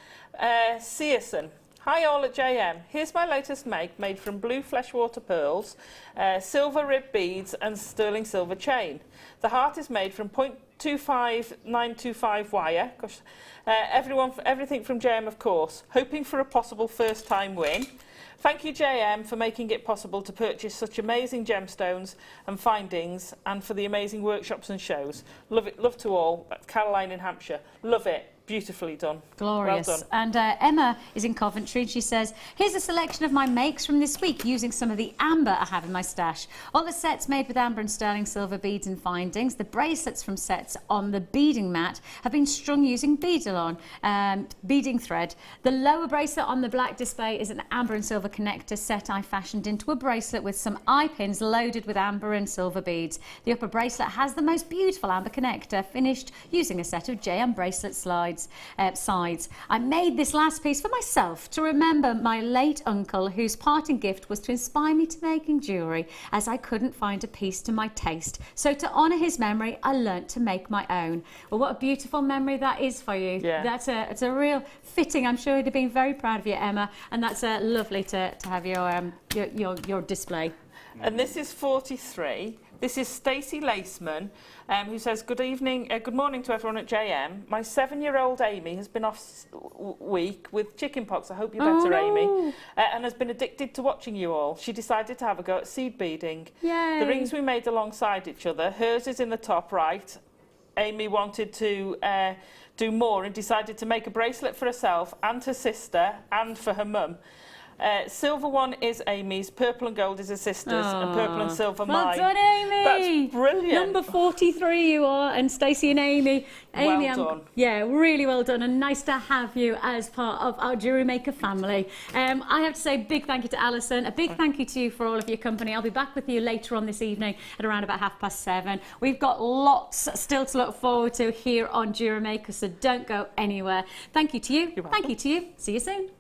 Searson. Hi all at JM. Here's my latest make made from blue fleshwater pearls, silver rib beads and sterling silver chain. The heart is made from 0.25925 wire. Gosh, everything from JM, of course. Hoping for a possible first-time win. Thank you, JM, for making it possible to purchase such amazing gemstones and findings, and for the amazing workshops and shows. Love it. Love to all. That's Caroline in Hampshire. Love it. Beautifully done. Glorious. Well done. And Emma is in Coventry and she says, here's a selection of my makes from this week using some of the amber I have in my stash. All the sets made with amber and sterling silver beads and findings. The bracelets from sets on the beading mat have been strung using beading thread. The lower bracelet on the black display is an amber and silver connector set I fashioned into a bracelet with some eye pins loaded with amber and silver beads. The upper bracelet has the most beautiful amber connector finished using a set of JM bracelet sides. I made this last piece for myself to remember my late uncle, whose parting gift was to inspire me to making jewellery, as I couldn't find a piece to my taste. So to honour his memory, I learnt to make my own. Well, what a beautiful memory that is for you. Yeah. It's a real fitting. I'm sure he'd have been very proud of you, Emma, and that's lovely to have your display. And this is 43. This is Stacey Laceman, who says, good morning to everyone at JM. My 7-year-old Amy has been off week with chickenpox. I hope you're better, Amy. And has been addicted to watching you all. She decided to have a go at seed beading. Yay. The rings we made alongside each other. Hers is in the top right. Amy wanted to do more and decided to make a bracelet for herself and her sister and for her mum. Silver one is Amy's, purple and gold is her sister's, and purple and silver mine. Well done, Amy. That's brilliant. Number 43 you are, and Stacey and Amy. Amy, well done. Yeah, really well done, and nice to have you as part of our Jewellery Maker family. I have to say a big thank you to Alison, a big thank you to you for all of your company. I'll be back with you later on this evening at around about 7:30. We've got lots still to look forward to here on Jewellery Maker, so don't go anywhere. Thank you to you. You're welcome. Thank you to you. See you soon.